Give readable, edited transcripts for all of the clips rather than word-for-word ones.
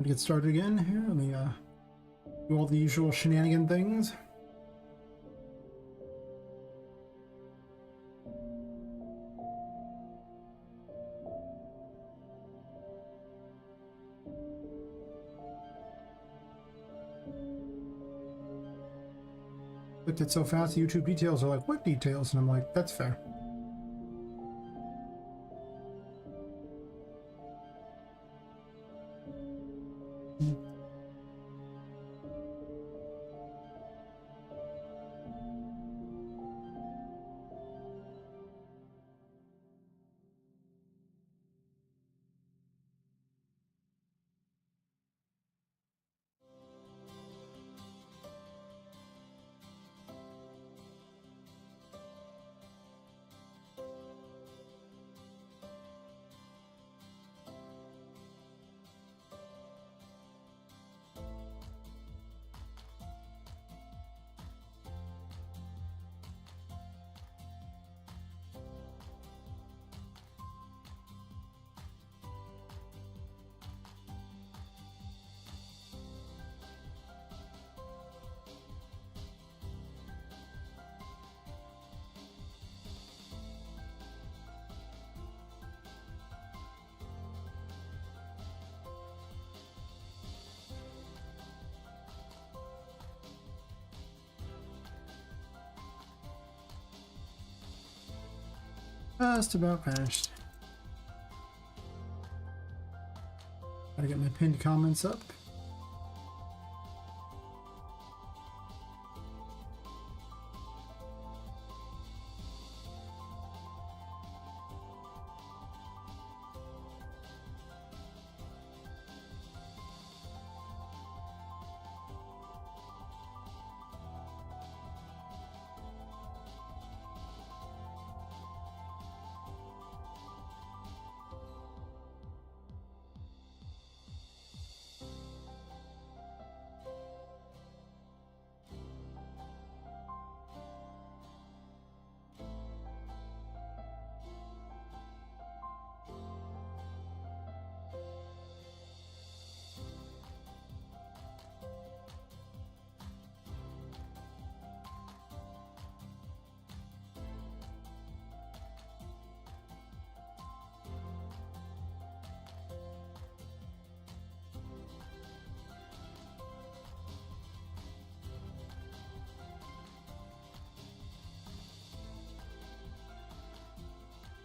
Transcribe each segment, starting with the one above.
Gonna get started again here. Let me do all the usual shenanigan things. Looked at so fast, YouTube details are like, what details? And I'm like, that's fair. Just about finished. Gotta get my pinned comments up.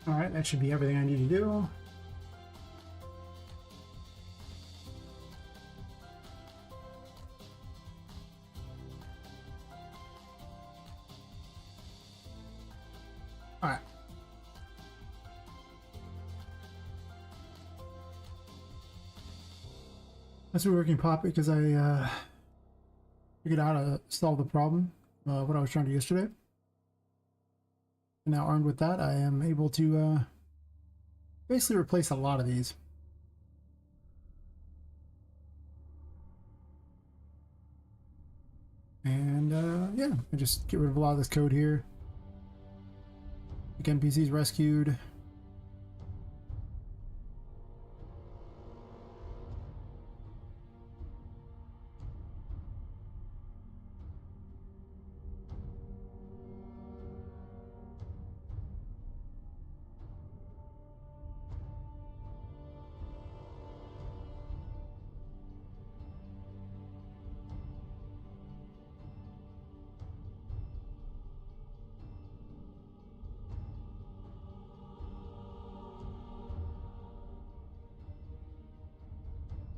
Alright, that should be everything I need to do. Alright. That's a working Poppet because I figured out how to solve the problem, what I was trying to do yesterday. Now armed with that, I am able to basically replace a lot of these. And yeah, I just get rid of a lot of this code here. Like NPCs rescued.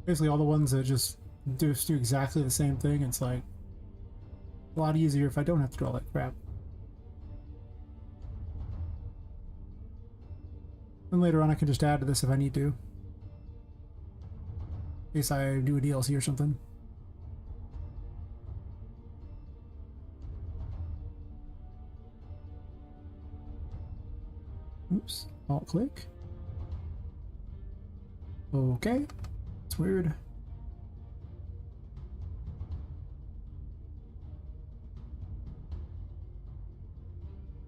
Basically all the ones that just do exactly the same thing. It's like a lot easier if I don't have to do all that crap. And later on I can just add to this if I need to. In case I do a DLC or something. Oops, alt click. Okay. It's weird.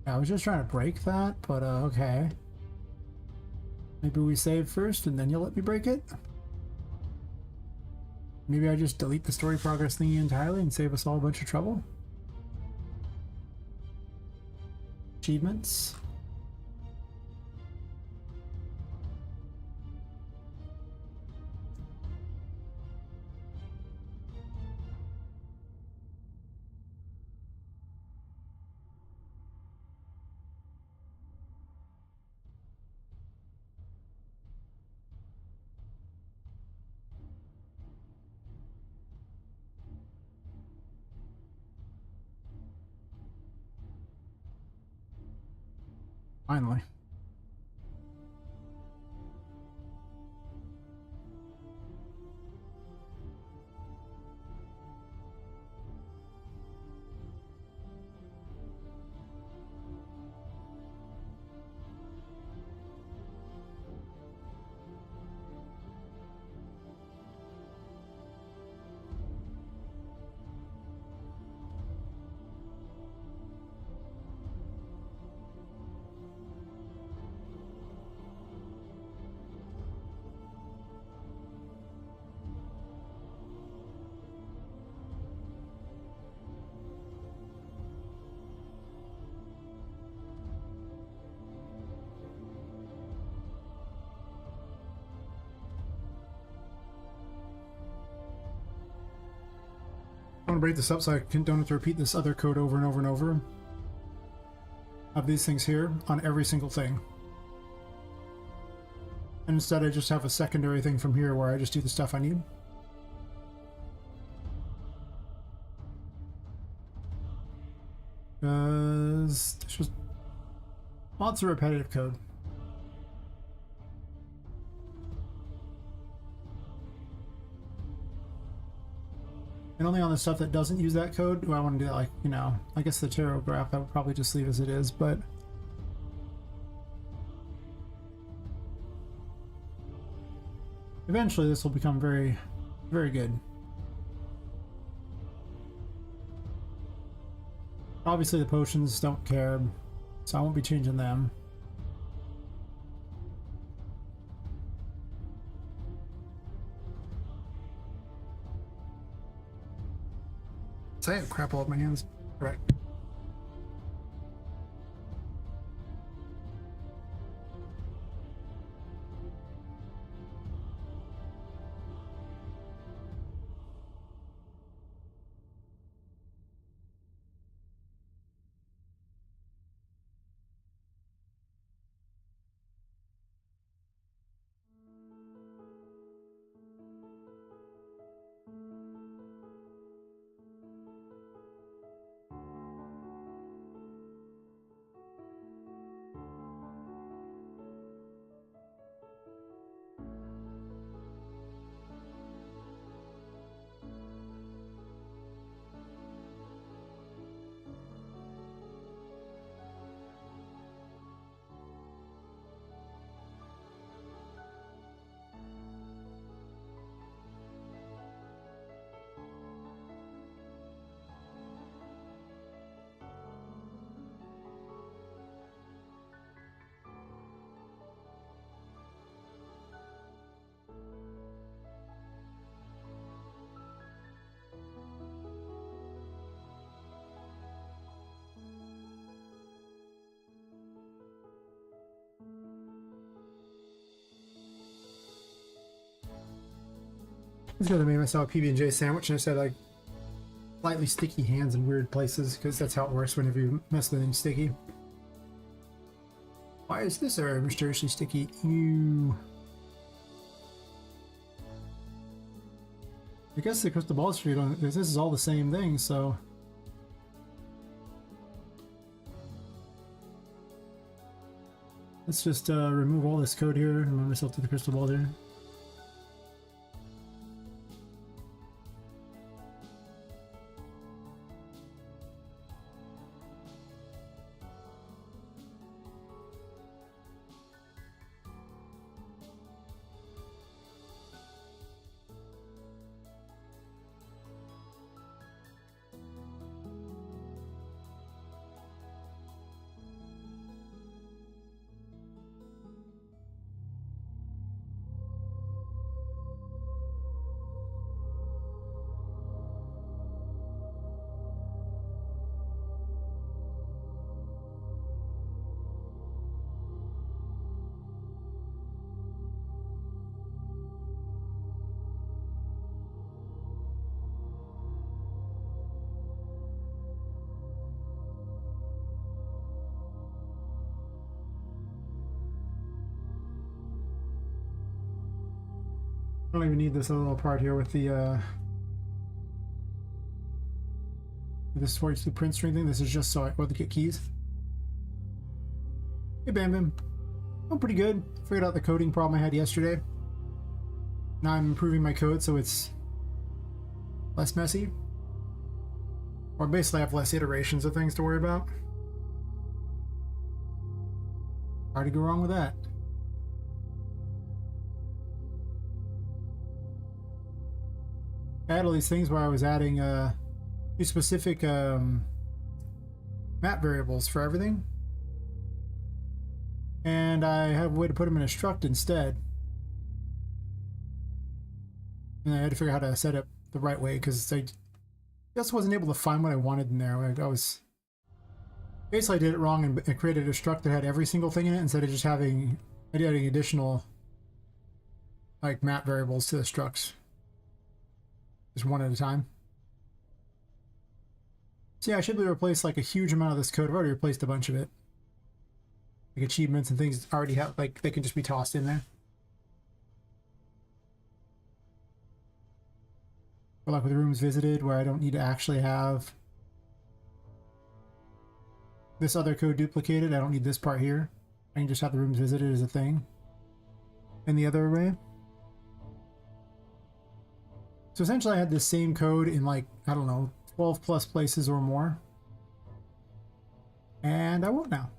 I was just trying to break that, but okay. Maybe we save first and then you'll let me break it? Maybe I just delete the story progress thingy entirely and save us all a bunch of trouble. Achievements. Finally. I want to break this up so I don't have to repeat this other code over and over and over. I have these things here on every single thing. And instead I just have a secondary thing from here where I just do the stuff I need. Because there's just lots of repetitive code. And only on the stuff that doesn't use that code do I want to do, like, you know, I guess the tarot graph I would probably just leave as it is, but eventually this will become very, very good. Obviously the potions don't care, so I won't be changing them. So I have crap all over my hands. Correct. I was gonna make myself a PB&J sandwich and I said like slightly sticky hands in weird places because that's how it works whenever you mess with anything sticky. Why is this area mysteriously sticky? Ew. I guess the crystal ball street on this is all the same thing, so let's just remove all this code here and run myself to the crystal ball there. I don't even need this little part here with the this storage the print string thing. This is just so I or the kit keys. Hey Bam Bam. Oh, pretty good. Figured out the coding problem I had yesterday. Now I'm improving my code so it's less messy. Or basically I have less iterations of things to worry about. Hard to go wrong with that. I had all these things where I was adding these specific map variables for everything. And I have a way to put them in a struct instead. And I had to figure out how to set it the right way because I just wasn't able to find what I wanted in there. I was basically I did it wrong and created a struct that had every single thing in it instead of just adding additional like map variables to the structs. Just one at a time. So yeah, I should be able to replace like a huge amount of this code. I've already replaced a bunch of it. Like achievements and things already have, like they can just be tossed in there. Or like with rooms visited where I don't need to actually have this other code duplicated. I don't need this part here. I can just have the rooms visited as a thing in the other array. So essentially I had this same code in like, I don't know, 12 plus places or more. And I won't now.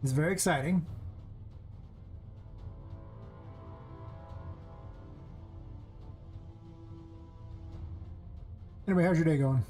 It's very exciting. Anyway, how's your day going?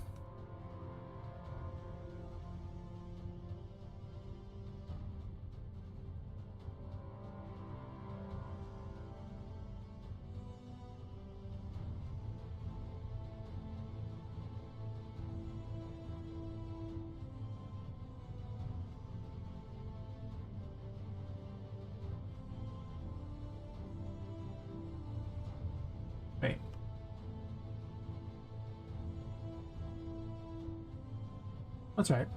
Right. That's right.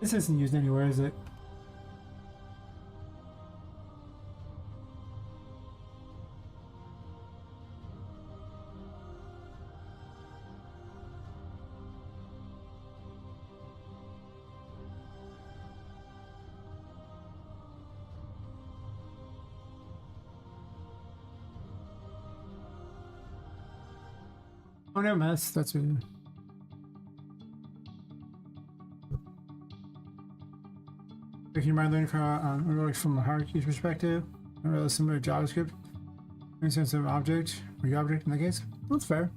This isn't used anywhere, is it? Oh no, that's weird. If you mind learning from a hierarchy perspective, really similar to JavaScript, in sense of object or your object in that case, that's fair.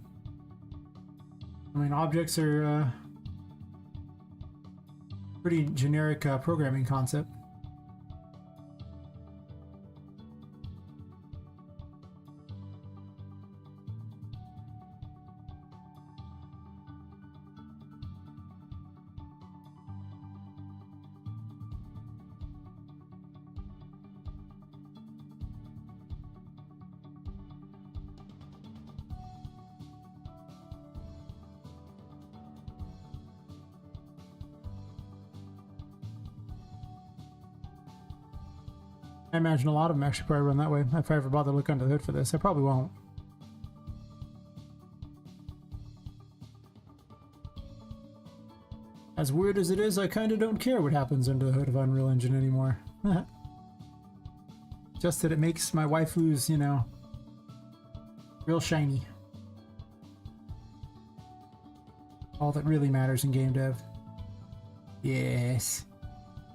I mean, objects are pretty generic programming concept. I imagine a lot of them actually probably run that way. If I ever bother to look under the hood for this, I probably won't. As weird as it is, I kind of don't care what happens under the hood of Unreal Engine anymore. Just that it makes my waifus, you know, real shiny. All that really matters in game dev. Yes.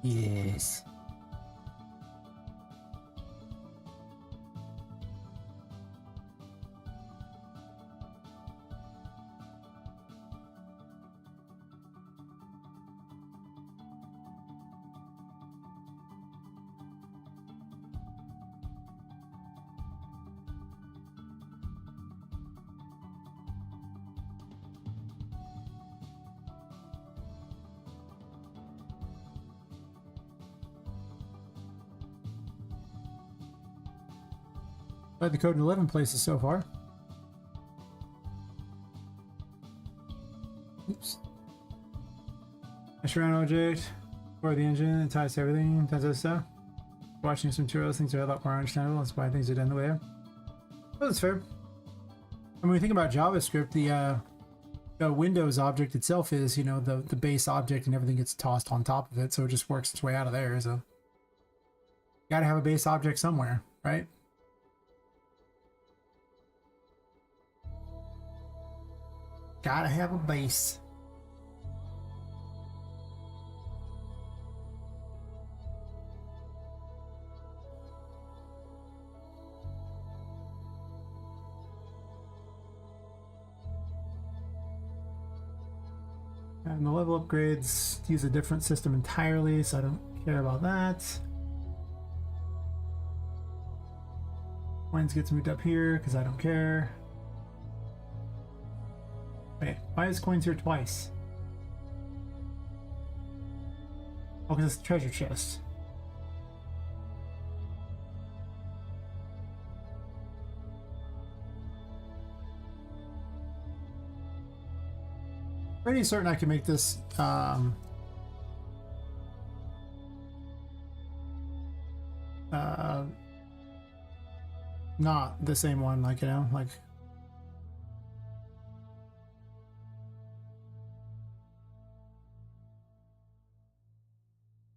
Yes. Tried the code in 11 places so far. Oops. Mesh around object, for the engine, it ties to everything, tons of stuff. Watching some tutorials, things are a lot more understandable. That's why things are done the way. Oh, that's fair. When we think about JavaScript, the Windows object itself is, you know, the base object, and everything gets tossed on top of it, so it just works its way out of there. So, you gotta have a base object somewhere, right? Gotta have a base. And the level upgrades use a different system entirely, so I don't care about that. Coins gets moved up here because I don't care. Wait, why is coins here twice? Oh, because it's the treasure chest. Pretty certain I can make this not the same one, like, you know, like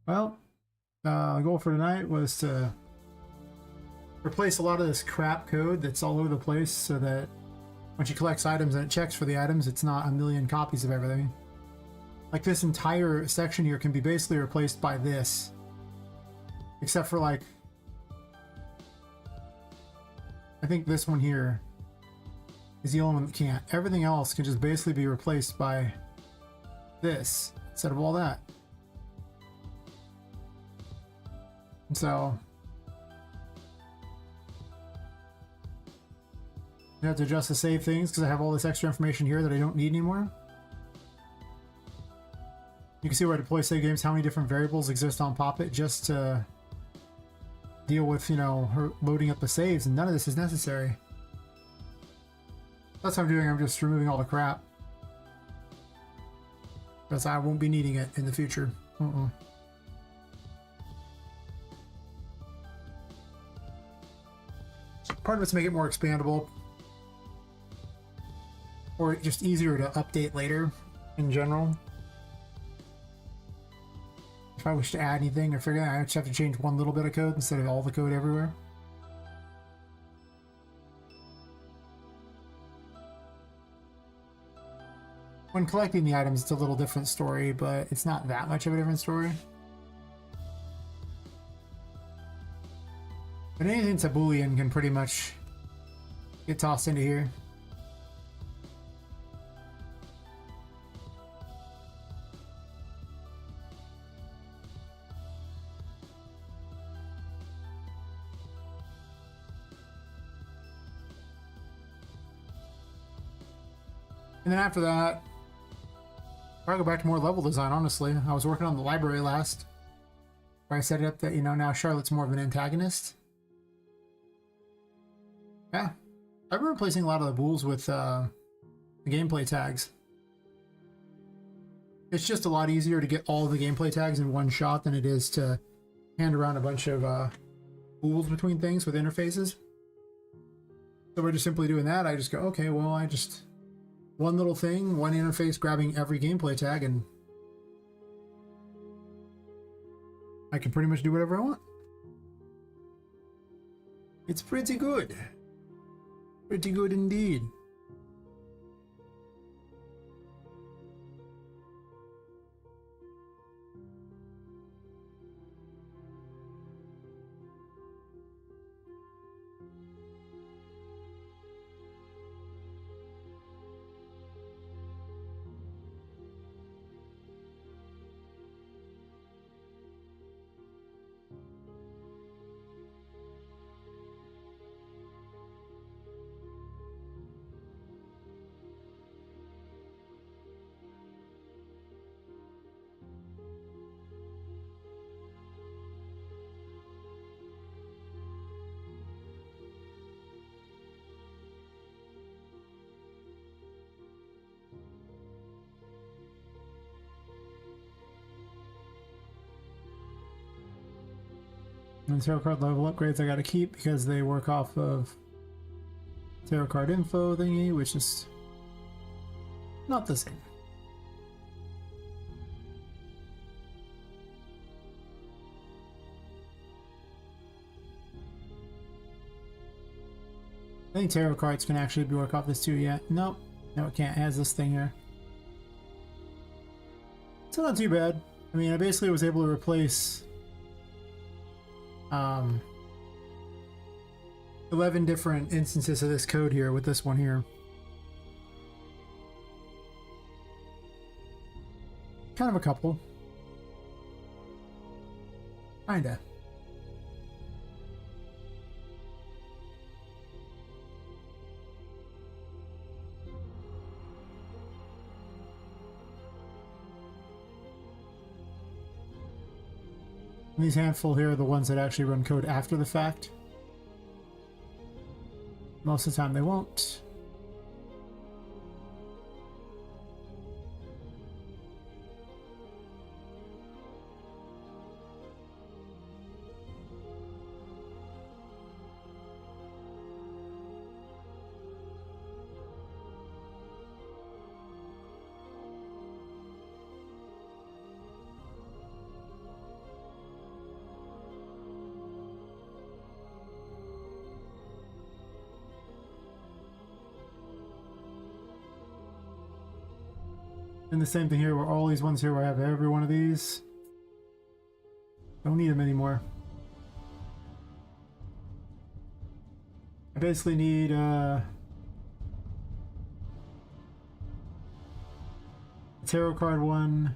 well, the goal for tonight was to replace a lot of this crap code that's all over the place so that when she collects items and it checks for the items, it's not a million copies of everything. Like, this entire section here can be basically replaced by this. Except for, like, I think this one here is the only one that can't. Everything else can just basically be replaced by this instead of all that. And so I have to adjust the save things because I have all this extra information here that I don't need anymore. You can see where I deploy save games, how many different variables exist on Poppet just to deal with, you know, her loading up the saves, and none of this is necessary. That's what I'm doing. I'm just removing all the crap because I won't be needing it in the future. Part of it's to make it more expandable, or just easier to update later in general. If I wish to add anything or figure out, I just have to change one little bit of code instead of all the code everywhere. When collecting the items, it's a little different story, but it's not that much of a different story. But anything that's a Boolean can pretty much get tossed into here. And then after that, I'll go back to more level design, honestly. I was working on the library last, where I set it up that, you know, now Charlotte's more of an antagonist. Yeah. I've been replacing a lot of the bools with the gameplay tags. It's just a lot easier to get all the gameplay tags in one shot than it is to hand around a bunch of bools between things with interfaces. So we're just simply doing that. I just go, okay, well, I just... one little thing, one interface grabbing every gameplay tag, and I can pretty much do whatever I want. It's pretty good. Pretty good indeed. And tarot card level upgrades I gotta keep because they work off of tarot card info thingy, which is not the same. I think tarot cards can actually work off this too yet. Nope. No, it can't. It has this thing here. So not too bad. I mean, I basically was able to replace 11 different instances of this code here with this one here. Kind of a couple. Kinda. These handful here are the ones that actually run code after the fact. Most of the time they won't. And the same thing here where all these ones here where I have every one of these. Don't need them anymore. I basically need a tarot card one.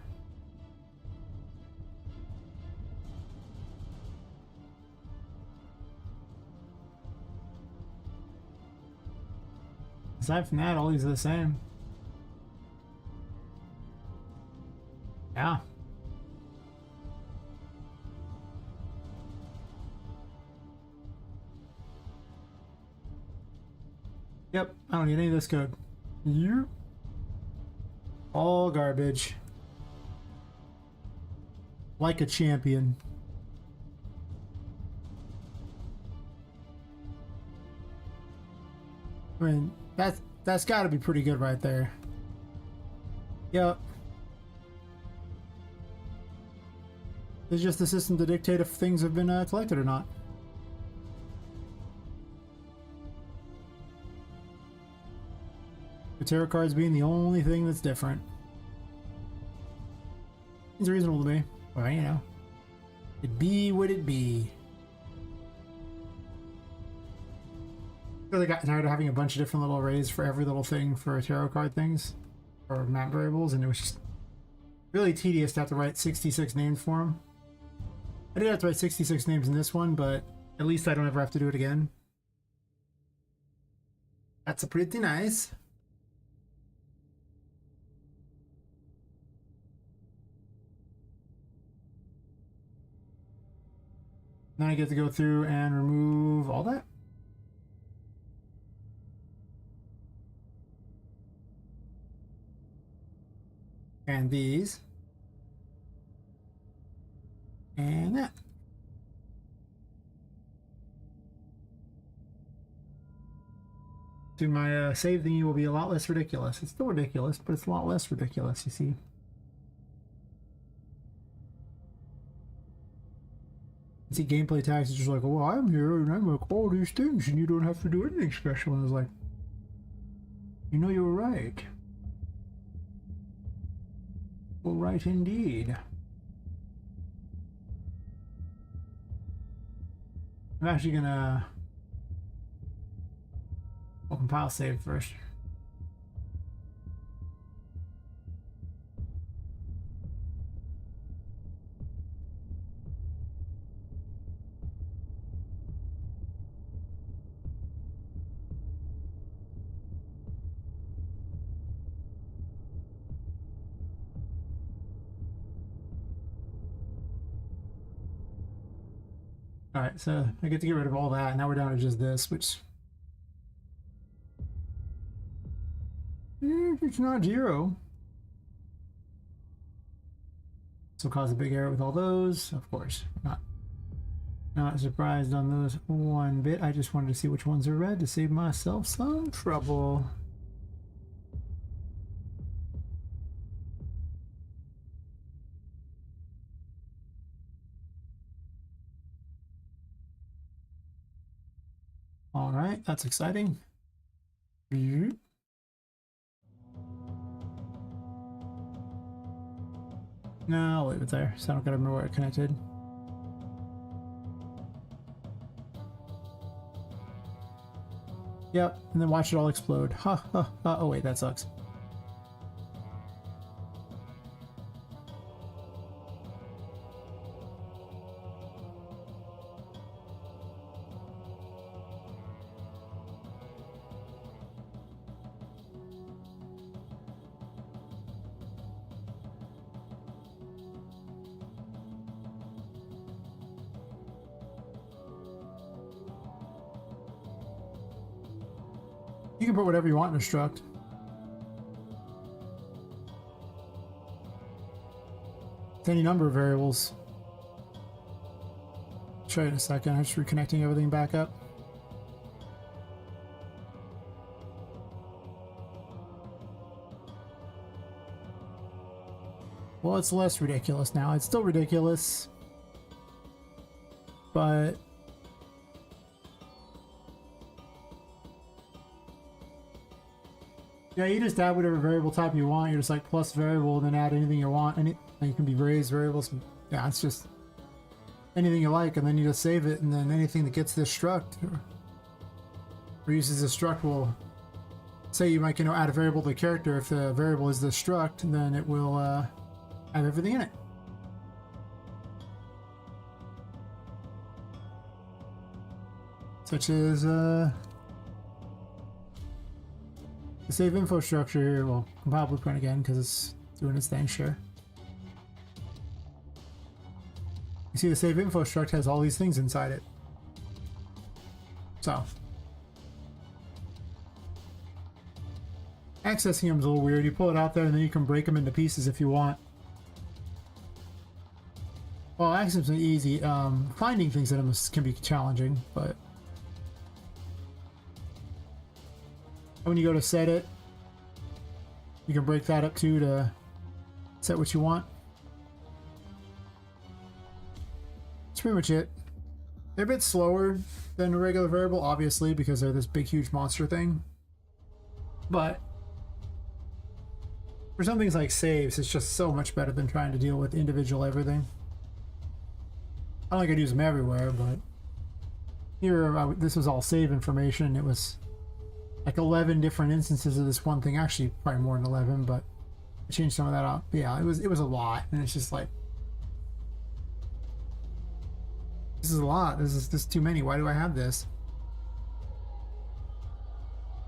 Aside from that, all these are the same. Yeah. Yep, I don't need any of this code. Yep. All garbage. Like a champion. I mean, that's got to be pretty good right there. Yep. It's just the system to dictate if things have been collected or not. The tarot cards being the only thing that's different. It's reasonable to me. Well, you know. It be what it be. I really got tired of having a bunch of different little arrays for every little thing for tarot card things. Or map variables, and it was just really tedious to have to write 66 names for them. I did have to write 66 names in this one, but at least I don't ever have to do it again. That's pretty nice. Now I get to go through and remove all that. And these. And that. So my save thingy will be a lot less ridiculous. It's still ridiculous, but it's a lot less ridiculous, you see. You see gameplay tags is just like, well, I'm here and I'm like all these things and you don't have to do anything special. And I was like, you know, you were right. Well, right indeed. I'm actually gonna compile save first. Alright, so I get to get rid of all that. Now we're down to just this, which... it's not 0. So cause a big error with all those, of course. Not. Not surprised on those one bit. I just wanted to see which ones are red to save myself some trouble. All right, that's exciting. No, I'll leave it there, so I don't gotta remember where it connected. Yep, and then watch it all explode. Ha ha ha. Oh wait, that sucks. You can put whatever you want in a struct. It's any number of variables. I'll show you in a second. I'm just reconnecting everything back up. Well, it's less ridiculous now. It's still ridiculous, but yeah, you just add whatever variable type you want. You're just like plus variable, then add anything you want. And you can be raised variables. Yeah, it's just anything you like, and then you just save it, and then anything that gets this struct or uses this struct will say you might add a variable to the character. If the variable is this struct, then it will have everything in it. Such as the save info structure here. Well, compile blueprint again because it's doing its thing, sure. You see the save info struct has all these things inside it. So accessing them is a little weird. You pull it out there and then you can break them into pieces if you want. Well, accessing is easy. Finding things in them can be challenging, but when you go to set it, you can break that up too to set what you want. That's pretty much it. They're a bit slower than a regular variable, obviously, because they're this big, huge monster thing. But for some things like saves, it's just so much better than trying to deal with individual everything. I don't think I'd use them everywhere, but here, this was all save information. It was like 11 different instances of this one thing. Actually, probably more than 11, but I changed some of that out. But yeah, it was a lot, and it's just like, this is a lot. This is too many. Why do I have this?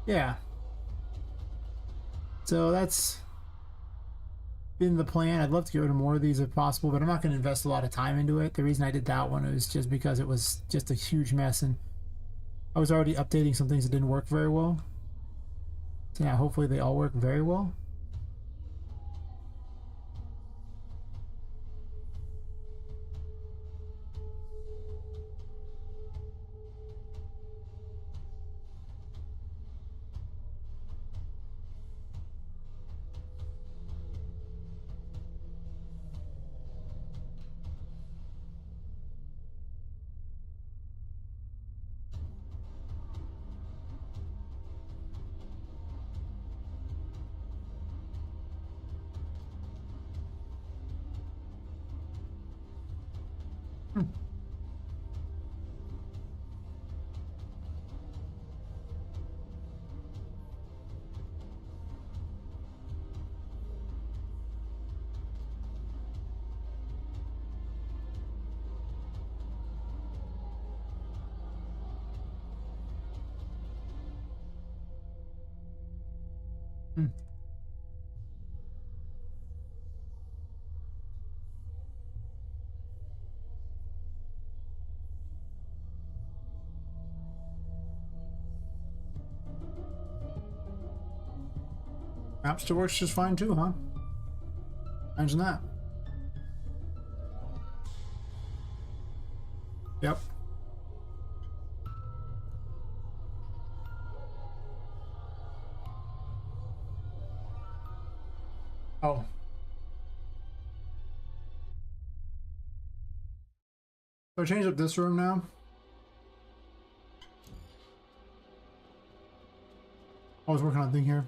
Yeah. So that's been the plan. I'd love to go to more of these if possible, but I'm not going to invest a lot of time into it. The reason I did that one was just because it was just a huge mess, and I was already updating some things that didn't work very well. So yeah, hopefully they all work very well. Hmm. Map still works just fine too, huh? Imagine that. Yep. Oh. So I changed up this room now. I was working on a thing here.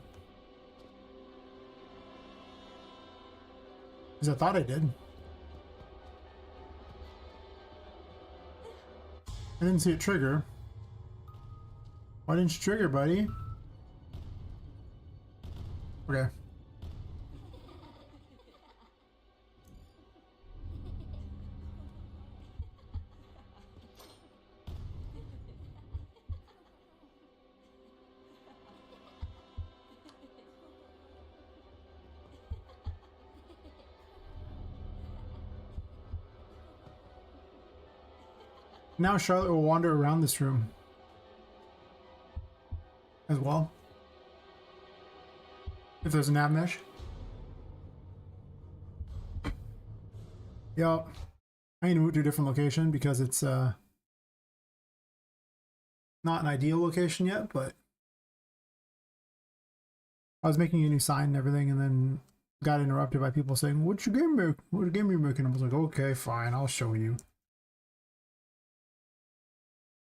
Because I thought I did. I didn't see it trigger. Why didn't you trigger, buddy? Okay. Now Charlotte will wander around this room as well. If there's a nav mesh. Yep. I need to move to a different location because it's not an ideal location yet, but I was making a new sign and everything and then got interrupted by people saying, "What's your game make? What game are you making?" I was like, "Okay, fine, I'll show you."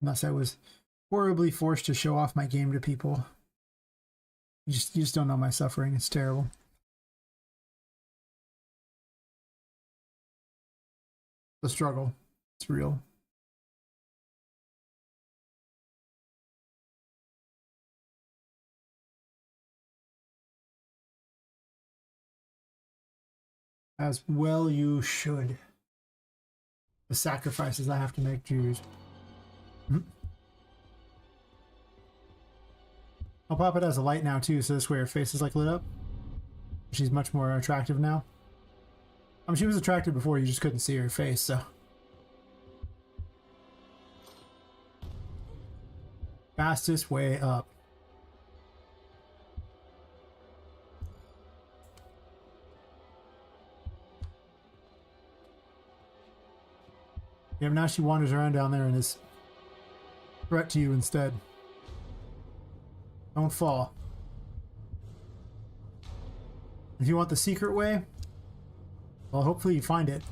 Unless I was horribly forced to show off my game to people. You just don't know my suffering. It's terrible. The struggle. It's real. As well you should. The sacrifices I have to make, Jews. Oh, Poppet has a light now too, so this way her face is like lit up. She's much more attractive now. I mean, she was attractive before, you just couldn't see her face, so. Fastest way up. Yeah, now she wanders around down there and is a threat to you instead. Don't fall. If you want the secret way, well, hopefully you find it.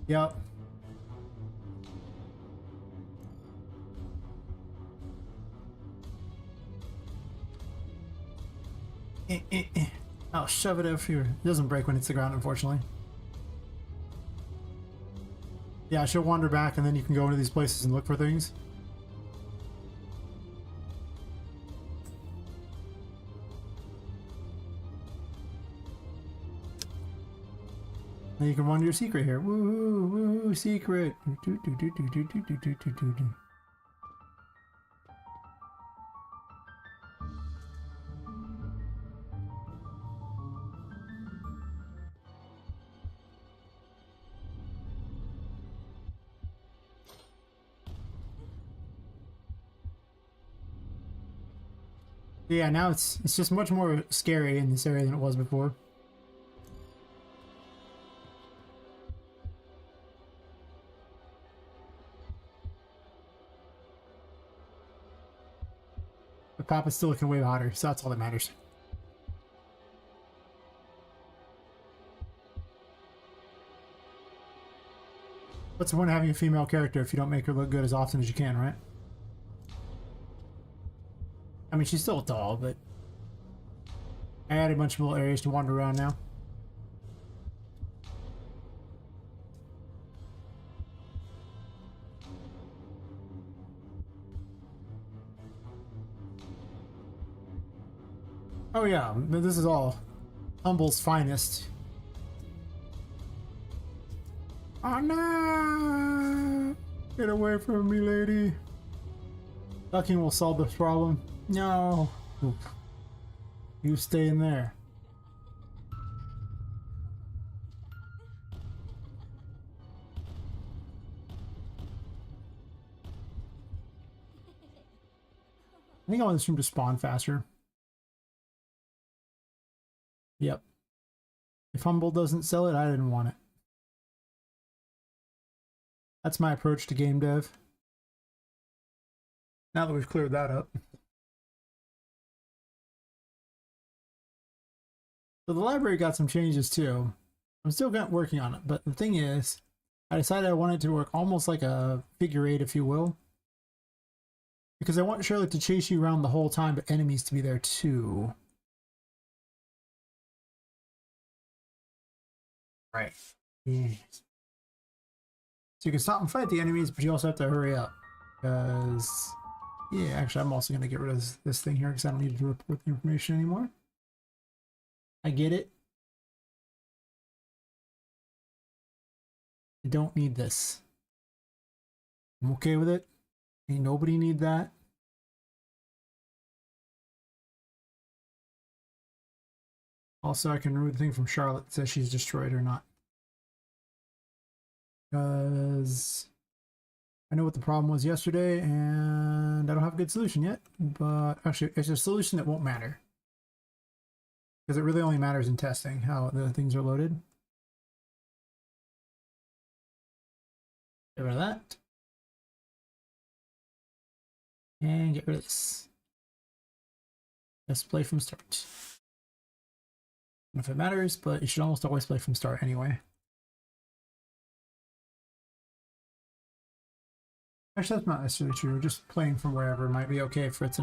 Yep. I'll shove it over here. It doesn't break when it's the ground, unfortunately. Yeah, she'll wander back and then you can go into these places and look for things. Then you can wander your secret here. Woo, woo, secret. Yeah, now it's just much more scary in this area than it was before. But Papa's still looking way hotter, so that's all that matters. What's the point of having a female character if you don't make her look good as often as you can, right? I mean, she's still tall, but I added a bunch of little areas to wander around now. Oh yeah, this is all Humble's finest. Oh no! Get away from me, lady. Ducking will solve this problem. No. Oop. You stay in there. I think I want this room to spawn faster. Yep. If Humble doesn't sell it, I didn't want it. That's my approach to game dev. Now that we've cleared that up. So the library got some changes too. I'm still working on it, but the thing is, I decided I wanted to work almost like a figure eight, if you will. Because I want Charlotte to chase you around the whole time, but enemies to be there too. Right. Yeah. So you can stop and fight the enemies, but you also have to hurry up. Because, yeah, actually I'm also going to get rid of this thing here because I don't need to report the information anymore. I get it. I don't need this. I'm okay with it. Ain't nobody need that. Also, I can remove the thing from Charlotte that says she's destroyed or not. Because I know what the problem was yesterday, and I don't have a good solution yet. But actually, it's a solution that won't matter. Because it really only matters in testing, how the things are loaded. Get rid of that. And get rid of this. Let's play from start. I don't know if it matters, but you should almost always play from start anyway. Actually, that's not necessarily true. Just playing from wherever might be okay if it's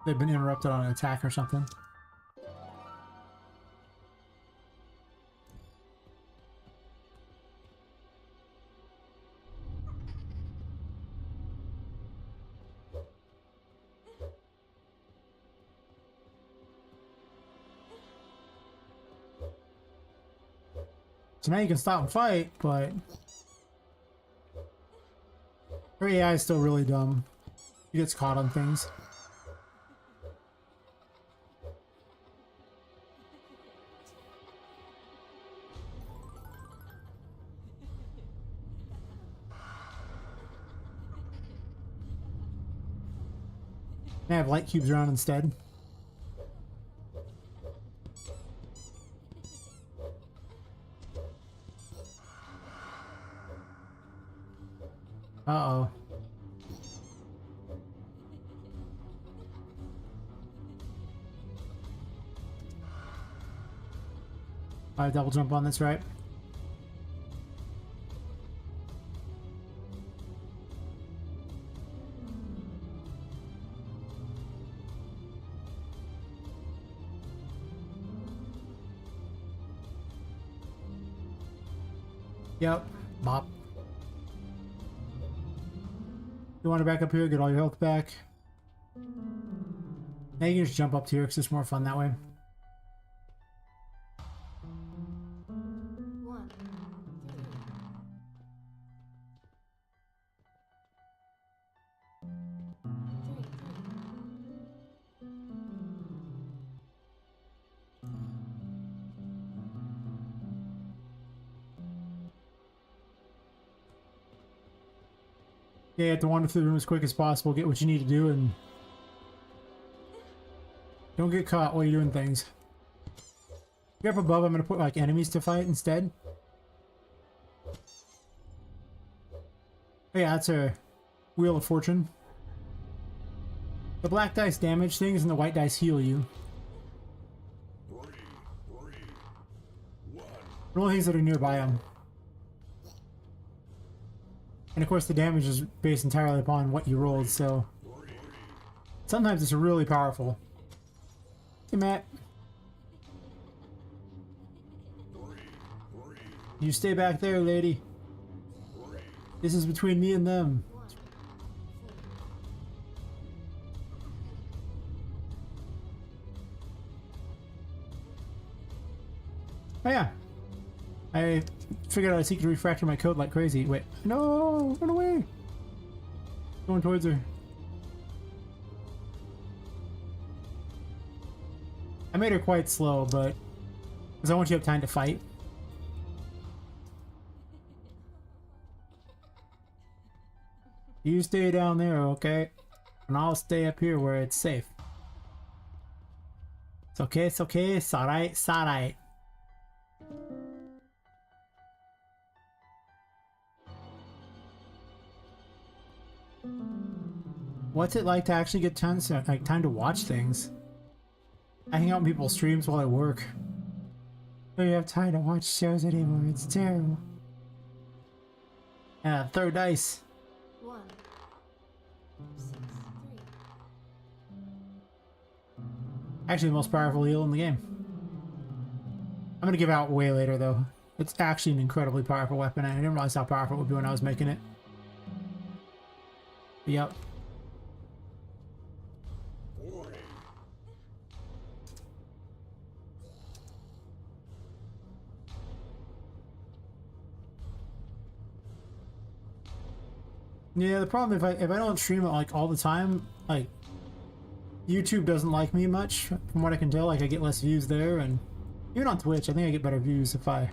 they've been interrupted on an attack or something. So now you can stop and fight, but her AI is still really dumb. He gets caught on things. I have light cubes around instead. Uh-oh. I double jump on this, right? Yep. Bop. You want to back up here, get all your health back. Now you can just jump up to here because it's more fun that way. Yeah, you have to wander through the room as quick as possible, get what you need to do, and don't get caught while you're doing things. If up above, I'm going to put like enemies to fight instead. Oh, yeah, that's a Wheel of Fortune. The black dice damage things and the white dice heal you. The only things that are nearby them. And of course the damage is based entirely upon what you rolled, so sometimes it's really powerful. Hey Matt. You stay back there, lady. This is between me and them. Oh yeah. I figured out a secret to refactor my code like crazy. Wait, no, run away. Going towards her. I made her quite slow, but because I want you to have time to fight. You stay down there, okay? And I'll stay up here where it's safe. It's okay, it's okay, it's alright, it's alright. What's it like to actually get time to watch things? I hang out in people's streams while I work. Don't you have time to watch shows anymore? It's terrible. Yeah, throw dice. 1, 6, 3. Actually, the most powerful heal in the game. I'm gonna give out way later though. It's actually an incredibly powerful weapon. I didn't realize how powerful it would be when I was making it. Yep. Yeah, the problem if I don't stream it like all the time, like YouTube doesn't like me much from what I can tell. Like I get less views there, and even on Twitch, I think I get better views if I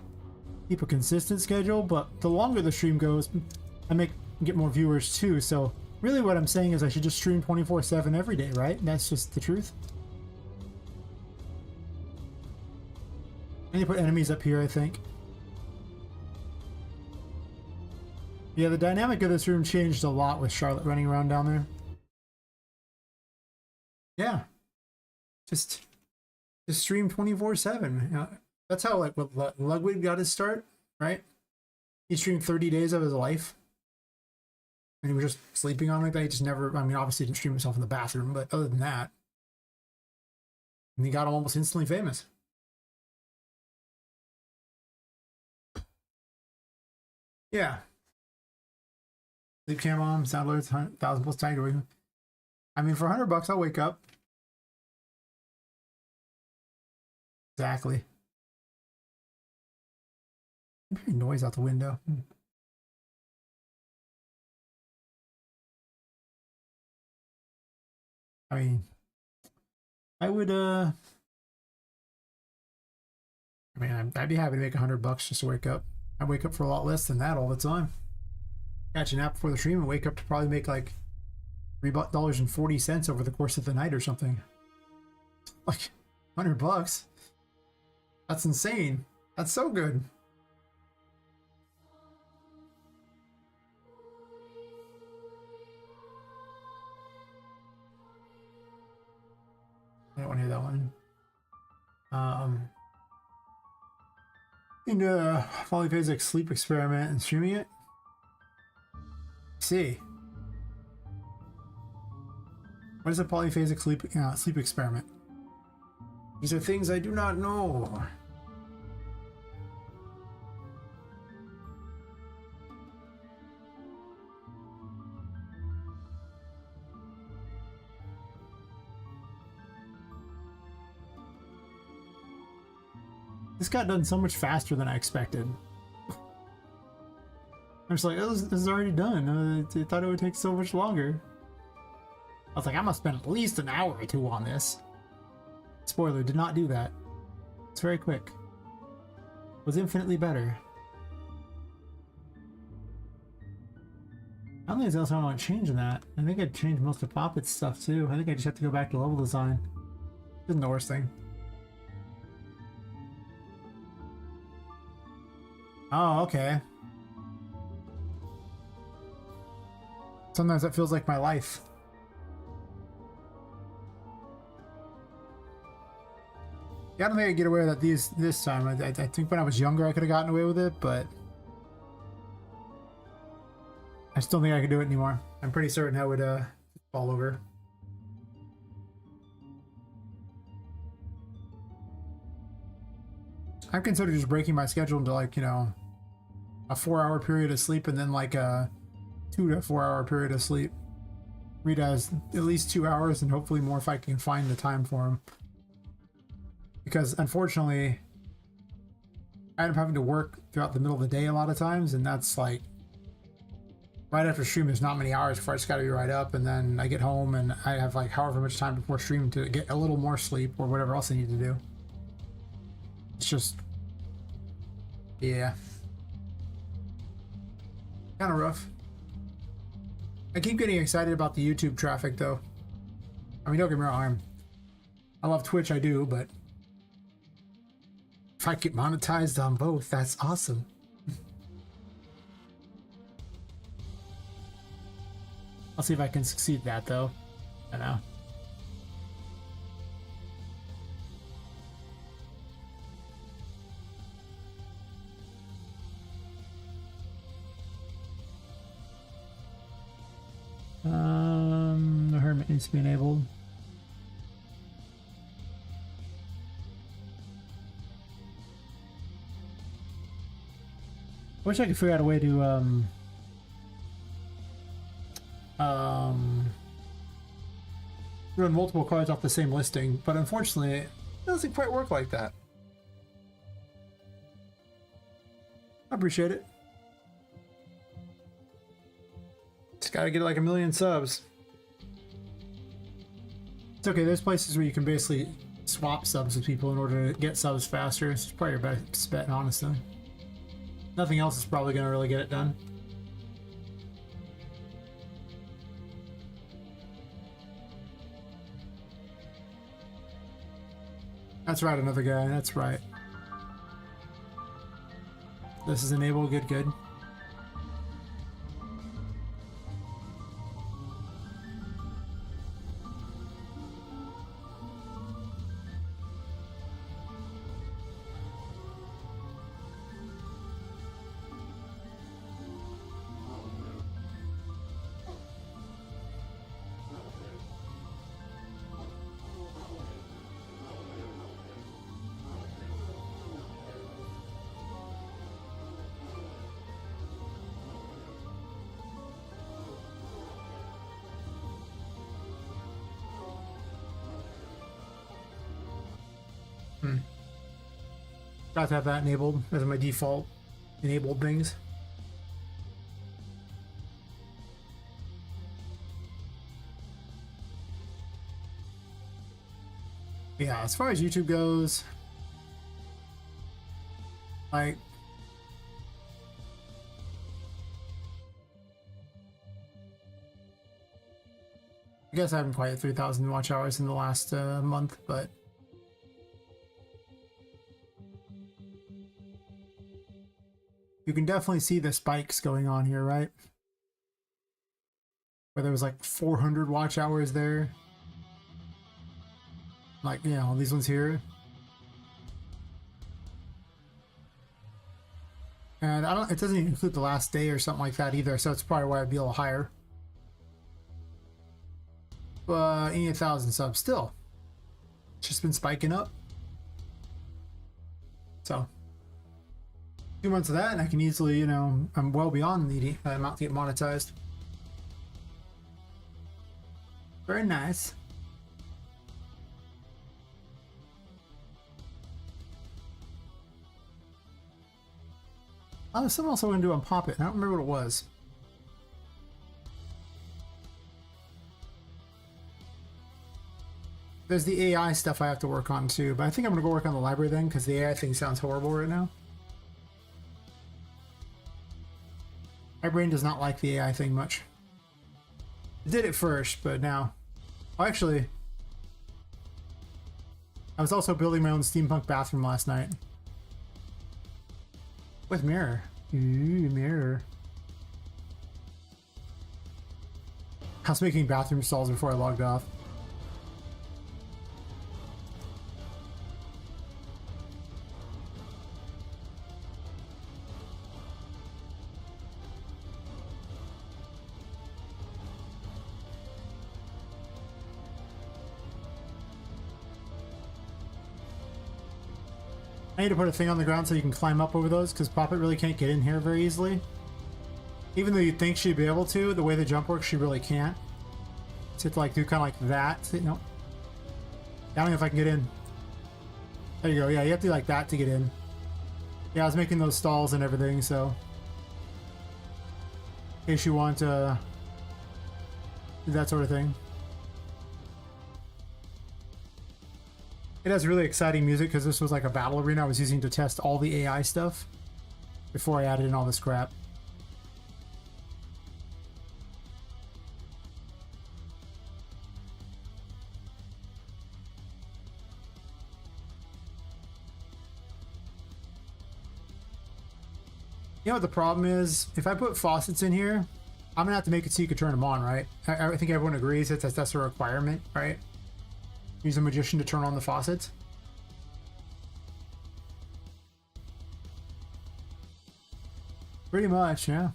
keep a consistent schedule. But the longer the stream goes, I get more viewers too. So really, what I'm saying is I should just stream 24/7 every day, right? And that's just the truth. I need to put enemies up here, I think. Yeah, the dynamic of this room changed a lot with Charlotte running around down there. Yeah. Just stream 24/7. That's how like what Ludwig got his start, right? He streamed 30 days of his life. And he was just sleeping on like that. He just never, I mean, obviously he didn't stream himself in the bathroom, but other than that, and he got almost instantly famous. Yeah. Sleep cam on, sound alerts, 1,000 plus tiger. I mean, for $100, I'll wake up. Exactly. I'm hearing noise out the window. I mean, I would, I mean, I'd be happy to make $100 just to wake up. I wake up for a lot less than that all the time. Catch a nap before the stream and wake up to probably make like $3.40 over the course of the night or something. Like $100. That's insane. That's so good. I don't want to hear that one. Into a polyphasic sleep experiment and streaming it. See. What is a polyphasic sleep experiment? These are things I do not know. This got done so much faster than I expected. I'm just like, oh, this is already done. I thought it would take so much longer. I was like, I must spend at least an hour or two on this. Spoiler, did not do that. It's very quick. Was infinitely better. I don't think there's else I want to change in that. I think I'd change most of Poppet's stuff too. I think I just have to go back to level design. Isn't the worst thing. Oh, okay. Sometimes that feels like my life. Yeah, I don't think I get away with that this time. I think when I was younger I could have gotten away with it, but I still think I could do it anymore. I'm pretty certain I would fall over. I've considered just breaking my schedule into like, you know, a 4-hour period of sleep and then like a 2 to 4 hour period of sleep. Rita has at least 2 hours and hopefully more if I can find the time for him. Because unfortunately, I end up having to work throughout the middle of the day a lot of times, and that's like right after stream. There's not many hours before I just got to be right up, and then I get home and I have like however much time before stream to get a little more sleep or whatever else I need to do. It's just, yeah, kind of rough. I keep getting excited about the YouTube traffic though. I mean, don't get me wrong, I love Twitch, I do, but if I get monetized on both, that's awesome. I'll see if I can succeed that though. I know. The hermit needs to be enabled. I wish I could figure out a way to run multiple cards off the same listing, but unfortunately it doesn't quite work like that. I appreciate it. Just gotta get like 1 million subs. It's okay, there's places where you can basically swap subs with people in order to get subs faster. It's probably your best bet, honestly. Nothing else is probably gonna really get it done. That's right, another guy, that's right. This is enabled, good, good. Got to have that enabled as my default enabled things. Yeah, as far as YouTube goes, like, I guess I haven't quite hit 3,000 watch hours in the last month, but you can definitely see the spikes going on here, right? Where there was like 400 watch hours there. Like, you know, these ones here. And I don't, it doesn't even include the last day or something like that either, so it's probably why I'd be a little higher. But 80,000 subs still. It's just been spiking up. So 2 months of that, and I can easily, you know, I'm well beyond the amount to get monetized. Very nice. Oh, there's something else I want to do on Poppet. I don't remember what it was. There's the AI stuff I have to work on too, but I think I'm going to go work on the library then, because the AI thing sounds horrible right now. My brain does not like the AI thing much. It did it first, but now... Oh, actually... I was also building my own steampunk bathroom last night. With mirror. Ooh, mirror. I was making bathroom stalls before I logged off. I need to put a thing on the ground so you can climb up over those, because Poppet really can't get in here very easily. Even though you'd think she'd be able to, the way the jump works, she really can't. So you have to like do kind of like that. See, no. I don't know if I can get in. There you go. Yeah, you have to do like that to get in. Yeah, I was making those stalls and everything, so... in case you want to do that sort of thing. It has really exciting music because this was like a battle arena I was using to test all the AI stuff before I added in all this crap. You know what the problem is? If I put faucets in here, I'm gonna have to make it so you can turn them on, right? I think everyone agrees that's a requirement, right? Use a magician to turn on the faucets. Pretty much, yeah.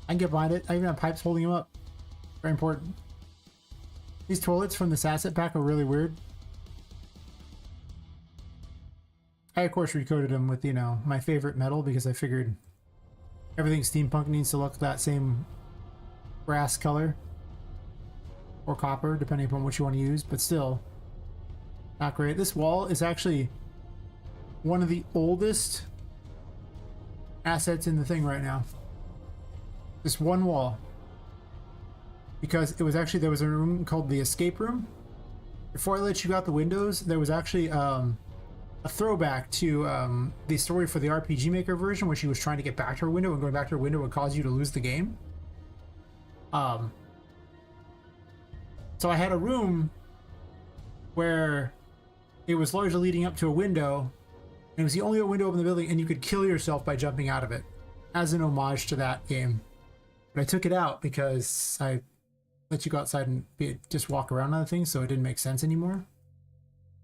I can get behind it. I even have pipes holding them up. Very important. These toilets from this asset pack are really weird. I, of course, recoded them with, you know, my favorite metal because I figured everything steampunk needs to look that same brass color. Or copper, depending upon what you want to use, but still not great. This wall is actually one of the oldest assets in the thing right now. This one wall. Because it was actually, there was a room called the escape room. Before I let you out the windows, there was actually a throwback to the story for the RPG Maker version where she was trying to get back to her window, and going back to her window would cause you to lose the game. So I had a room where it was largely leading up to a window, and it was the only window in the building, and you could kill yourself by jumping out of it as an homage to that game. But I took it out because I let you go outside and just walk around on the thing, so it didn't make sense anymore.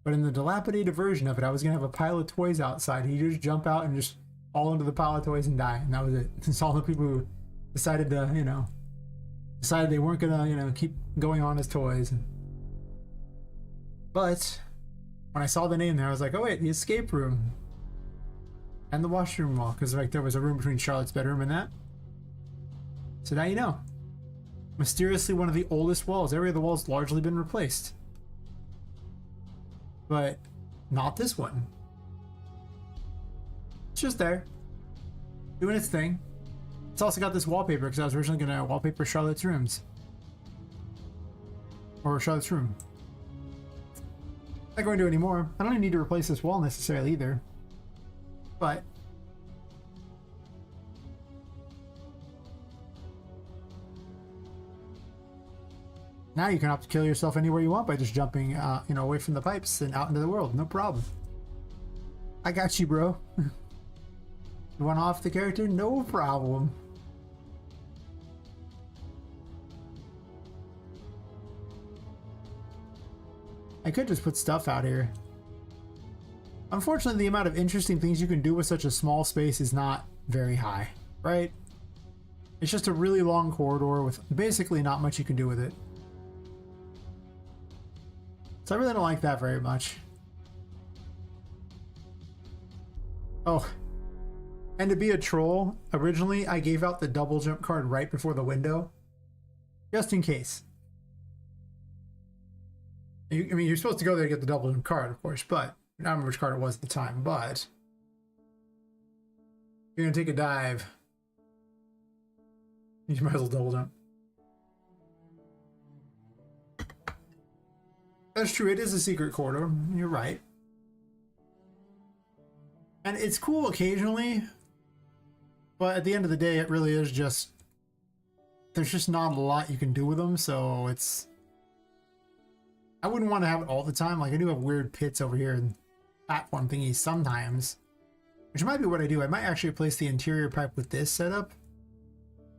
But in the dilapidated version of it, I was going to have a pile of toys outside. You just jump out and just fall into the pile of toys and die, and that was it. It's all the people who decided to, you know, decided they weren't gonna, you know, keep going on as toys. But when I saw the name there, I was like, oh wait, the escape room and the washroom wall, because like there was a room between Charlotte's bedroom and that. So now you know. Mysteriously one of the oldest walls. Every other wall's largely been replaced, but not this one. It's just there, doing its thing. It's also got this wallpaper because I was originally going to wallpaper Charlotte's rooms. Or Charlotte's room. Not going to anymore. I don't even need to replace this wall necessarily either. But now you can opt to kill yourself anywhere you want by just jumping you know, away from the pipes and out into the world. No problem. I got you, bro. You want off the character? No problem. I could just put stuff out here. Unfortunately, the amount of interesting things you can do with such a small space is not very high, right? It's just a really long corridor with basically not much you can do with it. So I really don't like that very much. Oh, and to be a troll, originally I gave out the double jump card right before the window, just in case. I mean, you're supposed to go there to get the double jump card, of course, but I don't remember which card it was at the time, but you're gonna take a dive, you might as well double jump. That's true, it is a secret corridor, you're right. And it's cool occasionally, but at the end of the day, it really is just, there's just not a lot you can do with them, so it's, I wouldn't want to have it all the time. Like, I do have weird pits over here and platform thingies sometimes, which might be what I do. I might actually replace the interior pipe with this setup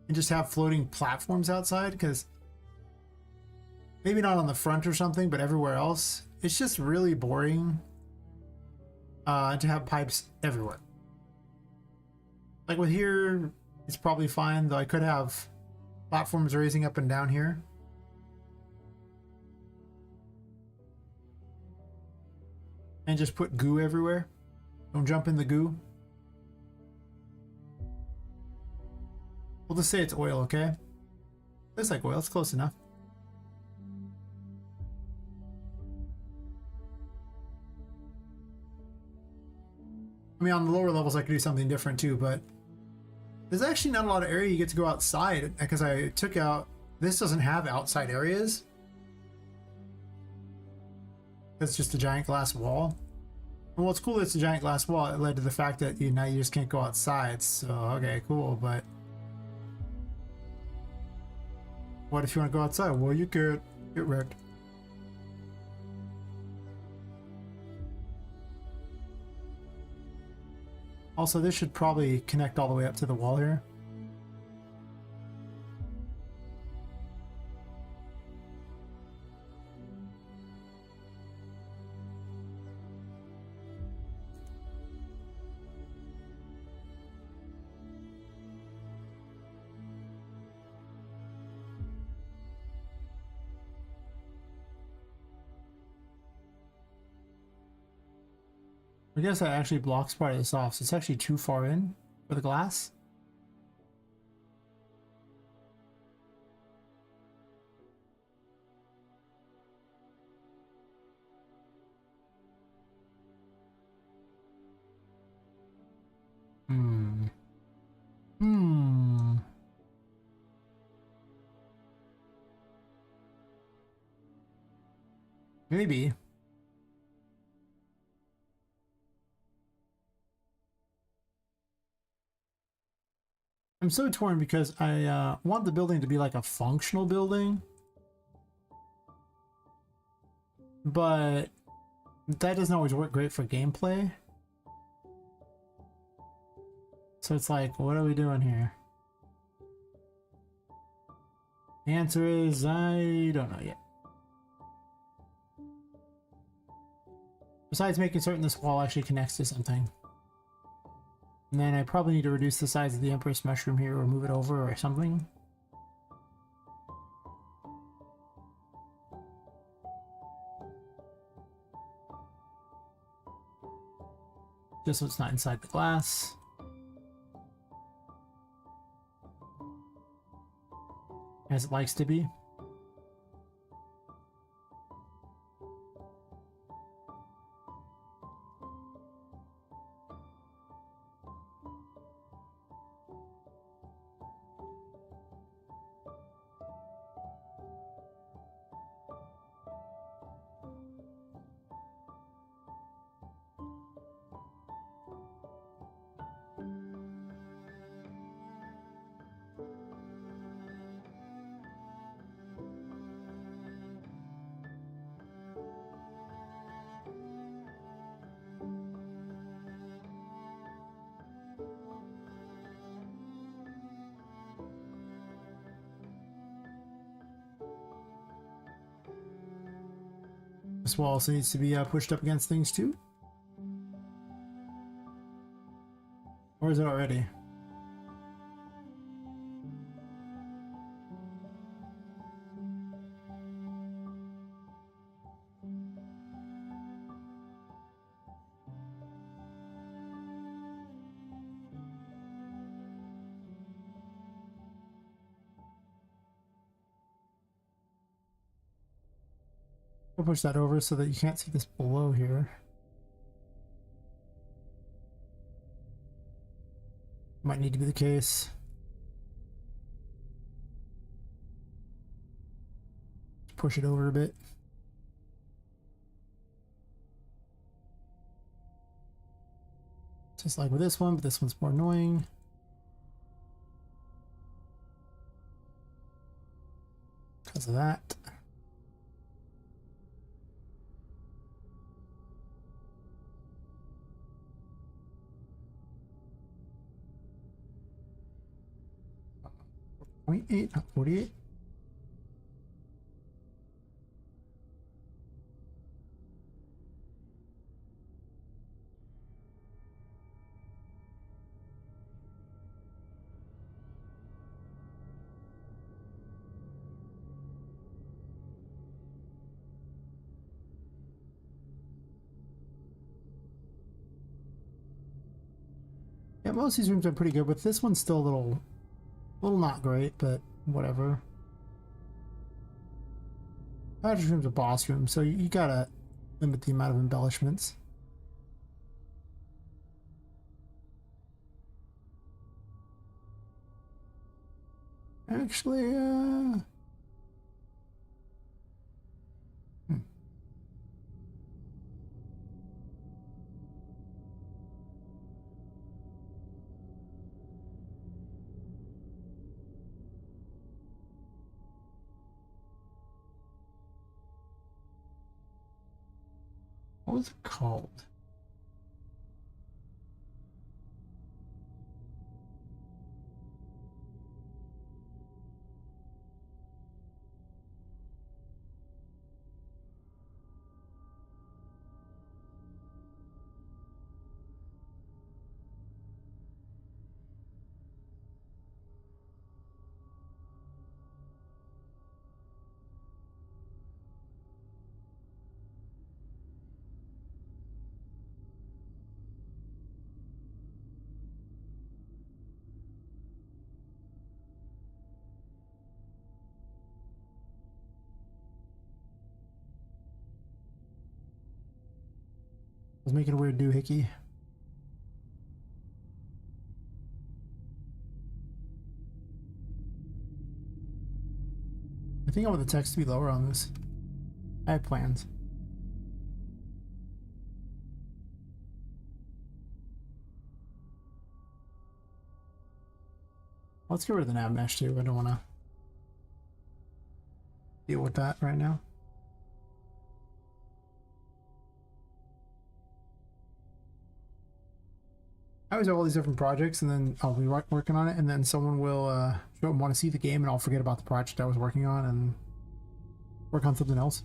and just have floating platforms outside, because maybe not on the front or something, but everywhere else, it's just really boring to have pipes everywhere. Like with here, it's probably fine, though I could have platforms raising up and down here. And just put goo everywhere. Don't jump in the goo. We'll just say it's oil, okay? Looks like oil, it's close enough. I mean, on the lower levels I could do something different too, but there's actually not a lot of area you get to go outside, because I took out, this doesn't have outside areas. It's just a giant glass wall. And what's cool, it's a giant glass wall. It led to the fact that now you just can't go outside. So, okay, cool, but what if you want to go outside? Well, you could get wrecked. Also, this should probably connect all the way up to the wall here. I guess that actually blocks part of this off, so it's actually too far in for the glass. Hmm. Hmm. Maybe. I'm so torn because I want the building to be like a functional building, but that doesn't always work great for gameplay. So it's like, what are we doing here? The answer is, I don't know yet. Besides making certain this wall actually connects to something. And then I probably need to reduce the size of the Empress Mushroom here or move it over or something. Just so it's not inside the glass. As it likes to be. This wall also needs to be pushed up against things too. Or is it already? I'll push that over so that you can't see this below here. Might need to be the case. Push it over a bit. Just like with this one, but this one's more annoying. Because of that. .8, not 48. Yeah, most of these rooms are pretty good, but this one's still a little not great, but whatever. Badger's room's a boss room, so you gotta limit the amount of embellishments. Actually, hmm. What was it called? making a weird doohickey. I think I want the text to be lower on this. I have plans. Let's get rid of the nav mesh too. I don't want to deal with that right now. I always have all these different projects, and then I'll be working on it, and then someone will show up and want to see the game, and I'll forget about the project I was working on and work on something else.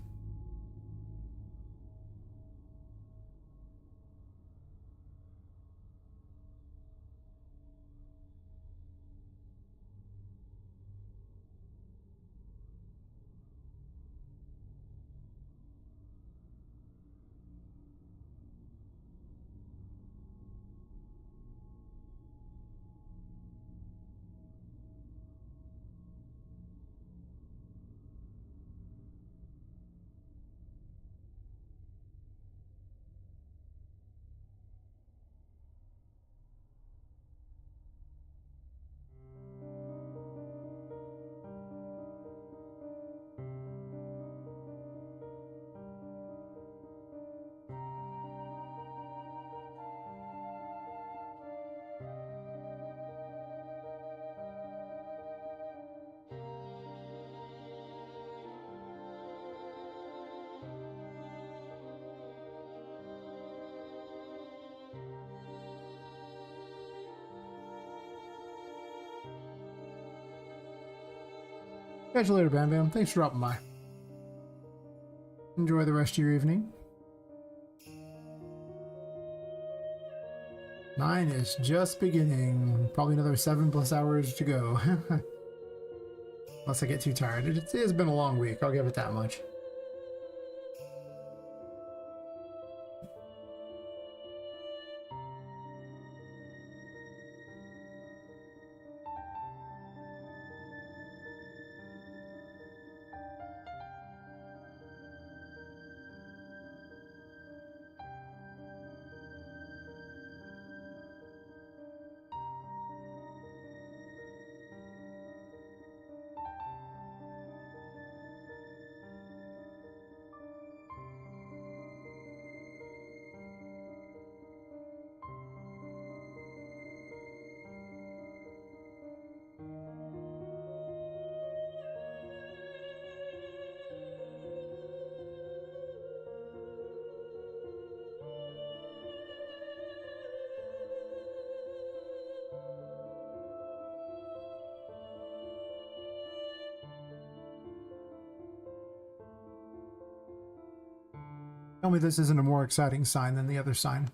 Catch you later, Bam Bam. Thanks for dropping by. Enjoy the rest of your evening. Mine is just beginning. Probably another 7+ hours to go. Unless I get too tired. It has been a long week. I'll give it that much. Tell me this isn't a more exciting sign than the other sign.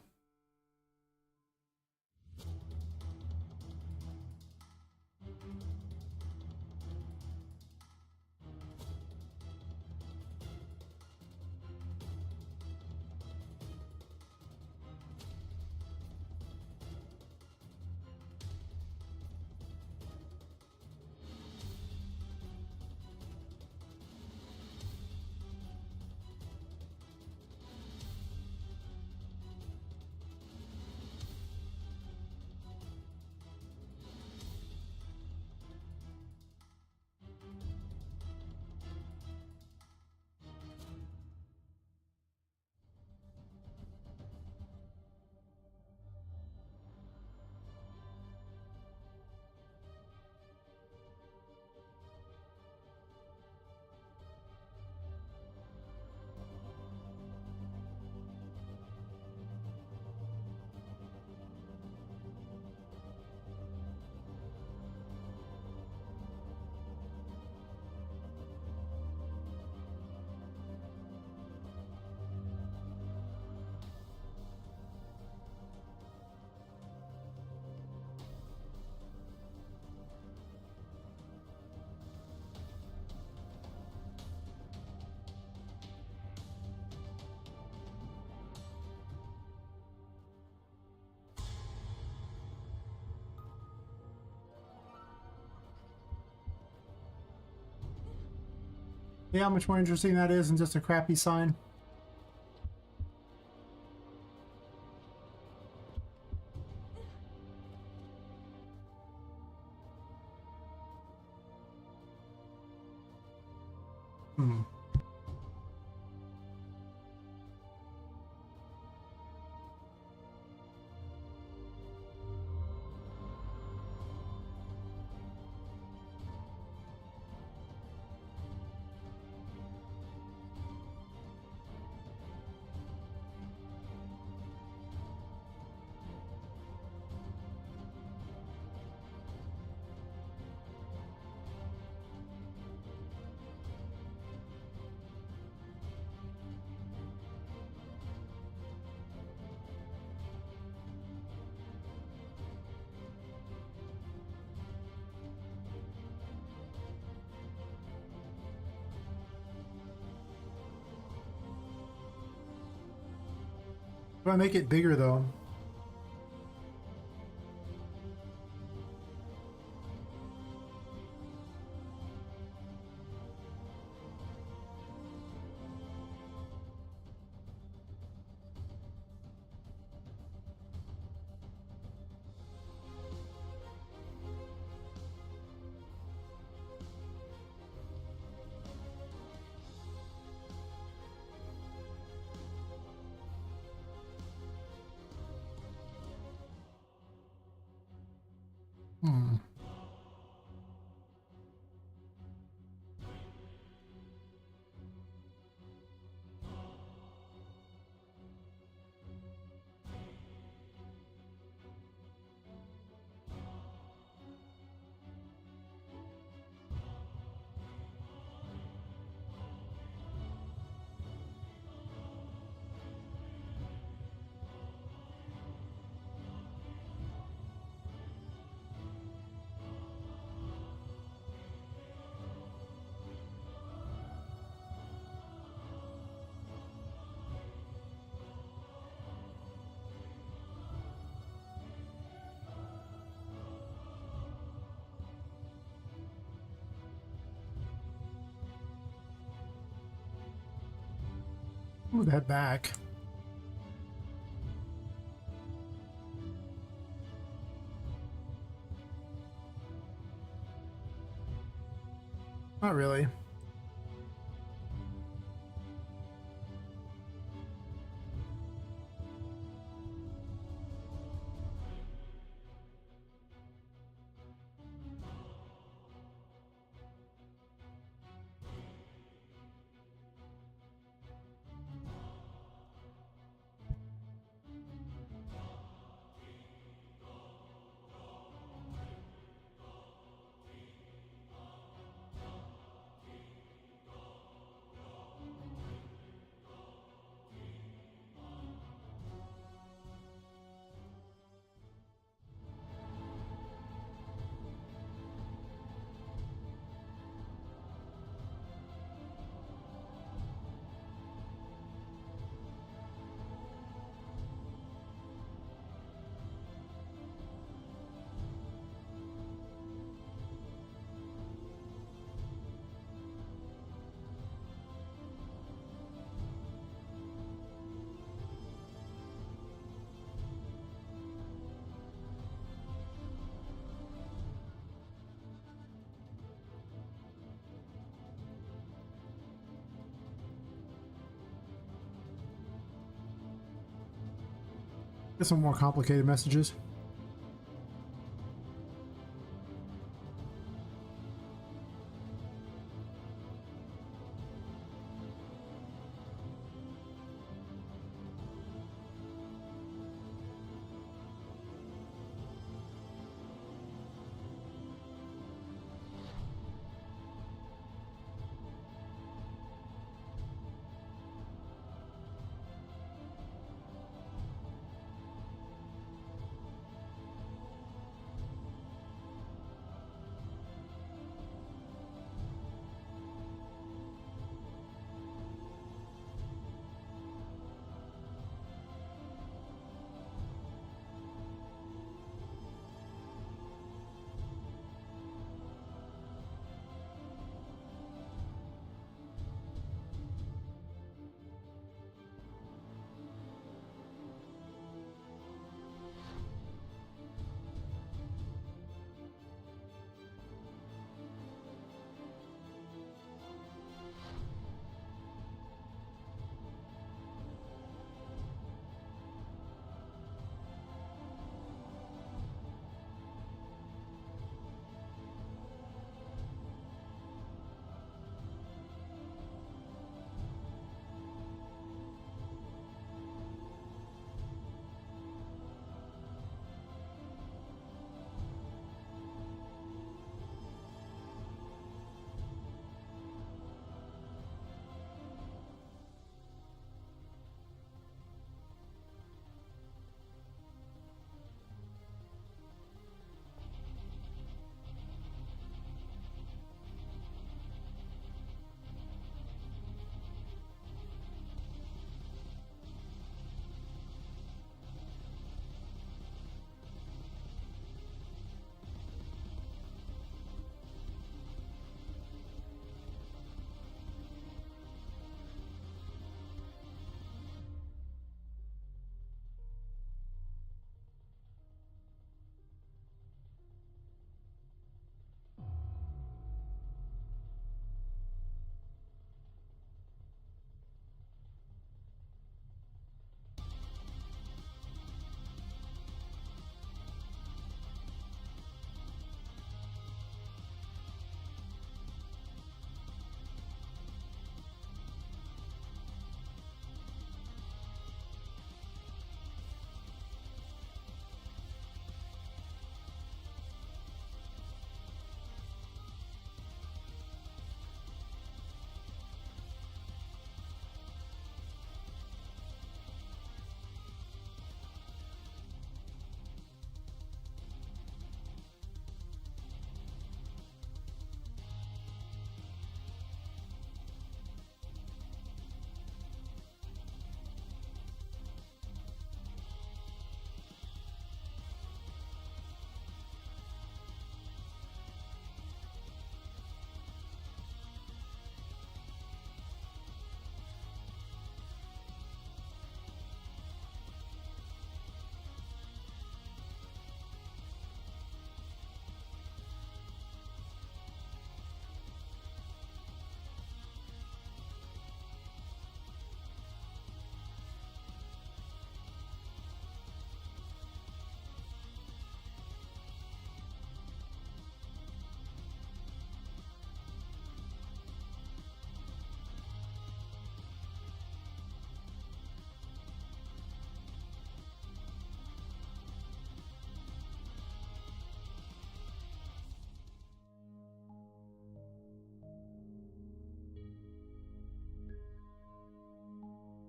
See how much more interesting that is than just a crappy sign? Hmm. Do I make it bigger though? Hmm. Move that back. Not really. Get some more complicated messages.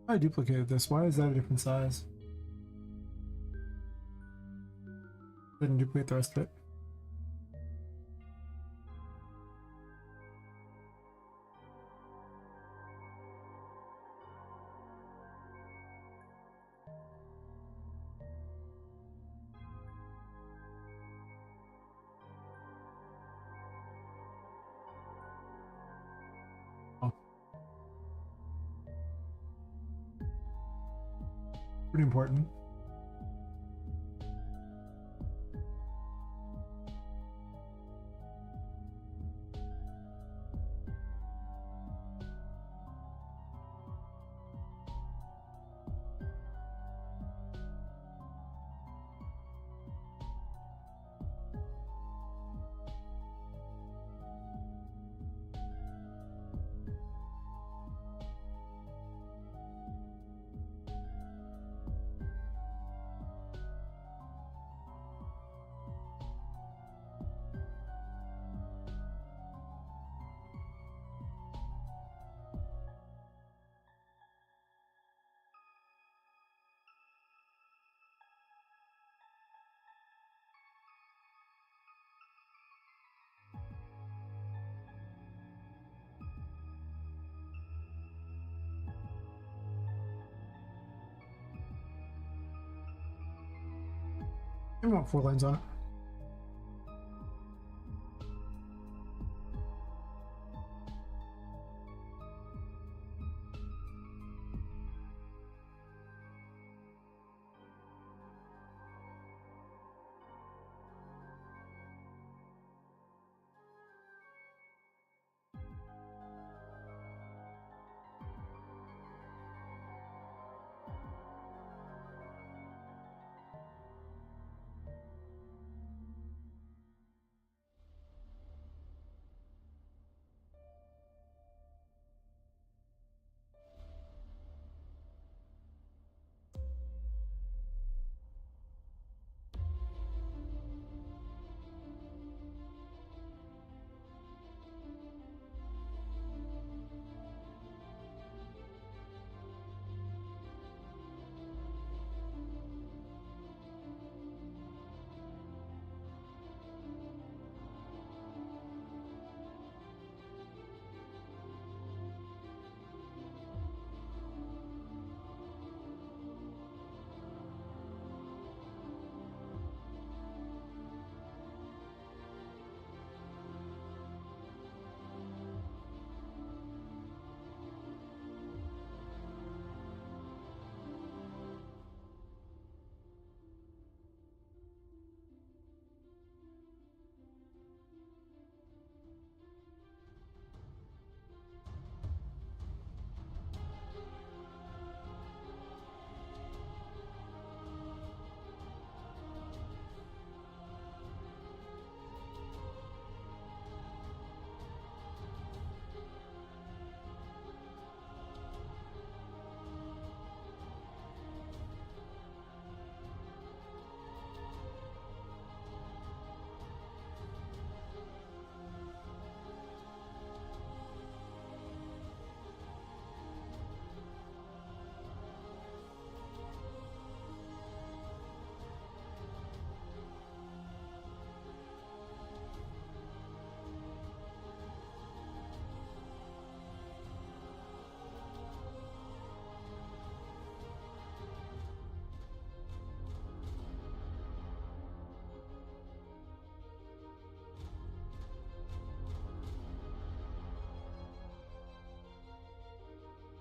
I duplicated this. Why is that a different size? Didn't duplicate the rest of it. Oh. Pretty important. I want 4 lines on it.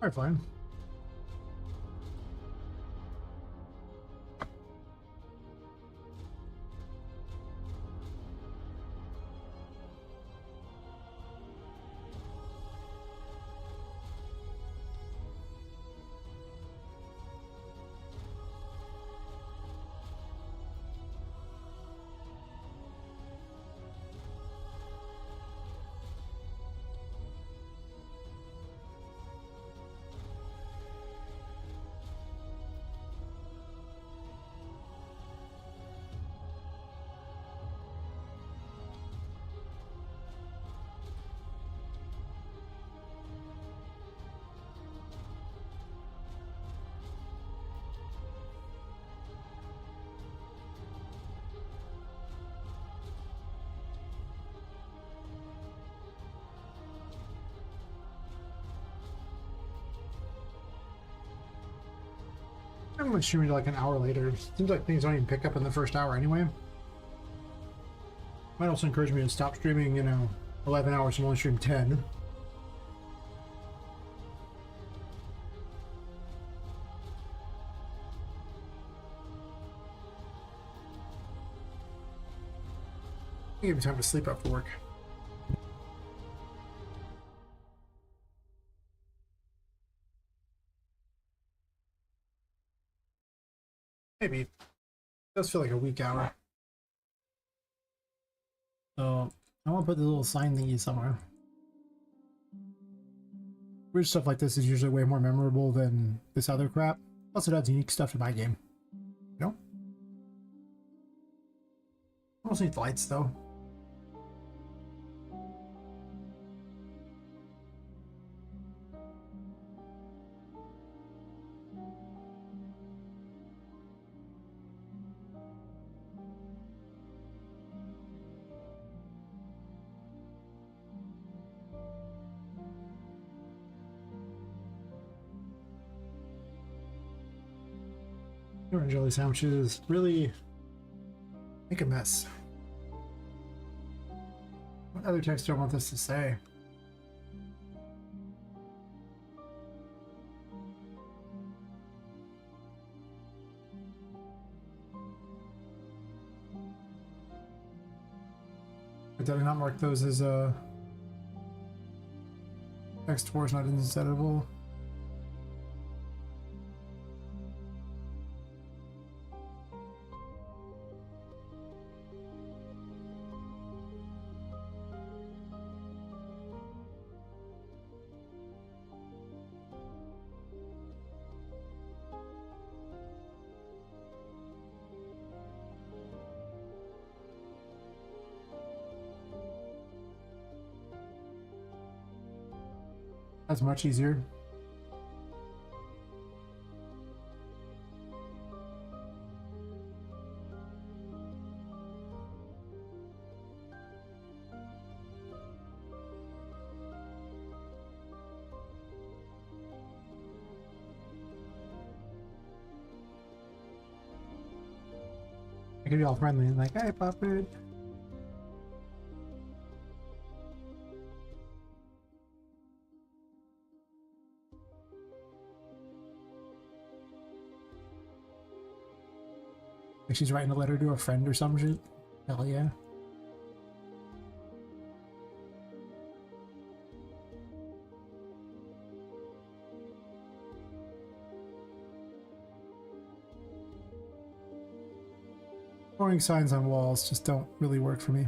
Alright, fine. I'm gonna stream it like an hour later. Seems like things don't even pick up in the first hour anyway. Might also encourage me to stop streaming, 11 hours and only stream 10. Give me time to sleep after work. Maybe. It does feel like a weak hour. So I want to put the little sign thingy somewhere. Weird stuff like this is usually way more memorable than this other crap. Plus it adds unique stuff to my game. You know? Almost need lights though. Orange jelly sandwiches really make a mess. What other text do I want this to say? Did I not mark those as text force not insettable? That's much easier. I can be all friendly and like, hey, Poppet. Like she's writing a letter to a friend or some shit. Hell yeah. Drawing signs on walls just don't really work for me.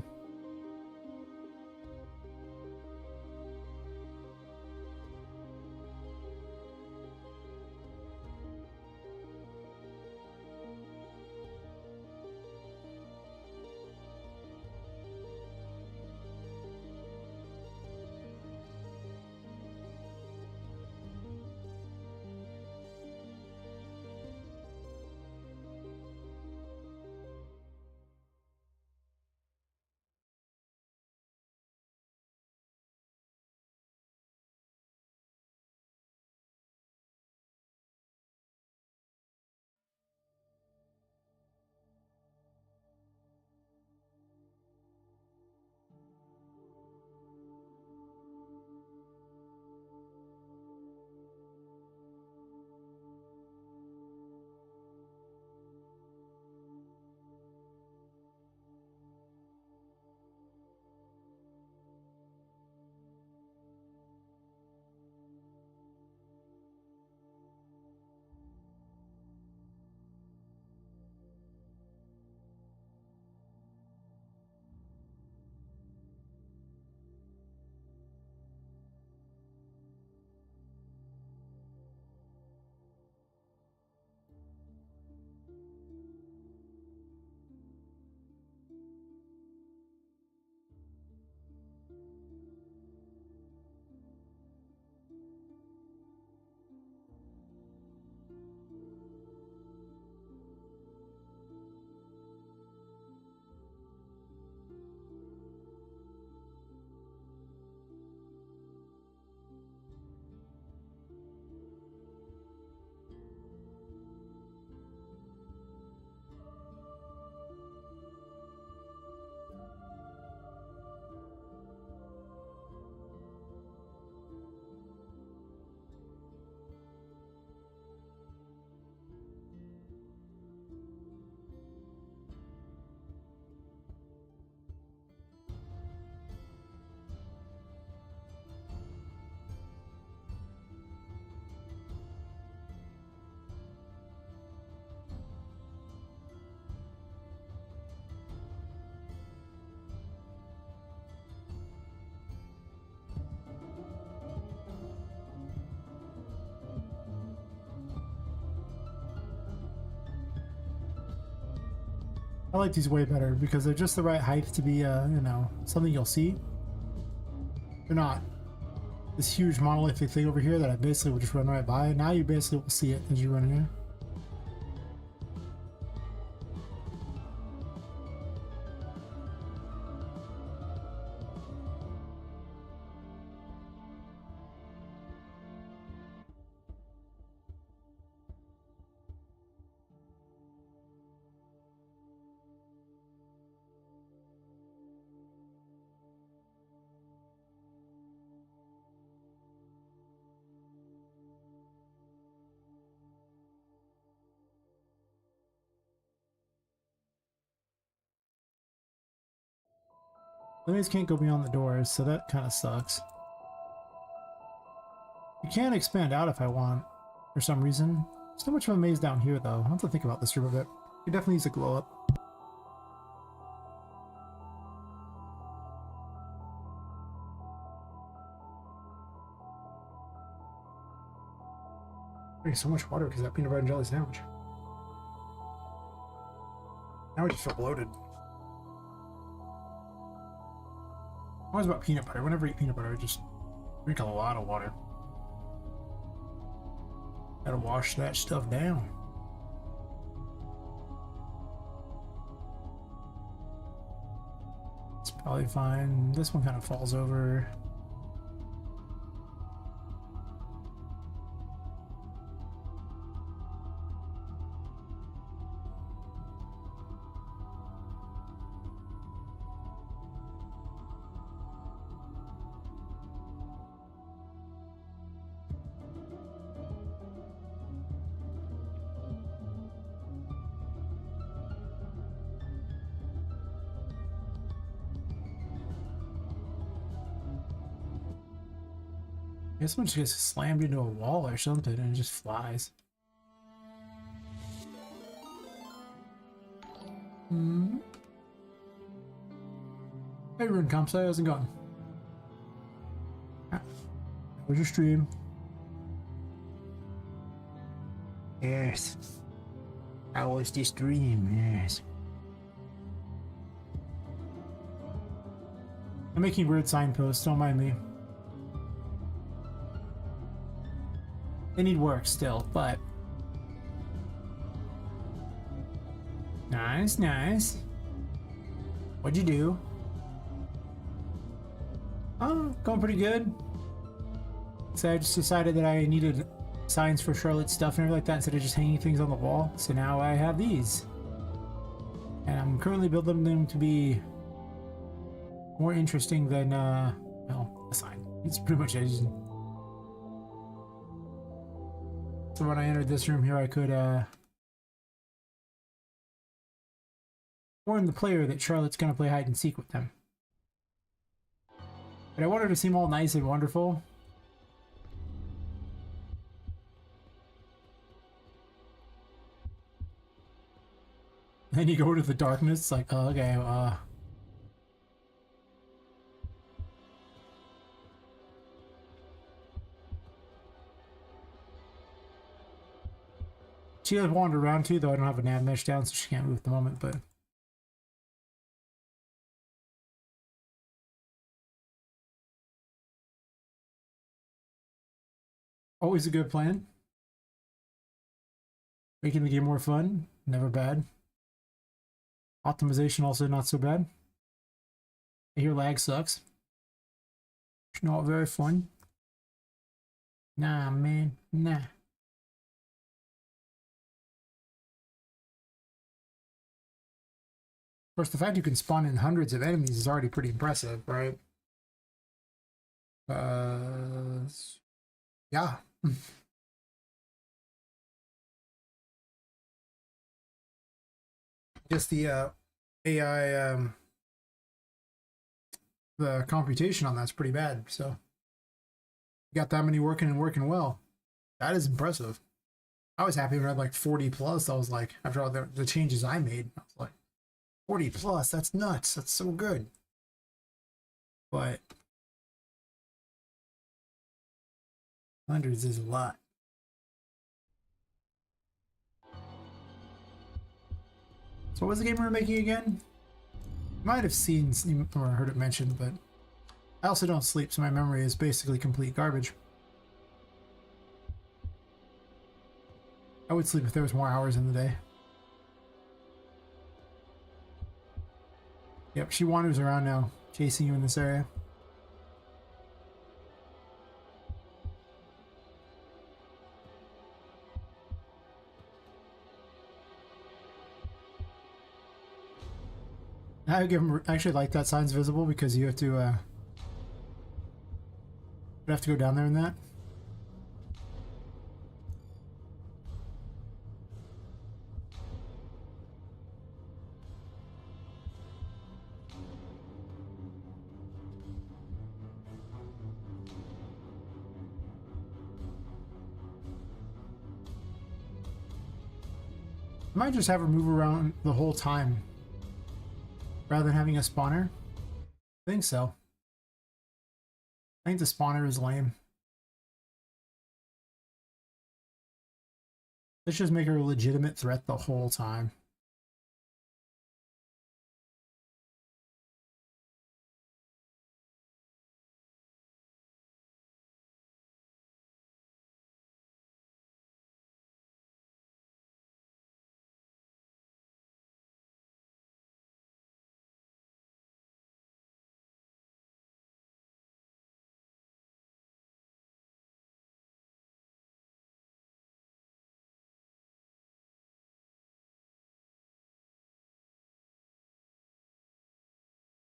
I like these way better because they're just the right height to be, you know, something you'll see. They're not this huge monolithic thing over here that I basically would just run right by. Now you basically will see it as you run here. Enemies can't go beyond the doors, so that kind of sucks. You can expand out if I want, for some reason. There's not much of a maze down here, though. I'll have to think about this room a bit. You definitely use a glow up. Drinking so much water because of that peanut butter and jelly sandwich. Now I just feel bloated. Always about peanut butter. Whenever I eat peanut butter, I just drink a lot of water. Gotta wash that stuff down. It's probably fine. This one kind of falls over. I guess someone just gets slammed into a wall or something and it just flies. Hmm. Hey, Rune Campsite, how's it going? Ah, where's your stream? Yes. How was the stream? Yes. I'm making weird signposts, don't mind me. They need work still, but... Nice, nice. What'd you do? Oh, going pretty good. So I just decided that I needed signs for Charlotte's stuff and everything like that instead of just hanging things on the wall. So now I have these. And I'm currently building them to be more interesting than, well, a sign. It's pretty much it. So when I entered this room here, I could, warn the player that Charlotte's gonna play hide and seek with them. But I want her to seem all nice and wonderful. Then you go into the darkness, it's like, oh, okay, she does wander around too, though I don't have a nav mesh down, so she can't move at the moment, but... Always a good plan. Making the game more fun, never bad. Optimization also not so bad. I hear lag sucks. It's not very fun. Nah, man, nah. Of course, the fact you can spawn in hundreds of enemies is already pretty impressive, right? Yeah. Just the AI, the computation on that's pretty bad. So you got that many working and working well. That is impressive. I was happy when I had like 40 plus. I was like, after all the changes I made, I was like, 40 plus, that's nuts. That's so good. But hundreds is a lot. So what was the game we were making again? Might have seen or heard it mentioned, but I also don't sleep, so my memory is basically complete garbage. I would sleep if there was more hours in the day. Yep, she wanders around now, chasing you in this area. I actually like that sign's visible because you have to go down there in that. I might just have her move around the whole time rather than having a spawner. I think so. I think the spawner is lame. Let's just make her a legitimate threat the whole time.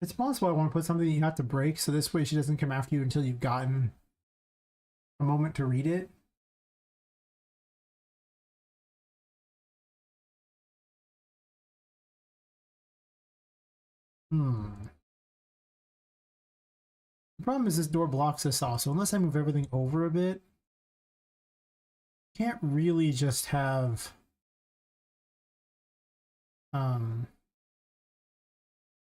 It's possible I want to put something you have to break, so this way she doesn't come after you until you've gotten a moment to read it. The problem is this door blocks this off, so unless I move everything over a bit, can't really just have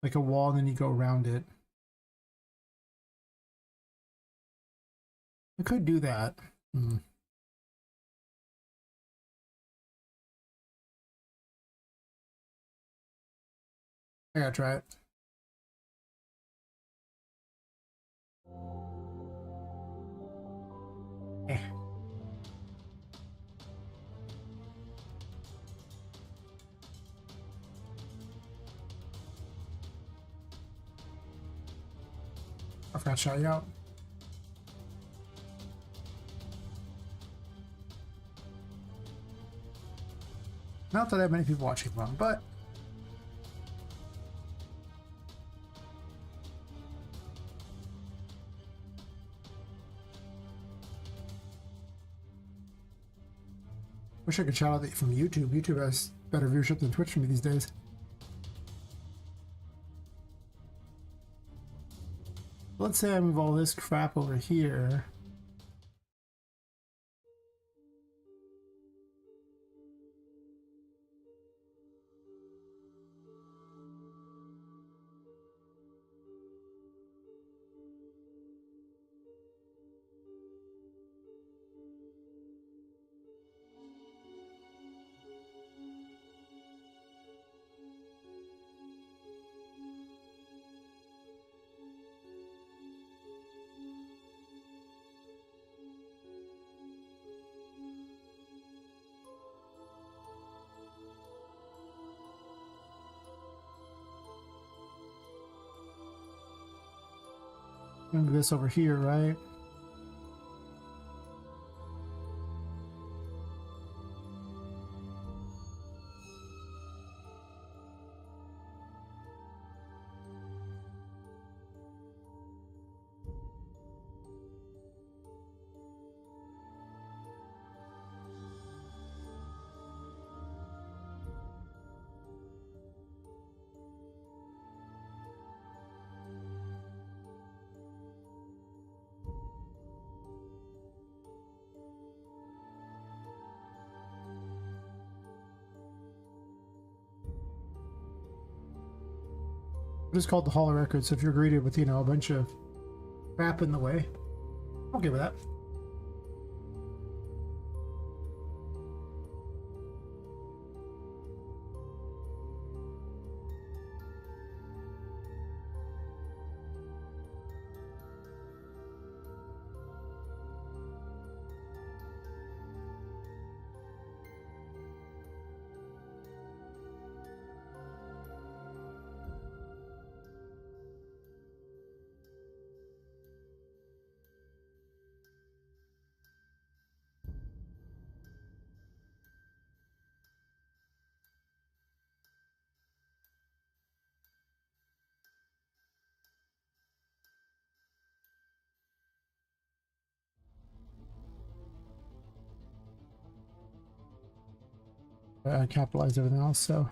like a wall and then you go around it. I could do that. I gotta try it. Eh. I forgot to shout you out. Not that I have many people watching them, but wish I could shout out from YouTube. YouTube has better viewership than Twitch for me these days. Let's say I move all this crap over here. Move this over here, right? It is called the Hall of Records, so if you're greeted with, you know, a bunch of crap in the way, I'm okay with that. I capitalized everything else, so.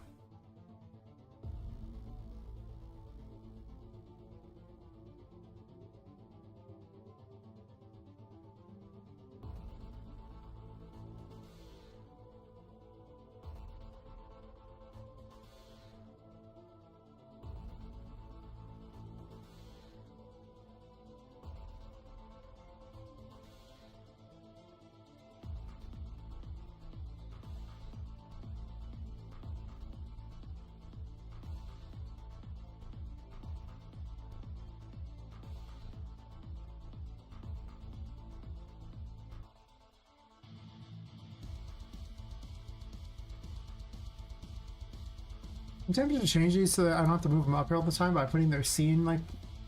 I'm tempted to change these so that I don't have to move them up here all the time by putting their scene like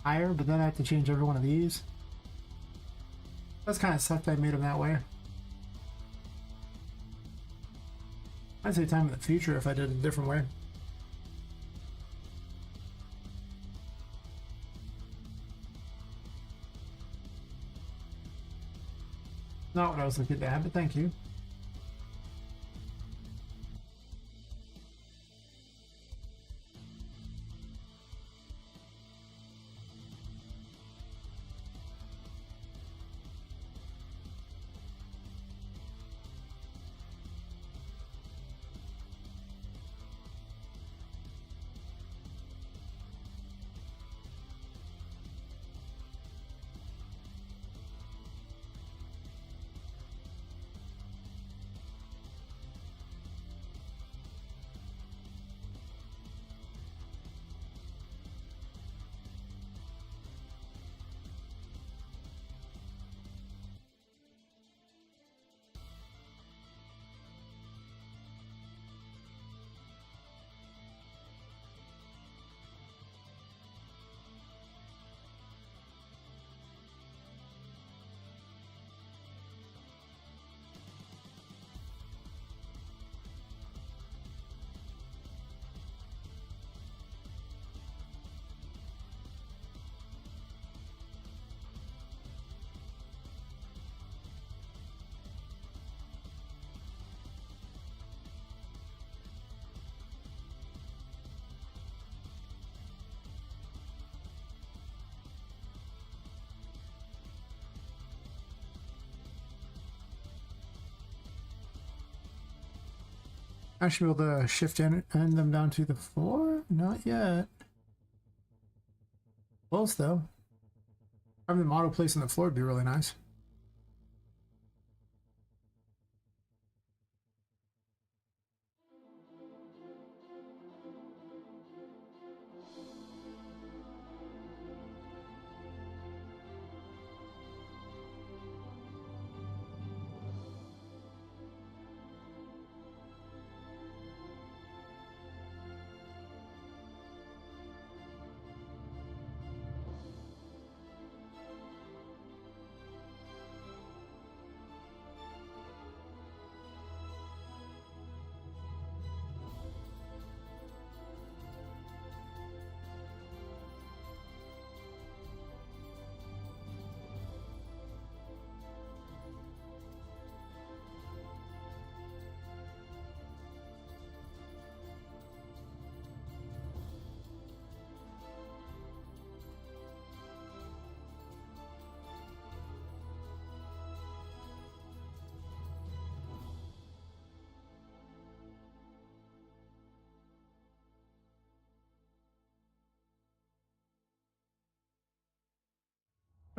higher, but then I have to change every one of these. That's kind of sucked I made them that way. I'd say time in the future if I did it a different way. Not what I was looking to add, but thank you. I should be able to shift end them down to the floor? Not yet. Close though. Having them auto place on the floor would be really nice.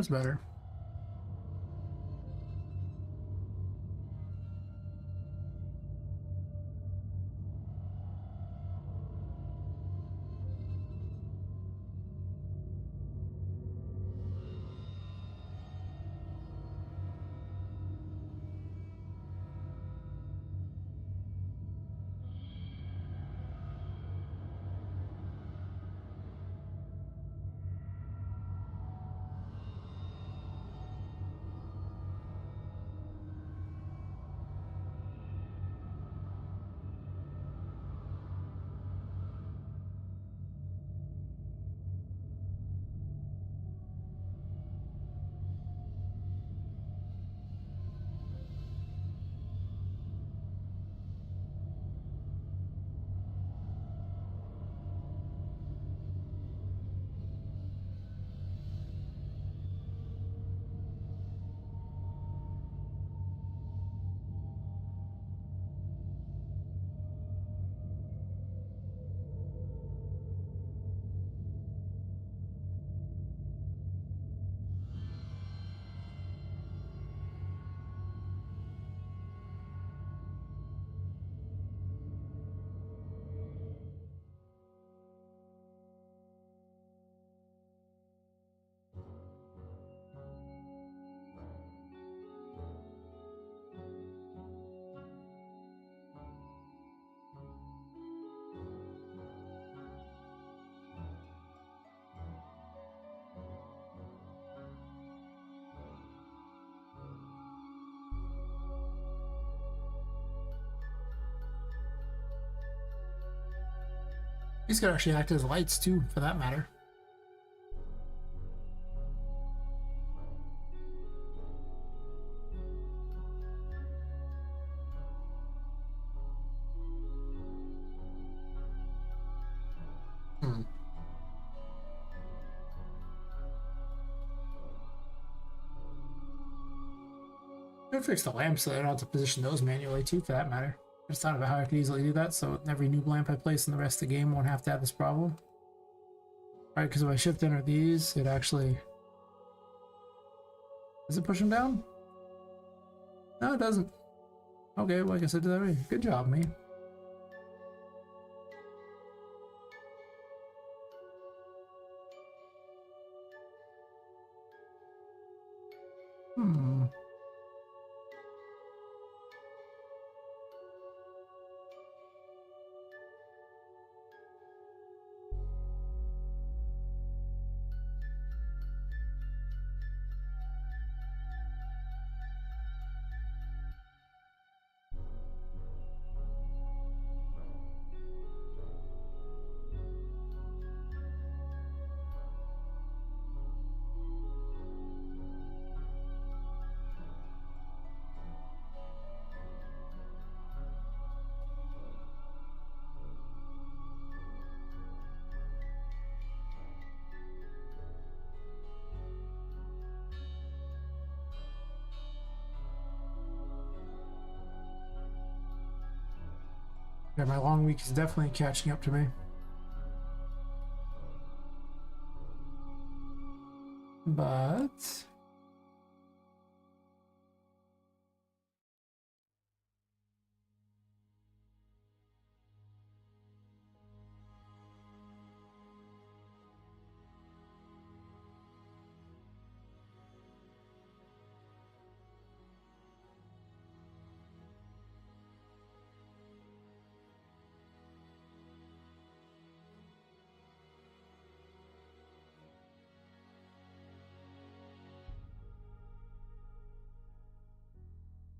That's better. These could actually act as lights too, for that matter. Hmm. Could fix the lamps so I don't have to position those manually too, for that matter. I just thought about how I could easily do that, so every new lamp I place in the rest of the game won't have to have this problem. Alright, because if I shift enter these, it actually... Does it push them down? No, it doesn't. Okay, well, I guess I did that right. Good job, me. Hmm. Yeah, my long week is definitely catching up to me. But...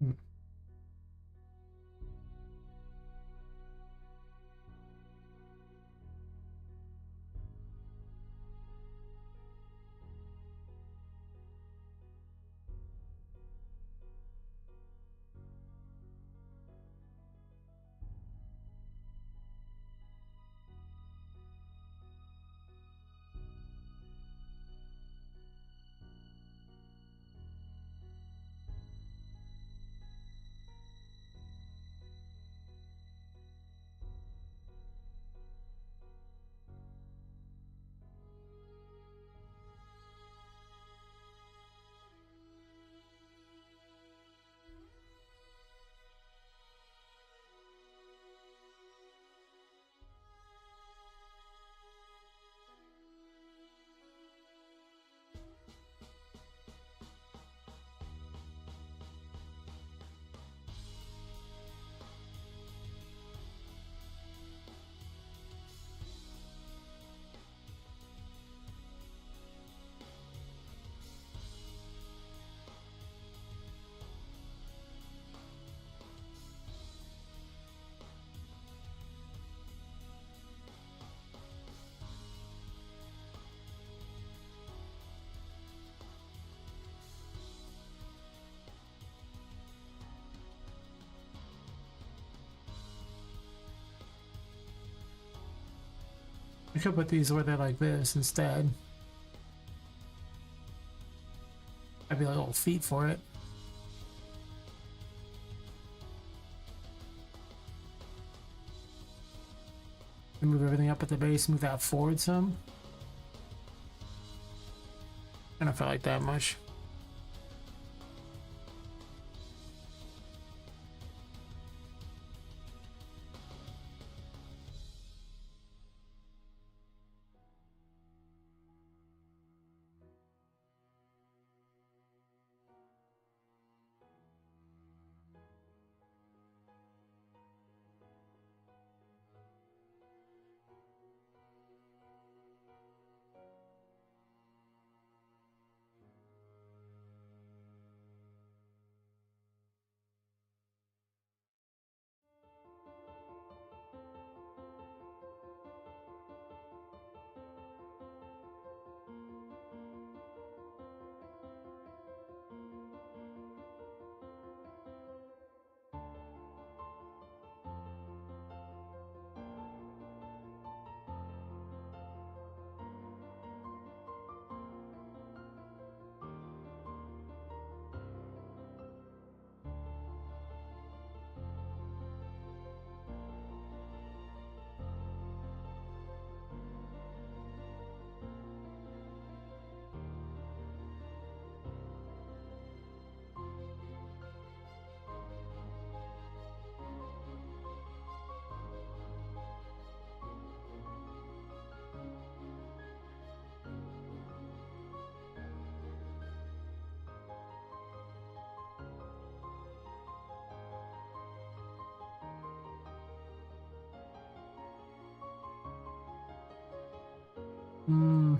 hmm. I could put these where they're like this instead. I'd be like little feet for it. And move everything up at the base, move that forward some. I don't feel like that much. Hmm.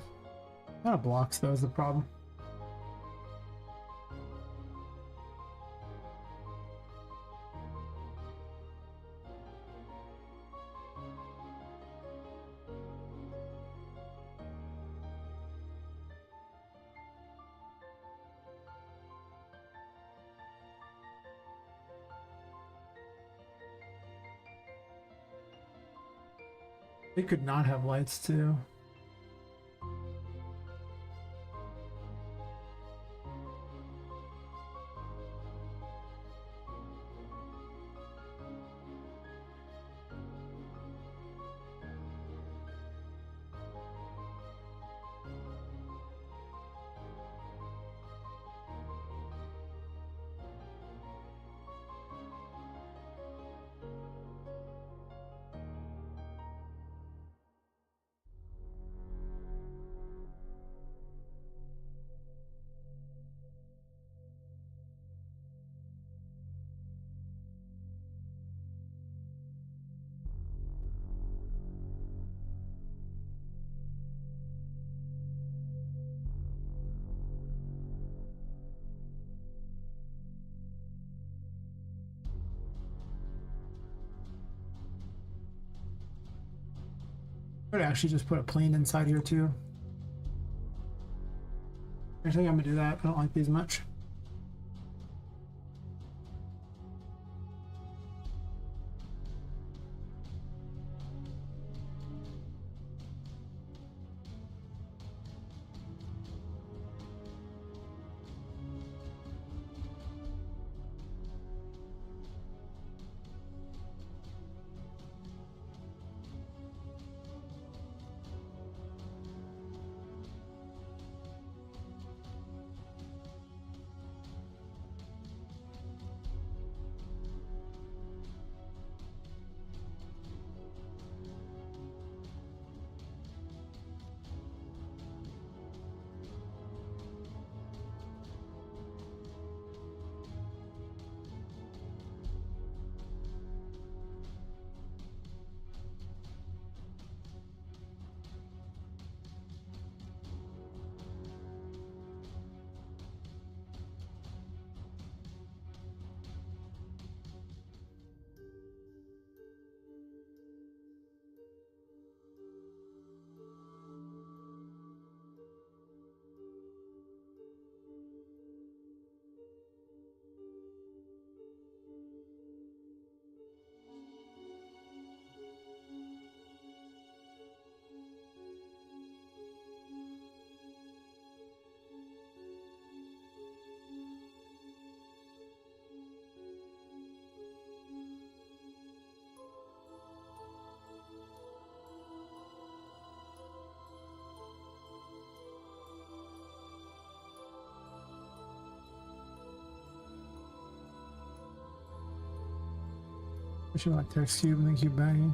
Kind of blocks though is the problem. They could not have lights too. I could actually just put a plane inside here too. I think I'm gonna do that. I don't like these much. I should like text cube and then keep banging.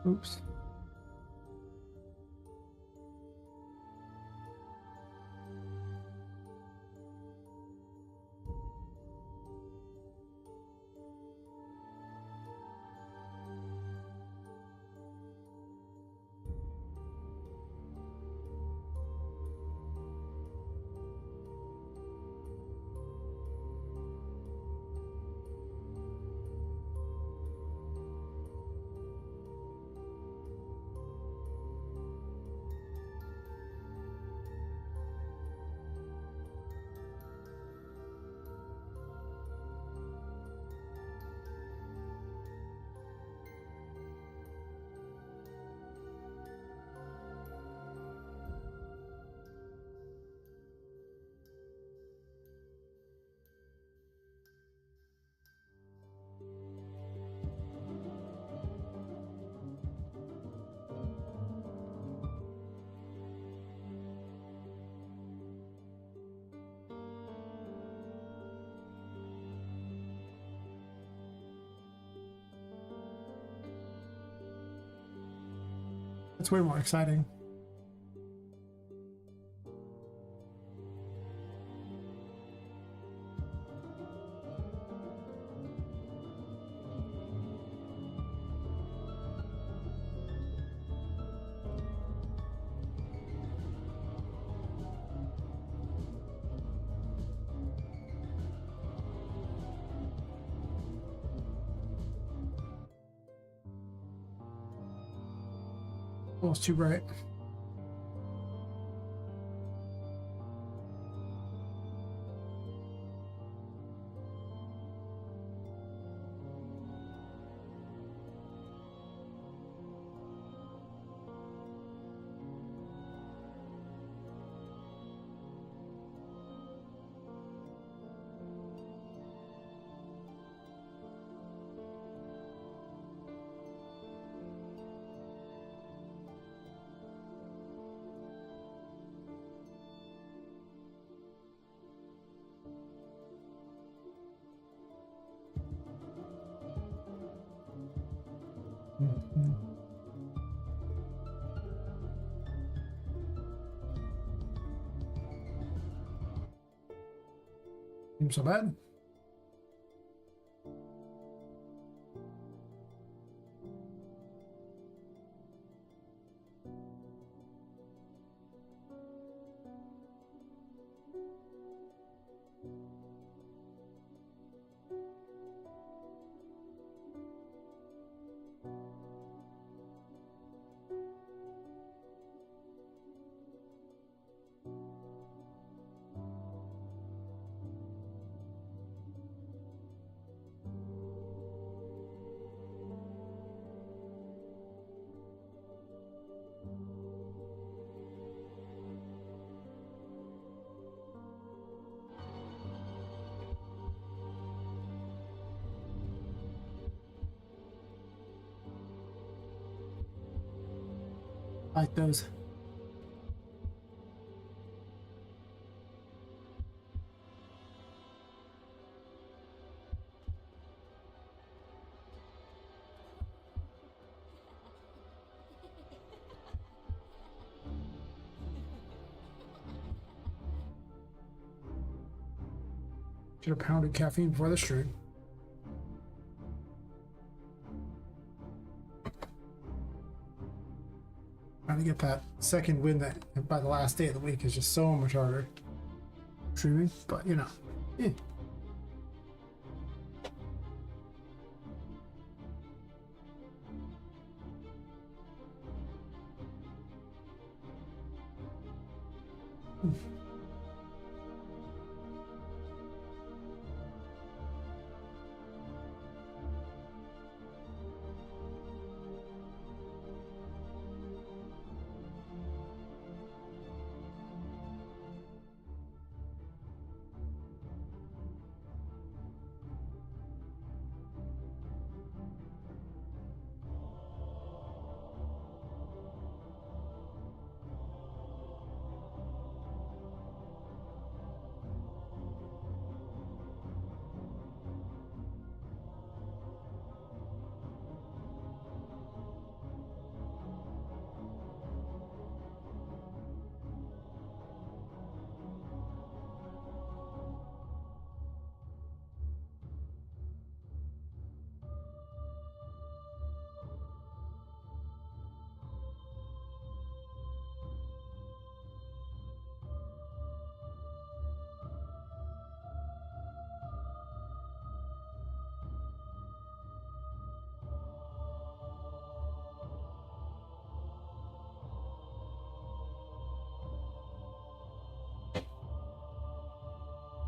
Oops. That's way more exciting. Almost too bright. Mhm. Seems so bad. I like those. Should have pounded caffeine before the stream. Trying to get that second win that by the last day of the week is just so much harder. Streaming, but you know. Yeah.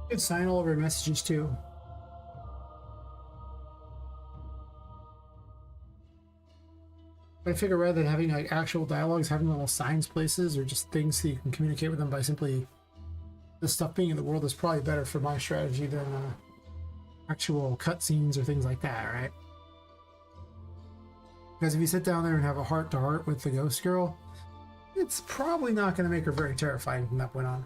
Could sign all of our messages too. I figure rather than having like actual dialogues, having little signs places or just things so you can communicate with them by simply the stuff being in the world is probably better for my strategy than actual cutscenes or things like that, right? Because if you sit down there and have a heart to heart with the ghost girl, it's probably not going to make her very terrifying from that point on.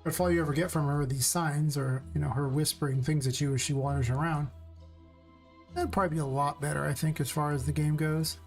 If all you ever get from her are these signs or, you know, her whispering things at you as she wanders around, that'd probably be a lot better, I think, as far as the game goes.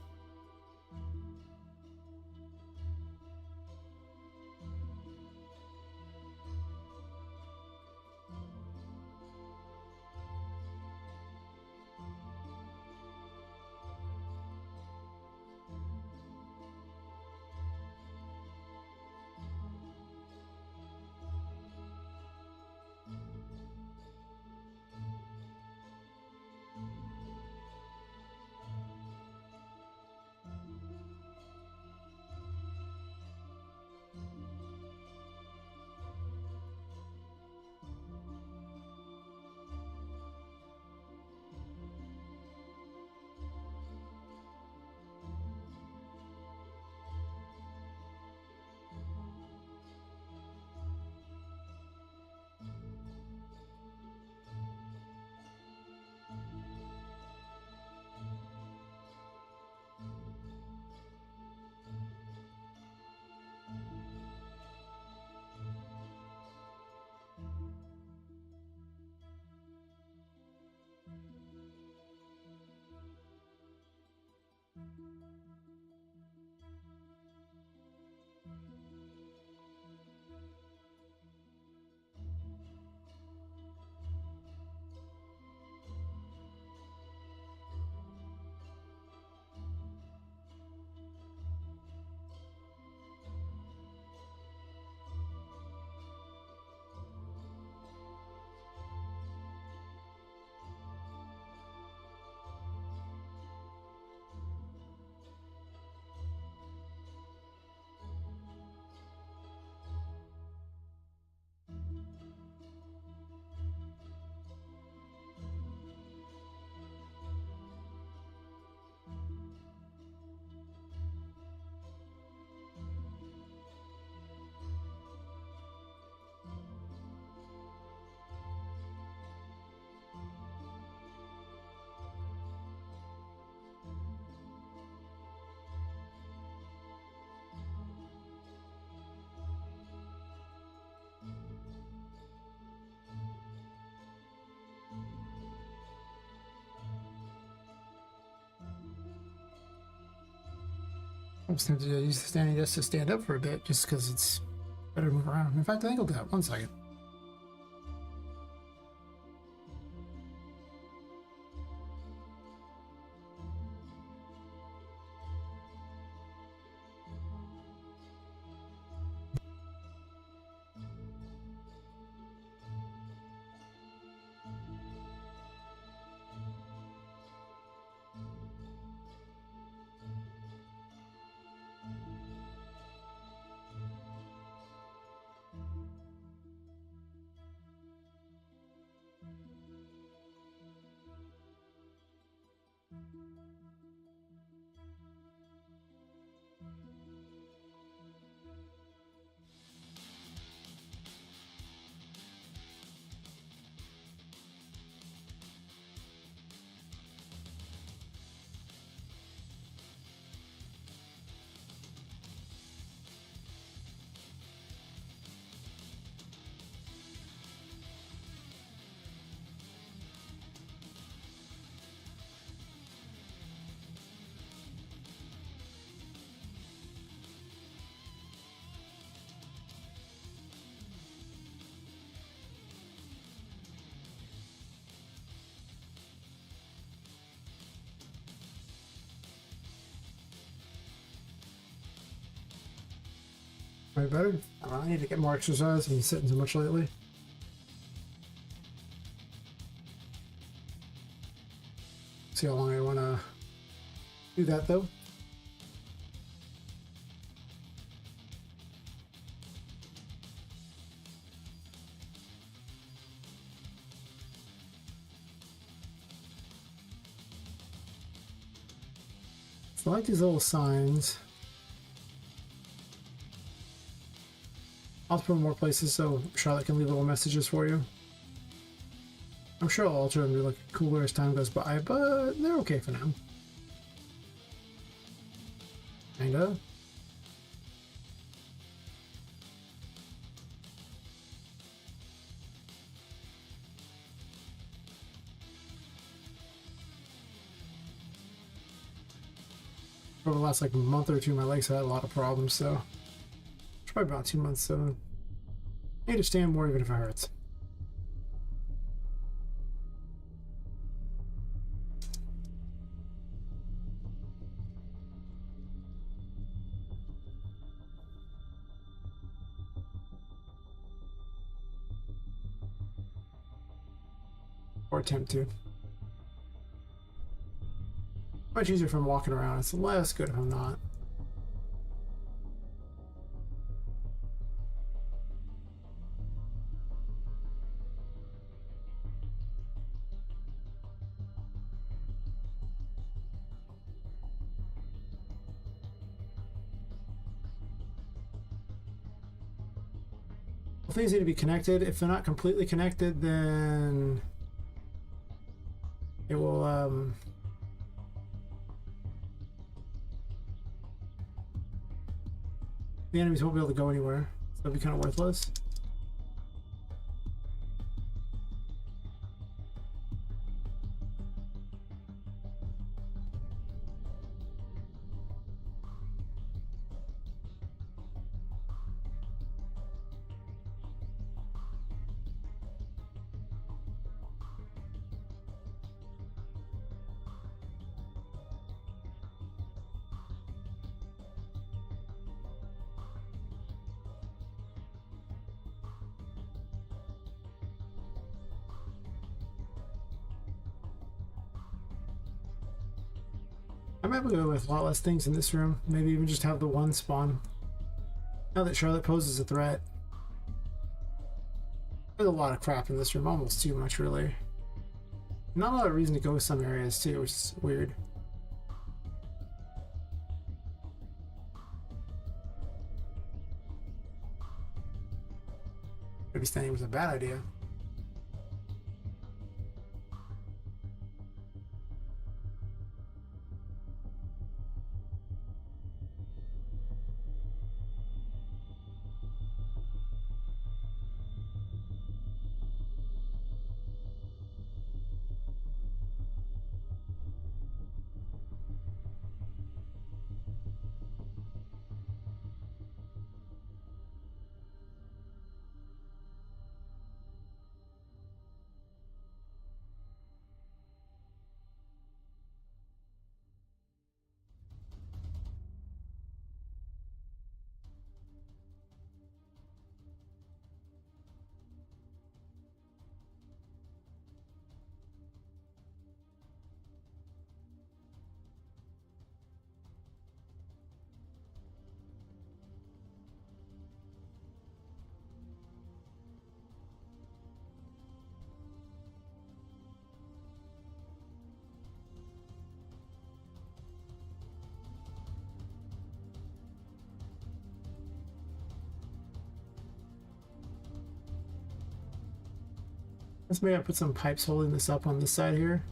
just have to use the standing desk to stand up for a bit, just because it's better to move around. In fact, I think I'll do that. 1 second. Way better? I need to get more exercise. I've been sitting so much lately. See how long I want to do that though. So I like these little signs. I'll put them more places so Charlotte can leave little messages for you. I'm sure I'll alter them to look cooler as time goes by, but they're okay for now. Kinda. Over the last like month or two, my legs had a lot of problems, so it's probably about 2 months. So I need to stand more even if it hurts. Or attempt to. Much easier if I'm walking around. It's less good if I'm not. Well, things need to be connected. If they're not completely connected, then it will the enemies won't be able to go anywhere, so it'll be kind of worthless. I might go with a lot less things in this room. Maybe even just have the one spawn. Now that Charlotte poses a threat. There's a lot of crap in this room, almost too much really. Not a lot of reason to go some areas too, which is weird. Maybe standing was a bad idea. Let's maybe I put some pipes holding this up on this side here.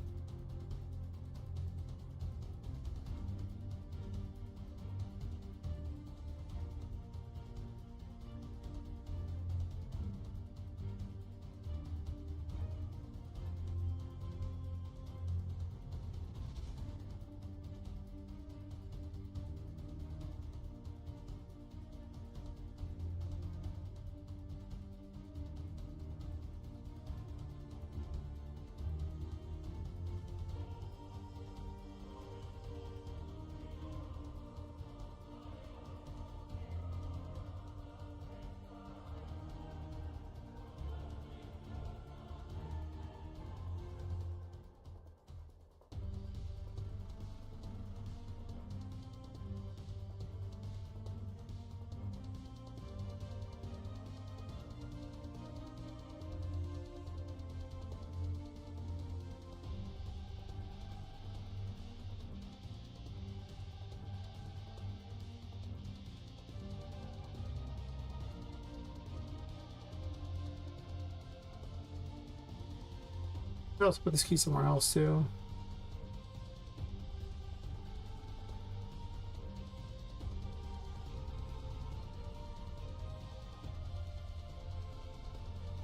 I'll also put this key somewhere else too.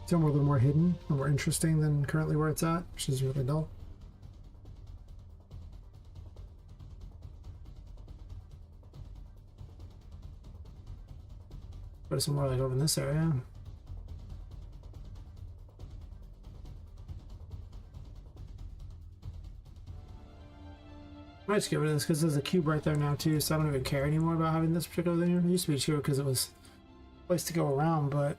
Somewhere a little more hidden and more interesting than currently where it's at, which is really dull. Put it somewhere like over in this area. I might just get rid of this because there's a cube right there now too, so I don't even care anymore about having this particular thing. It used to be true because it was a place to go around, but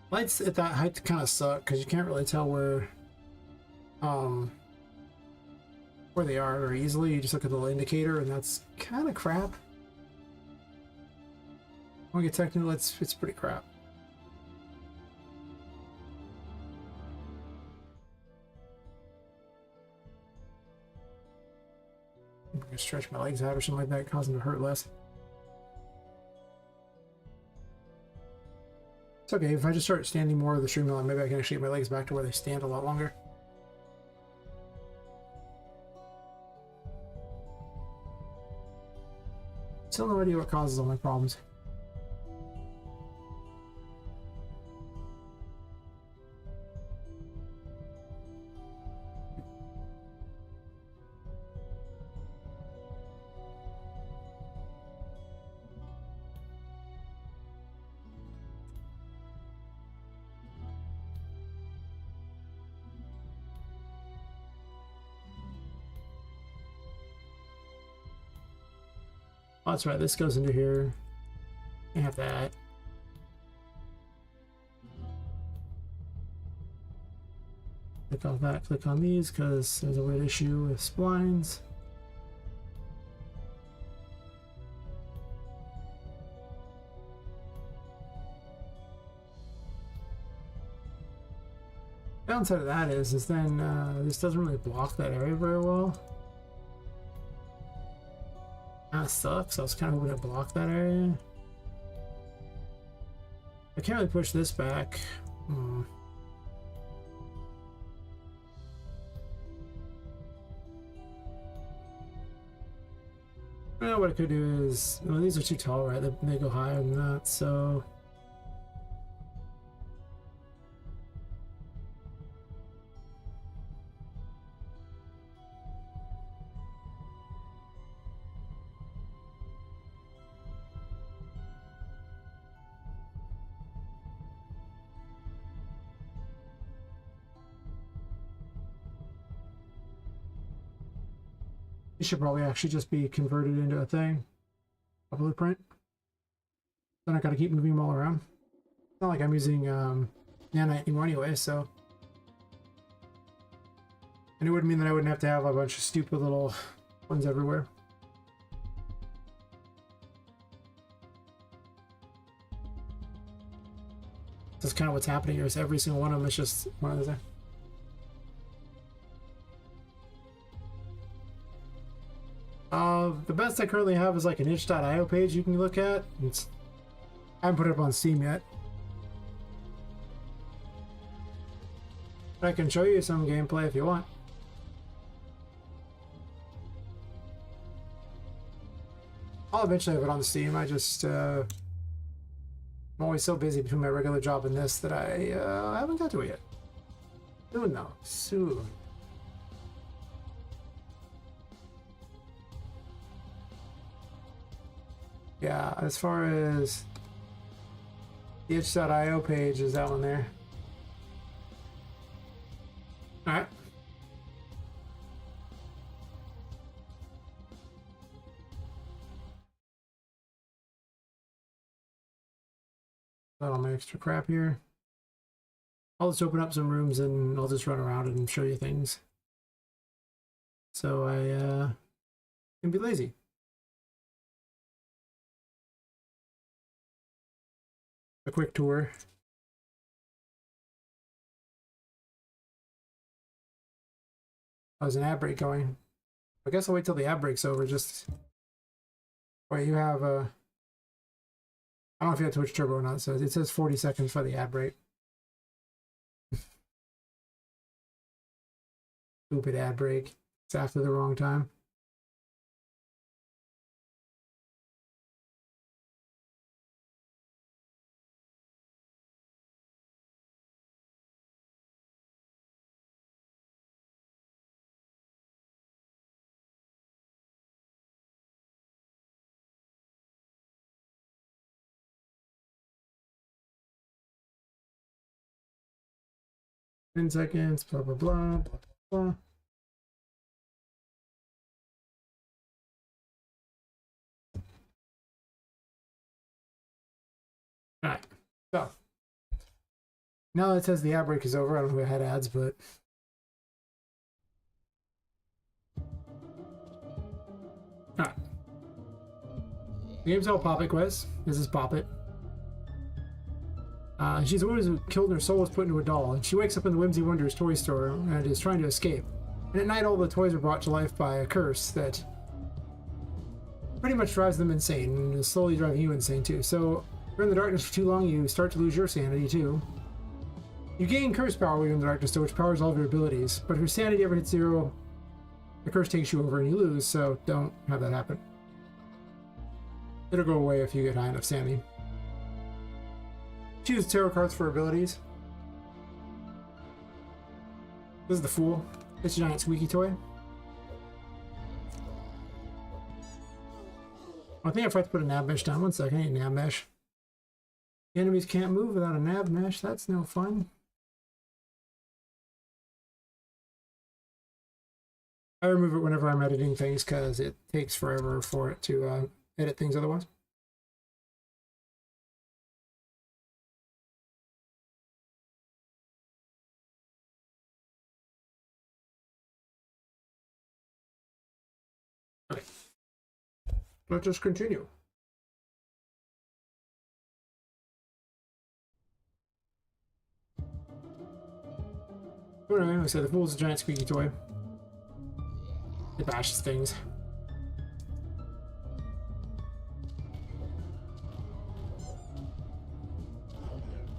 lights at that height kind of suck because you can't really tell where they are very easily. You just look at the little indicator and that's kind of crap. When we get technical, it's pretty crap. I'm gonna stretch my legs out or something like that, cause them to hurt less. It's okay, if I just start standing more of the streamline, maybe I can actually get my legs back to where they stand a lot longer. Still no idea what causes all my problems. Oh, that's right, this goes into here. I have that. Click off that, click on these, because there's a weird issue with splines. Downside of that is then this doesn't really block that area very well. That sucks. I was kind of hoping to block that area. I can't really push this back. Well, what I could do is, well, these are too tall, right? They go higher than that, so. It should probably actually just be converted into a thing, a blueprint. Then I gotta keep moving them all around. It's not like I'm using nanite anymore anyway, so. And it wouldn't mean that I wouldn't have to have a bunch of stupid little ones everywhere. That's kind of what's happening here, is every single one of them is just one of those. The best I currently have is like an itch.io page you can look at. I haven't put it up on Steam yet. I can show you some gameplay if you want. I'll eventually have it on Steam. I just, I'm always so busy between my regular job and this that I haven't got to it yet. Soon though, soon. Yeah, as far as the itch.io page, is that one there? Alright. Got all my extra crap here. I'll just open up some rooms and I'll just run around and show you things. So I can be lazy. A quick tour. How's an ad break going? I guess I'll wait till the ad break's over. Just wait. You have a. I don't know if you have Twitch Turbo or not. So it says 40 seconds for the ad break. Stupid ad break. It's after the wrong time. Ten seconds. Blah blah blah blah blah. Alright, so now that it says the ad break is over, I don't know who had ads, but alright. The game's called Poppet Quest. This is Poppet. She's a woman who killed and her soul was put into a doll, and she wakes up in the Whimsy Wonders toy store and is trying to escape. And at night, all the toys are brought to life by a curse that pretty much drives them insane, and is slowly driving you insane too. So, if you're in the darkness for too long, you start to lose your sanity too. You gain curse power when you're in the darkness, though, which powers all of your abilities. But if your sanity ever hits 0, the curse takes you over and you lose, so don't have that happen. It'll go away if you get high enough sanity. Choose tarot cards for abilities. This is the Fool. It's a giant squeaky toy. I think I forgot to put a nav mesh down. 1 second, I need a nav mesh. The enemies can't move without a nav mesh. That's no fun. I remove it whenever I'm editing things because it takes forever for it to edit things otherwise. Okay. Let's just continue. Anyway, I said the Fool's a giant squeaky toy. It bashes things.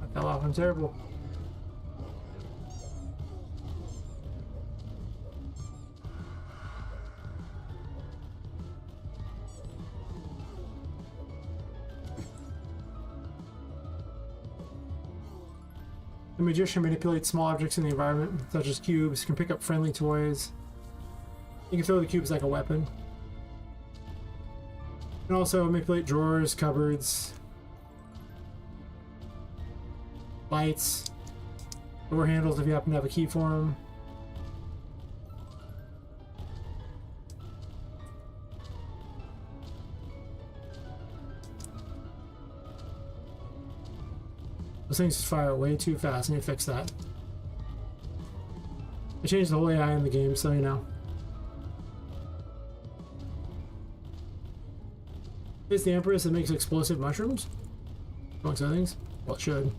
I fell off, I'm terrible. The magician manipulates small objects in the environment, such as cubes, can pick up friendly toys. You can throw the cubes like a weapon. You can also manipulate drawers, cupboards, lights, door handles if you happen to have a key for them. Those things just fire way too fast. I need to fix that. I changed the whole AI in the game, so you know. It's the Empress that makes explosive mushrooms, amongst other things. Well, it should.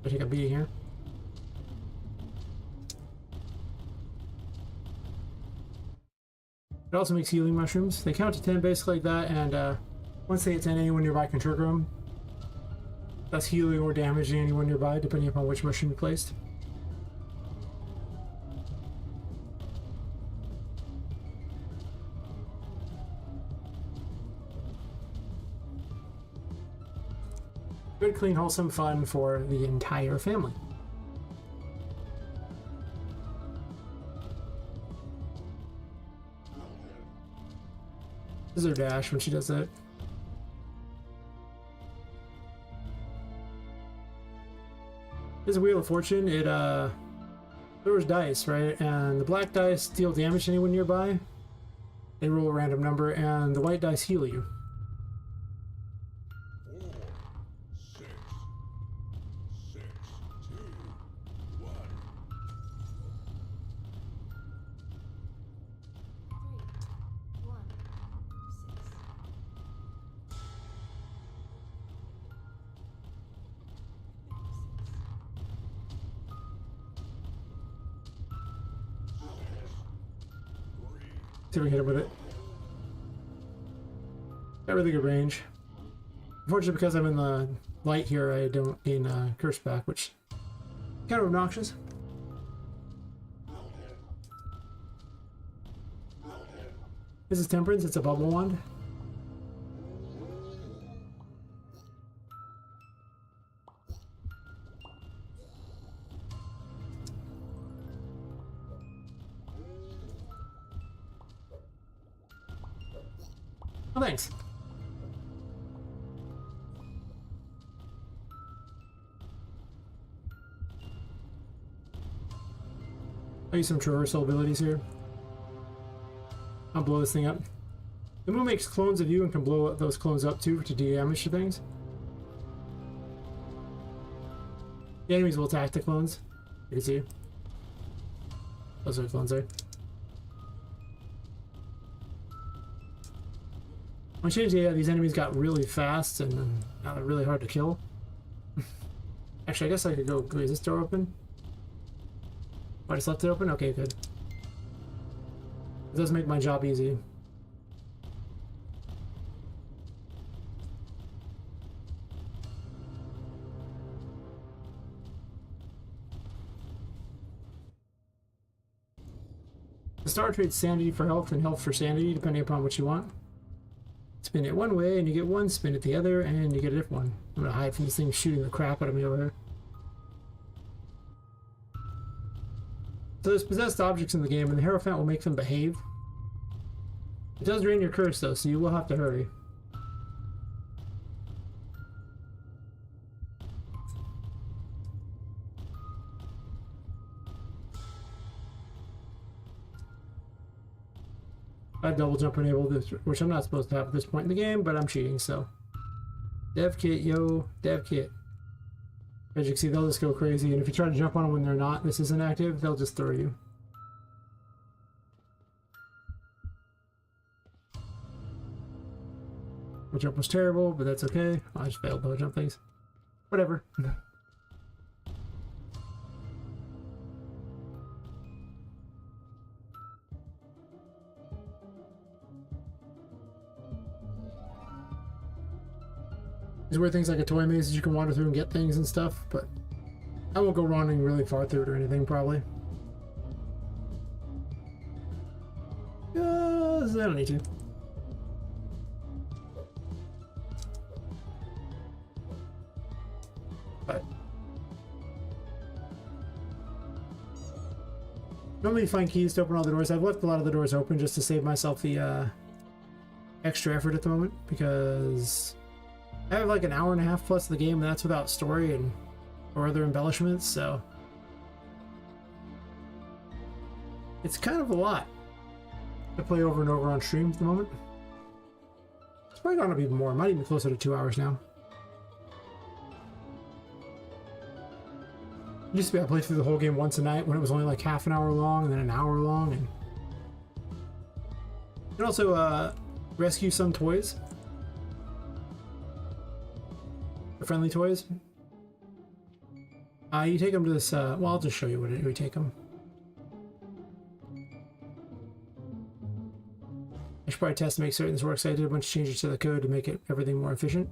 I take a beating here. It also makes healing mushrooms. They count to 10 basically like that, and once they hit 10, anyone nearby can trigger them. That's healing or damaging anyone nearby, depending upon which mushroom you placed. Good, clean, wholesome fun for the entire family. This is her dash when she does that. This is a Wheel of Fortune. It throws dice, right? And the black dice deal damage to anyone nearby. They roll a random number, and the white dice heal you. 4, 6, 6, 2, 1. 3, 1, 6. See if we can hit him with it. Got really good range. Unfortunately, because I'm in the light here, I don't gain curse back, which is kind of obnoxious. This is Temperance. It's a bubble wand. Oh, thanks. I'll use some traversal abilities here. I'll blow this thing up. The moon makes clones of you and can blow those clones up too to do damage to things. The enemies will attack the clones. You can see. Those are the clones there. When changed, yeah, these enemies got really fast and now they're really hard to kill. Actually, I guess I could go. Is this door open? Oh, I just left it open? Okay, good. It does make my job easy. The star trades sanity for health and health for sanity, depending upon what you want. Spin it one way and you get one, spin it the other and you get a different one. I'm gonna hide from this thing shooting the crap out of me over here. So there's possessed objects in the game and the Hierophant will make them behave. It does drain your curse though, so you will have to hurry. I have double jump enabled, which I'm not supposed to have at this point in the game, but I'm cheating, so. Dev kit, yo, dev kit. As you can see, they'll just go crazy, and if you try to jump on them when they're not, this isn't active, they'll just throw you. The jump was terrible, but that's okay. I just failed to jump things. Whatever. There's weird things like a toy maze that you can wander through and get things and stuff, but I won't go running really far through it or anything, probably. I don't need to. But normally you find keys to open all the doors. I've left a lot of the doors open just to save myself the extra effort at the moment, because I have like an hour and a half plus of the game, and that's without story and or other embellishments, so it's kind of a lot to play over and over on stream at the moment. It's probably gonna be more. It might even be closer to 2 hours now. Used to be I played through the whole game once a night when it was only like half an hour long and then an hour long, and you can also rescue some toys. The friendly toys. You take them to this, well, I'll just show you what we take them. I should probably test to make certain this works. I did a bunch of changes to the code to make it everything more efficient.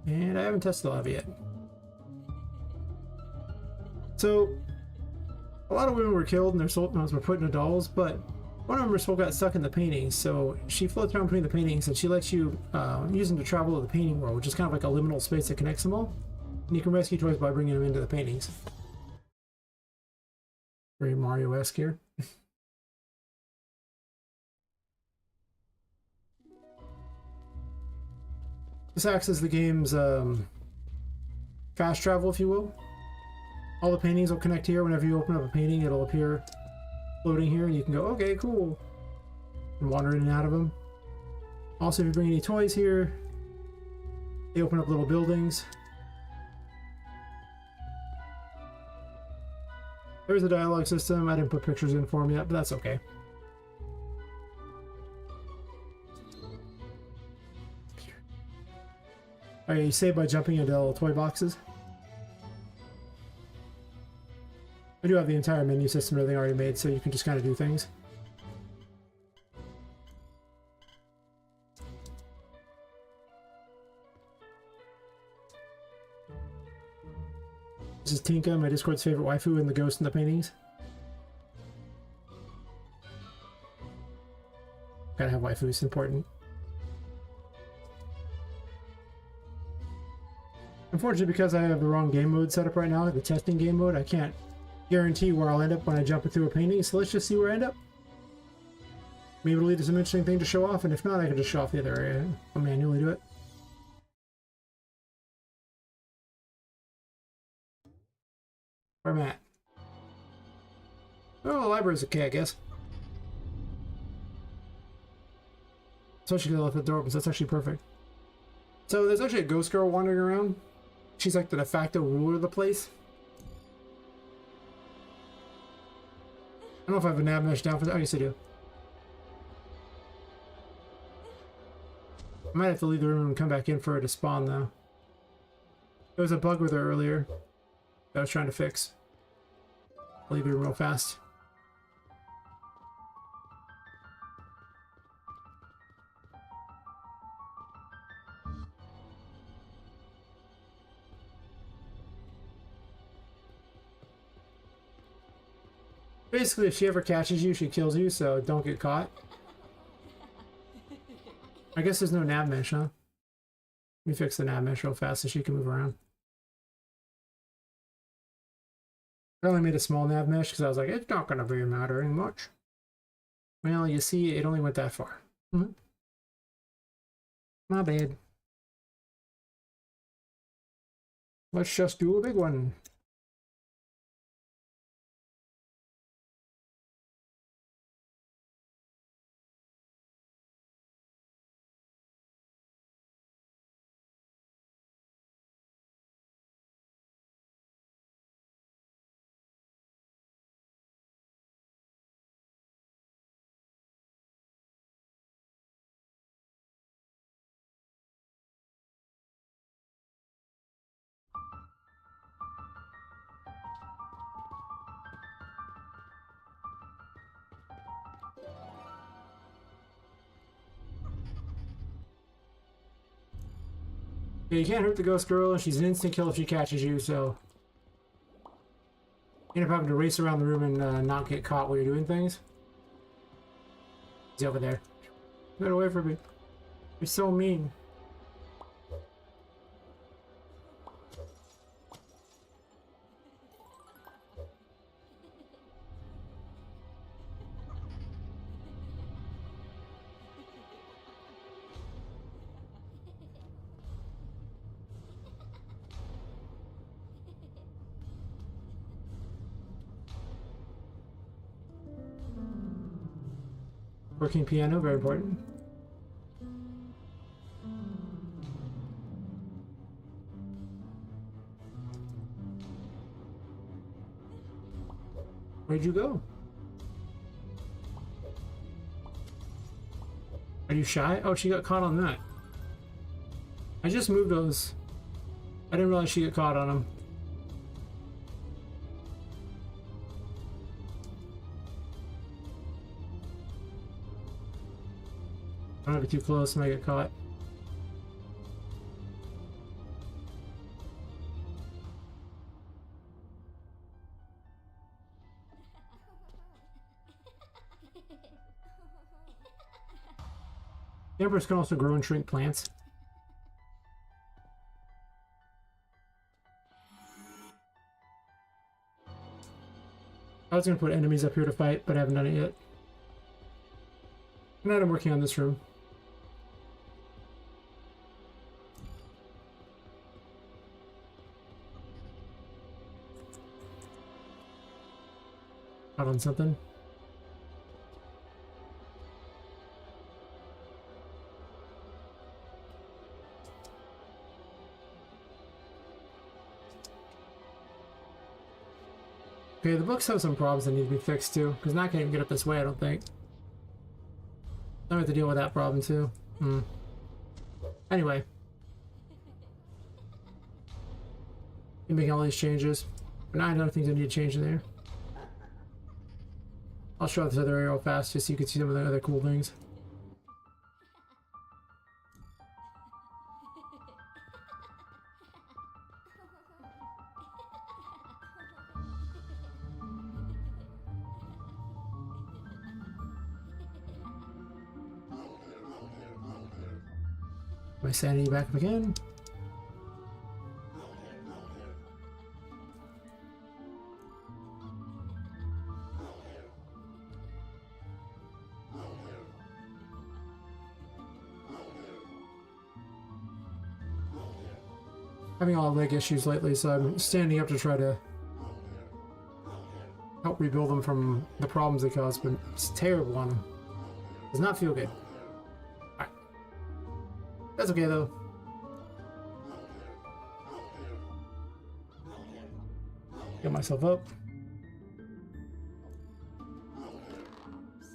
And I haven't tested a lot of it yet. So, a lot of women were killed and their soul tones were put into dolls, but One of them still got stuck in the paintings, so she floats around between the paintings and she lets you use them to travel to the painting world, which is kind of like a liminal space that connects them all. And you can rescue toys by bringing them into the paintings. Very Mario-esque here. This acts as the game's fast travel, if you will. All the paintings will connect here. Whenever you open up a painting, it'll appear floating here, and you can go, okay, cool, and wander in and out of them. Also, if you bring any toys here, they open up little buildings. There's a dialogue system. I didn't put pictures in for them yet, but that's okay. Alright, you save by jumping into little toy boxes. I do have the entire menu system and everything already made, so you can just kind of do things. This is Tinka, my Discord's favorite waifu, and the ghost in the paintings. Gotta have waifus, it's important. Unfortunately, because I have the wrong game mode set up right now, the testing game mode, I can't guarantee where I'll end up when I jump through a painting, so let's just see where I end up. Maybe it'll lead to some interesting thing to show off, and if not, I can just show off the other area. I'll manually do it. Where am I at? Oh, the library's okay, I guess. Especially because I left the door open, so that's actually perfect. So there's actually a ghost girl wandering around. She's like the de facto ruler of the place. I don't know if I have a nav mesh down for that. Oh, yes, I do. I might have to leave the room and come back in for her to spawn, though. There was a bug with her earlier that I was trying to fix. I'll leave the room real fast. Basically, if she ever catches you, she kills you, so don't get caught. I guess there's no nav mesh, huh? Let me fix the nav mesh real fast so she can move around. I only made a small nav mesh because I was like, it's not going to be mattering much. Well, you see, it only went that far. My bad. Let's just do a big one. Yeah, you can't hurt the ghost girl, and she's an instant kill if she catches you, so you end up having to race around the room and not get caught while you're doing things. He's over there. Get away from me. You're so mean. Working piano, very important. Where'd you go? Are you shy? Oh, she got caught on that. I just moved those. I didn't realize she got caught on them. I don't have to be too close and I get caught. Embers can also grow and shrink plants. I was going to put enemies up here to fight, but I haven't done it yet. Tonight I'm working on this room. Out on something. Okay, the books have some problems that need to be fixed too, because not can't even get up this way, I don't think. I have to deal with that problem too. Anyway. You're making all these changes. But now I know things I need to change in there. I'll show this other area real fast just so you can see some of the other cool things. My sanity back up again. Having a lot of leg issues lately, so I'm standing up to try to help rebuild them from the problems they caused, but it's terrible on them. Does not feel good. Alright. That's okay though. Get myself up.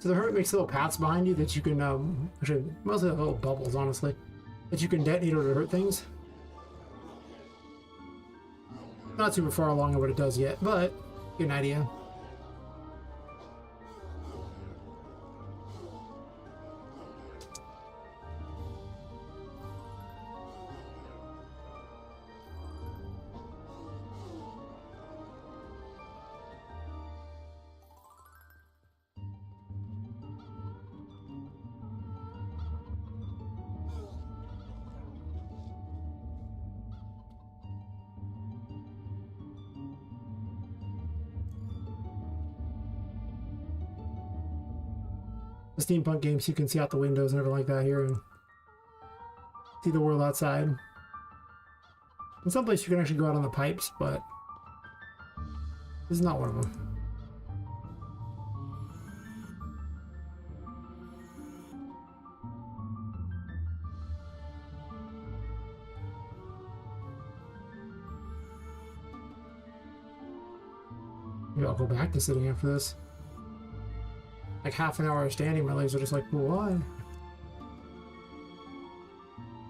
So the hermit makes little paths behind you that you can, actually, mostly little bubbles, honestly, that you can detonate in order to hurt things. Not super far along in what it does yet, but get an idea. The steampunk games, you can see out the windows and everything like that here and see the world outside. In some places you can actually go out on the pipes, but this is not one of them. Maybe I'll go back to sitting after this. Like half an hour of standing, my legs are just like, well, why?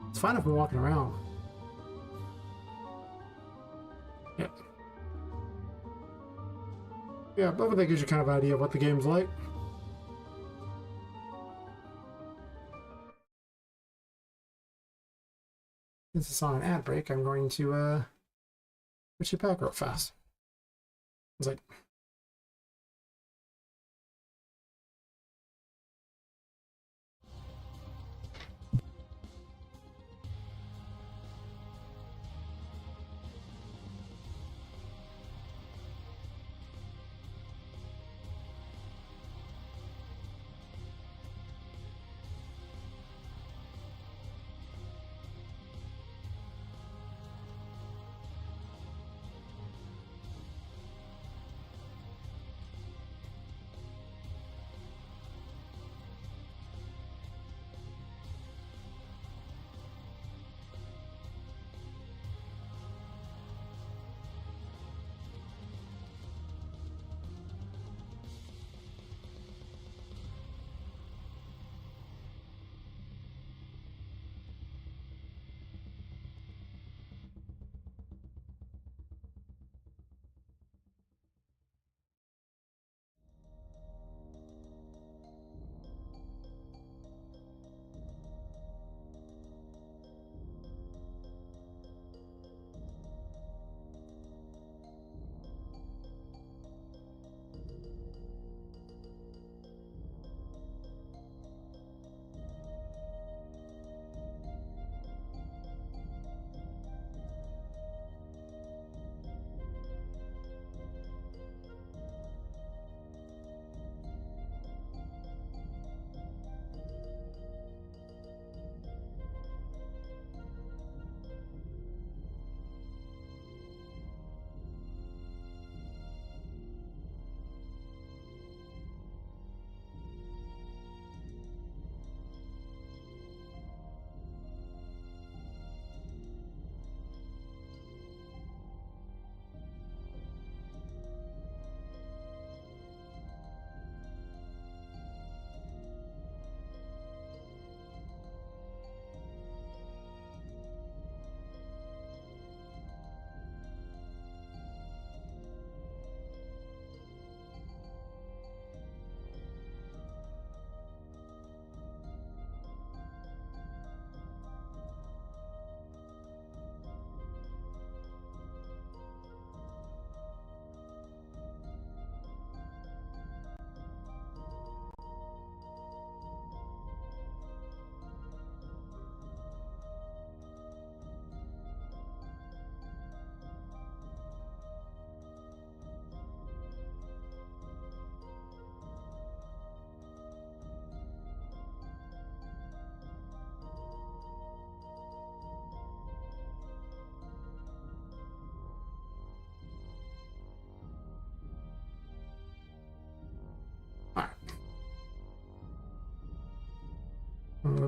It's fine if we're walking around. Yep. Yeah, but that gives you kind of an idea of what the game's like. Since it's on an ad break, I'm going to switch it back real fast. It's like,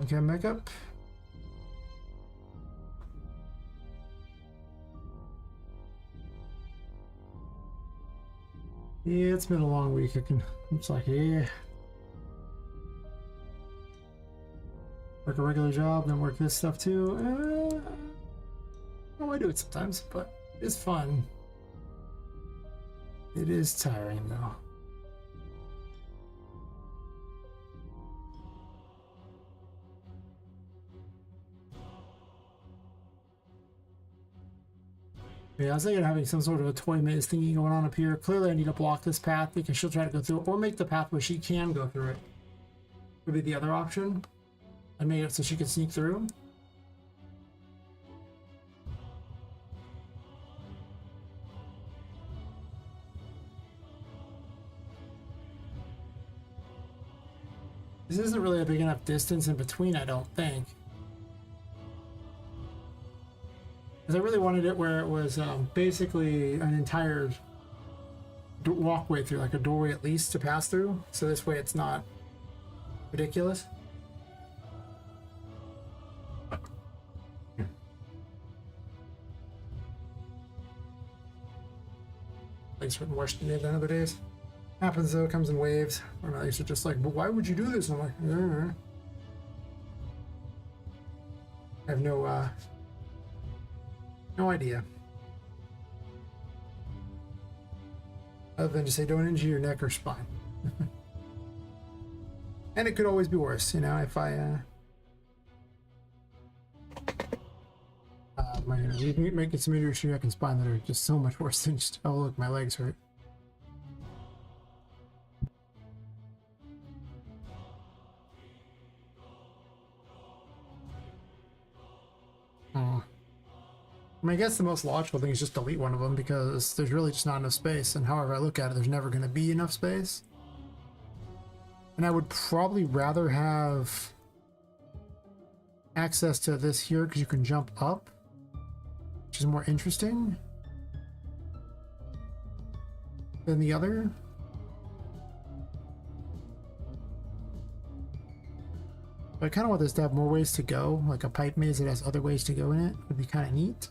Okay, I'm back up. Yeah, it's been a long week. It's like, yeah. Work a regular job, then work this stuff too. Well, I do it sometimes, but it's fun. It is tiring though. Yeah, I was thinking of having some sort of a toy maze thingy going on up here. Clearly I need to block this path because she'll try to go through it, or make the path where she can go through it. Would be the other option. I made it so she could sneak through. This isn't really a big enough distance in between, I don't think. Because I really wanted it where it was basically an entire walkway through, like a doorway at least to pass through. So this way it's not ridiculous. Legs hurting worse than other days. Happens though, it comes in waves. Or my legs are just like, but why would you do this? And I'm like, I have no idea. Other than to say, don't injure your neck or spine. And it could always be worse, you know, if I you can make some injuries to your neck and spine that are just so much worse than just, oh look, my legs hurt. I mean, I guess the most logical thing is just delete one of them because there's really just not enough space, and however I look at it, there's never going to be enough space. And I would probably rather have access to this here because you can jump up, which is more interesting than the other. But I kind of want this to have more ways to go, like a pipe maze that has other ways to go in it would be kind of neat.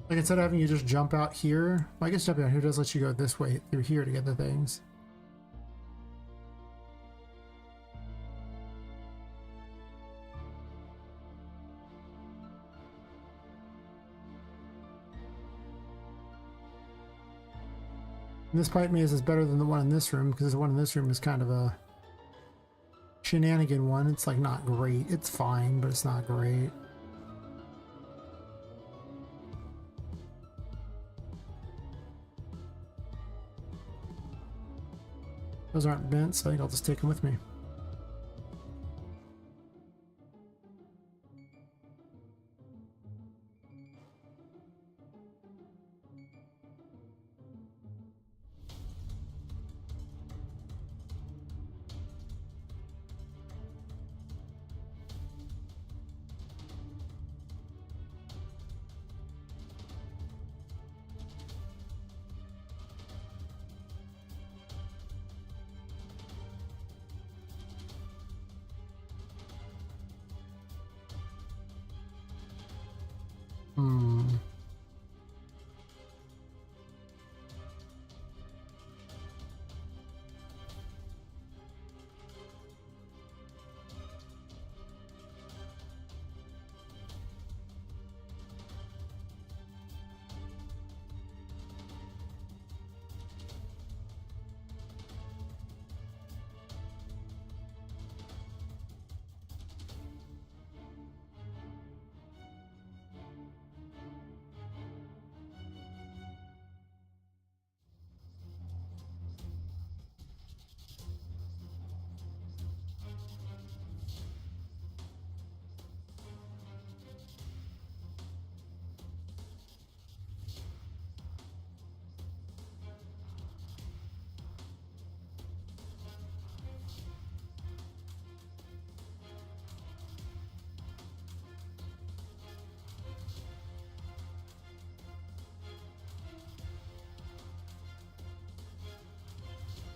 Like instead of having you just jump out here, well, I guess jumping out here does let you go this way through here to get the things. And this pipe maze is better than the one in this room because the one in this room is kind of a shenanigan one. It's like not great. It's fine, but it's not great. Those aren't bent, so I think I'll just take them with me.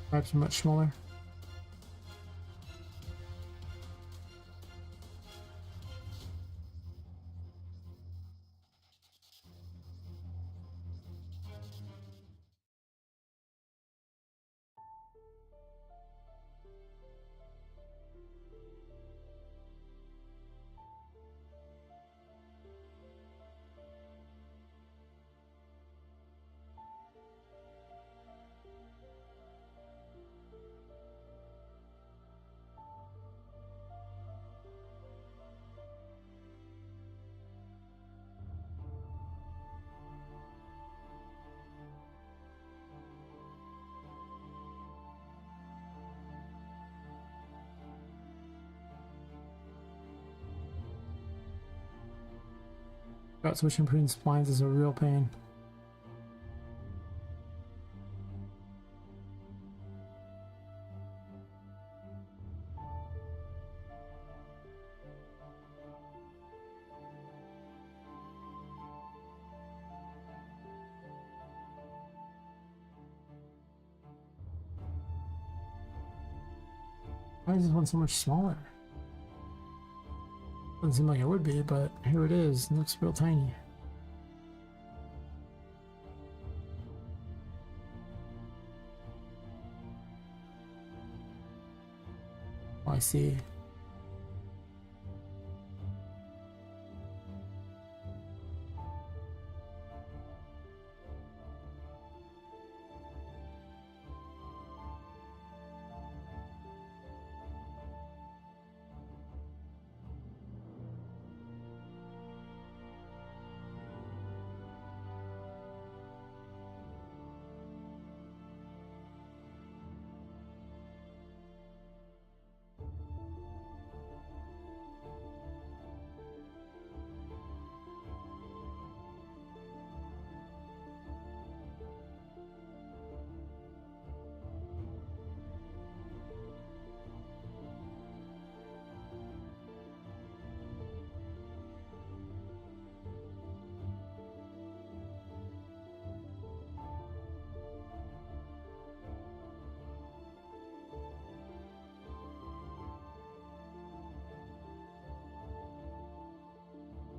Perhaps much smaller. Got switching between splines is a real pain. Why is this one so much smaller? Doesn't seem like it would be, but here it is. It looks real tiny. Oh, I see.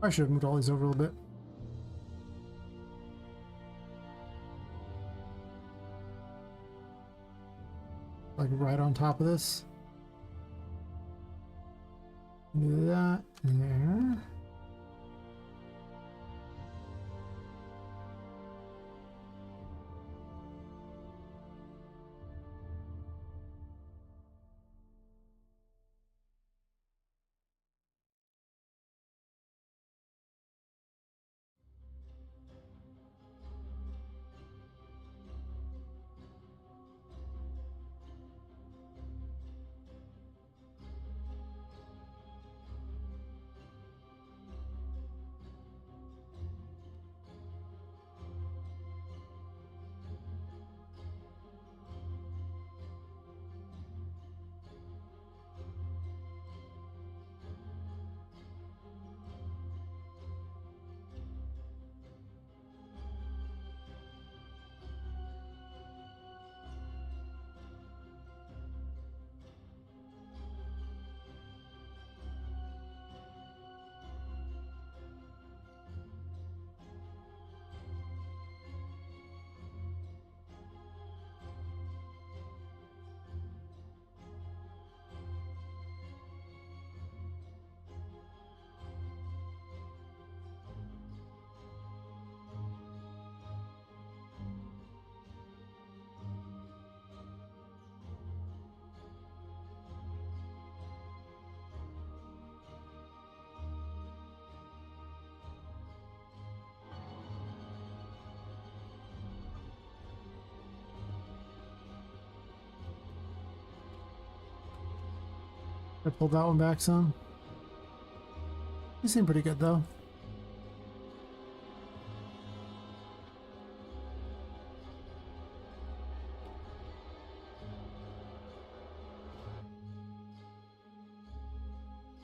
I should have moved all these over a little bit. Like right on top of this. Do that there. I pulled that one back some. You seem pretty good though.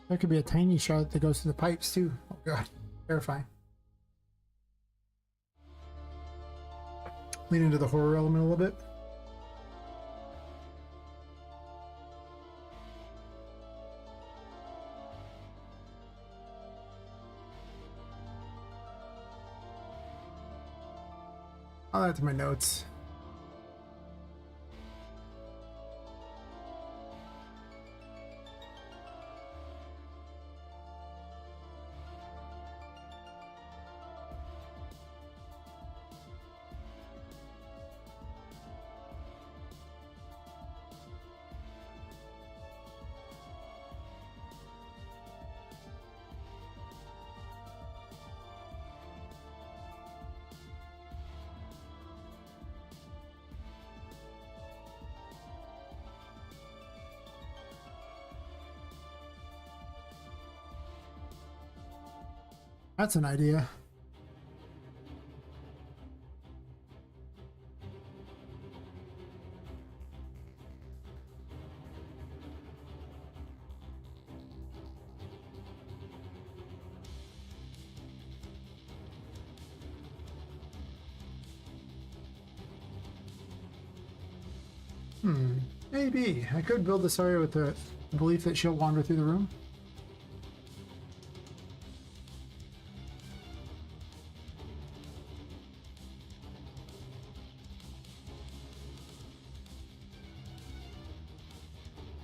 There could be a tiny shot that goes through the pipes too. Oh god, terrifying. Lean into the horror element a little bit. I'll add to my notes. That's an idea. Maybe. I could build this area with the belief that she'll wander through the room.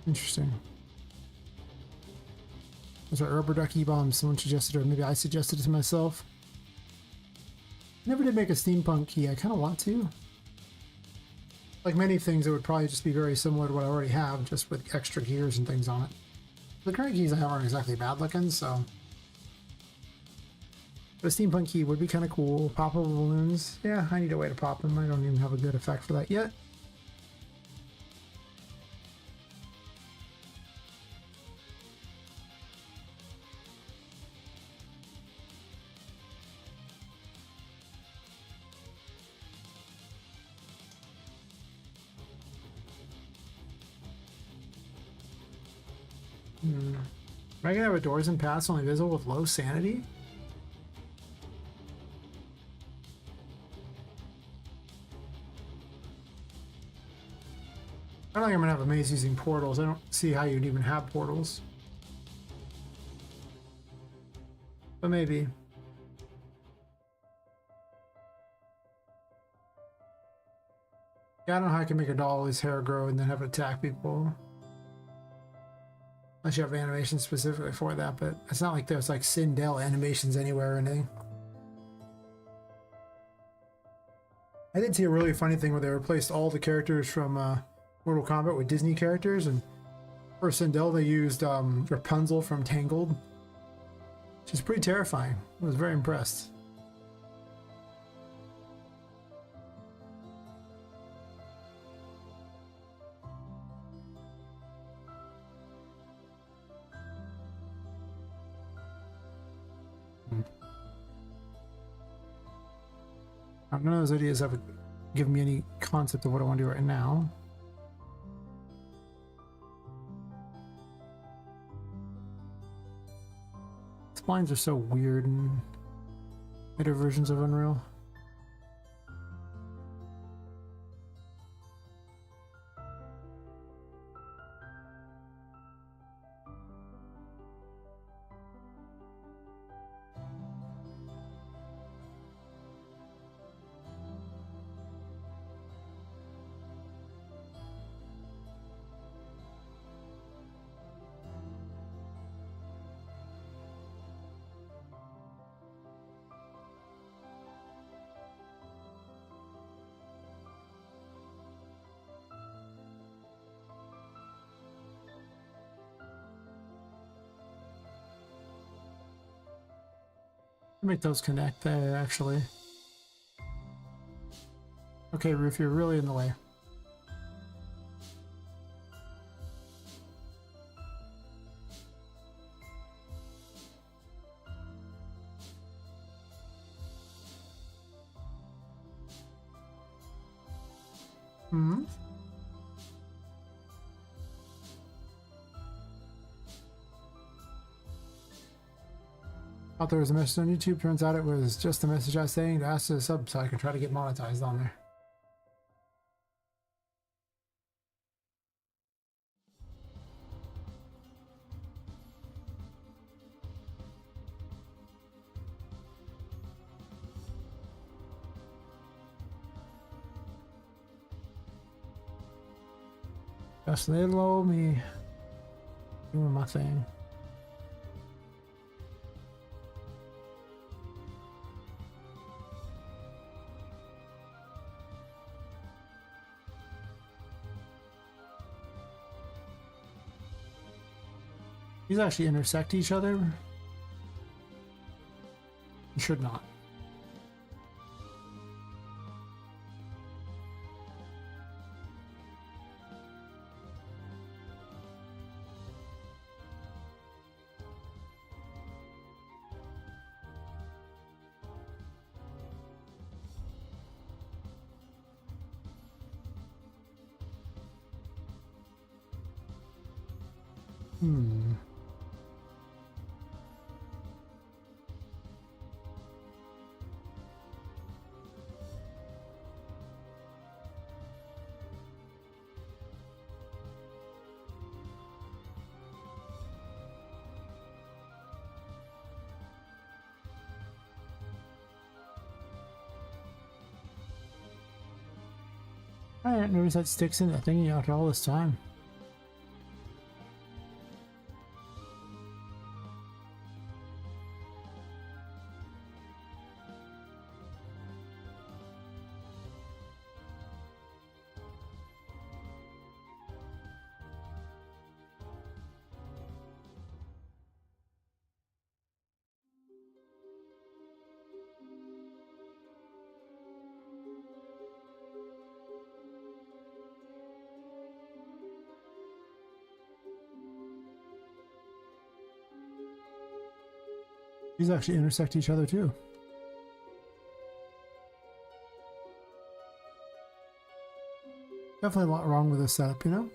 Interesting. Those are rubber ducky bombs. Someone suggested, or maybe I suggested it to myself. Never did make a steampunk key. I kind of want to. Like many things, it would probably just be very similar to what I already have, just with extra gears and things on it. The current keys I have aren't exactly bad looking, so. But a steampunk key would be kind of cool. Poppable balloons. Yeah, I need a way to pop them. I don't even have a good effect for that yet. Am I gonna have a doors and paths only visible with low sanity? I don't think I'm gonna have a maze using portals. I don't see how you'd even have portals. But maybe. Yeah, I don't know how I can make a doll his hair grow and then have it attack people. Unless you have animations specifically for that, but it's not like there's like Sindel animations anywhere or anything. I did see a really funny thing where they replaced all the characters from Mortal Kombat with Disney characters, and for Sindel they used Rapunzel from Tangled. Which is pretty terrifying. I was very impressed. None of those ideas have given me any concept of what I want to do right now. Splines are so weird in later versions of Unreal. Make those connect there, actually. Okay, Roof, you're really in the way. Hmm? Thought there was a message on YouTube. Turns out it was just a message I was saying to ask to sub so I could try to get monetized on there. Just lay low, me doing my thing. These actually intersect each other. You should not. Hmm. I didn't notice that sticks in that thingy after all this time. These actually intersect each other too. Definitely a lot wrong with this setup, you know?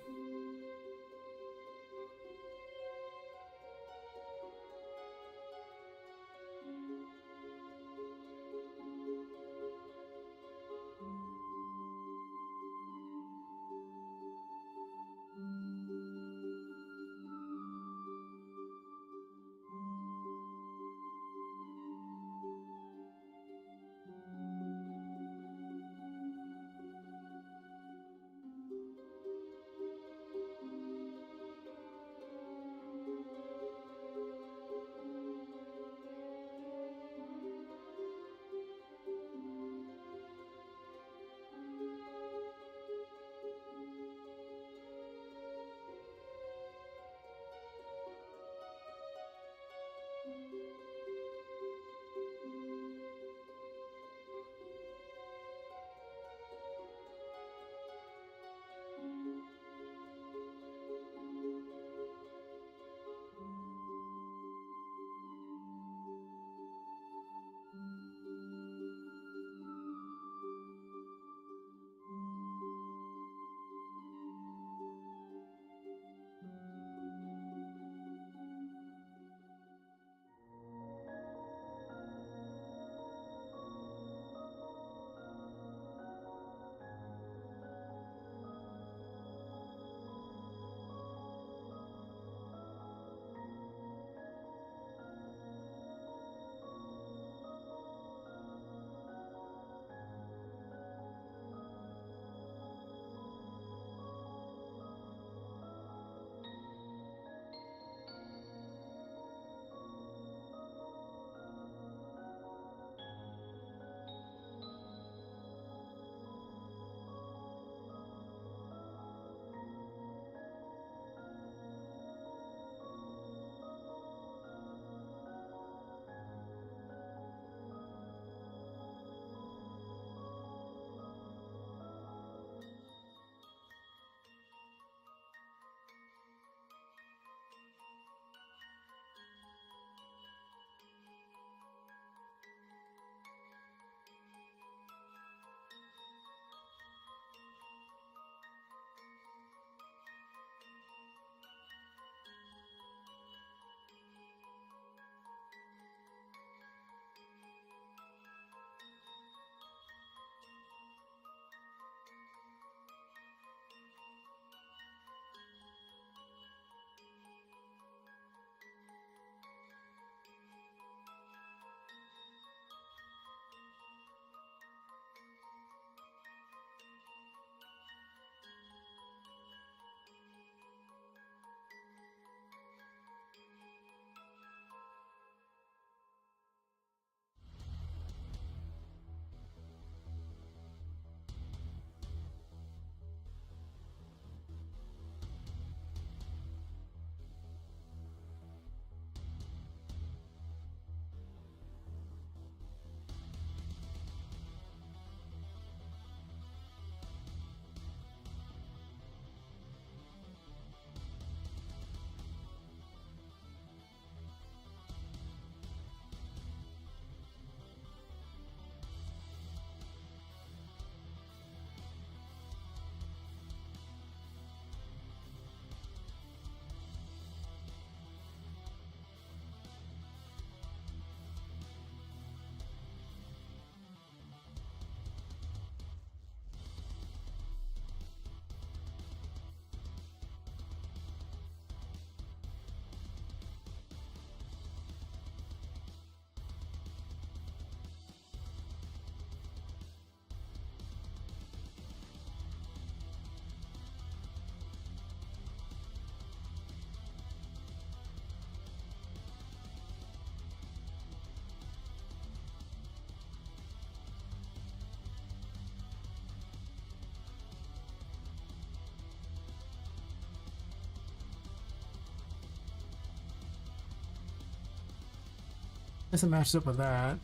guess it matches up with that.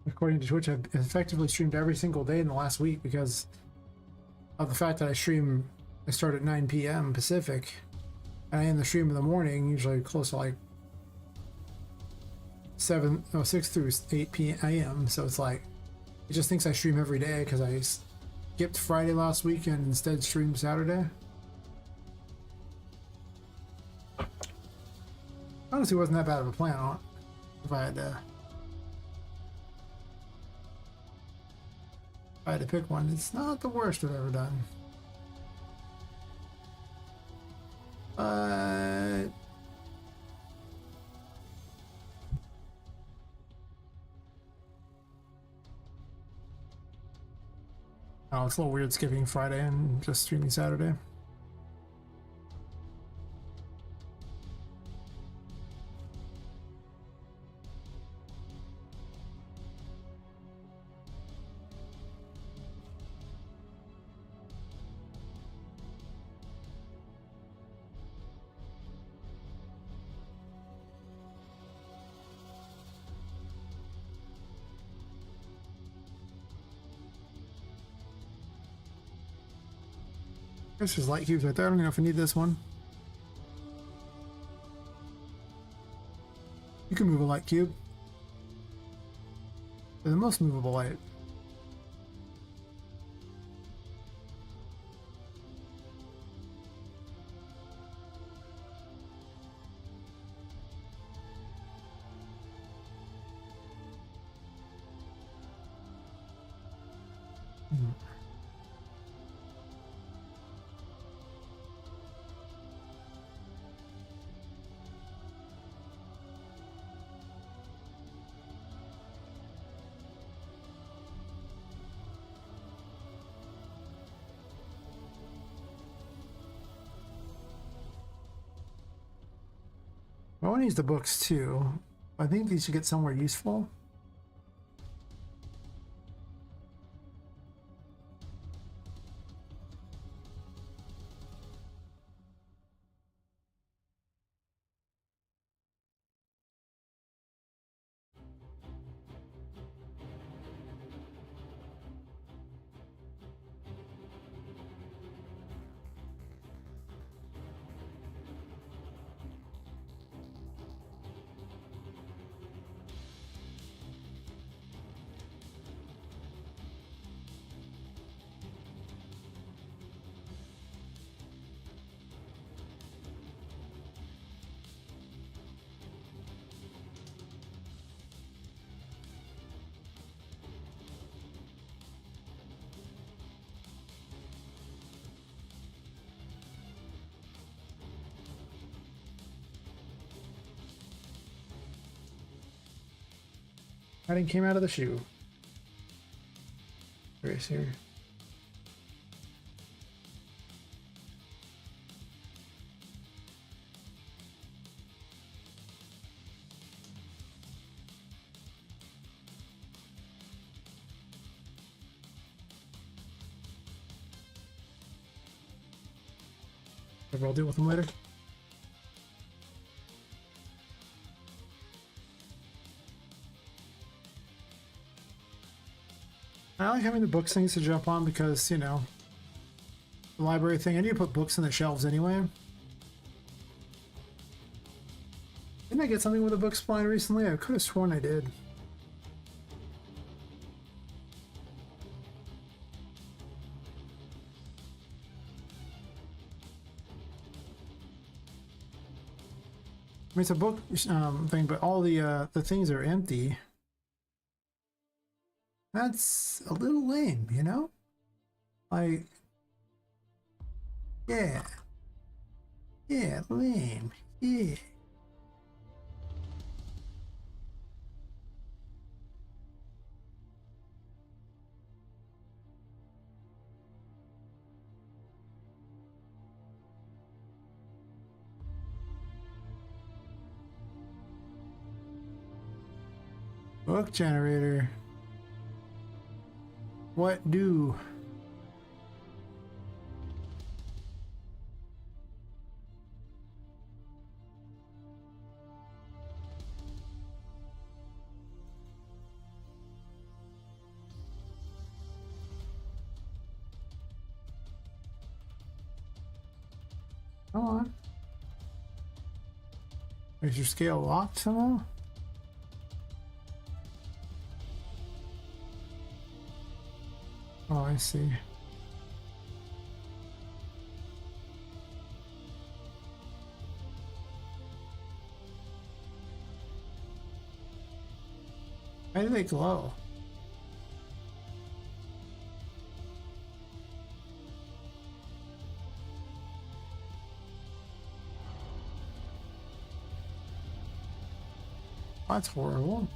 According to Twitch, I've effectively streamed every single day in the last week because of the fact that I start at 9 p.m. Pacific, and I end the stream in the morning, usually close to like 6 through 8 p.m. So it's like, it just thinks I stream every day because I skipped Friday last week and instead streamed Saturday. Honestly, it wasn't that bad of a plan on it. If I had to pick one, it's not the worst I've ever done. But oh, it's a little weird skipping Friday and just streaming Saturday. There's just light cubes right there. I don't even know if I need this one. You can move a light cube. They're the most movable light. I want to use the books too. I think these should get somewhere useful. Writing came out of the shoe. Curious here. Whatever, I'll deal with them later. I like having the books things to jump on because, you know, the library thing, I need to put books in the shelves anyway. Didn't I get something with a book spline recently? I could have sworn I did. I mean, it's a book thing, but all the things are empty. That's a little lame, you know? Like, yeah. Yeah, lame. Yeah. Book generator. What do? Come on. Is your scale locked somehow? Oh, I see. Why do they glow? That's horrible.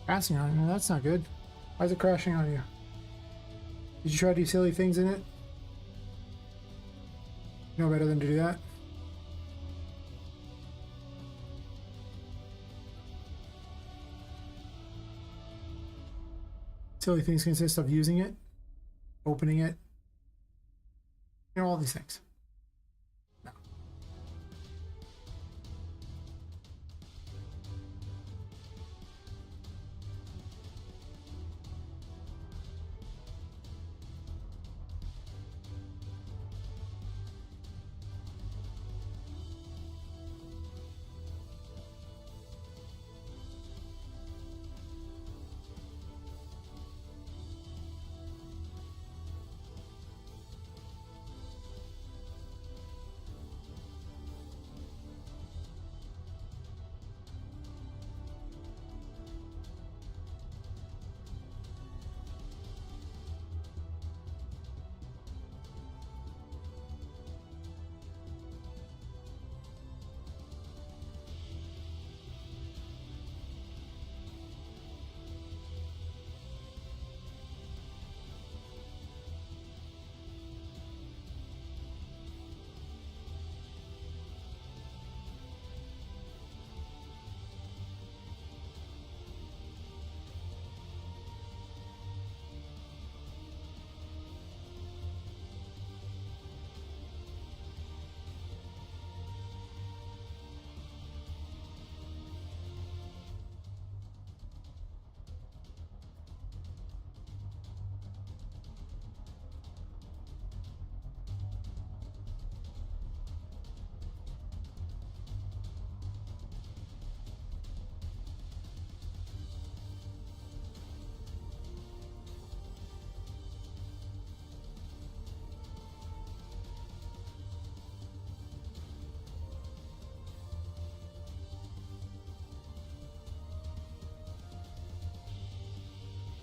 Crashing on you, that's not good. Why is it crashing on you? Did you try to do silly things in it? You know better than to do that? Silly things consist of using it, opening it, you know, all these things. No.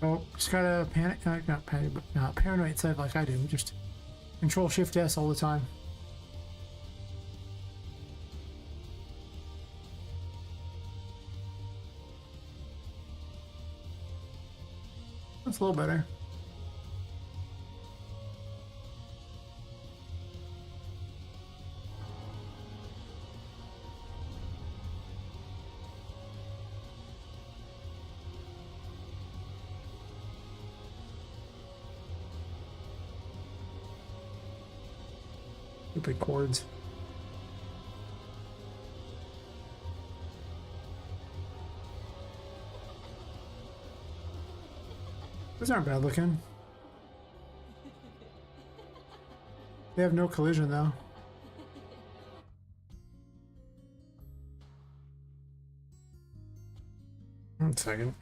Oh, just gotta panic, not panic, but not paranoid side like I do. Just Control Shift S all the time. That's a little better. Stupid chords. Those aren't bad looking. They have no collision though. 1 second.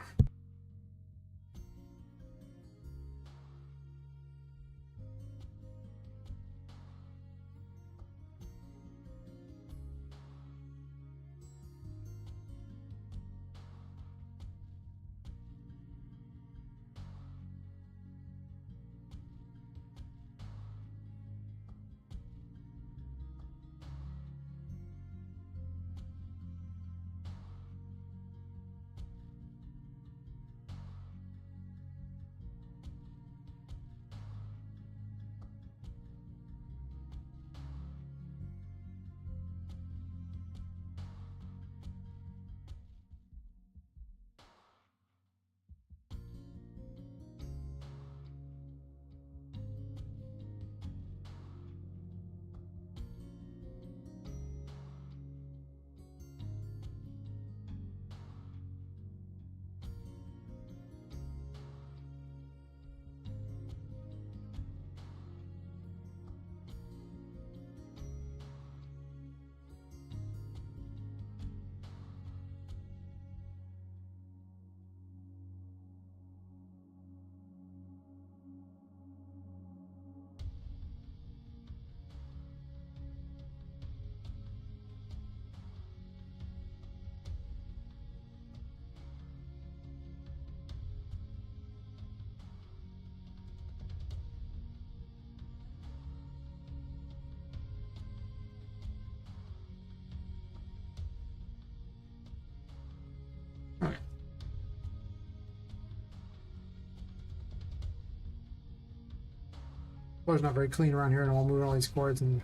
Floor's not very clean around here, and I'm moving all these cords, and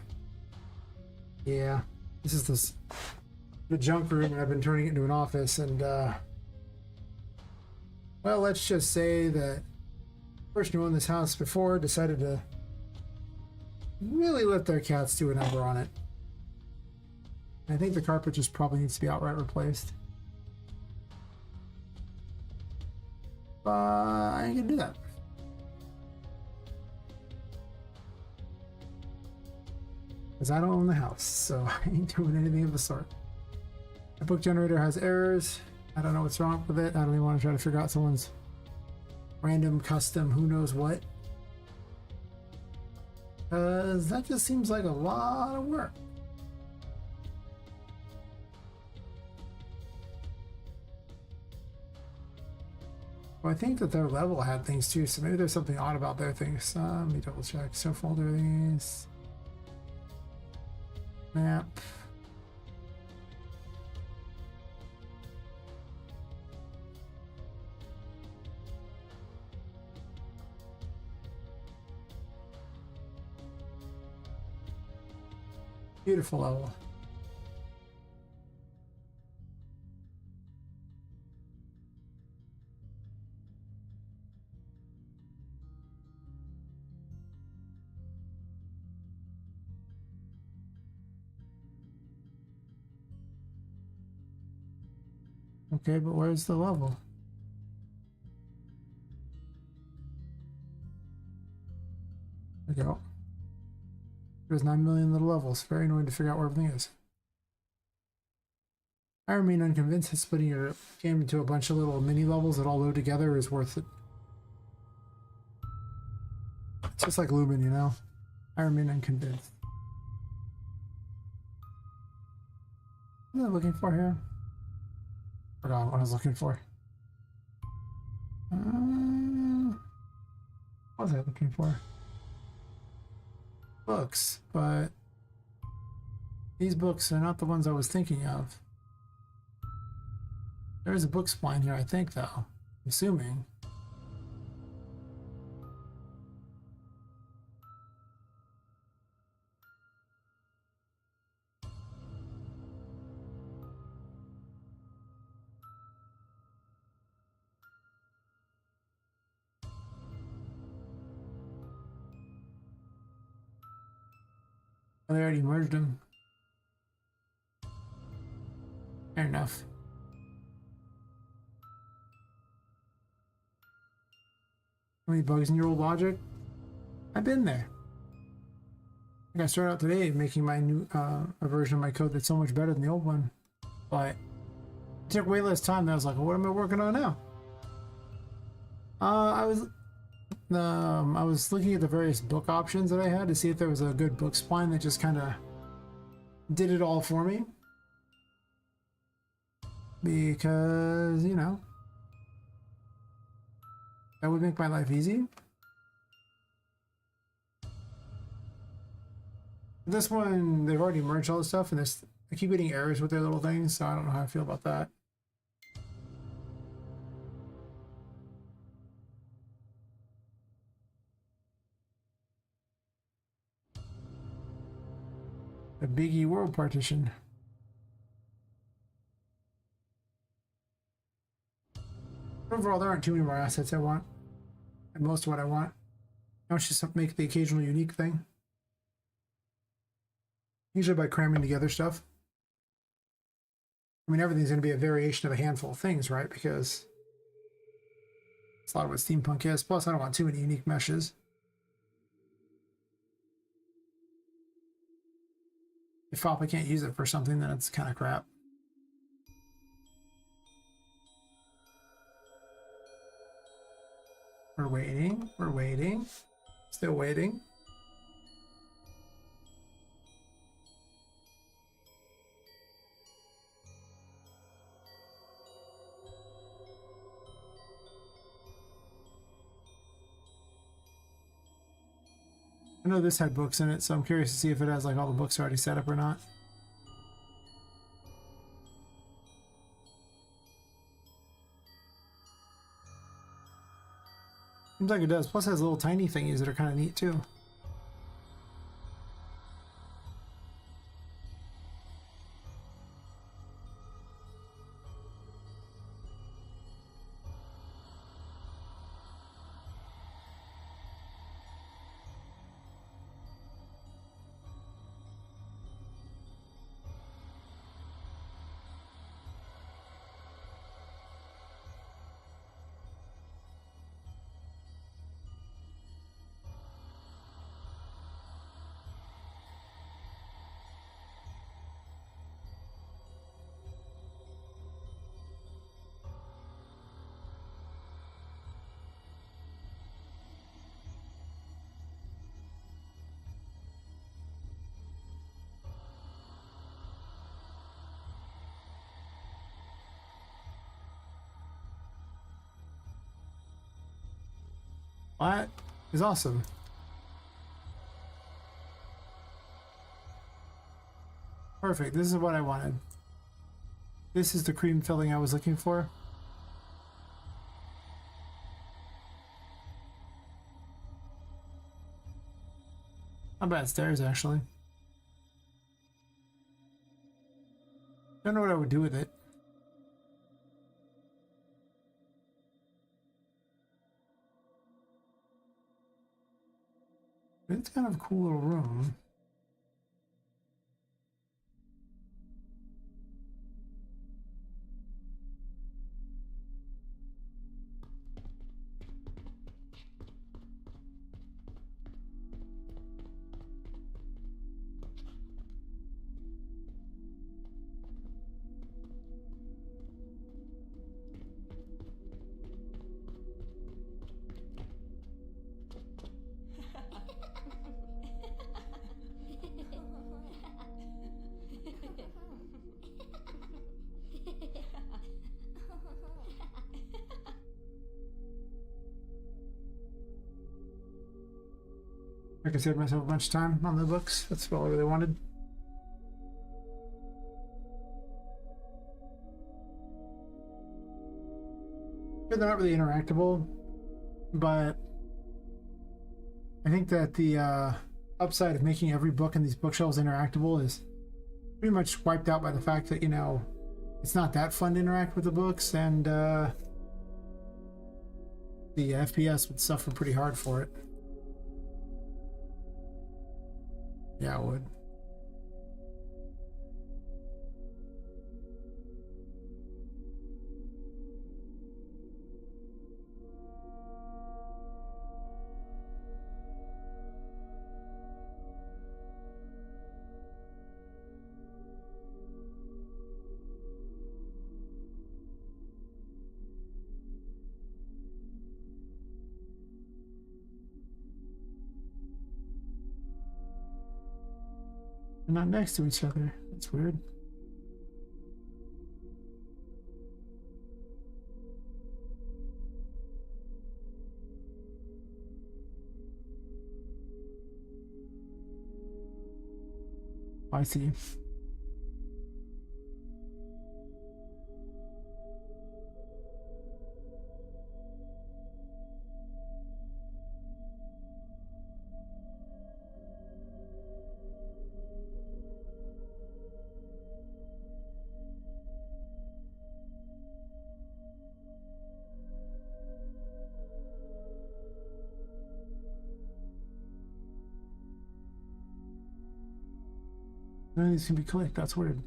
yeah, this is the junk room, and I've been turning it into an office, and well, let's just say that the person who owned this house before decided to really let their cats do a number on it. I think the carpet just probably needs to be outright replaced. But I ain't gonna do that. Because I don't own the house, so I ain't doing anything of the sort. The book generator has errors. I don't know what's wrong with it. I don't even want to try to figure out someone's random custom who knows what. Because that just seems like a lot of work. Well, I think that their level had things too, so maybe there's something odd about their things. Let me double check. So folder these. Map. Beautiful level. Okay, but where's the level? There we go. There's 9 million little levels. Very annoying to figure out where everything is. I remain unconvinced that splitting your game into a bunch of little mini levels that all load together is worth it. It's just like Lumen, you know? I remain unconvinced. What am I looking for here? Forgot what I was looking for. What was I looking for? Books, but these books are not the ones I was thinking of. There is a book spline here, I think, though. I'm assuming. Oh, they already merged them. Fair enough. How many bugs in your old logic? I've been there. I think I started out today making my new a version of my code that's so much better than the old one, but it took way less time. And I was like, well, what am I working on now? I was looking at the various book options that I had to see if there was a good book spline that just kind of did it all for me. Because, you know, that would make my life easy. This one, they've already merged all this stuff, and this, I keep getting errors with their little things, so I don't know how I feel about that. A biggie world partition. Overall, there aren't too many more assets I want. And most of what I want. Now it's just make the occasional unique thing. Usually by cramming together stuff. I mean, everything's going to be a variation of a handful of things, right? Because it's a lot of what steampunk is. Plus, I don't want too many unique meshes. If I can't use it for something, then it's kind of crap. We're waiting. We're waiting. Still waiting. I know this had books in it, so I'm curious to see if it has like all the books already set up or not. Seems like it does. Plus it has little tiny thingies that are kind of neat too. That is awesome. Perfect. This is what I wanted. This is the cream filling I was looking for. Not bad stairs, actually. Don't know what I would do with it. It's kind of a cool little room. I could save myself a bunch of time on the books. That's all I really wanted. They're not really interactable, but I think that the upside of making every book in these bookshelves interactable is pretty much wiped out by the fact that, you know, it's not that fun to interact with the books, and the FPS would suffer pretty hard for it. Yeah, it would. They're not next to each other. That's weird. I see. None of these can be clicked. That's weird.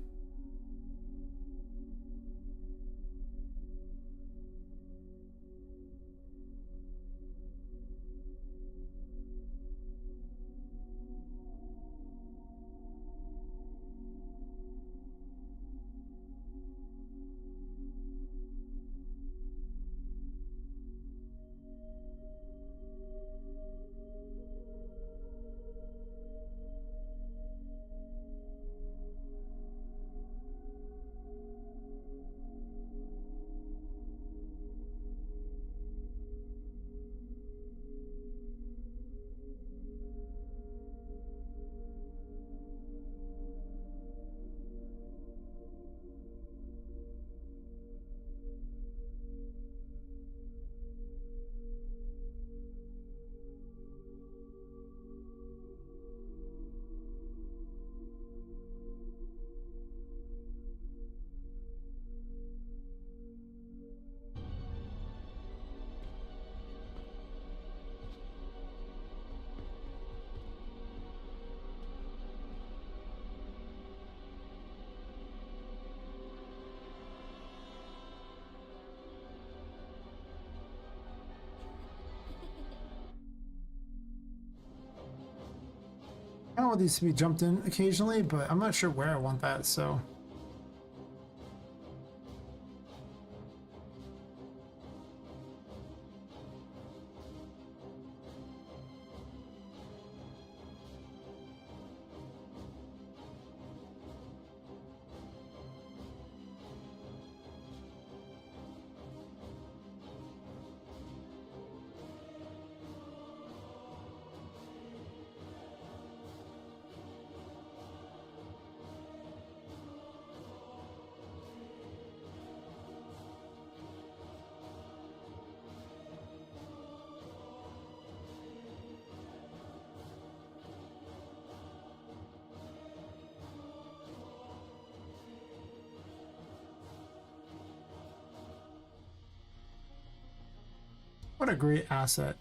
I want these to be jumped in occasionally, but I'm not sure where I want that, so. What a great asset.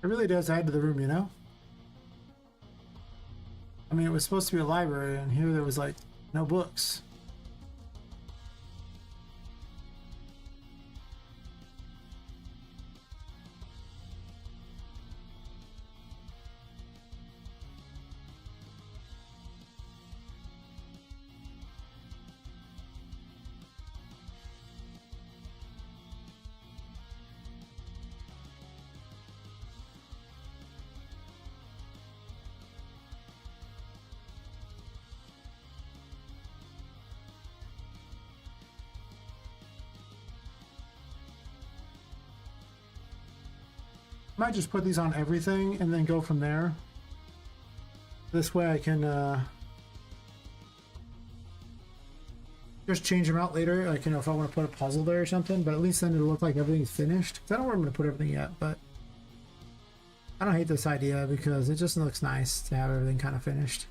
It really does add to the room, you know? I mean, it was supposed to be a library, and here there was like no books. Might just put these on everything and then go from there. This way I can just change them out later, like, you know, if I want to put a puzzle there or something, but at least then it'll look like everything's finished. 'Cause I don't know where I'm going to put everything yet, but I don't hate this idea because it just looks nice to have everything kind of finished.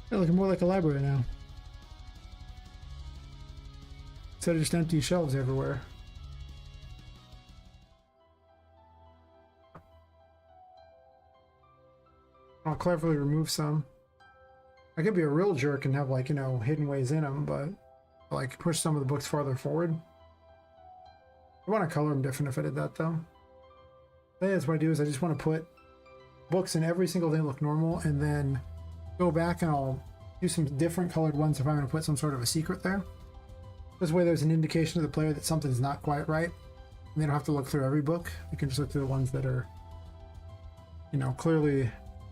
They're looking more like a library now. Instead of just empty shelves everywhere. I'll cleverly remove some. I could be a real jerk and have, like, you know, hidden ways in them, but like push some of the books farther forward. I want to color them different if I did that, though. That's what I do is I just want to put books in every single thing look normal, and then go back and I'll do some different colored ones if I'm going to put some sort of a secret there. This way there's an indication to the player that something's not quite right. And they don't have to look through every book. You can just look through the ones that are, you know, clearly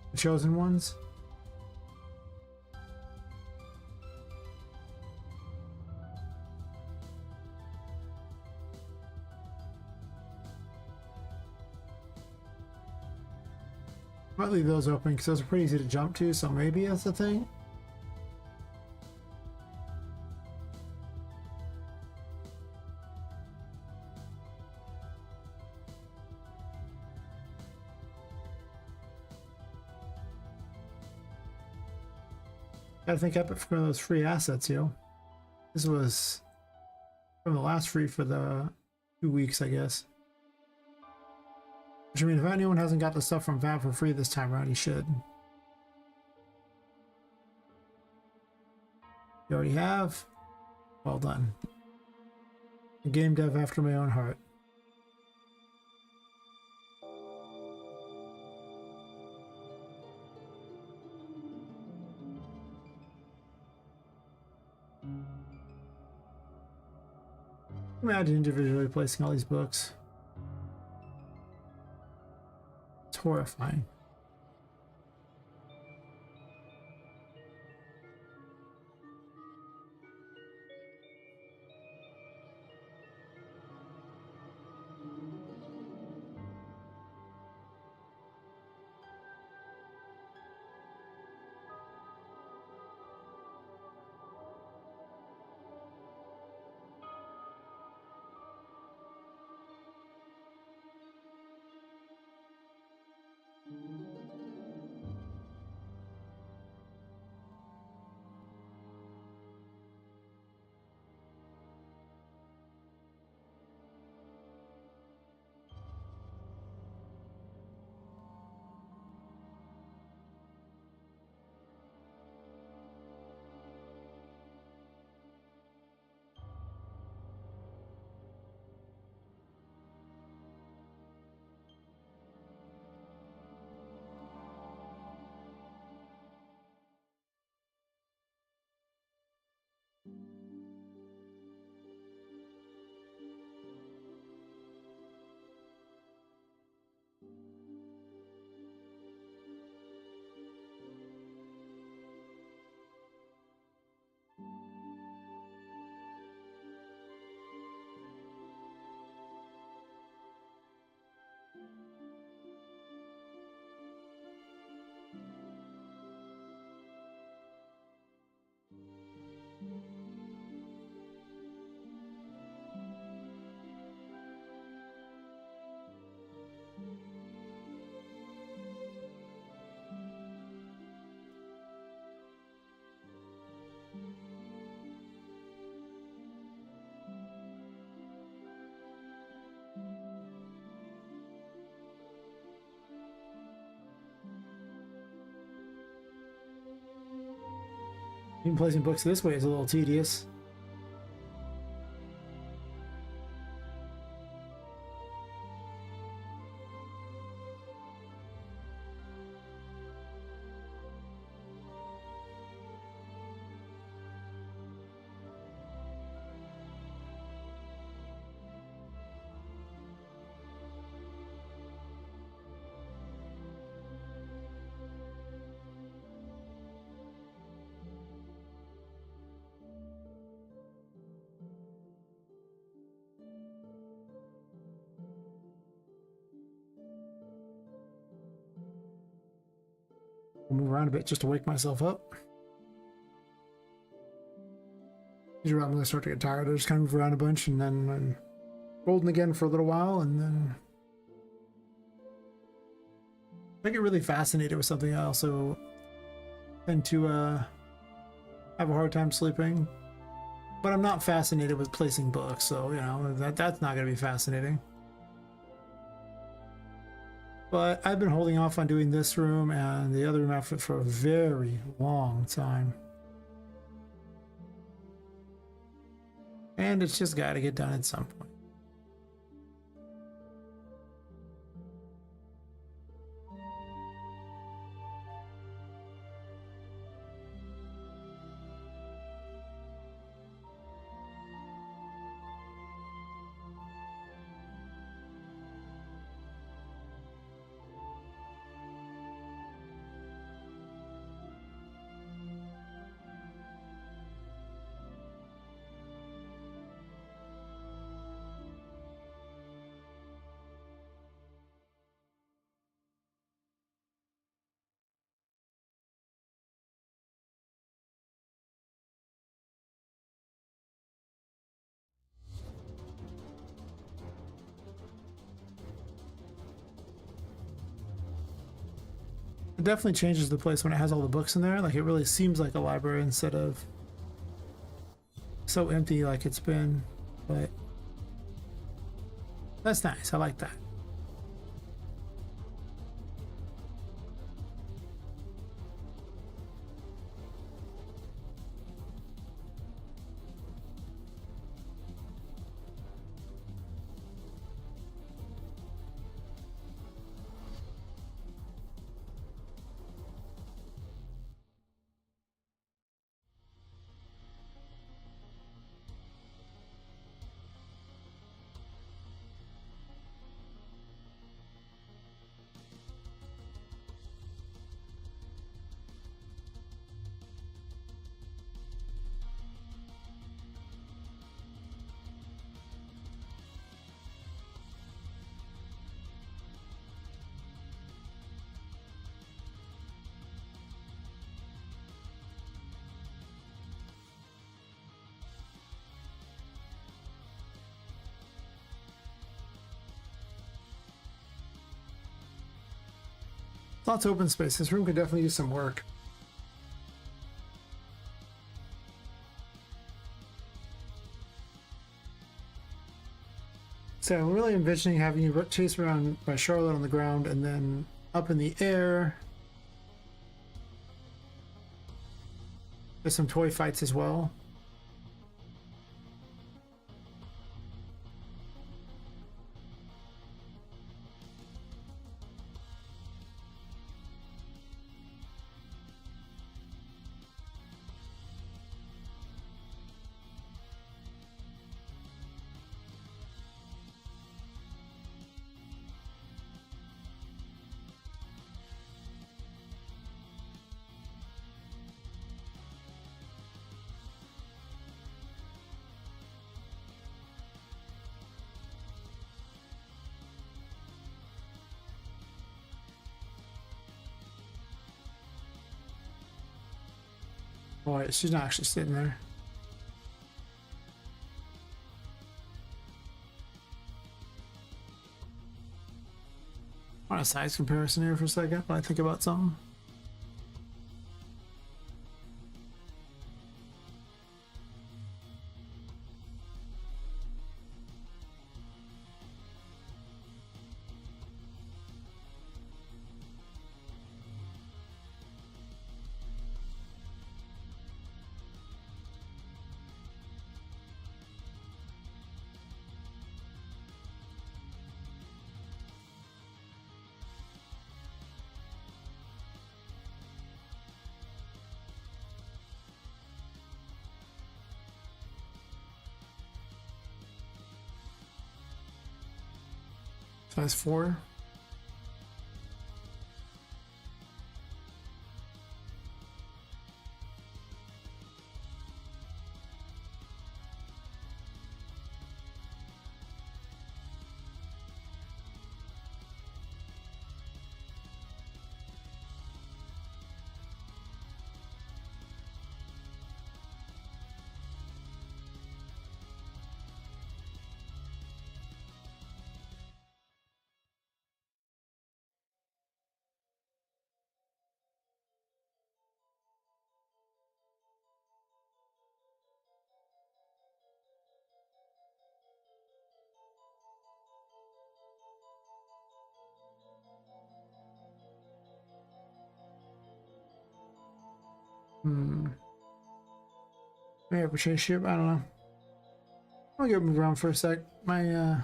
the chosen ones. Might leave those open because those are pretty easy to jump to, so maybe that's the thing. Gotta think up for those free assets, yo. This was from the last free for the 2 weeks, I guess. Which, I mean, if anyone hasn't got the stuff from Valve for free this time around, you should. You already have? Well done. A game dev after my own heart. Imagine individually placing all these books. It's horrifying. Even placing books this way is a little tedious. I'll move around a bit just to wake myself up. Usually I'm going to start to get tired. I just kind of move around a bunch and then I'm golden again for a little while, and then I get really fascinated with something. I also tend to have a hard time sleeping, but I'm not fascinated with placing books, so you know that's not going to be fascinating. But I've been holding off on doing this room and the other room for a very long time. And it's just got to get done at some point. It definitely changes the place when it has all the books in there. Like, it really seems like a library instead of so empty like it's been. But that's nice. I like that. Lots of open space. This room could definitely use some work. So I'm really envisioning having you chase around by Charlotte on the ground and then up in the air. There's some toy fights as well. Boy, she's not actually sitting there. I want a size comparison here for a second when I think about something. Size 4. Maybe I have a chase ship. I don't know. I'll get move around for a sec. I'm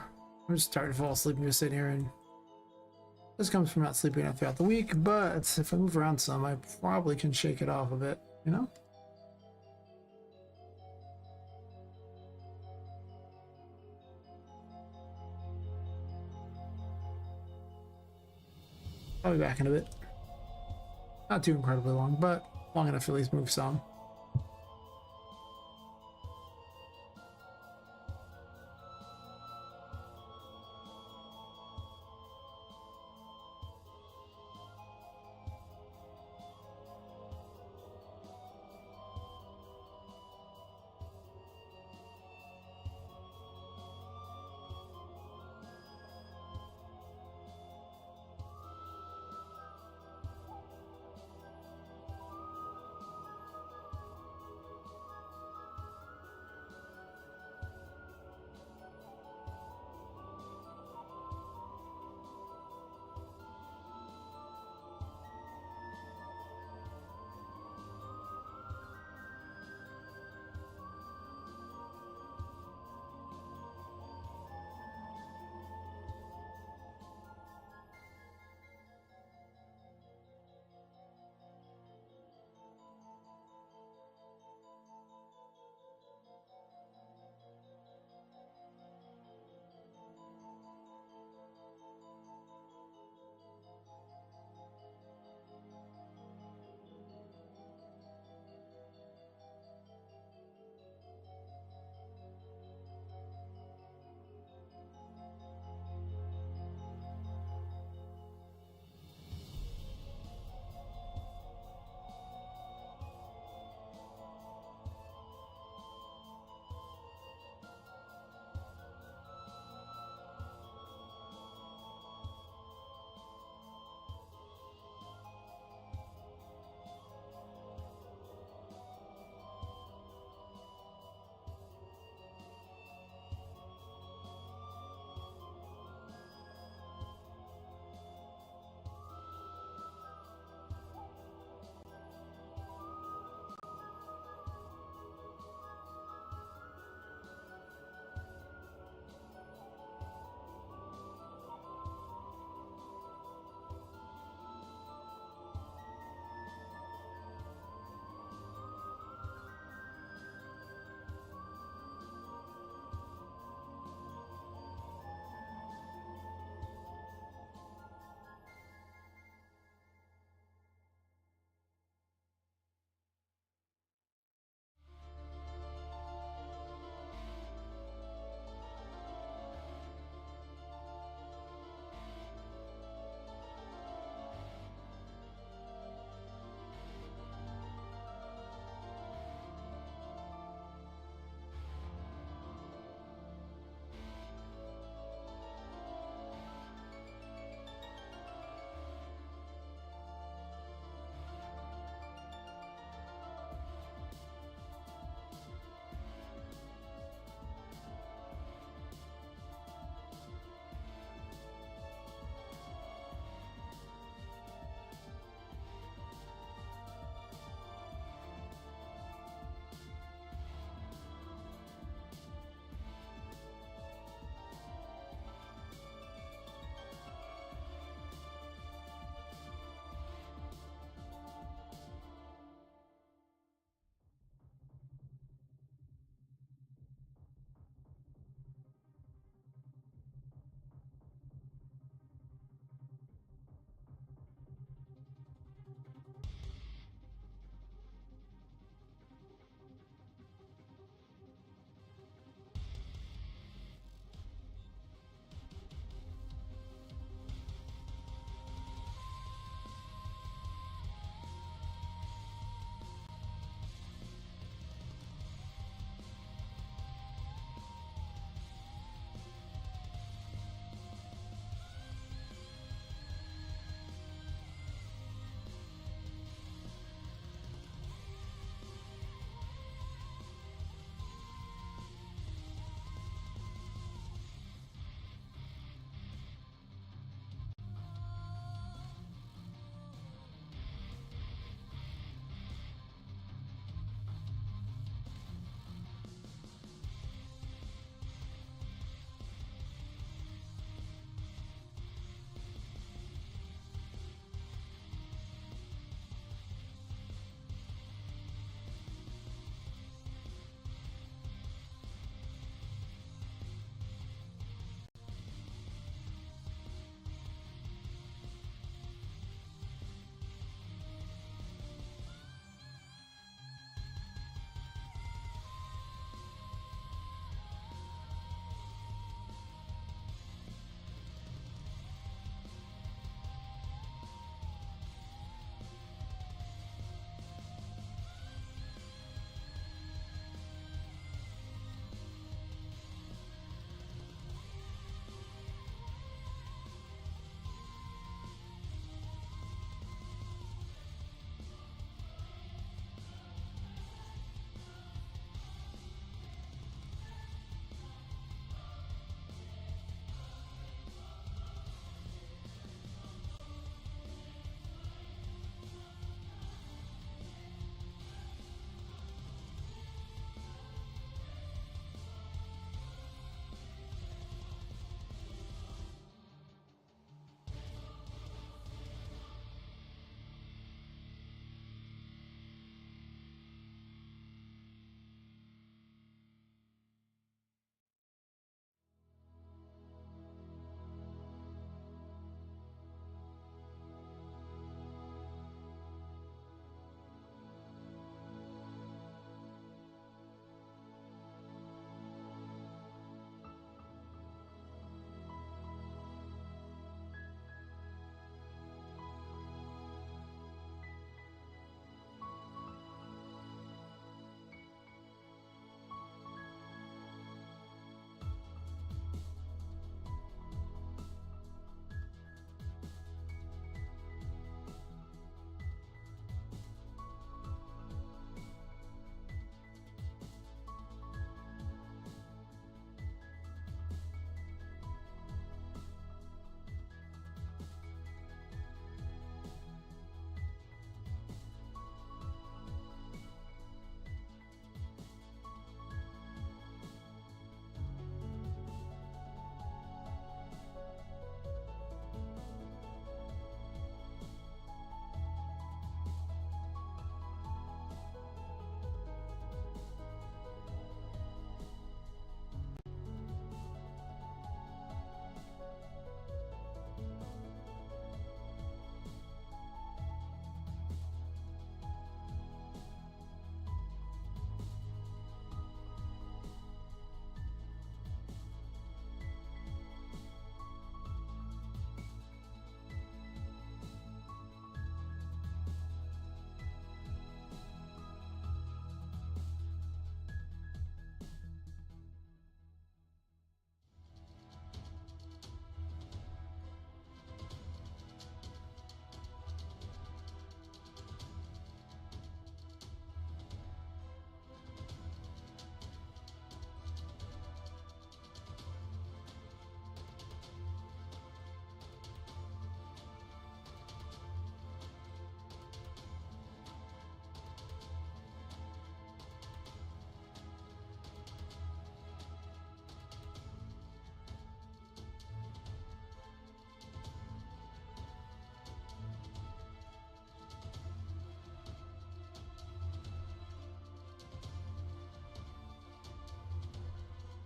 just tired to fall asleep and just sit here, and this comes from not sleeping enough throughout the week, but if I move around some, I probably can shake it off a bit, you know? I'll be back in a bit. Not too incredibly long, but long enough to at least move some.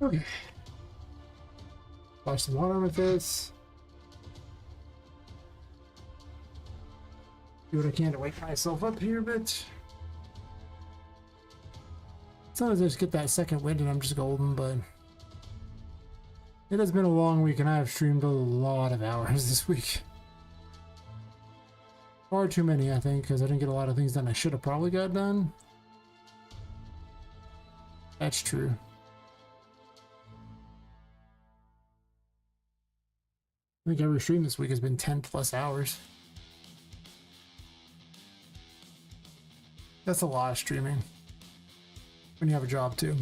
Okay. Wash some water with this. Do what I can to wake myself up here a bit. Sometimes I just get that second wind and I'm just golden, but it has been a long week and I have streamed a lot of hours this week. Far too many, I think, because I didn't get a lot of things done I should have probably got done. That's true. I think every stream this week has been 10 plus hours. That's a lot of streaming when you have a job too.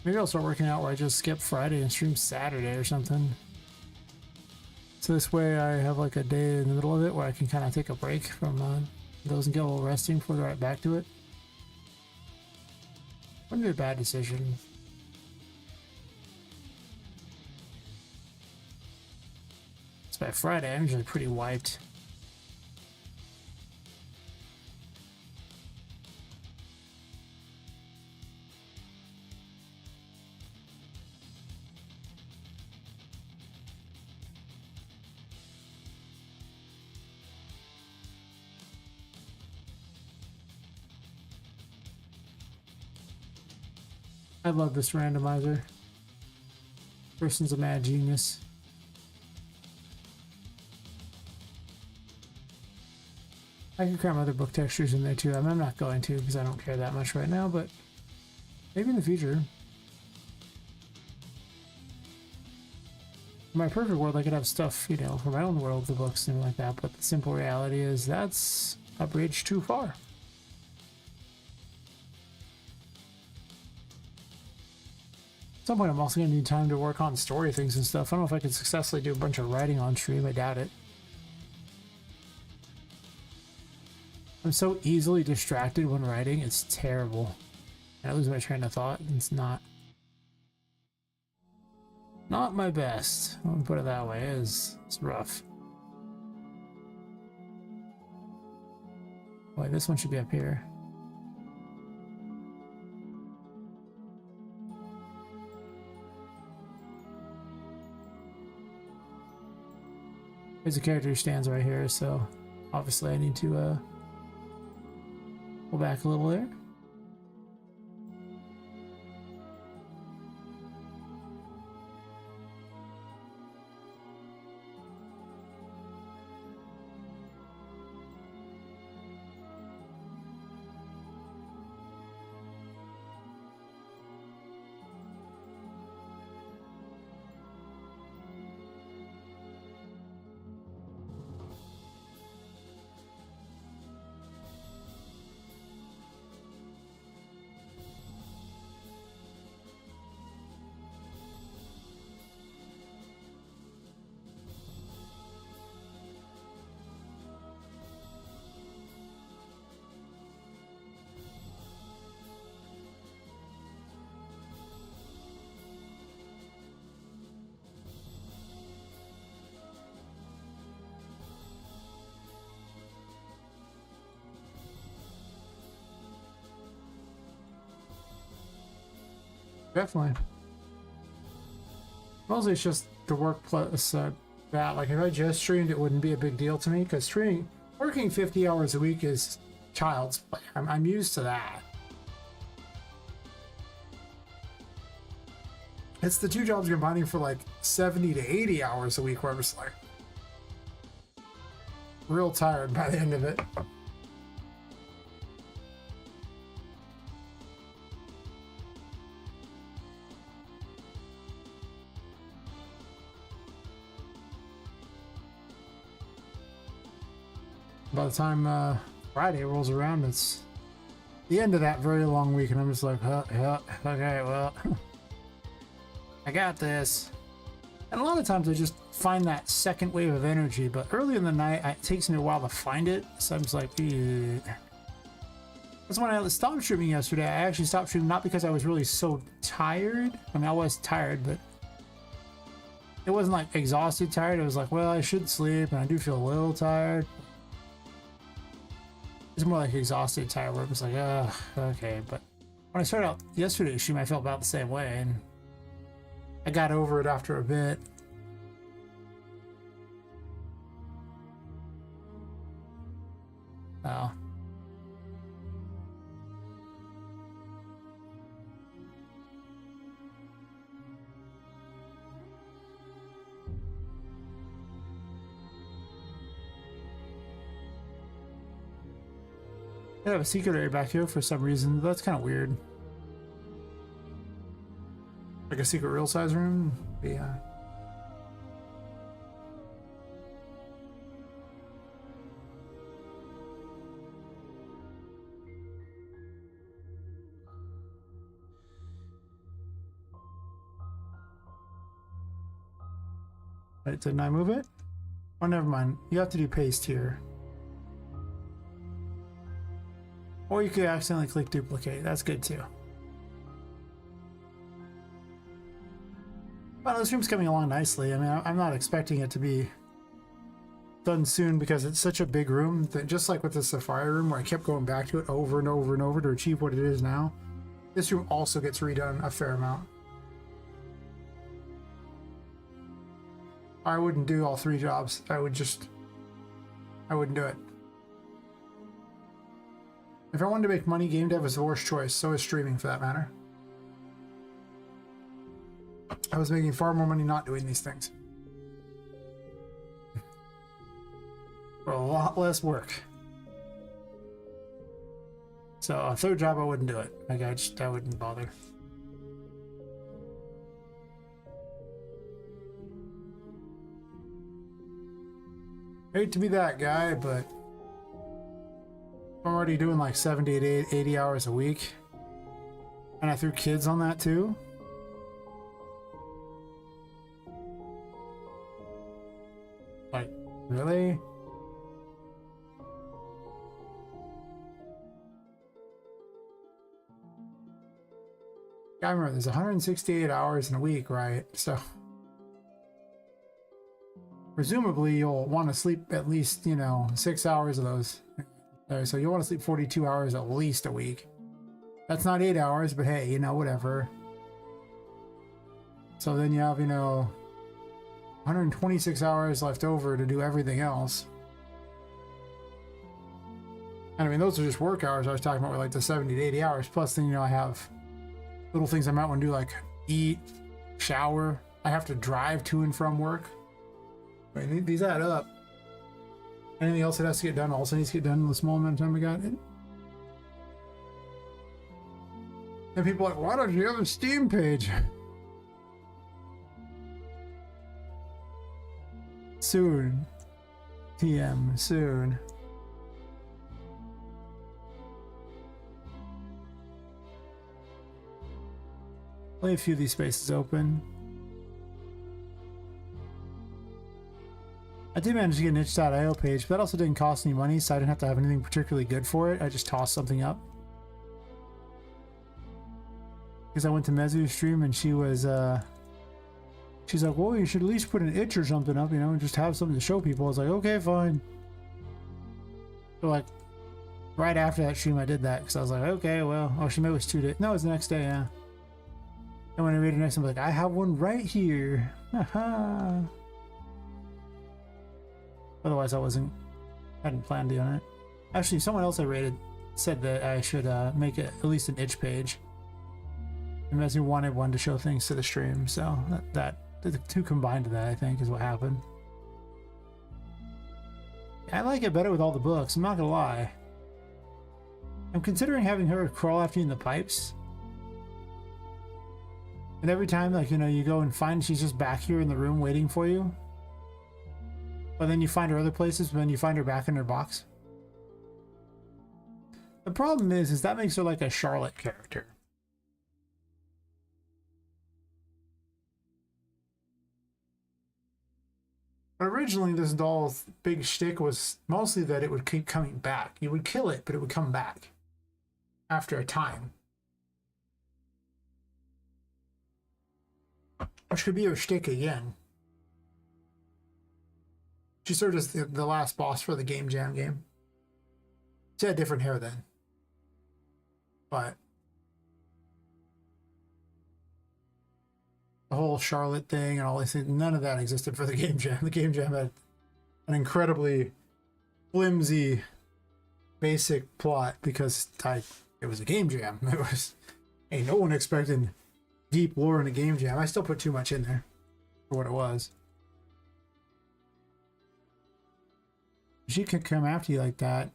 Maybe I'll start working out where I just skip Friday and stream Saturday or something. So this way I have like a day in the middle of it where I can kind of take a break from those and get a little resting before they're right back to it. Wouldn't be a bad decision. So by Friday, I'm usually pretty wiped. I love this randomizer. Person's a mad genius. I can cram other book textures in there too. I mean, I'm not going to because I don't care that much right now, but maybe in the future. In my perfect world, I could have stuff, you know, for my own world, the books and like that, but the simple reality is that's a bridge too far. At some point, I'm also going to need time to work on story things and stuff. I don't know if I could successfully do a bunch of writing on stream. I doubt it. I'm so easily distracted when writing. It's terrible. And I lose my train of thought. It's not my best. I'll put it that way. It's rough. Boy, this one should be up here. There's a character who stands right here, so obviously I need to pull back a little there. Definitely. Mostly it's just the work plus that. Like if I just streamed, it wouldn't be a big deal to me because working 50 hours a week is child's play. I'm used to that. It's the two jobs combining for like 70 to 80 hours a week where I'm just like real tired by the end of it. By the time Friday rolls around, it's the end of that very long week, and I'm just like, yeah, okay, well, I got this. And a lot of times I just find that second wave of energy, but early in the night, it takes me a while to find it, so I'm just like, ew. That's when I stopped streaming yesterday. I actually stopped streaming not because I was really so tired. I mean, I was tired, but it wasn't like exhausted tired. It was like, well, I should sleep, and I do feel a little tired. It's more like exhausted, tired, where it was like, okay. But when I started out yesterday's stream, I felt about the same way, and I got over it after a bit. Oh. I have a secret area back here for some reason. That's kind of weird. Like a secret real size room? But yeah. Wait, didn't I move it? Oh, never mind. You have to do paste here. Or you could accidentally click duplicate. That's good too. Well, this room's coming along nicely. I mean, I'm not expecting it to be done soon because it's such a big room that, just like with the Safari room where I kept going back to it over and over and over to achieve what it is now, this room also gets redone a fair amount. I wouldn't do all 3 jobs. I wouldn't do it. If I wanted to make money, game dev is the worst choice. So is streaming, for that matter. I was making far more money not doing these things. For a lot less work. So a 3rd job, I wouldn't do it. Like I wouldn't bother. Hate to be that guy, but I'm already doing like 70 to 80 hours a week. And I threw kids on that too. Like, really? I remember there's 168 hours in a week, right? So presumably you'll want to sleep at least, 6 hours of those. So you'll want to sleep 42 hours at least a week. That's not 8 hours, but hey, whatever. So then you have, 126 hours left over to do everything else. And I mean, those are just work hours I was talking about, were like the 70 to 80 hours. Plus then, I have little things I might want to do, like eat, shower. I have to drive to and from work. I mean, these add up. Anything else that has to get done also needs to get done in the small amount of time we got. And people are like, why don't you have a Steam page? Soon. TM, soon. Leave a few of these spaces open. I did manage to get an itch.io page, but that also didn't cost any money, so I didn't have to have anything particularly good for it. I just tossed something up. Because I went to Mezu's stream and she was, she's like, well, you should at least put an itch or something up, and just have something to show people. I was like, okay, fine. So like, right after that stream I did that, because I was like, okay, well, oh, she made it was 2 days. No, it was the next day, yeah. And when I read it next, I'm like, I have one right here. Haha. Otherwise, I hadn't planned on it. Actually, someone else I rated said that I should make it at least an itch page. And Mezu wanted one to show things to the stream, so that the 2 combined to that, I think, is what happened. I like it better with all the books, I'm not gonna lie. I'm considering having her crawl after you in the pipes. And every time, like, you go and find she's just back here in the room waiting for you. But then you find her other places, but then you find her back in her box. The problem is that makes her like a Charlotte character. But originally, this doll's big shtick was mostly that it would keep coming back. You would kill it, but it would come back after a time. Which could be her shtick again. She served as the last boss for the Game Jam game. She had different hair then. But the whole Charlotte thing and all these things, none of that existed for the Game Jam. The Game Jam had an incredibly flimsy, basic plot because it was a Game Jam. It was, hey, no one expected deep lore in a Game Jam. I still put too much in there for what it was. She could come after you like that.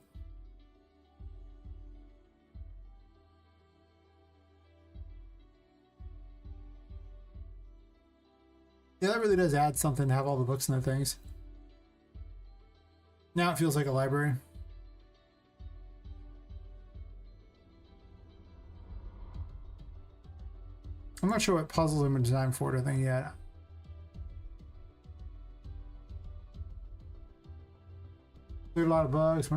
Yeah, that really does add something to have all the books and the things. Now it feels like a library. I'm not sure what puzzles I'm designed for or anything yet. There's a lot of bugs.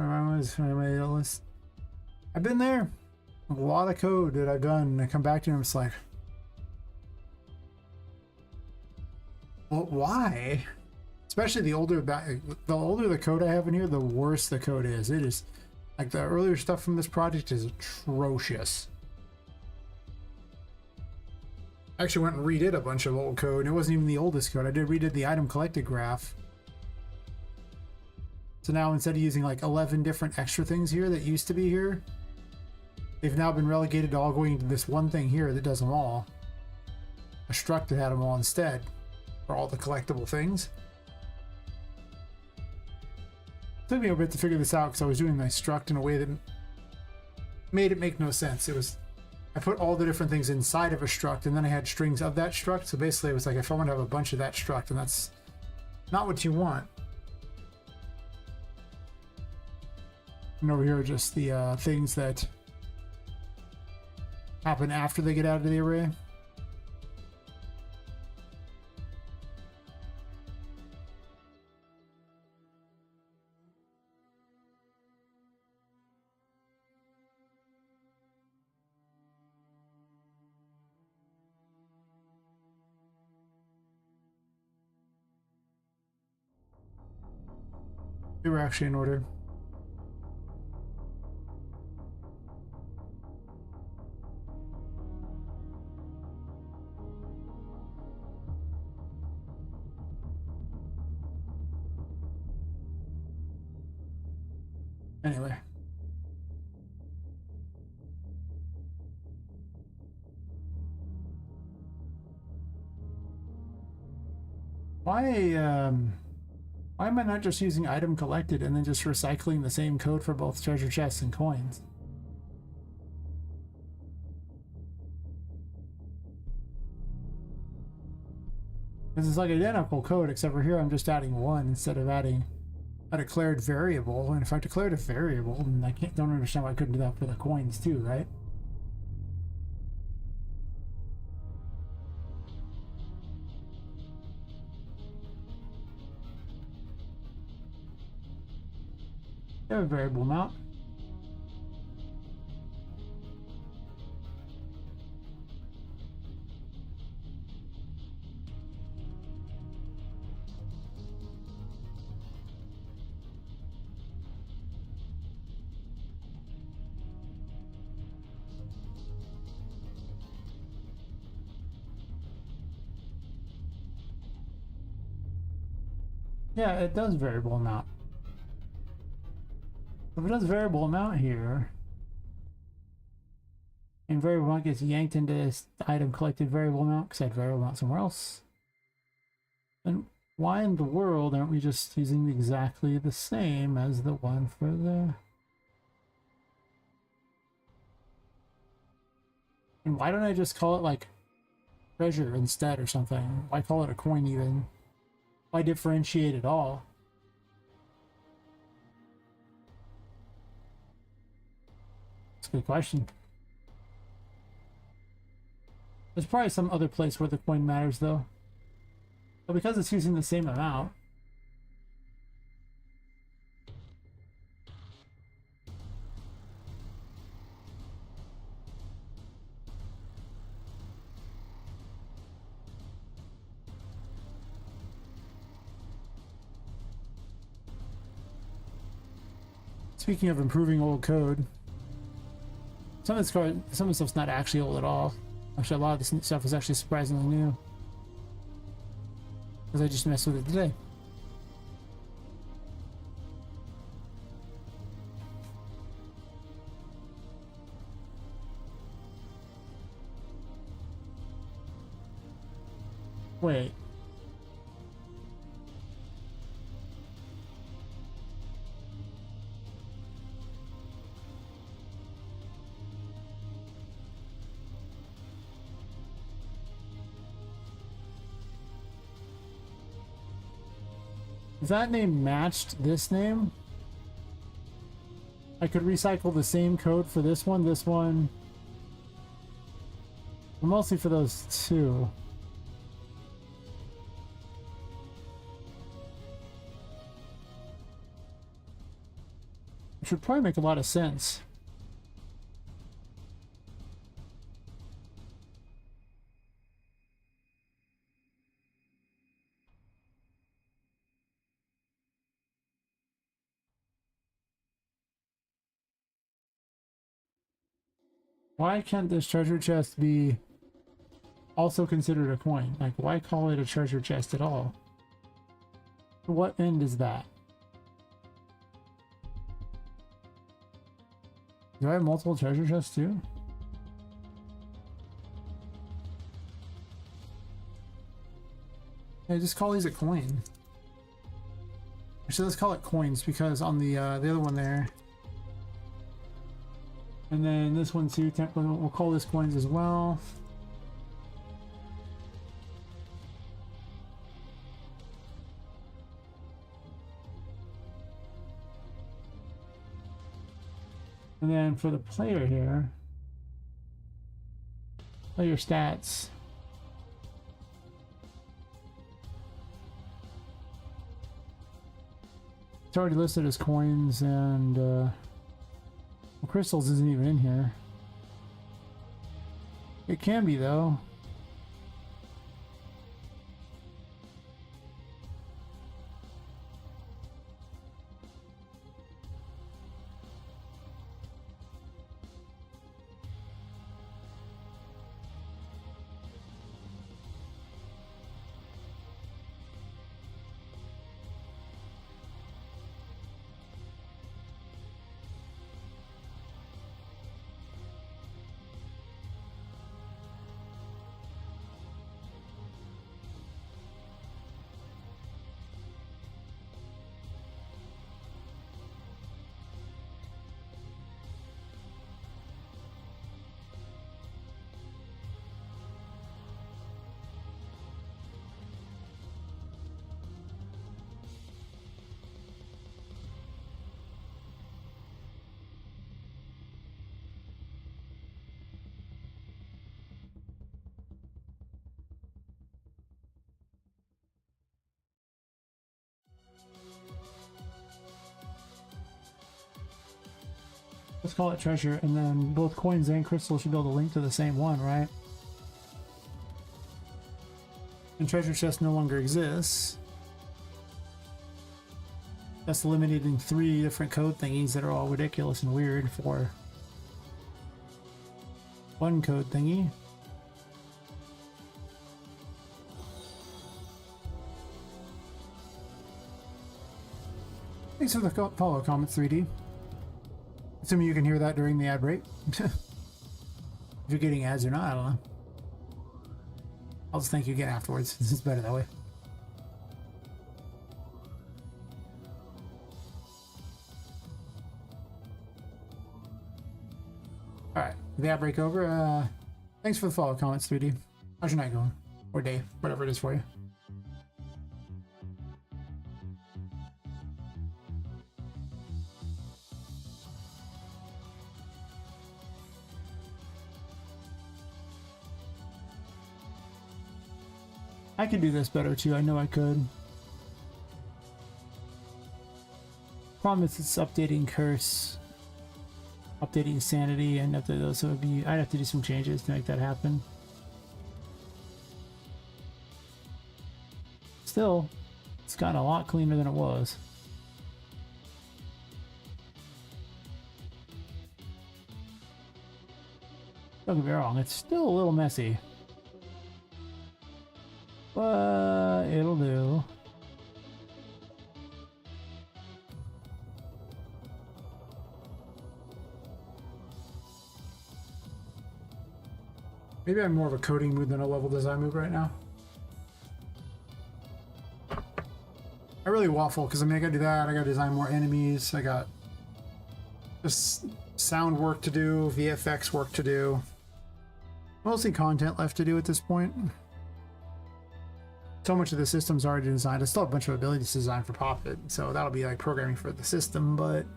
I've been there. A lot of code that I've done, and I come back to them. It's like, well, why? Especially the older the code I have in here, the worse the code is. It is like the earlier stuff from this project is atrocious. I actually went and redid a bunch of old code, and it wasn't even the oldest code. I redid the item collected graph. So now instead of using like 11 different extra things here that used to be here, they've now been relegated to all going into this one thing here that does them all. A struct that had them all instead for all the collectible things. It took me a bit to figure this out because I was doing my struct in a way that made it make no sense. It was, I put all the different things inside of a struct and then I had strings of that struct. So basically it was like if I want to have a bunch of that struct, and that's not what you want. And over here are just the things that happen after they get out of the array. They were actually in order. Anyway. Why am I not just using item collected and then just recycling the same code for both treasure chests and coins? Because it's like identical code, except for here I'm just adding one instead of adding a declared variable. And if I declared a variable, then I don't understand why I couldn't do that for the coins too, right? They have a variable amount. Yeah, it does variable amount. If it does variable amount here, and variable amount gets yanked into this item collected variable amount because I had variable amount somewhere else, then why in the world aren't we just using exactly the same as the one for the... And why don't I just call it like treasure instead or something? Why call it a coin even? Why differentiate at all? That's a good question. There's probably some other place where the coin matters though. But because it's using the same amount, Speaking of improving old code, some of the stuff's not actually old at all. Actually, a lot of this stuff is actually surprisingly new. Because I just messed with it today. Wait. If that name matched this name, I could recycle the same code for this one, but mostly for those two. Which would probably make a lot of sense. Why can't this treasure chest be also considered a coin? Like, why call it a treasure chest at all? To what end is that? Do I have multiple treasure chests too? Yeah, just call these a coin. Actually, let's call it coins because on the other one there, and then this one too, we'll call this coins as well. And then for the player here, player stats. It's already listed as coins, and well, crystals isn't even in here. It can be though. Let's call it treasure, and then both coins and crystals should be able to link to the same one, right? And treasure chest no longer exists. That's eliminating 3 different code thingies that are all ridiculous and weird for one code thingy. Thanks for the follow comment, 3D. Assuming you can hear that during the ad break. If you're getting ads or not, I don't know. I'll just thank you again afterwards. This is better that way. Alright, the ad break over. Thanks for the follow comments, 3D. How's your night going? Or day, whatever it is for you. I could do this better too, I know I could. Problem is it's updating curse, updating sanity, and if those would be, I'd have to do some changes to make that happen. Still, it's gotten a lot cleaner than it was. Don't get me wrong, it's still a little messy. But it'll do. Maybe I'm more of a coding mood than a level design mood right now. I really waffle because I mean I gotta do that, I gotta design more enemies, I got just sound work to do, VFX work to do. Mostly content left to do at this point. So much of the system's already designed. I still have a bunch of abilities to design for Poppet, so that'll be like programming for the system, but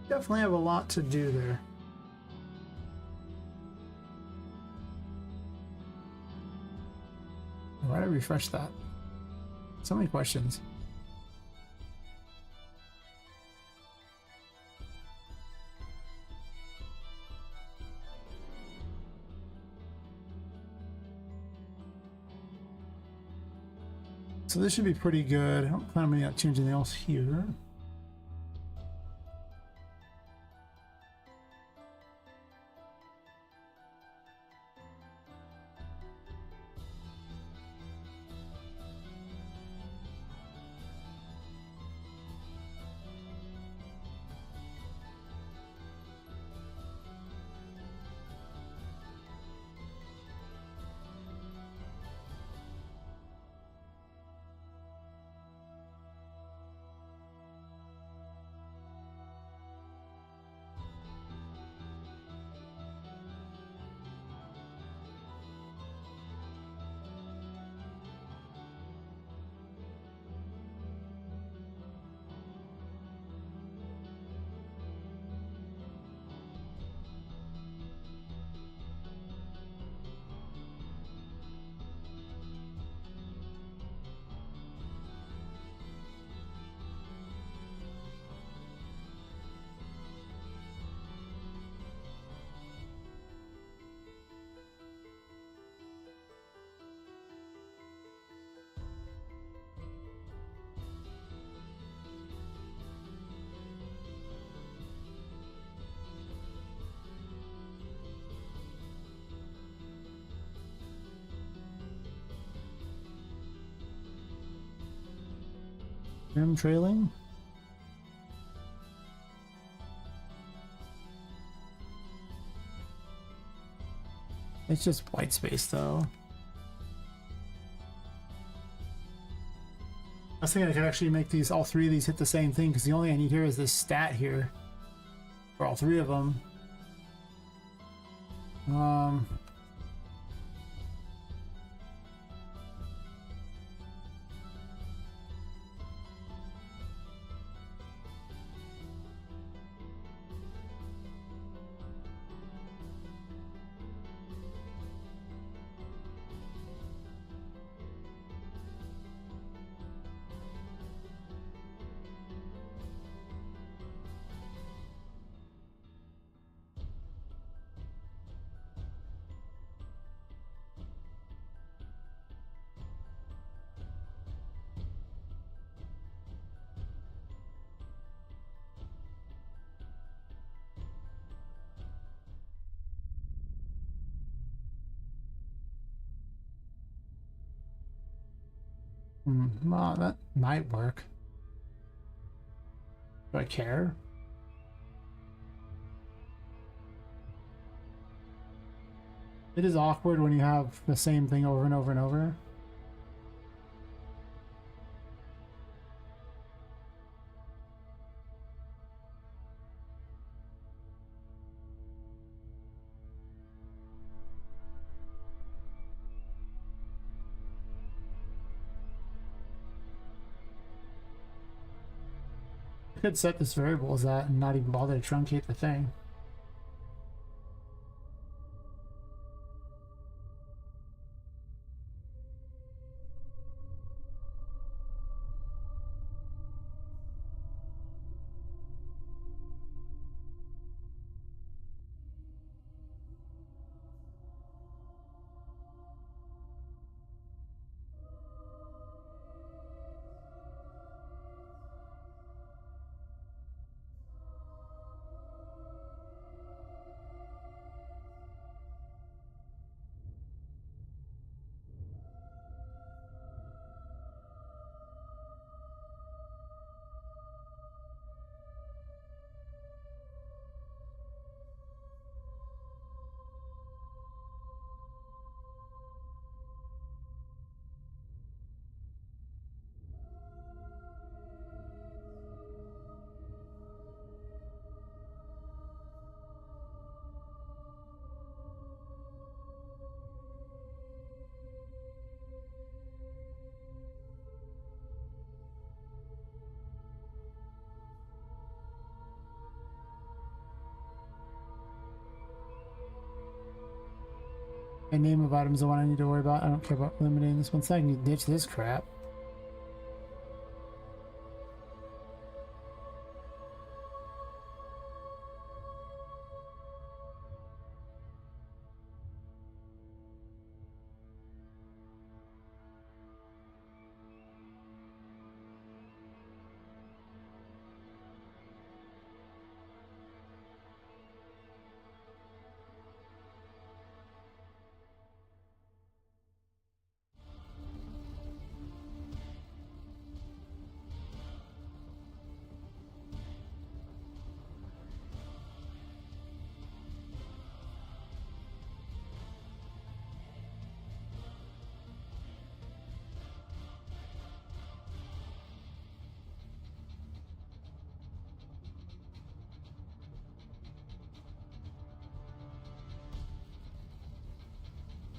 definitely have a lot to do there. Why did I refresh that? So many questions. So this should be pretty good. I don't plan on changing anything else here. Rim trailing. It's just white space though. I was thinking I could actually make these, all three of these hit the same thing, because the only thing I need here is this stat here for all three of them. Well, that might work. Do I care? It is awkward when you have the same thing over and over and over. I could set this variable as that and not even bother to truncate the thing. And name of items the one I need to worry about. I don't care about eliminating this one. So I can ditch this crap.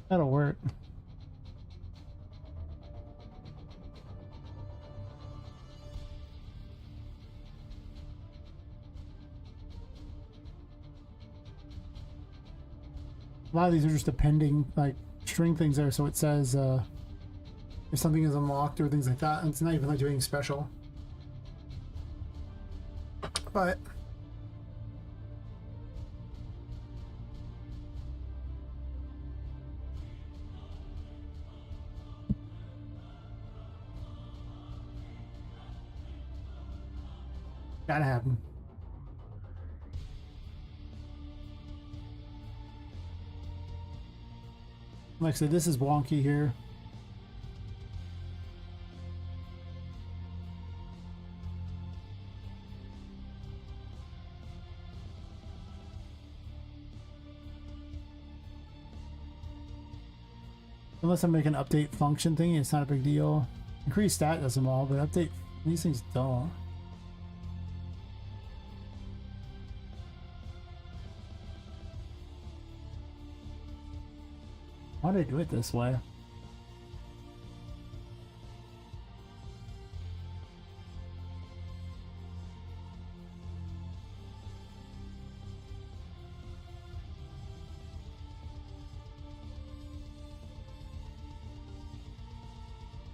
That'll work. A lot of these are just depending, like string things there, so it says if something is unlocked or things like that, and it's not even like doing special. But gotta happen. Like I said, this is wonky here. Unless I make an update function thing, it's not a big deal. Increase stat does them all, but update these things don't. Why did I do it this way?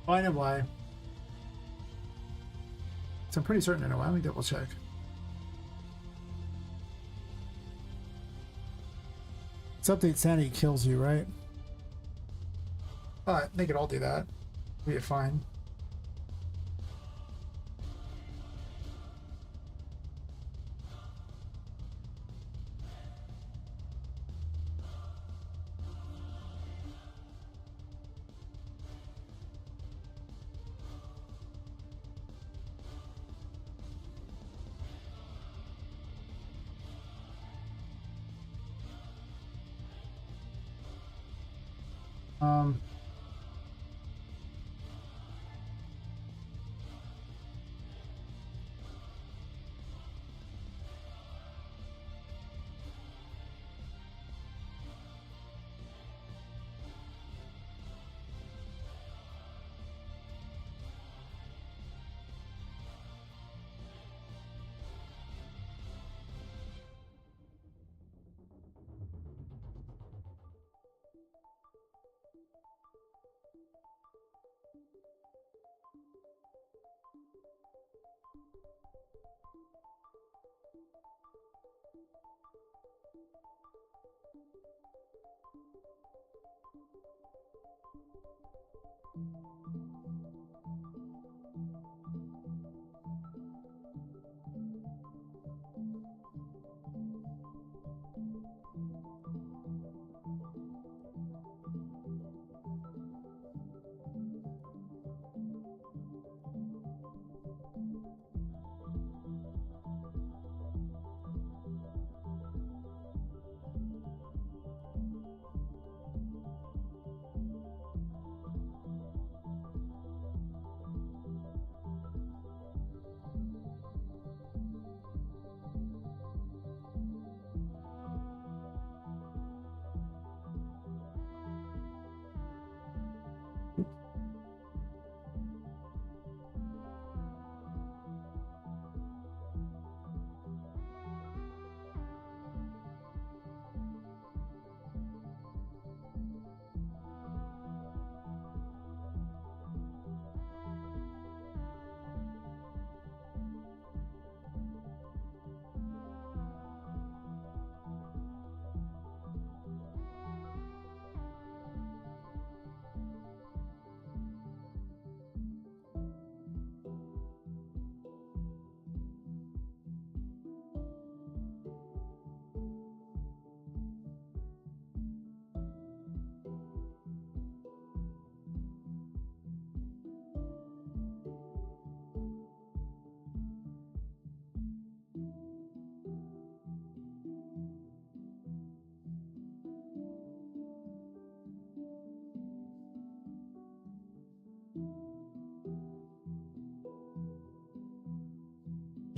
Oh, I know why. So I'm pretty certain I know why. Let me double check. This update sanity kills you, right? They could all do that. Be fine. Um,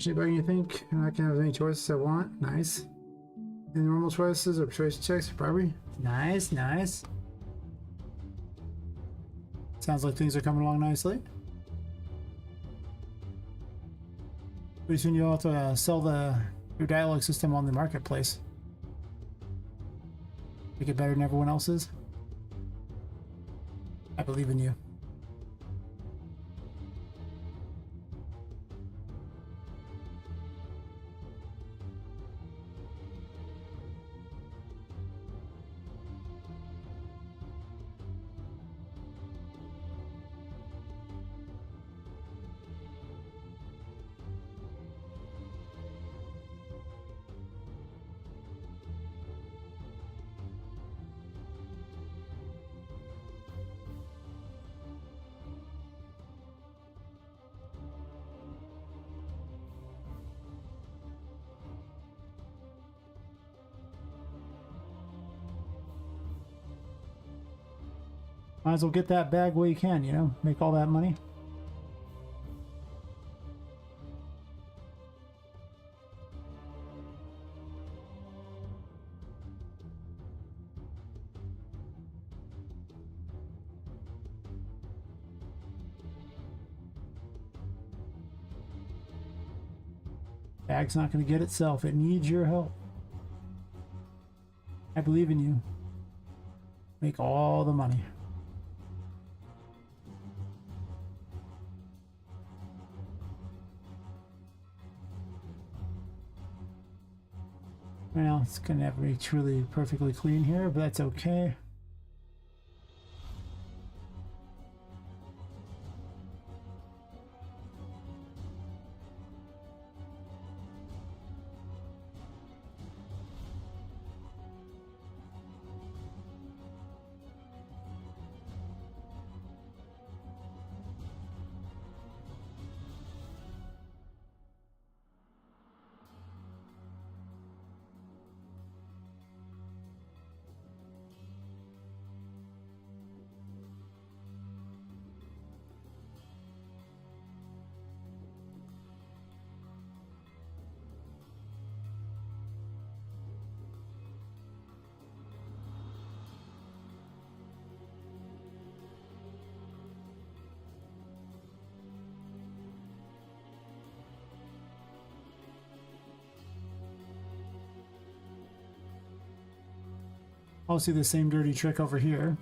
Shit button, you think? And I can have as many choices I want. Nice. Any normal choices or persuasion checks for bribery? Nice, nice. Sounds like things are coming along nicely. Pretty soon you'll have to sell your dialogue system on the marketplace. Make it better than everyone else's. I believe in you. Might as well get that bag while you can, you know? Make all that money. Bag's not going to get itself. It needs your help. I believe in you. Make all the money. Well, it's gonna never be truly perfectly clean here, but that's okay. I'll see the same dirty trick over here.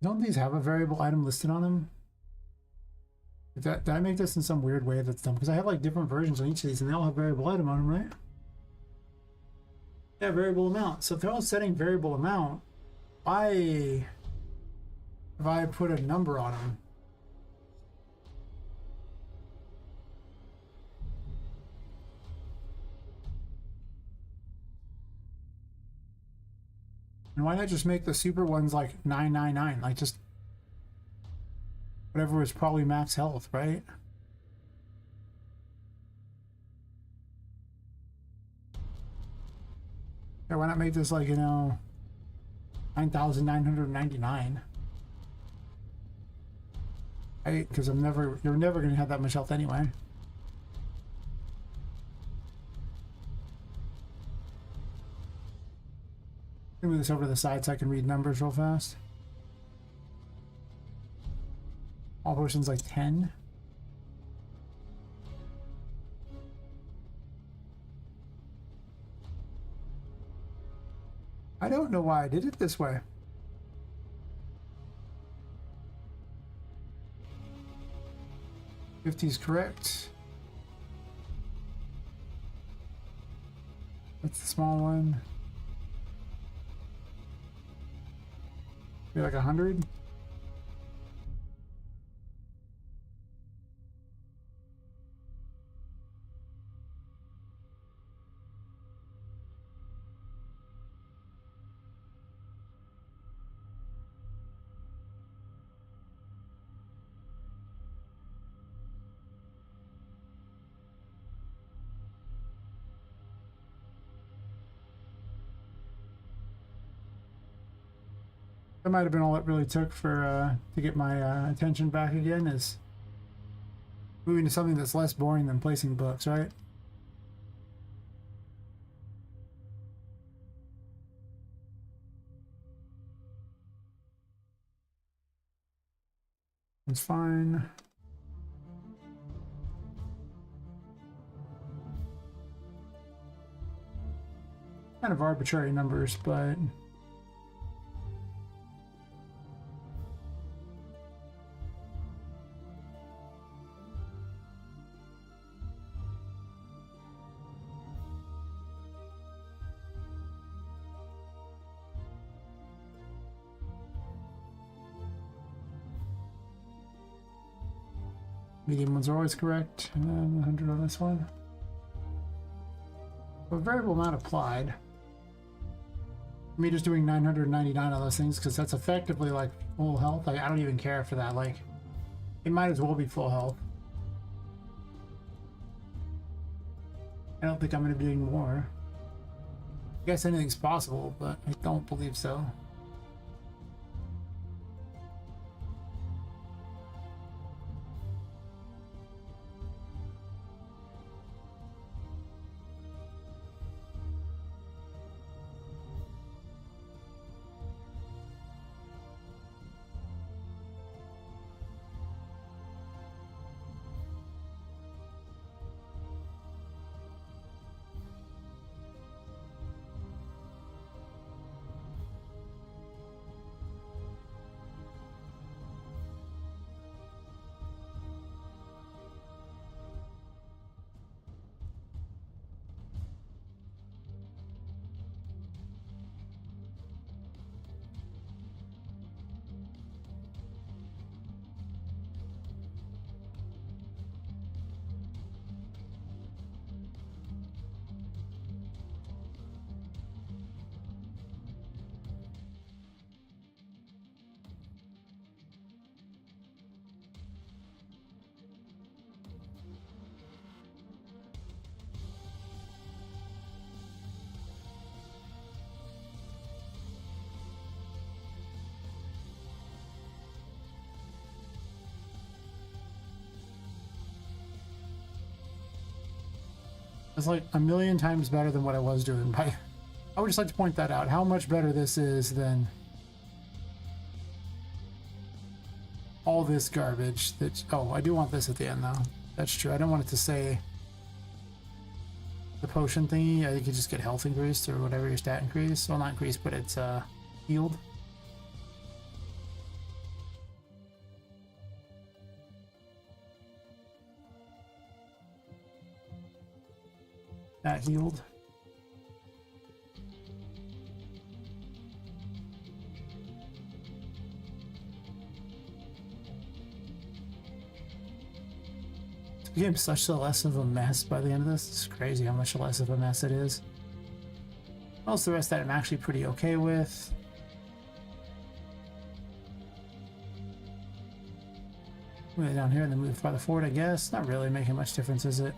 Don't these have a variable item listed on them? Did I make this in some weird way that's dumb? Because I have like different versions on each of these and they all have variable item on them, right? Yeah, variable amount. So if they're all setting variable amount, why have I put a number on them? And why not just make the super ones like 999? Like just whatever is probably max health, right? Yeah, why not make this like, you know, 9,999? Right? Because you're never gonna have that much health anyway. Move this over to the side so I can read numbers real fast. All potions like 10. I don't know why I did it this way. '50's correct. That's the small one. Be like 100. That might have been all it really took for to get my attention back again, is moving to something that's less boring than placing books, right? It's fine. Kind of arbitrary numbers, but medium ones are always correct. 100 on this one. A variable amount applied. Me just doing 999 on those things because that's effectively like full health. I don't even care for that. Like, it might as well be full health. I don't think I'm going to be doing more. I guess anything's possible, but I don't believe so. It's like a million times better than what I was doing. I would just like to point that out, how much better this is than all this garbage. That, oh, I do want this at the end though. That's true. I don't want it to say the potion thingy. I think you just get health increased or whatever your stat increase. Well, not increased, but it's healed. That healed. It became such a less of a mess by the end of this. It's crazy how much less of a mess it is. Most of the rest that I'm actually pretty okay with. Move it down here and then move farther forward, I guess. Not really making much difference, is it?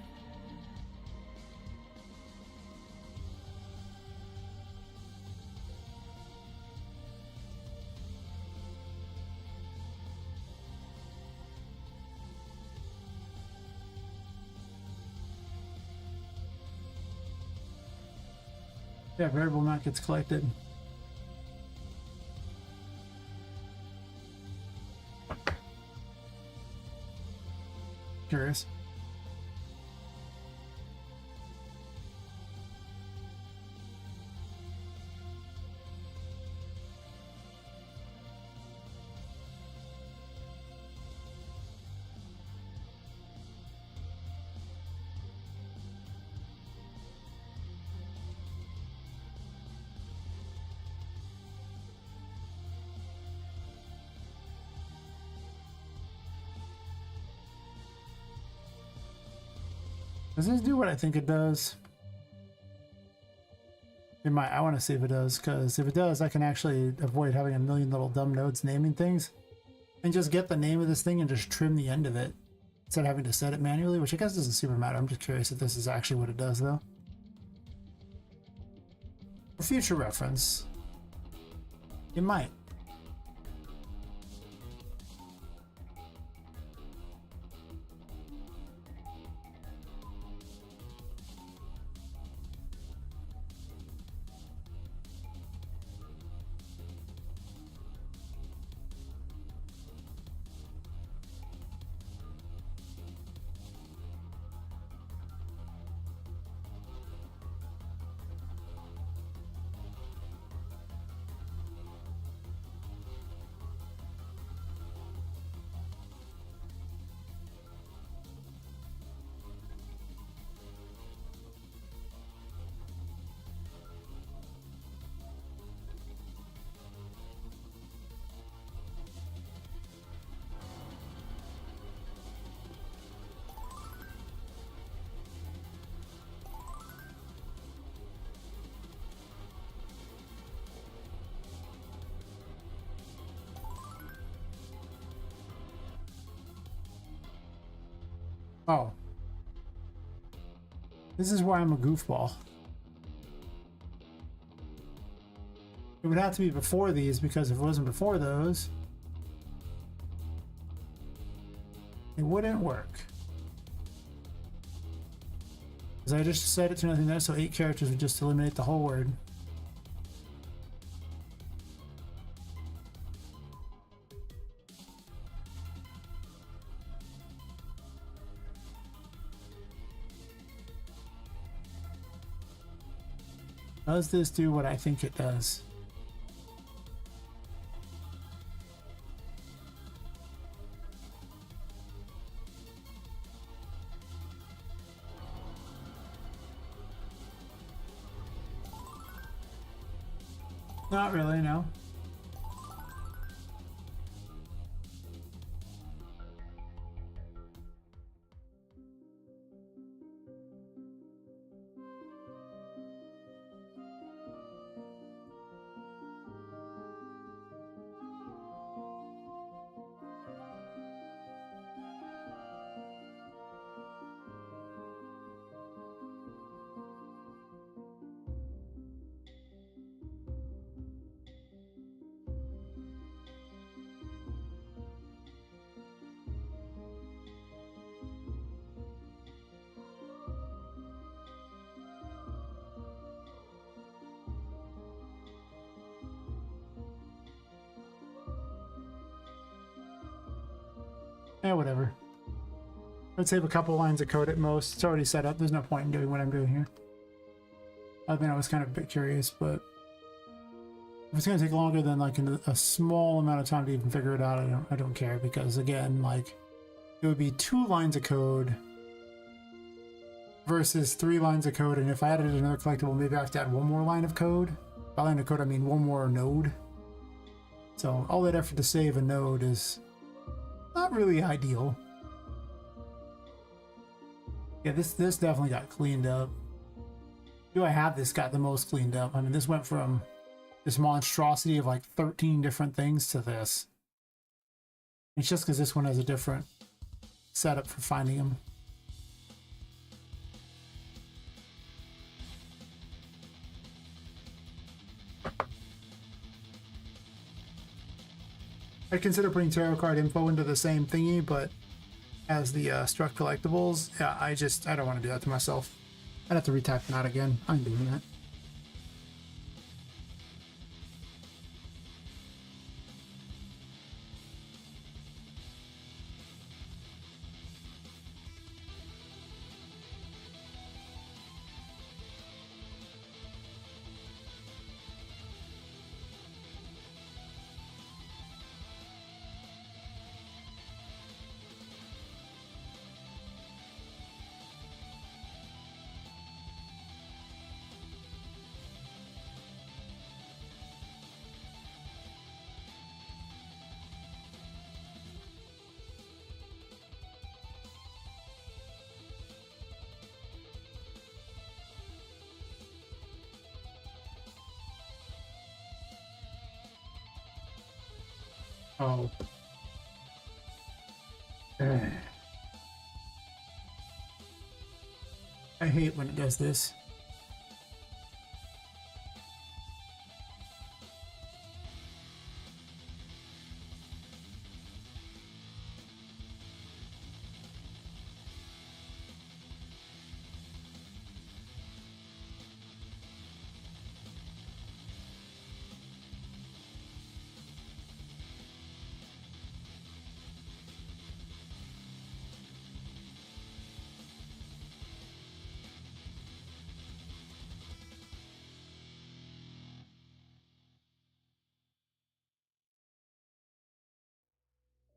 Yeah, variable amount gets collected. Curious. Does this do what I think it does? It might. I want to see if it does, because if it does, I can actually avoid having a million little dumb nodes naming things. And just get the name of this thing and just trim the end of it. Instead of having to set it manually, which I guess doesn't super matter. I'm just curious if this is actually what it does, though. For future reference, it might. Oh. This is why I'm a goofball. It would have to be before these, because if it wasn't before those, it wouldn't work. Because I just set it to nothing there, so 8 characters would just eliminate the whole word. Does this do what I think it does? Not really, no. Yeah, whatever. I'd save a couple lines of code at most. It's already set up. There's no point in doing what I'm doing here. I mean, I was kind of a bit curious, but if it's going to take longer than like a small amount of time to even figure it out, I don't care, because again, like, it would be 2 lines of code versus 3 lines of code, and if I added another collectible, maybe I have to add 1 more line of code. By line of code, I mean 1 more node. So all that effort to save a node is not really ideal. Yeah, this definitely got cleaned up. Do I have this got the most cleaned up? I mean, this went from this monstrosity of like 13 different things to this. It's just because this one has a different setup for finding them. I'd consider putting tarot card info into the same thingy, but as the struck collectibles, yeah, I don't want to do that to myself. I'd have to retype that again. I'm doing that. Oh. Ugh. I hate when it does this.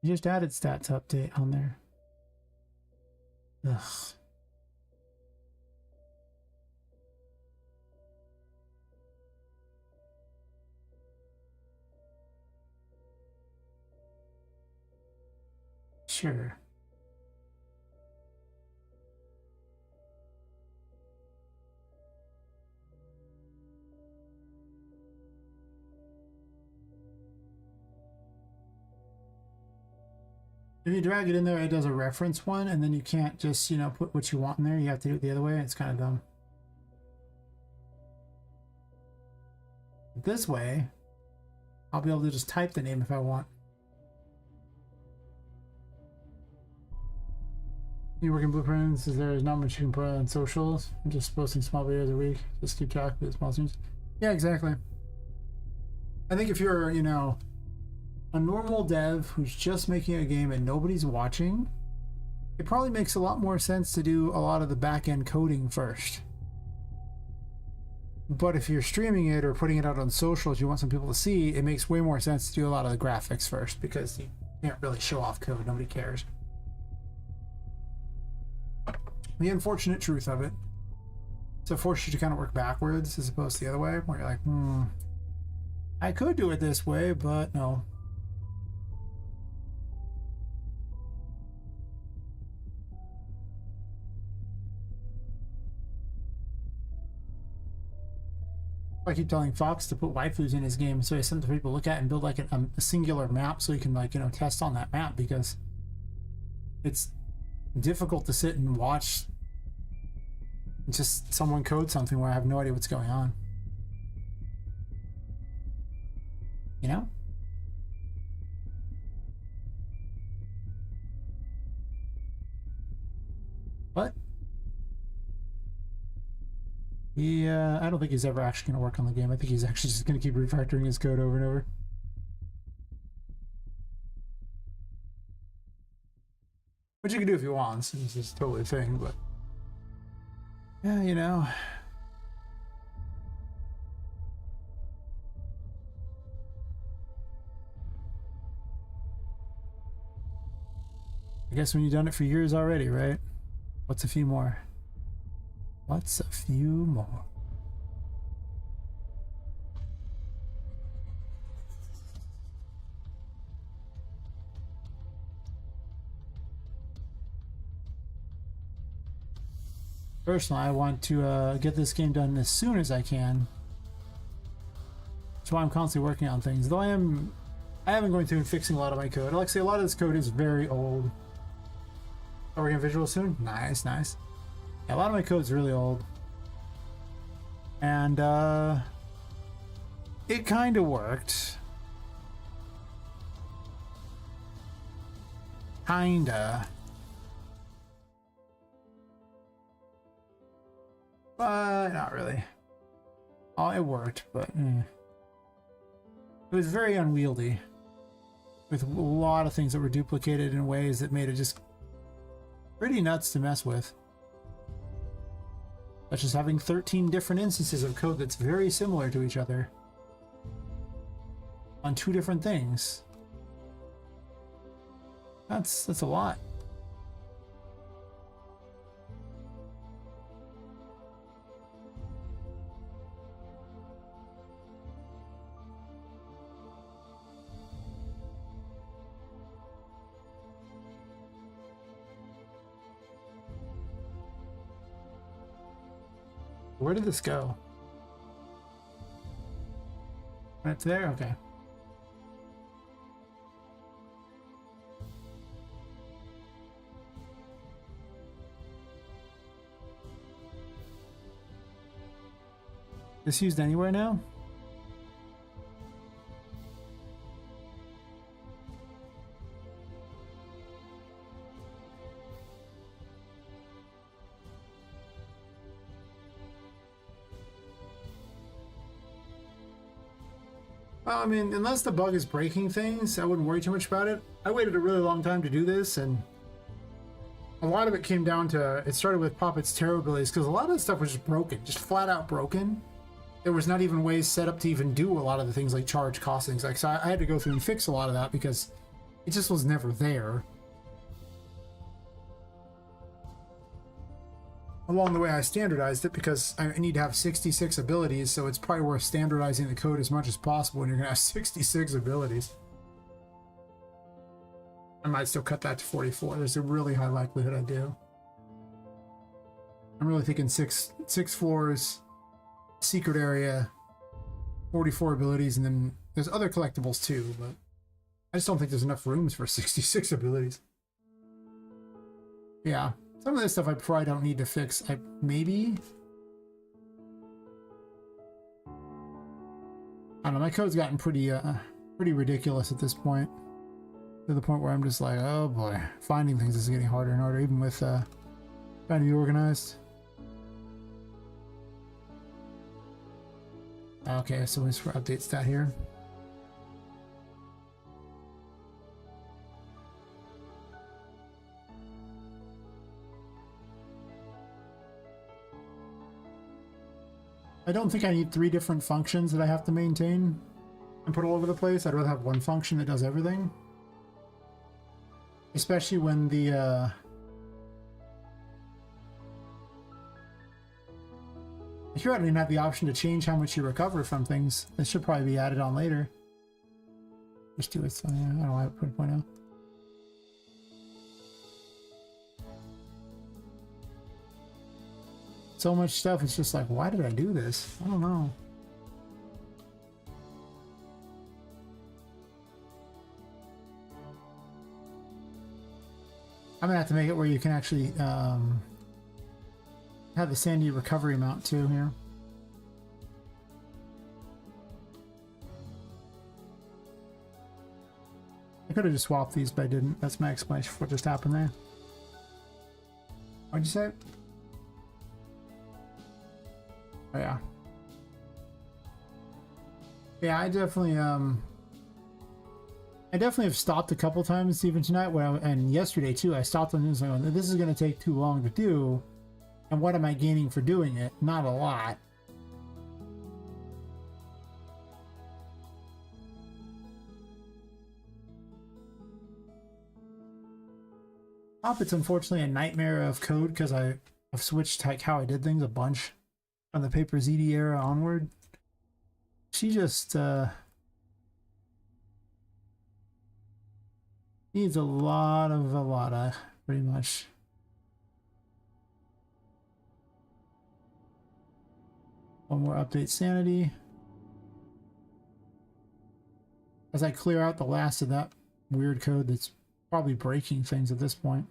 You just added stats update on there. Ugh. Sure. If you drag it in there, it does a reference one, and then you can't just, you know, put what you want in there. You have to do it the other way. It's kind of dumb. This way, I'll be able to just type the name if I want. You work in blueprints, as there is not much you can put on socials. I'm just posting small videos a week. Just keep track of the small things. Yeah, exactly. I think if you're, you know, a normal dev who's just making a game and nobody's watching, it probably makes a lot more sense to do a lot of the back-end coding first. But if you're streaming it or putting it out on socials, you want some people to see, it makes way more sense to do a lot of the graphics first, because you can't really show off code. Nobody cares. The unfortunate truth of it. So it forces you to kind of work backwards as opposed to the other way, where you're like, I could do it this way, but no. I keep telling Fox to put waifus in his game so he has something for people to look at and build like a singular map so he can, like, you know, test on that map, because it's difficult to sit and watch just someone code something where I have no idea what's going on. You know? What? Yeah, I don't think he's ever actually going to work on the game. I think he's actually just going to keep refactoring his code over and over. Which you can do if you want. This is totally a thing, but yeah, you know. I guess when you've done it for years already, right? What's a few more? What's a few more? Personally, I want to get this game done as soon as I can. That's why I'm constantly working on things. Though I have been going through and fixing a lot of my code. Like I say, a lot of this code is very old. Are we gonna visual soon? Nice, nice. Yeah, a lot of my code's really old. And it kind of worked. Kinda. But not really. Oh, it worked, but it was very unwieldy, with a lot of things that were duplicated in ways that made it just pretty nuts to mess with. Such as having 13 different instances of code that's very similar to each other on 2 different things. That's a lot. Where did this go? Right there? Okay. This used anywhere now? Well, I mean, unless the bug is breaking things, I wouldn't worry too much about it. I waited a really long time to do this, and a lot of it came down to, it started with Poppet's tarot abilities, because a lot of the stuff was just broken, just flat out broken. There was not even ways set up to even do a lot of the things like charge cost things. Like, so I had to go through and fix a lot of that because it just was never there. Along the way, I standardized it because I need to have 66 abilities, so it's probably worth standardizing the code as much as possible when you're going to have 66 abilities. I might still cut that to 44. There's a really high likelihood I do. I'm really thinking six floors, secret area, 44 abilities, and then there's other collectibles too, but I just don't think there's enough rooms for 66 abilities. Yeah. Some of this stuff I probably don't need to fix. Maybe. I don't know. My code's gotten pretty ridiculous at this point. To the point where I'm just like, oh boy, finding things is getting harder and harder, even with trying to be organized. Okay, so let's update stat here. I don't think I need 3 different functions that I have to maintain and put all over the place. I'd rather have one function that does everything. Especially when the if you don't even have the option to change how much you recover from things, this should probably be added on later. Just do it, so yeah, I don't know why I put 0.0. So much stuff, it's just like, why did I do this? I don't know. I'm gonna have to make it where you can actually have the sandy recovery amount too here. I could have just swapped these, but I didn't. That's my explanation for what just happened there. What'd you say? Oh, yeah. Yeah, I definitely have stopped a couple times even tonight, and yesterday too. I stopped and was like, this is going to take too long to do, and what am I gaining for doing it? Not a lot. It's unfortunately a nightmare of code because I've switched like how I did things a bunch from the Paper ZD era onward. She just needs a lot of pretty much. One more update sanity. As I clear out the last of that weird code that's probably breaking things at this point.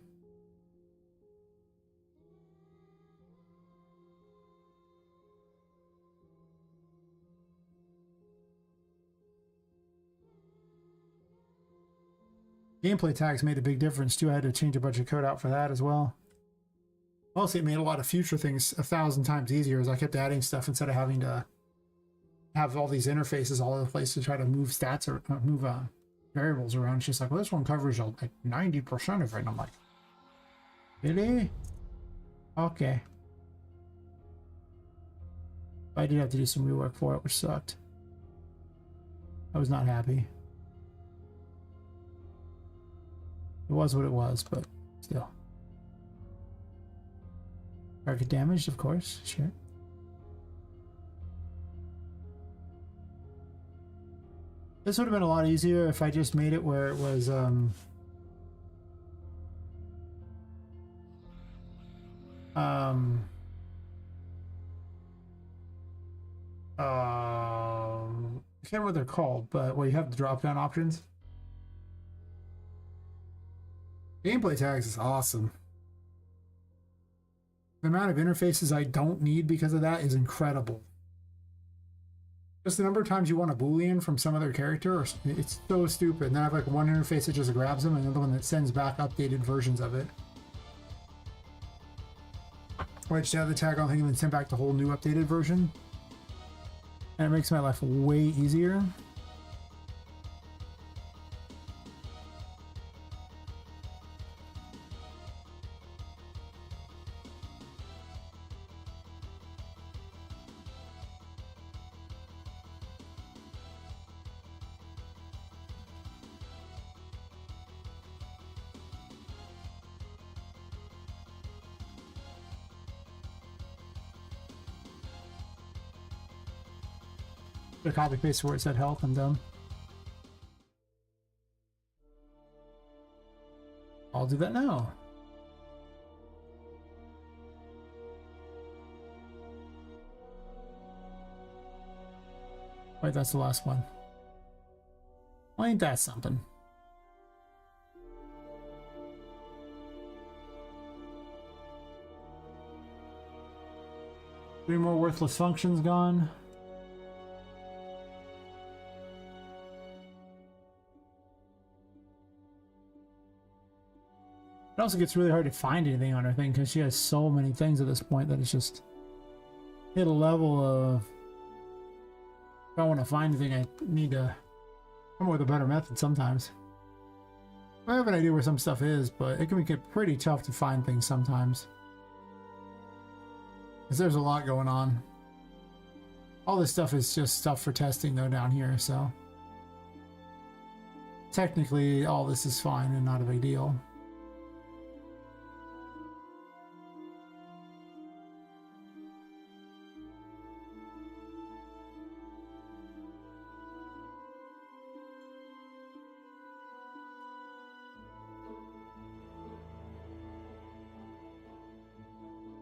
Gameplay tags made a big difference too. I had to change a bunch of code out for that as well. Mostly it made a lot of future things 1,000 times easier as I kept adding stuff instead of having to have all these interfaces all over the place to try to move stats or move variables around. It's just like, well, this one covers like 90% of it. And I'm like, really? Okay. I did have to do some rework for it, which sucked. I was not happy. It was what it was, but still. Target damaged, of course, sure. This would have been a lot easier if I just made it where it was I can't remember what they're called, but well, you have the drop down options. Gameplay tags is awesome. The amount of interfaces I don't need because of that is incredible. Just the number of times you want a Boolean from some other character, it's so stupid. And then I have like one interface that just grabs them and another one that sends back updated versions of it. Which the other tag, I don't think even sent back the whole new updated version. And it makes my life way easier. The copy paste where it said health, I'm done. I'll do that now. Wait, that's the last one. Well, ain't that something? Three more worthless functions gone. It also gets really hard to find anything on her thing because she has so many things at this point that it's just hit a level of if I want to find anything, I need to come up with a better method sometimes. I have an idea where some stuff is, but it can get pretty tough to find things sometimes. Because there's a lot going on. All this stuff is just stuff for testing though down here, so technically all this is fine and not a big deal.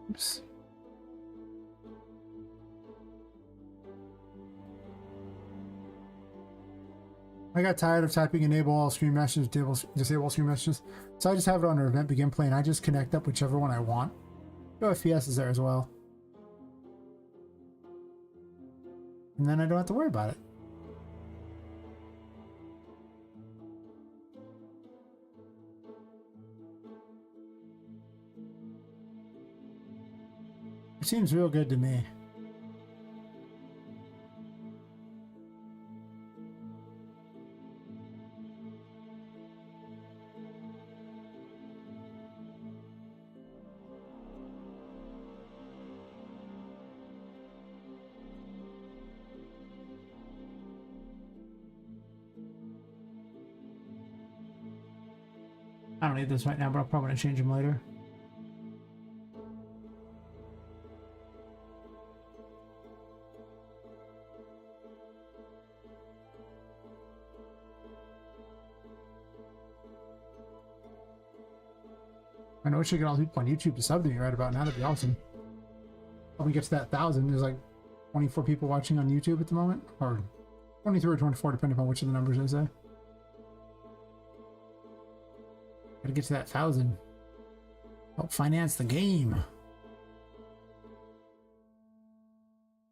Oops. I got tired of typing enable all screen messages, disable all screen messages, so I just have it on our event begin play and I just connect up whichever one I want. Go FPS is there as well. And then I don't have to worry about it. It seems real good to me. I don't need this right now, but I'll probably change them later. I know we should get all the people on YouTube to sub to me right about now. That'd be awesome. When we get to that 1,000, there's like 24 people watching on YouTube at the moment, or 23 or 24, depending on which of the numbers I say. Gotta get to that 1,000. Help finance the game.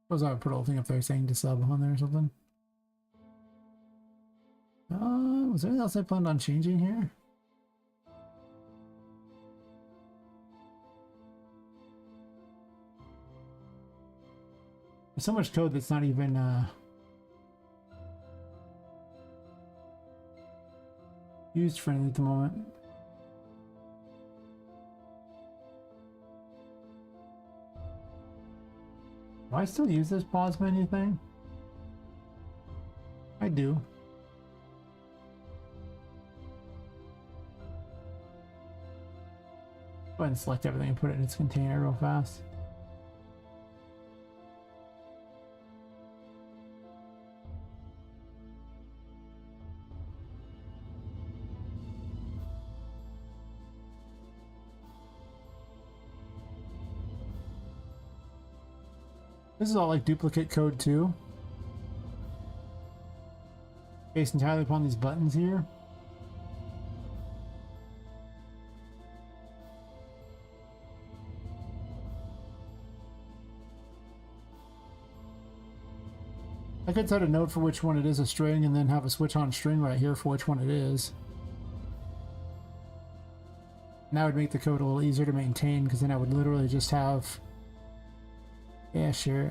Suppose I would put a little thing up there saying to sub on there or something. Was there anything else I planned on changing here? There's so much code that's not even used friendly at the moment. Do I still use this pause menu thing? I do. Go ahead and select everything and put it in its container real fast. This is all like duplicate code too. Based entirely upon these buttons here. could set a note for which one it is a string and then have a switch on string right here for which one it is. And that would make the code a little easier to maintain because then I would literally just have... Yeah, sure.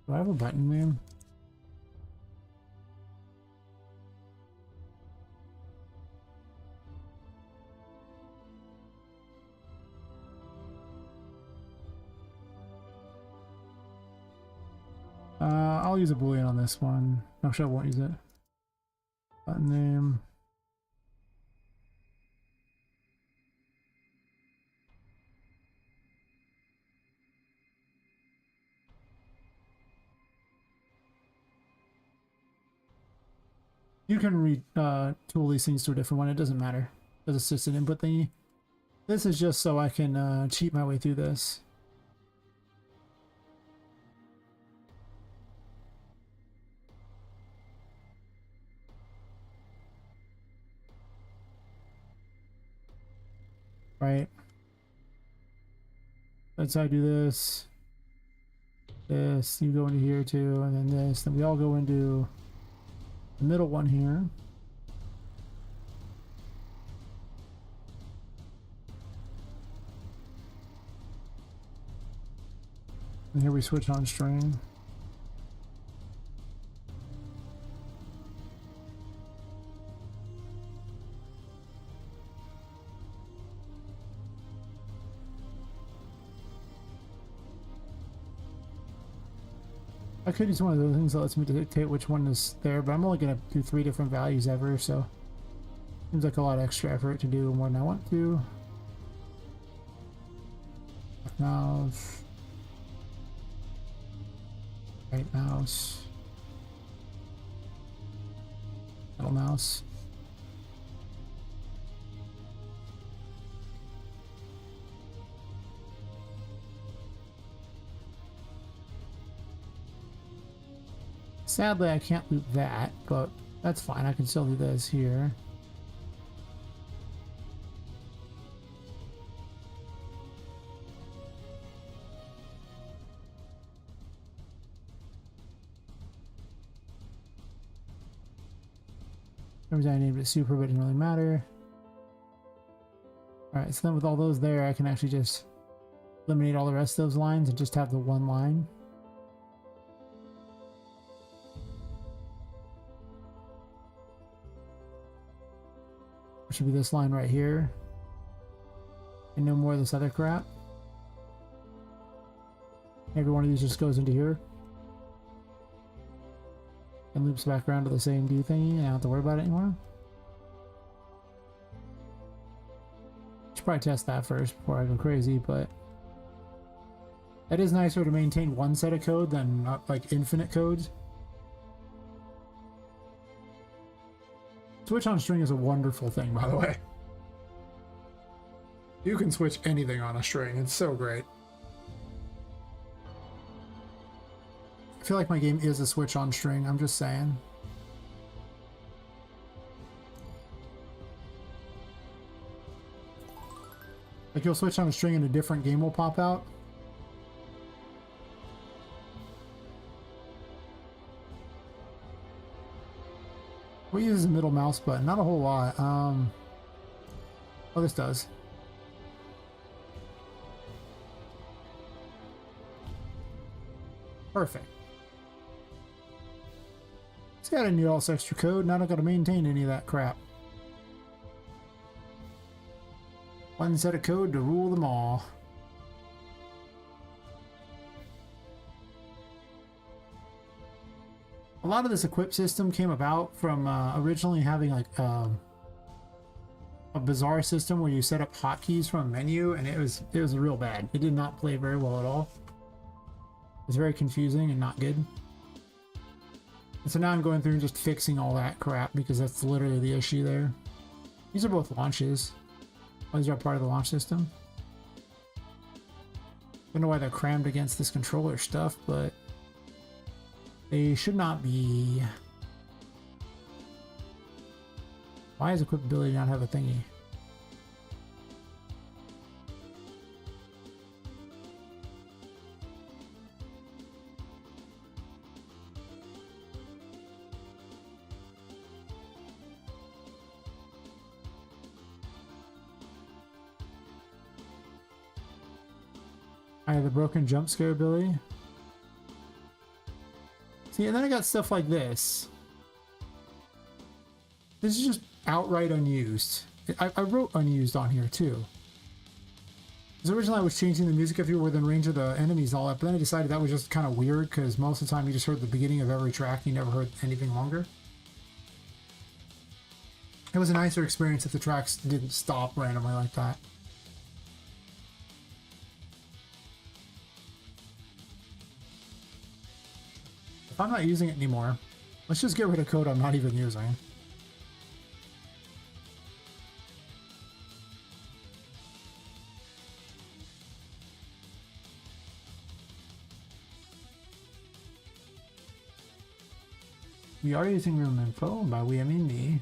Do I have a button name? I'll use a boolean on this one. Actually, I won't use it. Button name. You can tool these things to a different one. It doesn't matter because it's just an input thingy. This is just so I can cheat my way through this. Right. Let's I do this. This, you go into here too, and then this. Then we all go into the middle one here. And here we switch on string. I could use one of those things that lets me dictate which one is there, but I'm only going to do 3 different values ever, so seems like a lot of extra effort to do more than I want to. Mouse. Right mouse. Middle mouse. Sadly, I can't loop that, but that's fine. I can still do this here. Every time I named it super, but it didn't really matter. Alright, so then with all those there, I can actually just eliminate all the rest of those lines and just have the one line. Should be this line right here, and no more of this other crap. Every one of these just goes into here and loops back around to the same do thingy, and I don't have to worry about it anymore. Should probably test that first before I go crazy, but that is nicer to maintain one set of code than like infinite codes. Switch on string is a wonderful thing, by the way. You can switch anything on a string. It's so great. I feel like my game is a switch on string. I'm just saying. Like you'll switch on a string and a different game will pop out. What uses the middle mouse button? Not a whole lot. Oh, this does. Perfect. See, I didn't need all this extra code. Now I don't got to maintain any of that crap. One set of code to rule them all. A lot of this equip system came about from originally having like a bizarre system where you set up hotkeys from a menu, and it was real bad. It did not play very well at all. It was very confusing and not good. And so now I'm going through and just fixing all that crap because that's literally the issue there. These are both launches. Oh, these are part of the launch system. I don't know why they're crammed against this controller stuff, but they should not be. Why does equipability not have a thingy? I have the broken jump scare ability. See, and then I got stuff like this. This is just outright unused. I wrote unused on here too. Because originally I was changing the music if you were within range of the enemies and all that, but then I decided that was just kind of weird because most of the time you just heard the beginning of every track, you never heard anything longer. It was a nicer experience if the tracks didn't stop randomly like that. If I'm not using it anymore, let's just get rid of code I'm not even using. We are using room info, and by we I mean me.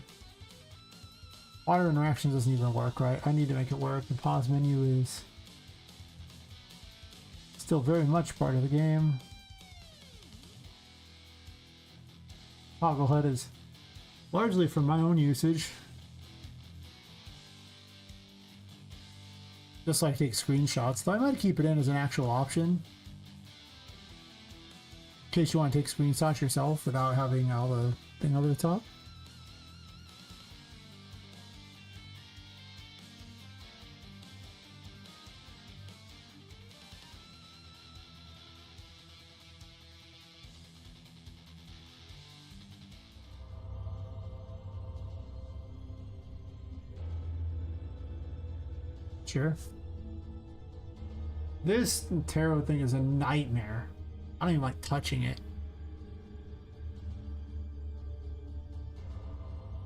Water interaction doesn't even work, right? I need to make it work. The pause menu is still very much part of the game. Toggle HUD is largely for my own usage. Just like take screenshots, though I might keep it in as an actual option. In case you want to take screenshots yourself without having all the thing over the top. Sure. This tarot thing is a nightmare. I don't even like touching it.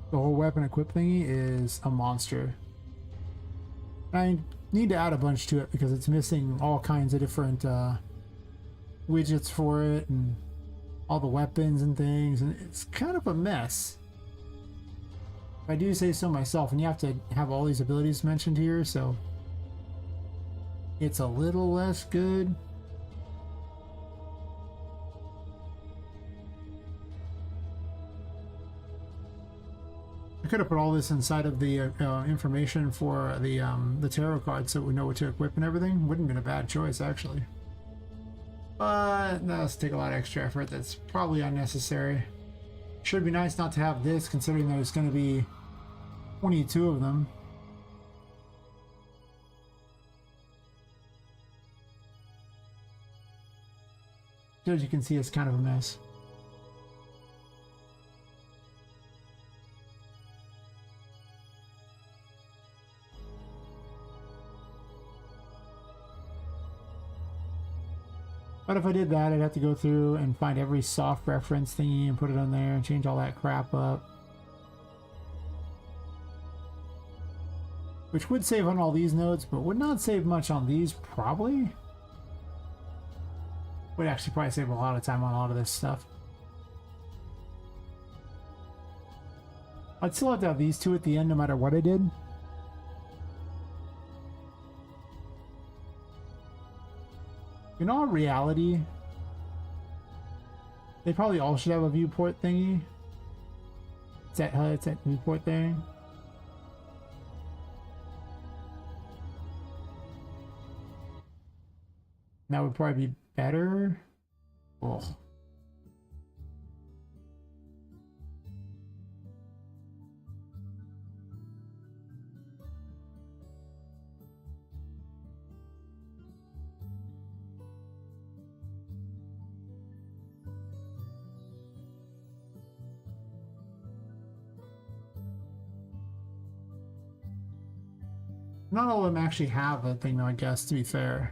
The whole weapon equip thingy is a monster. I need to add a bunch to it because it's missing all kinds of different widgets for it and all the weapons and things, and it's kind of a mess. If I do say so myself, and you have to have all these abilities mentioned here, so it's a little less good. I could have put all this inside of the information for the tarot card so we know what to equip and everything. Wouldn't have been a bad choice, actually. But that does take a lot of extra effort that's probably unnecessary. Should be nice not to have this, considering there's going to be 22 of them. As you can see, it's kind of a mess. But if I did that, I'd have to go through and find every soft reference thingy and put it on there and change all that crap up. Which would save on all these nodes, but would not save much on these, probably. Would actually probably save a lot of time on a lot of this stuff. I'd still have to have these two at the end no matter what I did. In all reality, they probably all should have a viewport thingy. It's that HUD, it's that viewport thing. That would probably be better. Oh. Not all of them actually have a thing though, I guess, to be fair.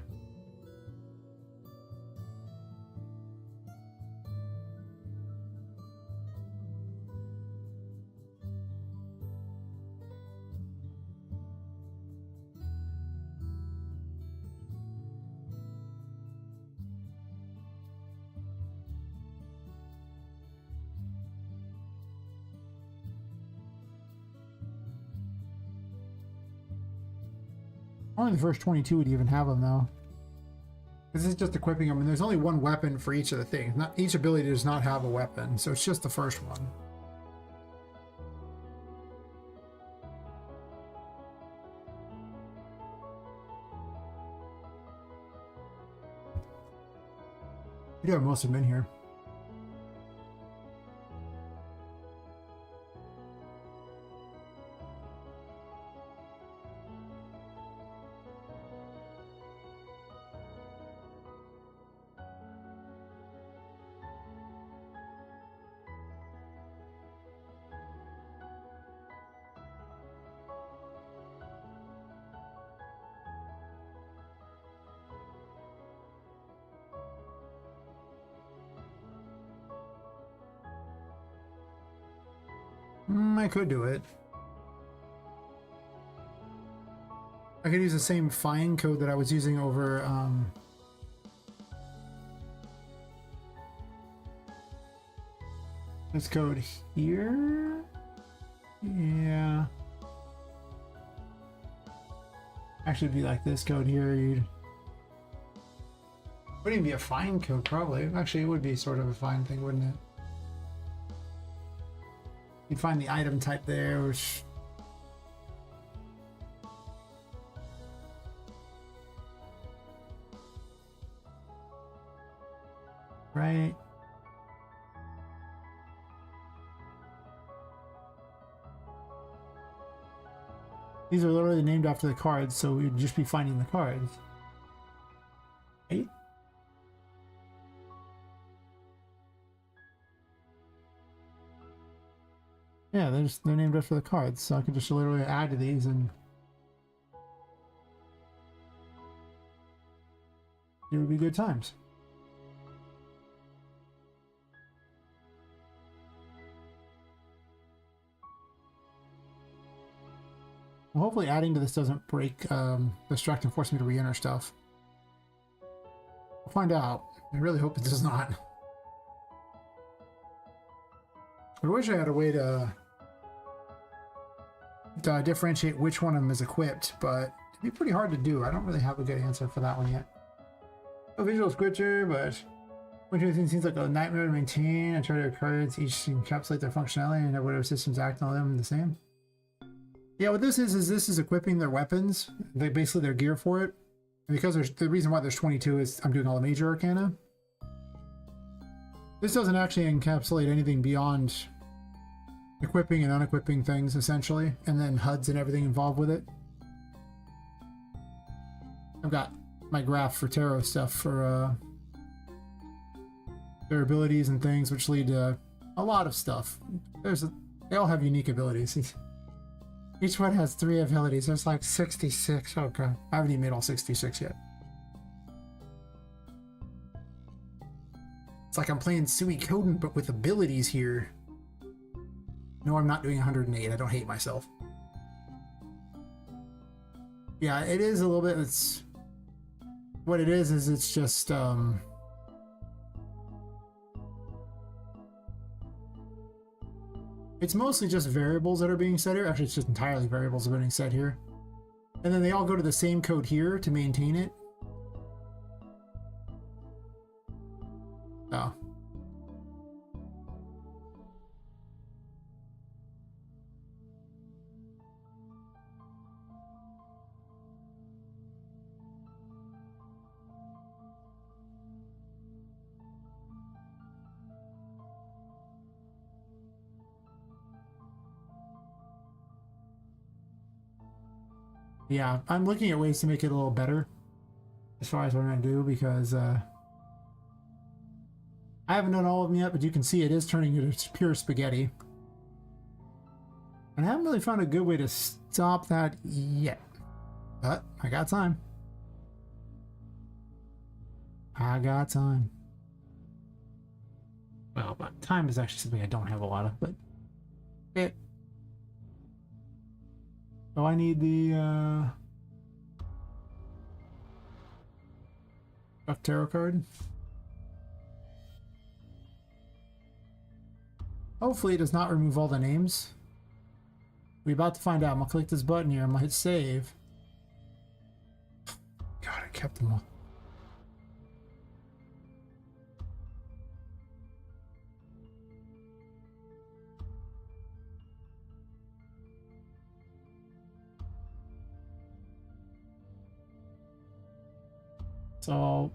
Only the first 22 would even have them though. This is just equipping them, and there's only one weapon for each of the things. Not each ability does not have a weapon, so it's just the first one. We do have most of them in here. I could do it. I could use the same find code that I was using over this code here. Yeah. Actually, it'd be like this code here. You'd wouldn't even be a find code, probably. Actually, it would be sort of a find thing, wouldn't it? You'd find the item type there, which right. These are literally named after the cards, so we'd just be finding the cards. Right? Yeah, they're named after the cards, so I could just literally add to these and it would be good times. Well, hopefully adding to this doesn't break destruct and force me to re-enter stuff. We'll find out. I really hope it does not. I wish I had a way to differentiate which one of them is equipped, but it'd be pretty hard to do. I don't really have a good answer for that one yet. No visual scripture, but which everything seems like a nightmare to maintain. I try to cards each encapsulate their functionality and whatever systems act on them the same. Yeah, what this is this is equipping their weapons. They basically their gear for it. And because the reason why there's 22 is I'm doing all the major arcana. This doesn't actually encapsulate anything beyond equipping and unequipping things, essentially, and then HUDs and everything involved with it. I've got my graph for tarot stuff for their abilities and things, which lead to a lot of stuff. They all have unique abilities. Each one has 3 abilities. There's like 66. Oh god, I haven't even made all 66 yet. It's like I'm playing Suikoden, but with abilities here. No, I'm not doing 108. I don't hate myself. Yeah, it is a little bit. It's what it is it's just it's mostly just variables that are being set here. Actually, it's just entirely variables that are being set here. And then they all go to the same code here to maintain it. Oh. Yeah, I'm looking at ways to make it a little better as far as what I'm going to do, because I haven't done all of them yet, but you can see it is turning into pure spaghetti. And I haven't really found a good way to stop that yet. But I got time. I got time. Well, but time is actually something I don't have a lot of, but it. So I need the tarot card. Hopefully it does not remove all the names. We're about to find out. I'm gonna click this button here. I'm gonna hit save. God, I kept them all. So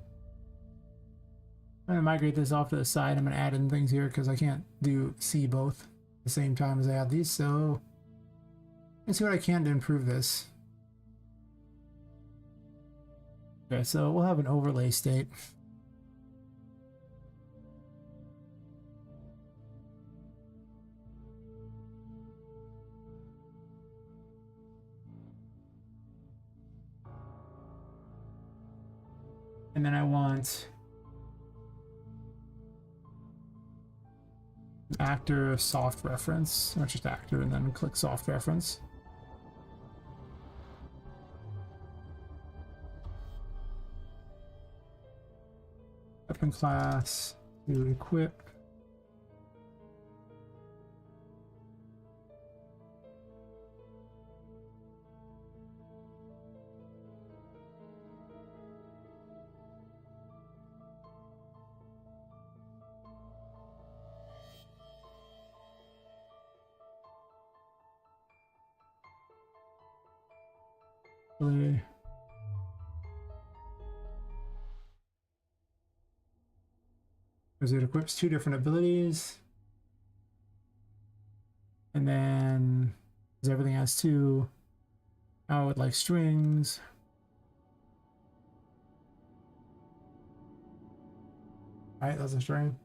I'm gonna migrate this off to the side. I'm gonna add in things here because I can't see both at the same time as I add these. So let's see what I can to improve this. Okay, so we'll have an overlay state. And then I want actor soft reference, not just actor, and then click soft reference. Weapon class to equip. Really. Because it equips 2 different abilities. And then, because everything has 2, I would like strings. All right, that's a string.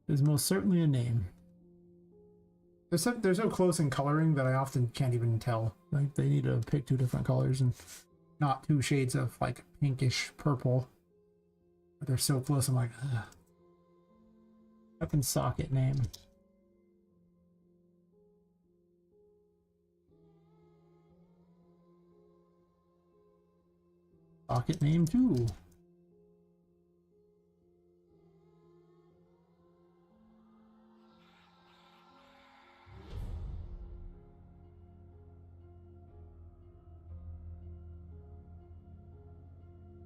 There's most certainly a name. They're so close in coloring that I often can't even tell. Like, they need to pick 2 different colors and not 2 shades of like pinkish purple. But they're so close, I'm like, ugh. Weapon socket name. Socket name too.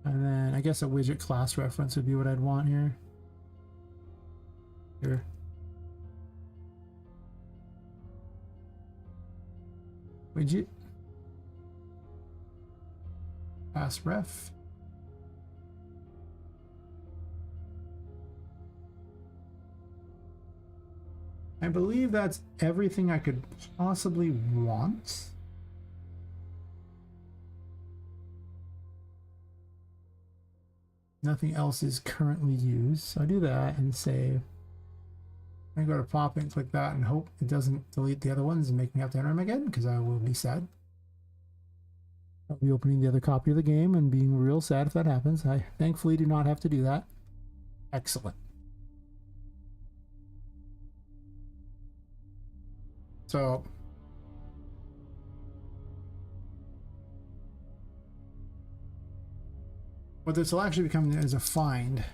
And then I guess a widget class reference would be what I'd want here. Here. Widget. Class ref. I believe that's everything I could possibly want. Nothing else is currently used. So I do that and save. I go to Poppet and click that and hope it doesn't delete the other ones and make me have to enter them again, because I will be sad. I'll be opening the other copy of the game and being real sad if that happens. I thankfully do not have to do that. Excellent. So what this will actually become is a find.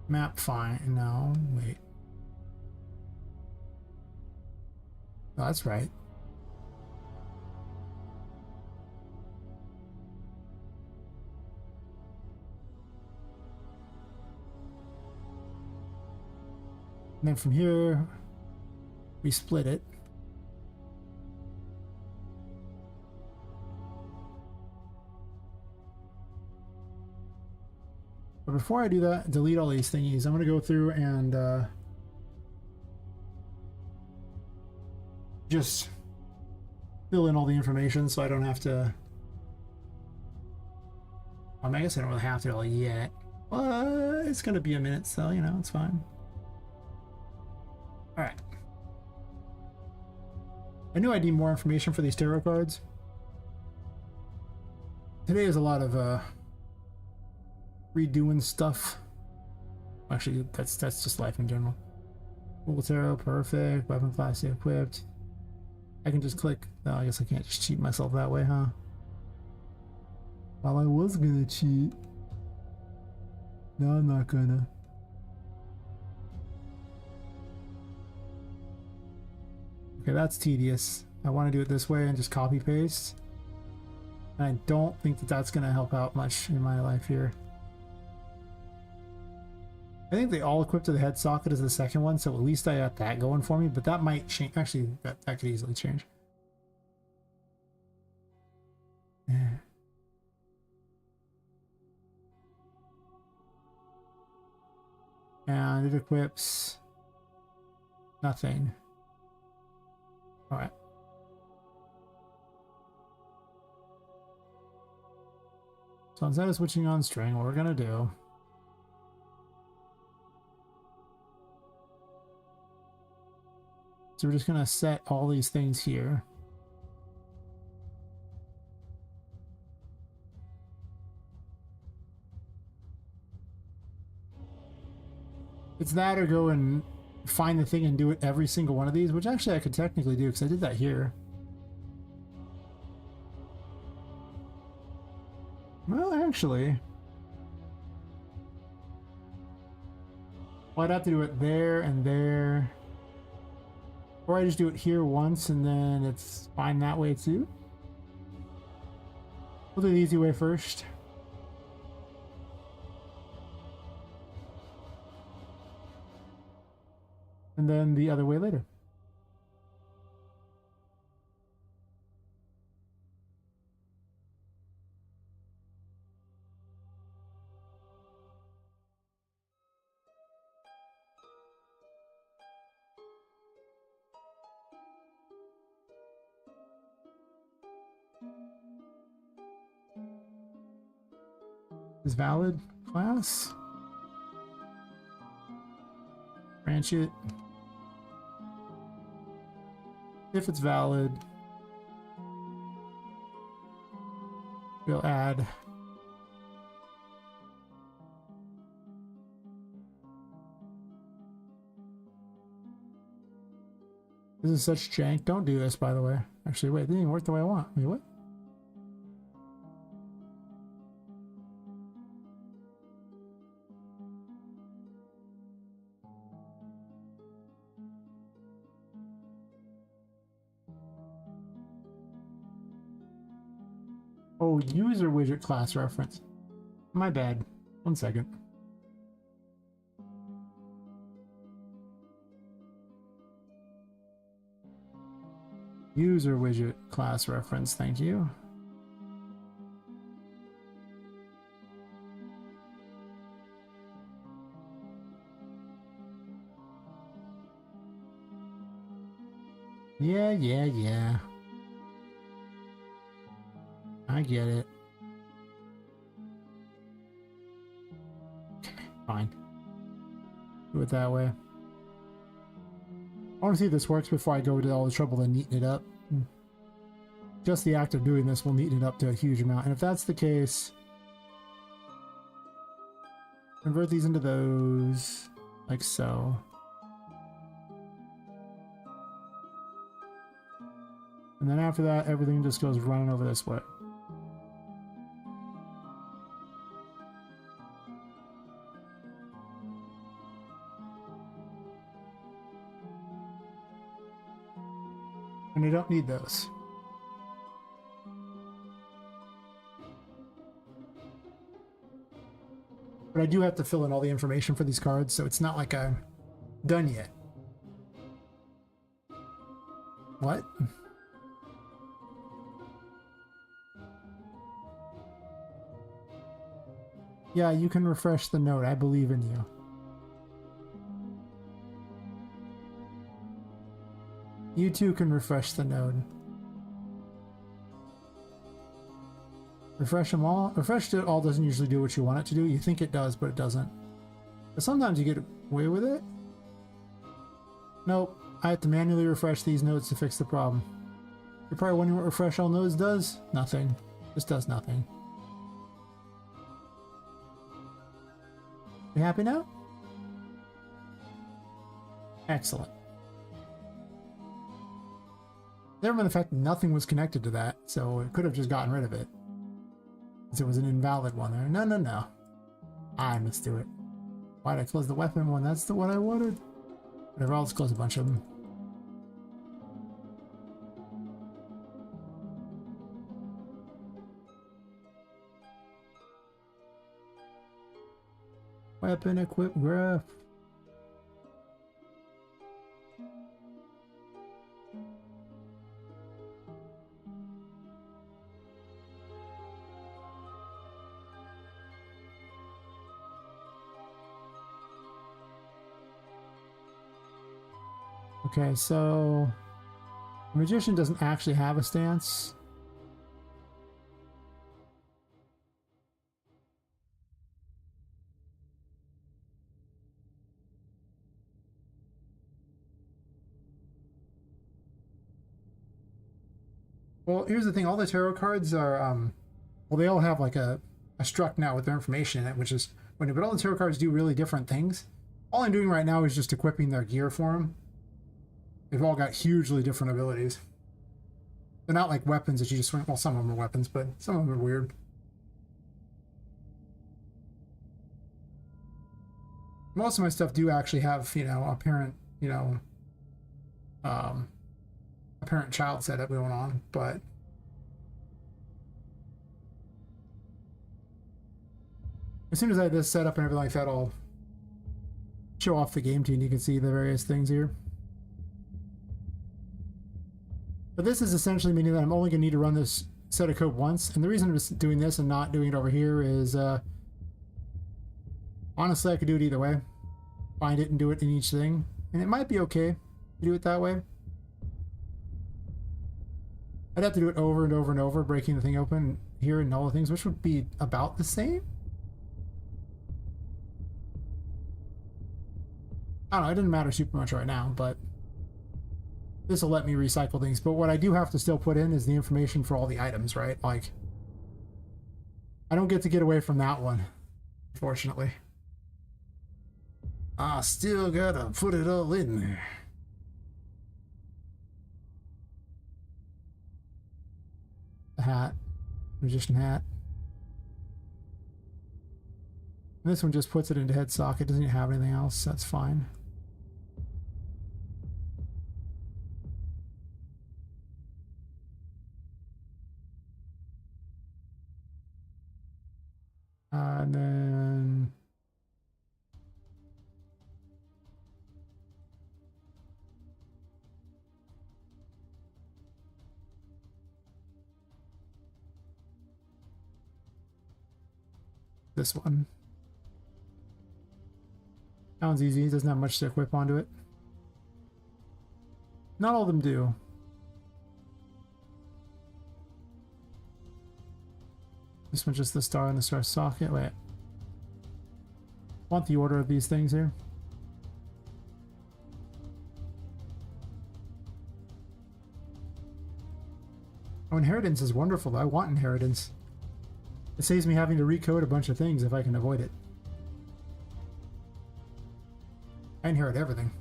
Map find. No, wait. Oh, that's right. And then from here, we split it. But before I do that, delete all these thingies. I'm going to go through and just fill in all the information so I don't have to. I guess I don't really have to yet. But it's going to be a minute, so you know, it's fine. All right. I knew I'd need more information for these tarot cards. Today is a lot of redoing stuff. Actually, that's just life in general. Full tarot, perfect. Weapon class equipped. I can just click. No, I guess I can't just cheat myself that way, huh? Well, I was gonna cheat. No, I'm not gonna. Okay, that's tedious. I want to do it this way and just copy paste. And I don't think that that's going to help out much in my life here. I think they all equip to the head socket as the second one, so at least I got that going for me, but that might change. Actually, that could easily change. Yeah. And it equips nothing. Alright. So instead of switching on string, what we're gonna do so we're just gonna set all these things here. It's that or go and find the thing and do it every single one of these, which actually I could technically do because I did that here. Well, actually, well, I'd have to do it there and there. Or I just do it here once and then it's fine that way too. We'll do the easy way first. And then the other way later. Is valid class? Branch it. If it's valid, we'll add this is such jank. Don't do this, by the way. Actually, wait, it didn't even work the way I want. Wait, what? Oh, user widget class reference. My bad. 1 second. User widget class reference, thank you. Yeah. I get it. Okay, fine. Do it that way. I want to see if this works before I go to all the trouble to neaten it up. Just the act of doing this will neaten it up to a huge amount. And if that's the case, convert these into those, like so. And then after that, everything just goes running over this way. And I don't need those. But I do have to fill in all the information for these cards, so it's not like I'm done yet. What? Yeah, you can refresh the node. I believe in you. You too can refresh the node. Refresh them all. Refresh it all doesn't usually do what you want it to do. You think it does, but it doesn't. But sometimes you get away with it. Nope. I have to manually refresh these nodes to fix the problem. You're probably wondering what refresh all nodes does? Nothing. Just does nothing. You happy now? Excellent. Never mind the fact that nothing was connected to that, so it could have just gotten rid of it. Because it was an invalid one there. No. Let's do it. Why'd I close the weapon one? That's the one I wanted. Whatever, I'll just close a bunch of them. Weapon equip graph. Okay, so the magician doesn't actually have a stance. Well, here's the thing. All the tarot cards are, well, they all have like a struct now with their information in it, which is, but all the tarot cards do really different things. All I'm doing right now is just equipping their gear for them. They've all got hugely different abilities. They're not like weapons that you just swing. Well, some of them are weapons, but some of them are weird. Most of my stuff do actually have, you know, a parent, you know, a parent-child setup going on, but as soon as I have this set up and everything like that, I'll show off the game to you and you can see the various things here. But this is essentially meaning that I'm only going to need to run this set of code once, and the reason I'm doing this and not doing it over here is, honestly, I could do it either way. Find it and do it in each thing, and it might be okay to do it that way. I'd have to do it over and over and over, breaking the thing open here and all the things, which would be about the same. I don't know, it doesn't matter super much right now, but this will let me recycle things. But what I do have to still put in is the information for all the items, right? Like, I don't get to get away from that one, unfortunately. I still gotta put it all in there. The hat. Magician hat. And this one just puts it into head socket. Doesn't even have anything else. That's fine. And then this one. That one's easy. It doesn't have much to equip onto it. Not all of them do. This one's just the star and the star socket. Wait. Want the order of these things here? Oh, inheritance is wonderful. I want inheritance. It saves me having to recode a bunch of things if I can avoid it. I inherit everything.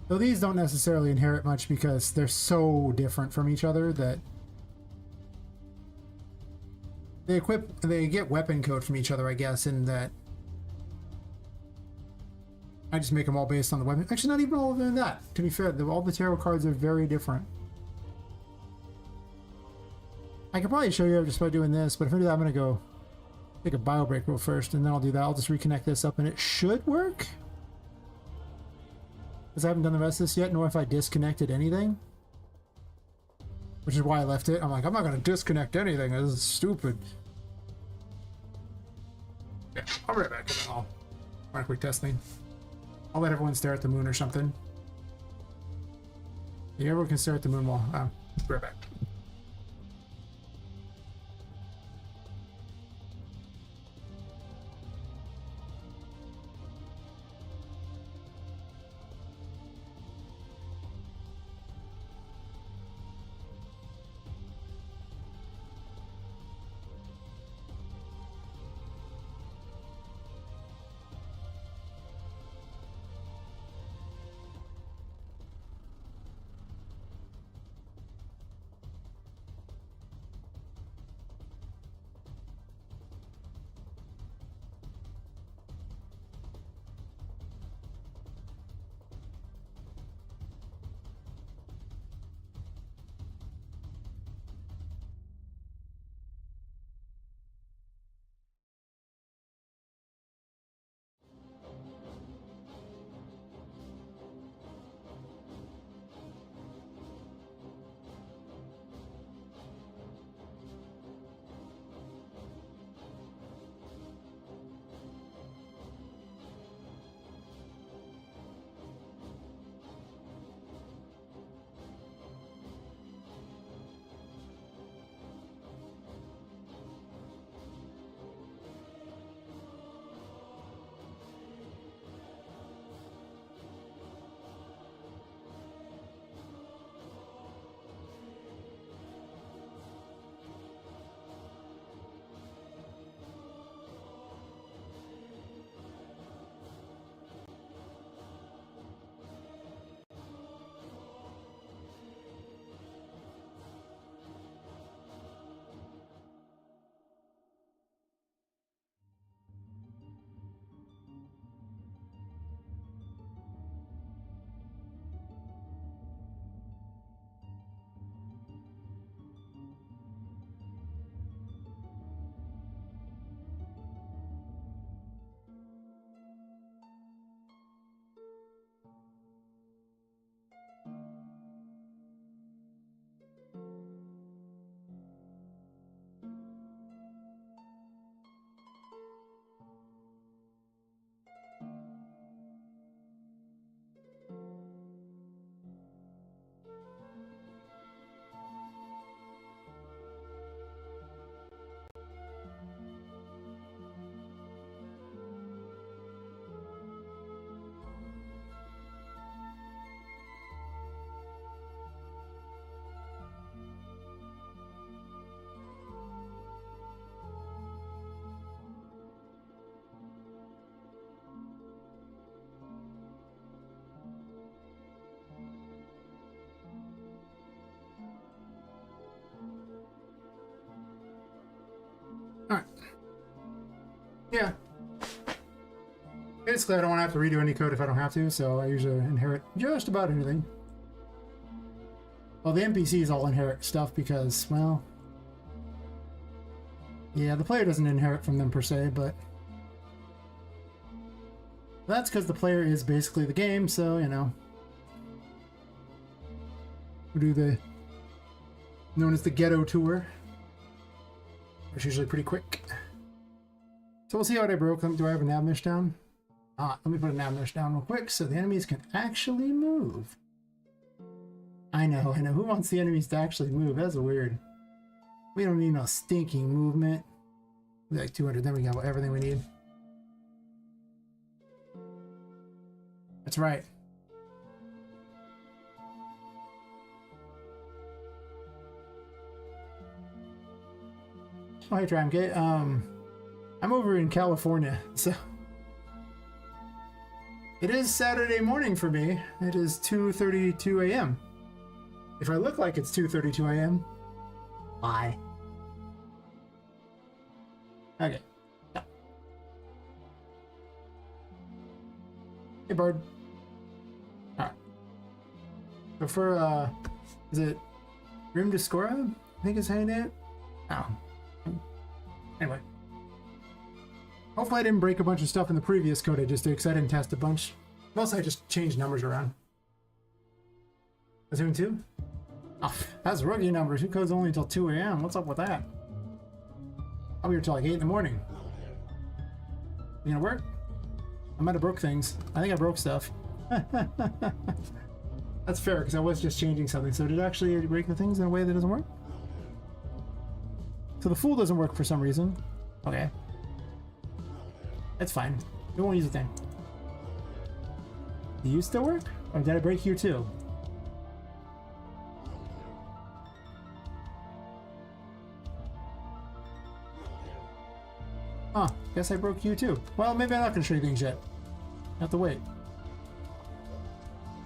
Though these don't necessarily inherit much because they're so different from each other that they get weapon code from each other, I guess, in that I just make them all based on the weapon. Actually, not even all of them that. To be fair, all the tarot cards are very different. I could probably show you just by doing this, but if I do that, I'm going to go take a bio break real first, and then I'll do that. I'll just reconnect this up, and it should work. Because I haven't done the rest of this yet, nor if I disconnected anything. Which is why I left it. I'm like, I'm not going to disconnect anything. This is stupid. Yeah, I'll be right back. And then I'll run a quick test thing. I'll let everyone stare at the moon or something. Yeah, everyone can stare at the moon while... be right back. Yeah. Basically, I don't want to have to redo any code if I don't have to, so I usually inherit just about anything. Well, the NPCs all inherit stuff because, well... Yeah, the player doesn't inherit from them per se, but... That's because the player is basically the game, so, you know... We do the... known as the ghetto tour. It's usually pretty quick. So we'll see what I broke. Do I have a nav mesh down? Let me put a nav mesh down real quick so the enemies can actually move. I know. Who wants the enemies to actually move? That's weird. We don't need no stinking movement. Like 200, then we got everything we need. That's right. Oh, hey, Tramgate. I'm over in California, so... It is Saturday morning for me. It is 2:32 a.m. If I look like it's 2:32 a.m., why? Okay. Yeah. Hey, Bird. Alright. So for, is it Grim Discora? I think is how you name it? Oh. Anyway. Hopefully I didn't break a bunch of stuff in the previous code I just did, because I didn't test a bunch. Mostly I just changed numbers around. Zoom 2? Oh, that's rookie numbers. Who codes only until 2 a.m.? What's up with that? I'll be here till like 8 in the morning. You gonna work? I might have broke things. I think I broke stuff. That's fair, because I was just changing something. So did it actually break the things in a way that doesn't work? So the fool doesn't work for some reason. Okay. That's fine. We won't use the thing. Do you still work? Or did I break you too? Huh, guess I broke you too. Well, maybe I'm not going to show you things yet. I have to wait.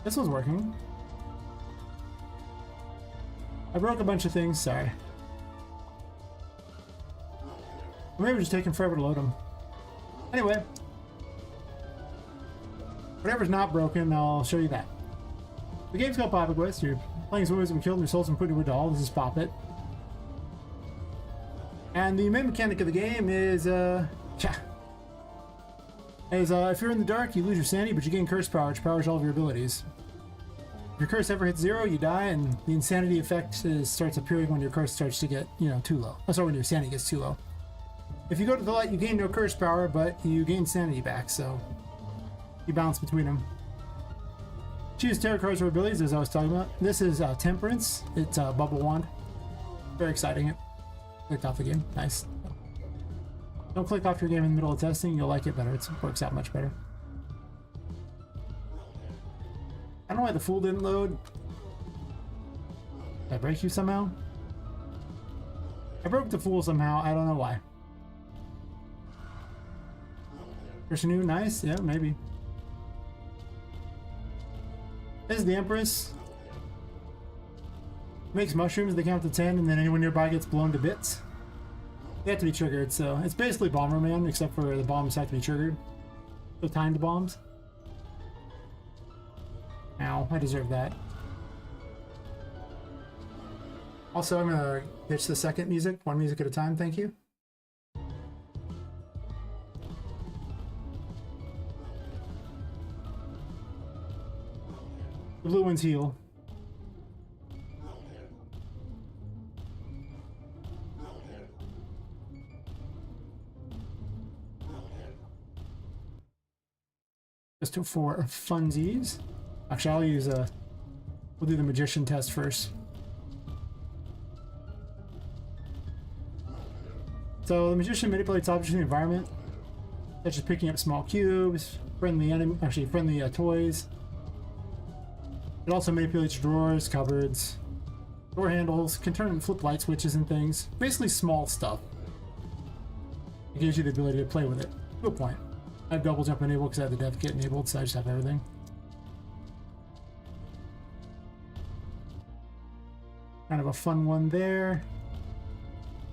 This was working. I broke a bunch of things, sorry. Or maybe we're just taking forever to load them. Anyway. Whatever's not broken, I'll show you that. The game's called Poppet Quest. You're playing as women and killed and your soul's been put into a doll. This is Poppet. And the main mechanic of the game is, if you're in the dark, you lose your sanity, but you gain curse power, which powers all of your abilities. If your curse ever hits 0, you die, and the insanity effect starts appearing when your curse starts to get, too low. Oh, sorry, when your sanity gets too low. If you go to the light, you gain no curse power, but you gain sanity back, so you bounce between them. Choose tarot cards for abilities, as I was talking about. This is Temperance. It's a bubble wand. Very exciting. Clicked off the game. Nice. Don't click off your game in the middle of testing. You'll like it better. It works out much better. I don't know why the fool didn't load. Did I break you somehow? I broke the fool somehow. I don't know why. Person new, nice. Yeah, maybe. This is the Empress. Makes mushrooms, they count to 10, and then anyone nearby gets blown to bits. They have to be triggered, so it's basically Bomberman, except for the bombs have to be triggered. So timed bombs. Ow, I deserve that. Also, I'm gonna ditch the second music, one music at a time, thank you. The blue ones heal. Just for funsies. Actually, I'll use we'll do the magician test first. So the magician manipulates objects in the environment, such as picking up small cubes, friendly toys. It also manipulates drawers, cupboards, door handles, can turn and flip light switches and things. Basically small stuff. It gives you the ability to play with it. To a point. I have double jump enabled because I have the dev kit enabled, so I just have everything. Kind of a fun one there.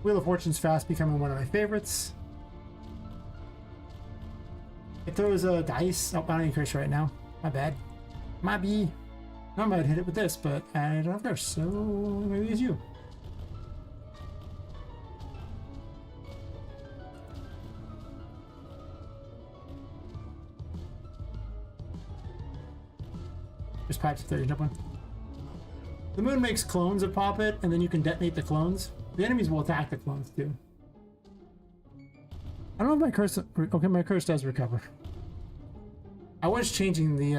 Wheel of Fortune's fast becoming one of my favorites. It throws a dice. Oh, I don't need curse right now. My bad. Might be. I might hit it with this, but I don't have curse, so maybe it's you. There's pipes if there's one. The moon makes clones of Poppet, and then you can detonate the clones. The enemies will attack the clones too. I don't know if my curse. Okay, my curse does recover. I was changing the.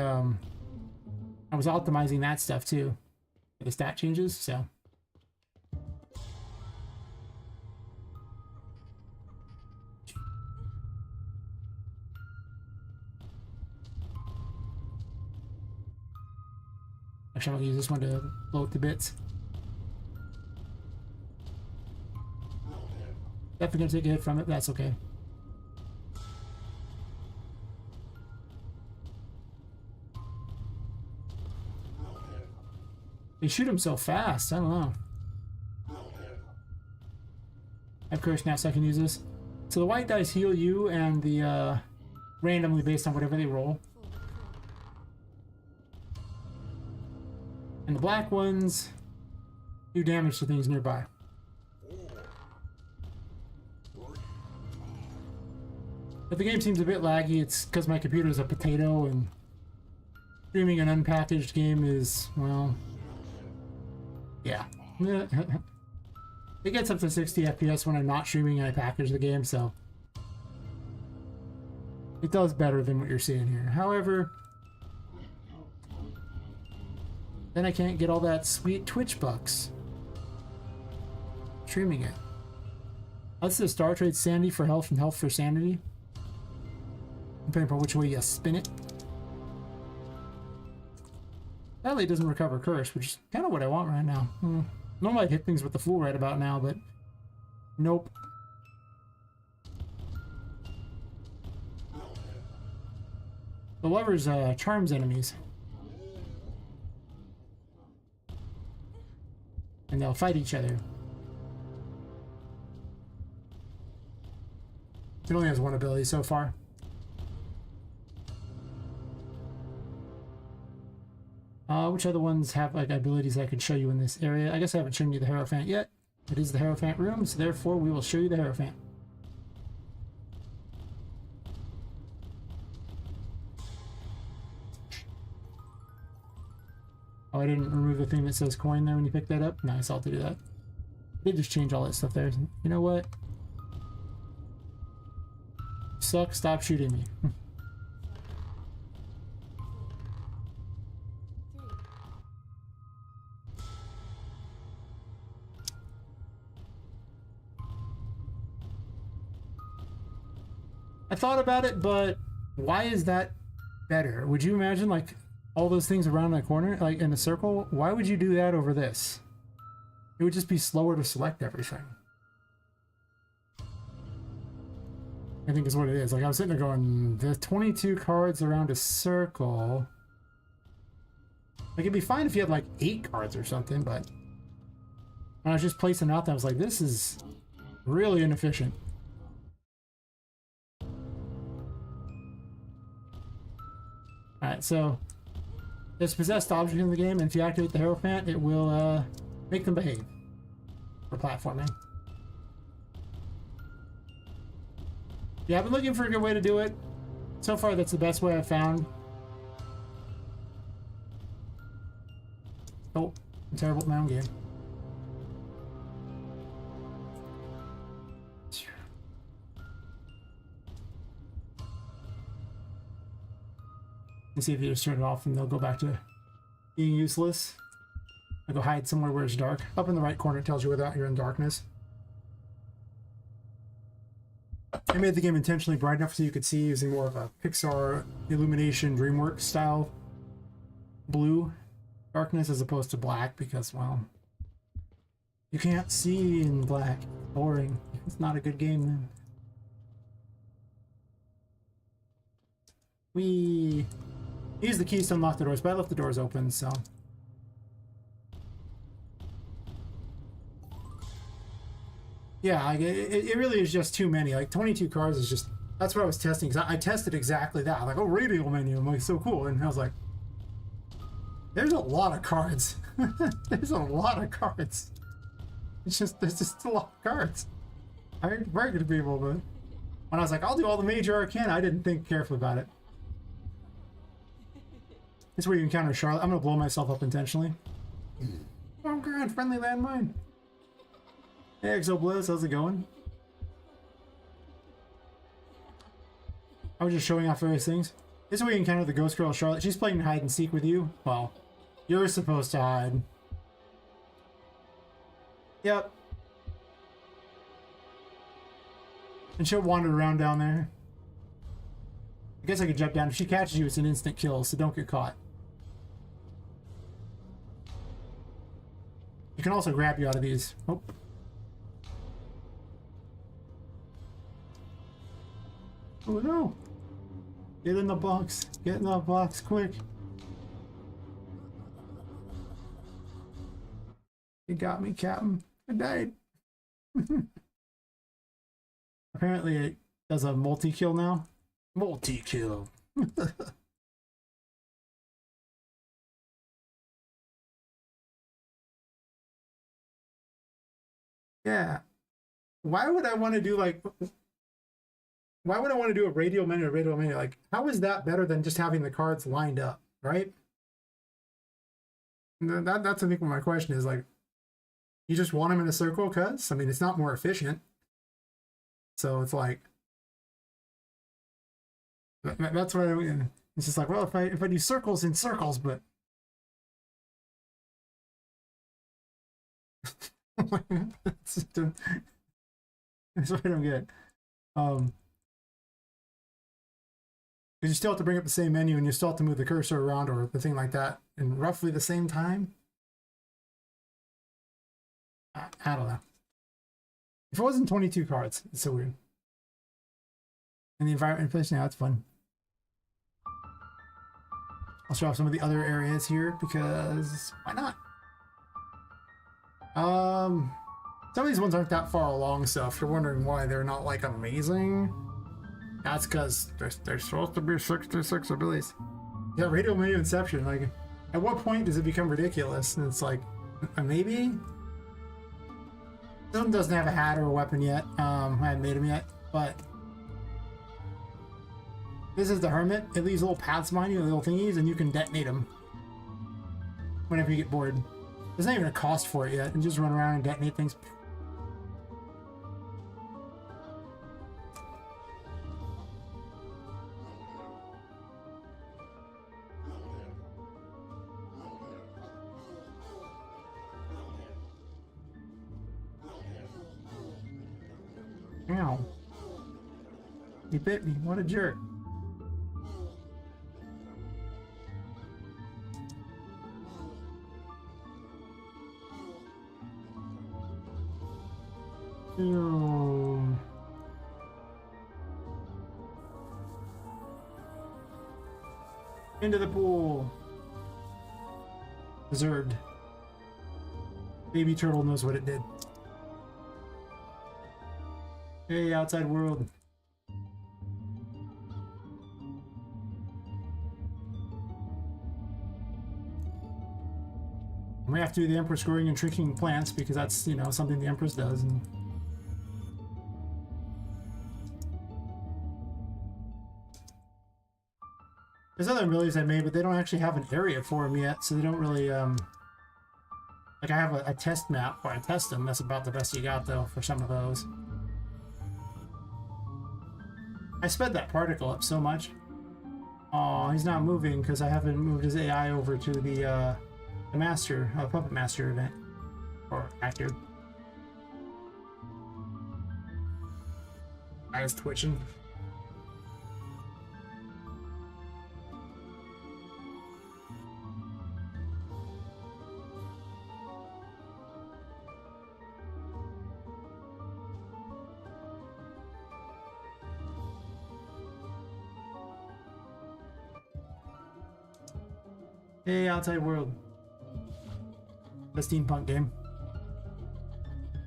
I was optimizing that stuff too. The stat changes, so. Actually, I'm gonna use this one to blow it to bits. Definitely gonna take a hit from it, but that's okay. They shoot him so fast, I don't know. I have curse now, so I can use this. So the white dice heal you, and the randomly based on whatever they roll. And the black ones do damage to things nearby. If the game seems a bit laggy, it's because my computer is a potato, and streaming an unpackaged game is, well, yeah. It gets up to 60 FPS when I'm not streaming and I package the game, so it does better than what you're seeing here. However, then I can't get all that sweet Twitch bucks streaming it. That's the Star Trade Sanity for health and health for sanity, depending on which way you spin it. Sadly, it doesn't recover curse, which is kind of what I want right now. Normally I'd hit things with the fool right about now, but nope. The lovers charms enemies, and they'll fight each other. It only has one ability so far. Which other ones have like abilities I can show you in this area? I guess I haven't shown you the Hierophant yet. It is the Hierophant room, so therefore we will show you the Hierophant. Oh, I didn't remove the thing that says coin there when you pick that up? Nice, I'll do that. I did just change all that stuff there. You know what? Suck, stop shooting me. I thought about it, but why is that better? Would you imagine like all those things around that corner, like in a circle? Why would you do that over this? It would just be slower to select everything. I think is what it is. Like I was sitting there going, the 22 cards around a circle. Like it'd be fine if you had like 8 cards or something, but when I was just placing out, I was like, this is really inefficient. Alright, so there's possessed object in the game, and if you activate the Hierophant, it will make them behave for platforming. Yeah, I've been looking for a good way to do it. So far, that's the best way I've found. Oh, I'm terrible at my own game. And see if you just turn it off and they'll go back to being useless. I'll go hide somewhere where it's dark. Up in the right corner, it tells you whether you're in darkness. I made the game intentionally bright enough so you could see, using more of a Pixar Illumination DreamWorks style blue darkness as opposed to black, because, well, you can't see in black. Boring. It's not a good game then. We use the keys to unlock the doors, but I left the doors open, so. Yeah, it really is just too many. Like 22 cards is just That's what I was testing, because I tested exactly that. Like, oh, radial menu. I'm like, so cool. And I was like, there's a lot of cards. There's a lot of cards. There's just a lot of cards. I heard very good people, but when I was like, I'll do all the major arcana, I didn't think carefully about it. This is where you encounter Charlotte. I'm gonna blow myself up intentionally. Oh, grand, friendly landmine. Hey, Exo Bliss, how's it going? I was just showing off various things. This is where you encounter the ghost girl Charlotte. She's playing hide and seek with you. Well, you're supposed to hide. Yep. And she'll wander around down there. I guess I could jump down. If she catches you, it's an instant kill, so don't get caught. You can also grab you out of these. Oh. Oh no! Get in the box. Get in the box quick. You got me, Captain. I died. Apparently it does a multi-kill now. Multi-kill. Yeah. Why would I want to do like... Why would I want to do a radial menu, Like, how is that better than just having the cards lined up, right? That's I think what my question is, like, you just want them in a circle, cuz? I mean, it's not more efficient. So it's like... That's what it's just like, well, if I do circles in circles, but... That's what I don't get. Because you still have to bring up the same menu and you still have to move the cursor around or the thing like that in roughly the same time. I don't know. If it wasn't 22 cards, it's so weird. And the environment place now, it's fun. I'll show off some of the other areas here because why not? Some of these ones aren't that far along, so if you're wondering why they're not like amazing, that's because they're supposed to be 66 abilities. Yeah, radial menu inception. Like, at what point does it become ridiculous? And it's like, maybe. This one doesn't have a hat or a weapon yet. I haven't made him yet, but this is the Hermit. It leaves little paths behind you, little thingies, and you can detonate them whenever you get bored. There's not even a cost for it yet, and just run around and detonate things. Ow. He bit me. What a jerk. Ew. Into the pool. Deserved. Baby turtle knows what it did. Hey, outside world. We have to do the Empress growing and tricking plants because that's, you know, something the Empress does. And there's other abilities I made, but they don't actually have an area for them yet, so they don't really, like I have a test map where I test them. That's about the best you got, though, for some of those. I sped that particle up so much. Oh, he's not moving because I haven't moved his AI over to the master, Puppet Master event. Or actor. Eyes twitching. Hey, outside world. The steampunk game.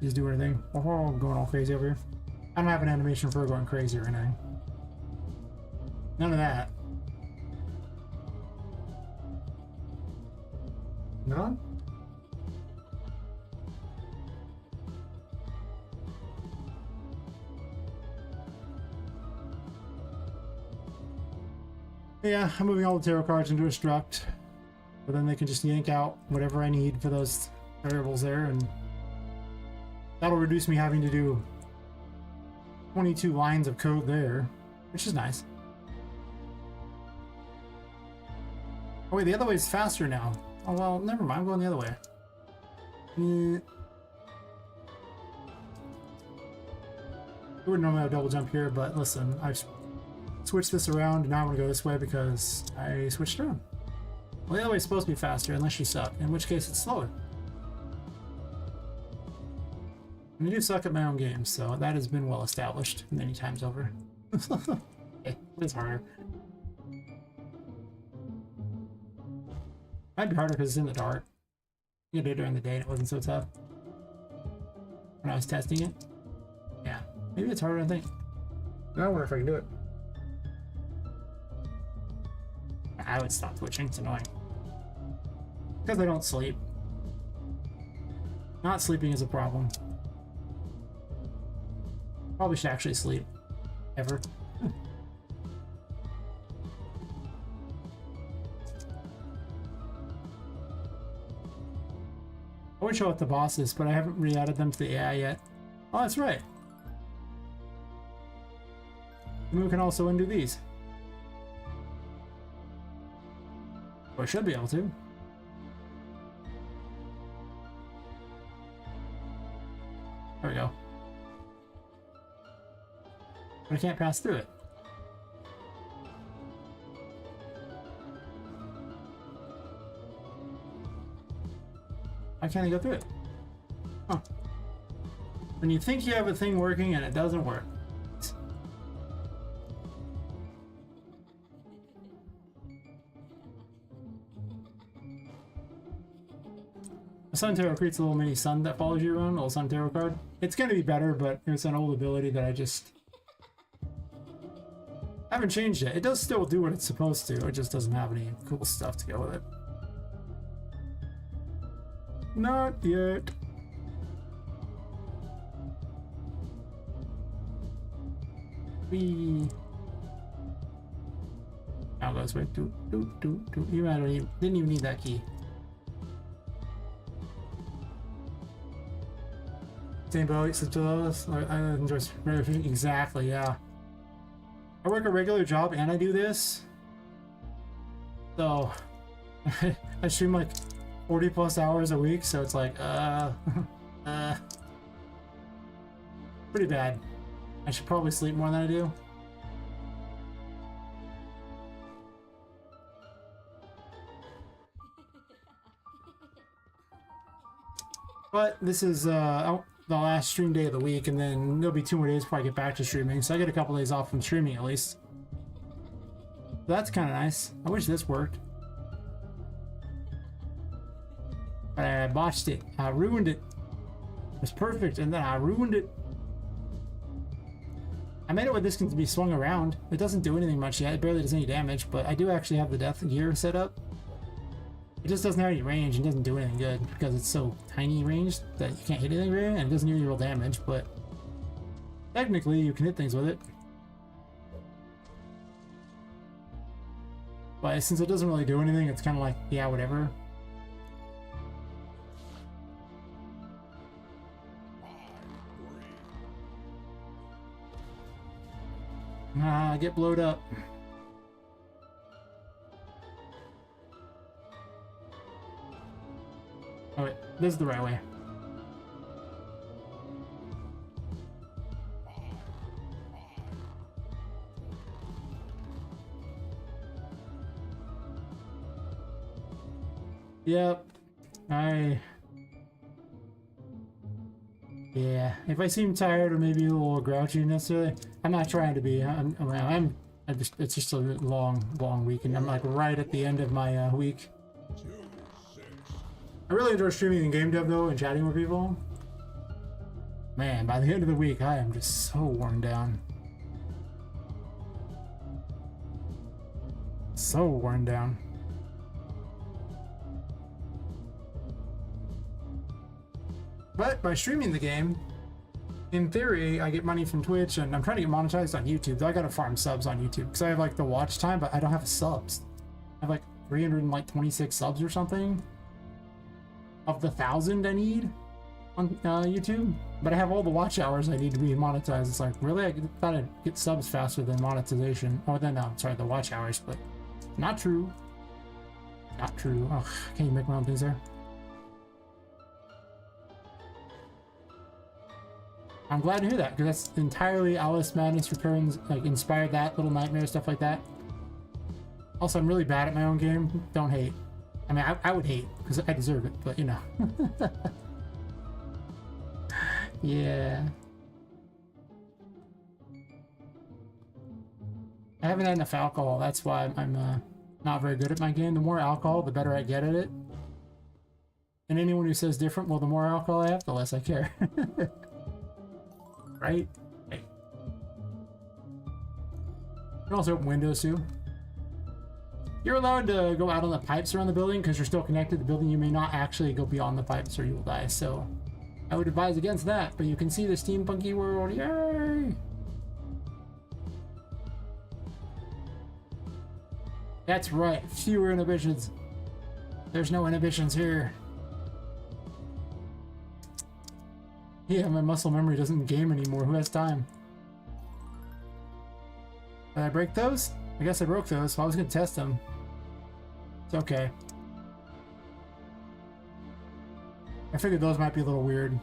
Just do anything. Oh, going all crazy over here. I don't have an animation for going crazy or anything. None of that. None? Yeah, I'm moving all the tarot cards into a struct, but then they can just yank out whatever I need for those variables there, and that'll reduce me having to do 22 lines of code there, which is nice. Oh wait, the other way is faster now. Oh well, never mind, I'm going the other way. I wouldn't normally have double jump here, but listen, I've switched this around, and now I'm gonna go this way because I switched around. Well, the other way is supposed to be faster, unless you suck, in which case it's slower. And I do suck at my own games, so that has been well established many times over. It's harder. Might be harder because it's in the dark. You did it during the day and it wasn't so tough. When I was testing it. Yeah, maybe it's harder than I think. I wonder if I can do it. I would stop twitching, it's annoying. Because I don't sleep. Not sleeping is a problem. Probably should actually sleep. Ever. I would show up the bosses, but I haven't re-added them to the AI yet. Oh, that's right. And we can also undo these. Or I should be able to. There we go. But I can't pass through it. Why can't I go through it? Huh. When you think you have a thing working and it doesn't work. The Sun Tarot creates a little mini sun that follows you around, a little Sun Tarot card. It's going to be better, but it's an old ability that I just haven't changed it. It does still do what it's supposed to, it just doesn't have any cool stuff to go with it. Not yet. We now goes way. Do. You didn't even need that key. Same boat, such a loss. I enjoy regular fishing. Exactly, yeah. I work a regular job and I do this. So I stream like 40 plus hours a week, so it's like, pretty bad. I should probably sleep more than I do. But this is the last stream day of the week, and then there'll be 2 more days before I get back to streaming, so I get a couple days off from streaming at least. So that's kind of nice. I wish this worked. But I botched it. I ruined it. It was perfect, and then I ruined it. I made it where this can be swung around. It doesn't do anything much yet. It barely does any damage, but I do actually have the death gear set up. It just doesn't have any range and doesn't do anything good because it's so tiny ranged that you can't hit anything and it doesn't do any real damage, but technically you can hit things with it. But since it doesn't really do anything, it's kind of like, yeah, whatever. Get blowed up. Oh wait, this is the right way. Yep. Yeah, if I seem tired or maybe a little grouchy necessarily, I'm not trying to be. It's just a long week, and I'm like right at the end of my week. I really enjoy streaming in game dev though and chatting with people. Man, by the end of the week, I am just so worn down. So worn down. But by streaming the game, in theory, I get money from Twitch, and I'm trying to get monetized on YouTube. Though I gotta farm subs on YouTube because I have like the watch time, but I don't have subs. I have like 326 subs or something of the 1,000 I need on YouTube. But I have all the watch hours I need to be monetized. It's like, really? I thought I'd get subs faster than monetization. Oh, then no, sorry, the watch hours, but not true. Not true. Oh, can't you make my own things there? I'm glad to hear that, because that's entirely Alice Madness Returns, like, inspired that, Little Nightmare, stuff like that. Also, I'm really bad at my own game. Don't hate. I mean, I would hate, because I deserve it, but, you know. Yeah. I haven't had enough alcohol, that's why I'm not very good at my game. The more alcohol, the better I get at it. And anyone who says different, well, the more alcohol I have, the less I care. Right? Hey. You can also open windows too. You're allowed to go out on the pipes around the building because you're still connected to the building. You may not actually go beyond the pipes or you will die. So I would advise against that. But you can see the steampunky world. Yay! That's right. Fewer inhibitions. There's no inhibitions here. Yeah, my muscle memory doesn't game anymore. Who has time? Did I break those? I guess I broke those, so I was gonna test them. It's okay. I figured those might be a little weird.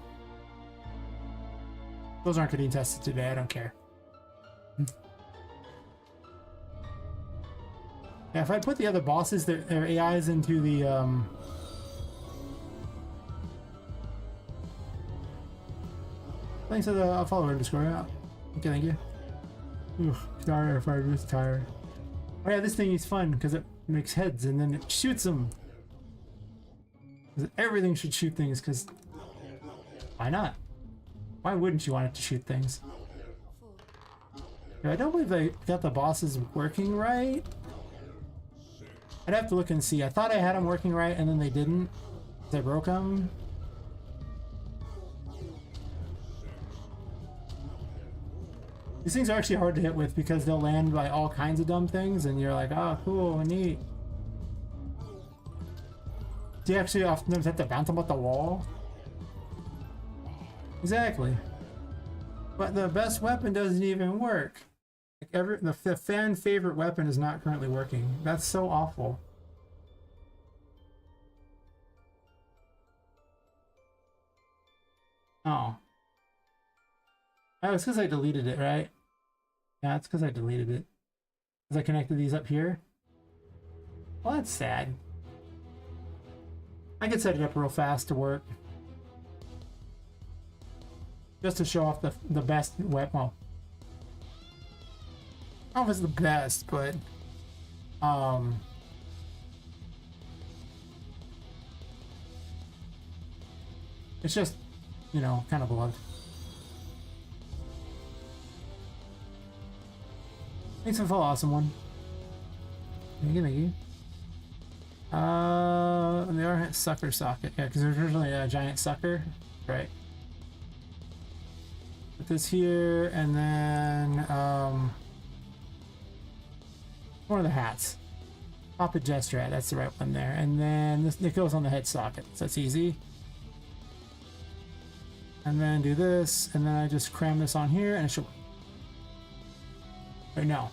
Those aren't getting tested today, I don't care. Yeah, if I put the other bosses, their AIs into the, Thanks for the follower Discord. Yeah. Okay, thank you. Oof, sorry if I was tired. Oh yeah, this thing is fun because it makes heads and then it shoots them. Everything should shoot things because why not? Why wouldn't you want it to shoot things? I don't believe I got the bosses working right. I'd have to look and see. I thought I had them working right and then they didn't. I broke them. These things are actually hard to hit with because they'll land by all kinds of dumb things and you're like, oh, cool, neat. Do you actually often have to bounce them off the wall? Exactly. But the best weapon doesn't even work. Like the fan favorite weapon is not currently working. That's so awful. Oh. Oh, it's because I deleted it, right? Yeah, it's because I deleted it. Because I connected these up here. Well, that's sad. I could set it up real fast to work. Just to show off the best weapon. Well, I don't know if it's the best, but it's just, you know, kind of beloved. Thanks for the follow, awesome one. Thank you. The Arhat sucker socket. Yeah, because there's originally a giant sucker. Right. Put this here, and then one of the hats. Poppet gesture hat, that's the right one there. And then this, it goes on the head socket, so that's easy. And then do this, and then I just cram this on here, and it should work. Right now.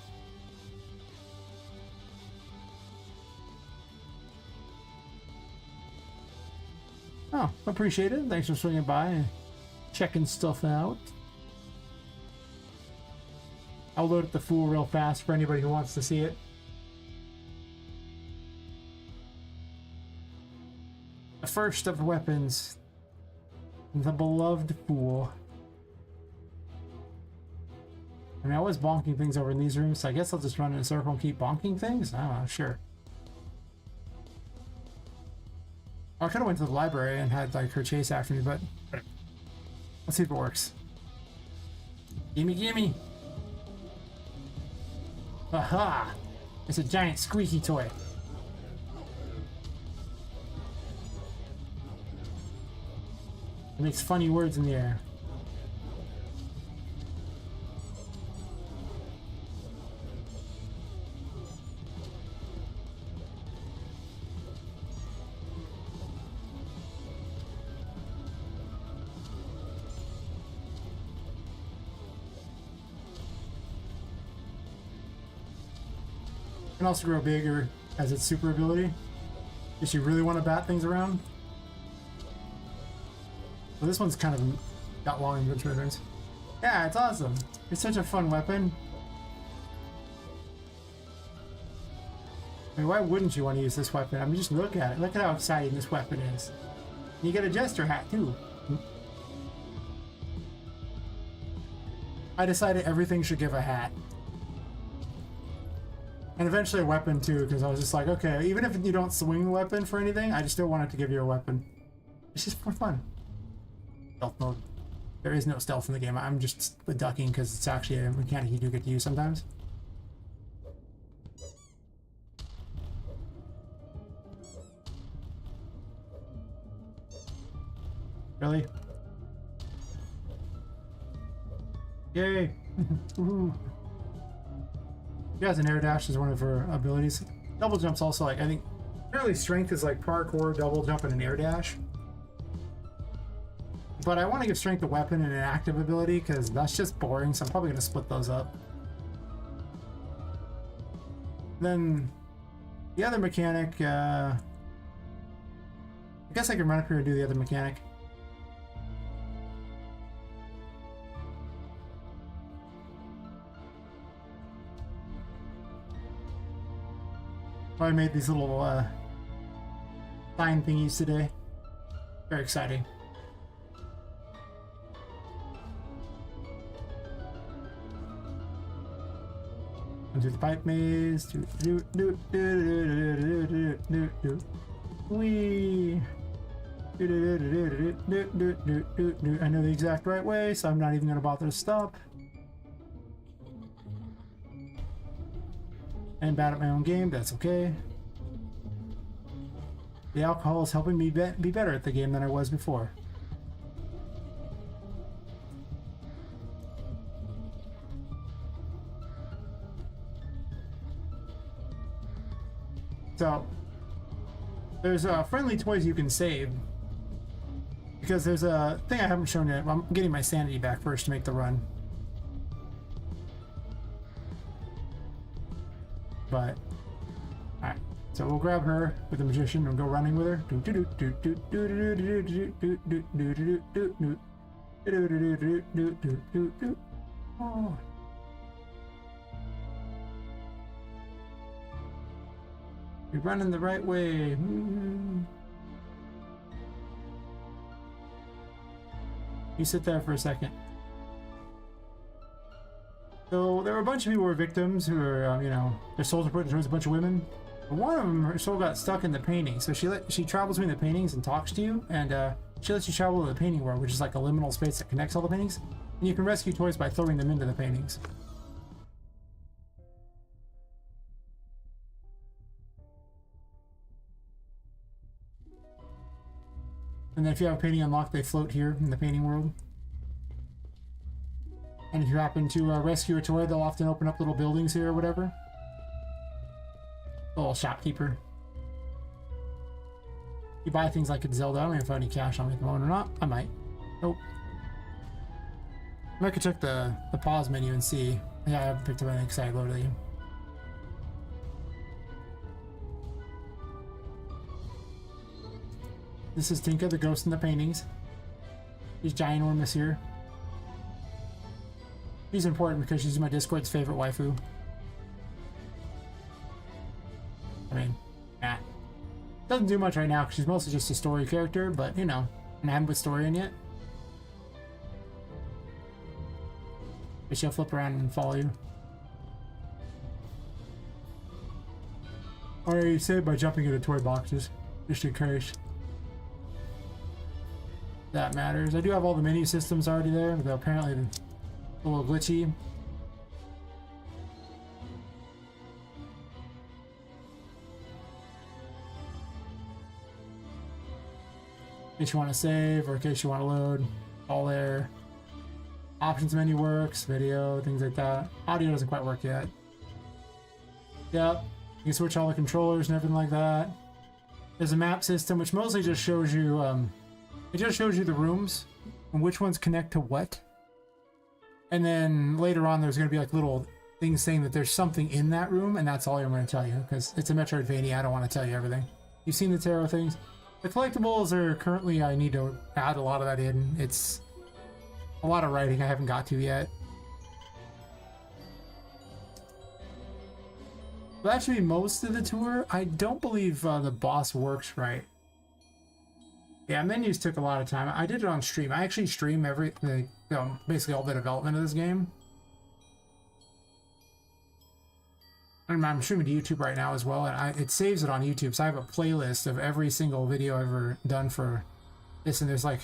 Oh, appreciate it. Thanks for swinging by and checking stuff out. I'll load up the Fool real fast for anybody who wants to see it. The first of weapons. The beloved Fool. I mean, I was bonking things over in these rooms, so I guess I'll just run in a circle and keep bonking things? I don't know, sure. I could have went to the library and had, like, her chase after me, but let's see if it works. Gimme, gimme! Aha! It's a giant squeaky toy. It makes funny words in the air. Can also grow bigger as its super ability if you really want to bat things around. Well, this one's kind of got long inventory turns. Yeah, it's awesome. It's such a fun weapon. I mean, why wouldn't you want to use this weapon? I mean, just look at it. Look at how exciting this weapon is. You get a jester hat too. I decided everything should give a hat. And eventually a weapon too, because I was just like, okay, even if you don't swing the weapon for anything, I just still wanted to give you a weapon. It's just for fun. Stealth mode. There is no stealth in the game. I'm just ducking because it's actually a mechanic you do get to use sometimes. Really? Yay! Woohoo! She has an air dash as one of her abilities. Double jump's also like, I think, apparently strength is like parkour, double jump, and an air dash. But I want to give strength a weapon and an active ability because that's just boring, so I'm probably going to split those up. Then the other mechanic, I guess I can run up here and do the other mechanic. I made these little sign thingies today. Very exciting. Into the pipe maze. Wee. I know the exact right way, so I'm not even going to bother to stop. And bad at my own game, that's okay. The alcohol is helping me be better at the game than I was before. So, there's friendly toys you can save. Because there's a thing I haven't shown yet. I'm getting my sanity back first to make the run. But, alright, so we'll grab her with the magician and go running with her. Oh. You're running the right way. You sit there for a second. So there were a bunch of people who were victims who were, you know, their souls were put towards a bunch of women. But one of them, her soul got stuck in the painting. So she travels between the paintings and talks to you, and she lets you travel to the painting world, which is like a liminal space that connects all the paintings. And you can rescue toys by throwing them into the paintings. And then if you have a painting unlocked, they float here in the painting world. And if you happen to rescue a toy, they'll often open up little buildings here or whatever. A little shopkeeper. You buy things like it's Zelda. I don't know if I have any cash on me at the moment or not. I might. Nope. I could check the pause menu and see. Yeah, I haven't picked up anything because I loaded the game. This is Tinka, the ghost in the paintings. She's ginormous here. She's important because she's my Discord's favorite waifu. I mean, nah. Doesn't do much right now because she's mostly just a story character, but you know, and I haven't put story in yet. But she'll flip around and follow you. Or you save by jumping into toy boxes, just in case. That matters. I do have all the menu systems already there, but apparently a little glitchy. in case you want to save or in case you want to load. All there. Options menu works, video, things like that. Audio doesn't quite work yet. Yep, you can switch all the controllers and everything like that. There's a map system which mostly just shows you, it just shows you the rooms and which ones connect to what. And then later on there's going to be like little things saying that there's something in that room, and that's all I'm going to tell you because it's a Metroidvania. I don't want to tell you everything. You've seen the tarot things. The collectibles are currently, I need to add a lot of that in. It's a lot of writing I haven't got to yet. But that should be most of the tour. I don't believe the boss works right. Yeah, menus took a lot of time. I did it on stream. I actually stream basically all the development of this game. I'm streaming to YouTube right now as well, and it saves it on YouTube. So I have a playlist of every single video I've ever done for this, and there's like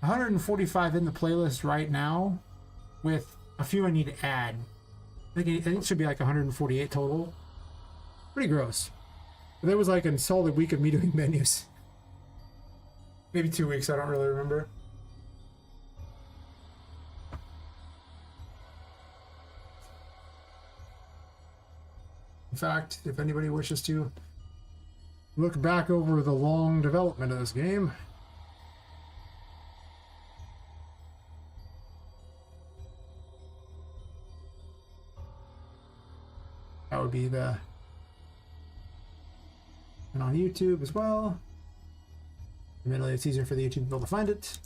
145 in the playlist right now, with a few I need to add. I think it should be like 148 total. Pretty gross. But there was like a solid week of me doing menus. Maybe 2 weeks, I don't really remember. In fact, if anybody wishes to look back over the long development of this game, that would be the... and on YouTube as well. Admittedly, it's easier for the YouTube people to find it.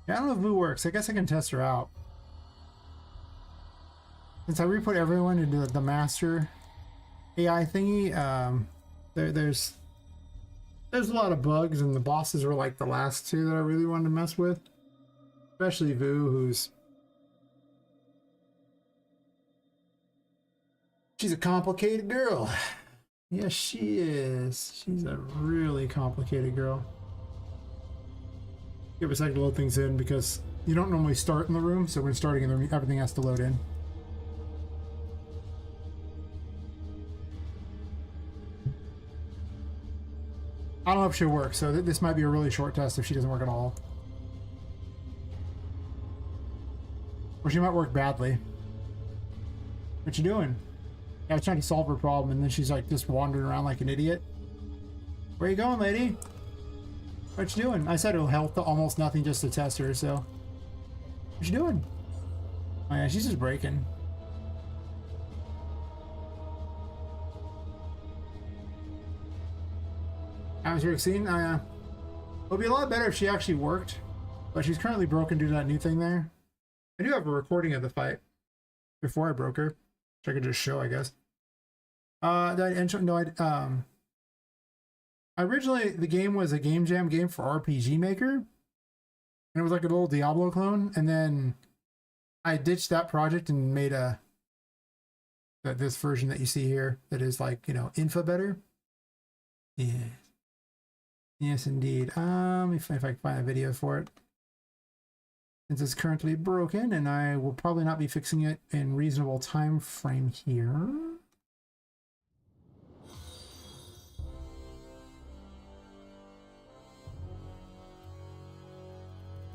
Yeah, I don't know if Boo works. I guess I can test her out. Since I re-put everyone into the master AI thingy, there's a lot of bugs, and the bosses were like the last two that I really wanted to mess with. Especially Vu, who's... she's a complicated girl. Yes, she is. She's a really complicated girl. Give a second to load things in because you don't normally start in the room, so when starting in the room, everything has to load in. I don't know if she'll work, so this might be a really short test if she doesn't work at all. Or she might work badly. What you doing? I was trying to solve her problem, and then she's like just wandering around like an idiot. Where you going, lady? What you doing? I said it'll help to almost nothing just to test her, so. What you doing? Oh yeah, she's just breaking. Atmospheric scene? It would be a lot better if she actually worked, but she's currently broken due to that new thing there. I do have a recording of the fight before I broke her, which I could just show, I guess. Originally the game was a game jam game for RPG Maker, and it was like a little Diablo clone, and then I ditched that project and made this version that you see here that is like, you know, info better. Yeah. Yes, indeed. If I can find a video for it. Since it's currently broken, and I will probably not be fixing it in reasonable time frame here.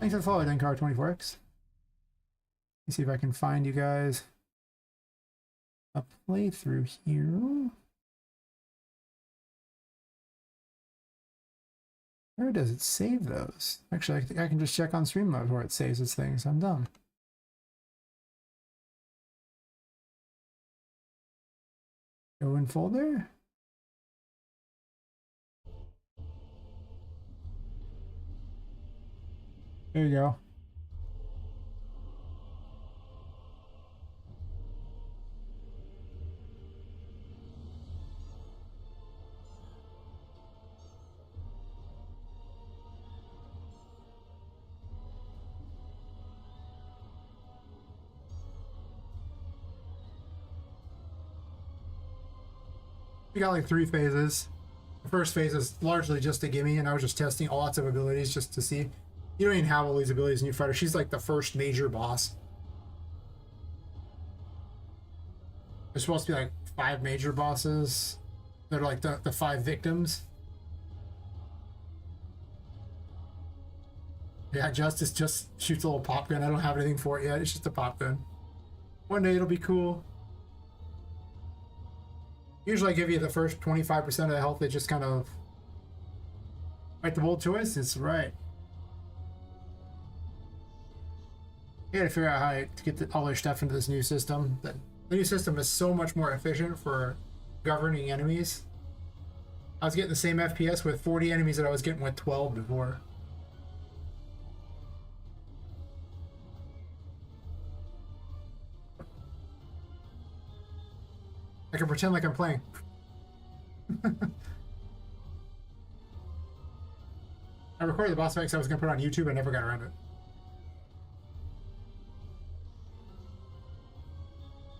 Thanks for the follow, Denkar24x. Let me see if I can find you guys a playthrough here. Where does it save those? Actually, I think I can just check on Streamlabs where it saves its things. I'm done. Go in folder. There you go. We got like 3 phases. The first phase is largely just a gimme, and I was just testing lots of abilities just to see. You don't even have all these abilities in your fighter. She's like the first major boss. There's supposed to be like 5 major bosses. They're like the 5 victims. Yeah, Justice just shoots a little pop gun. I don't have anything for it yet. It's just a pop gun. One day it'll be cool. Usually I give you the first 25% of the health. It just kind of... Right, the bold choice? It's right. You gotta figure out how to get all their stuff into this new system. The new system is so much more efficient for governing enemies. I was getting the same FPS with 40 enemies that I was getting with 12 before. I can pretend like I'm playing. I recorded the boss fight because I was going to put it on YouTube. I never got around to it.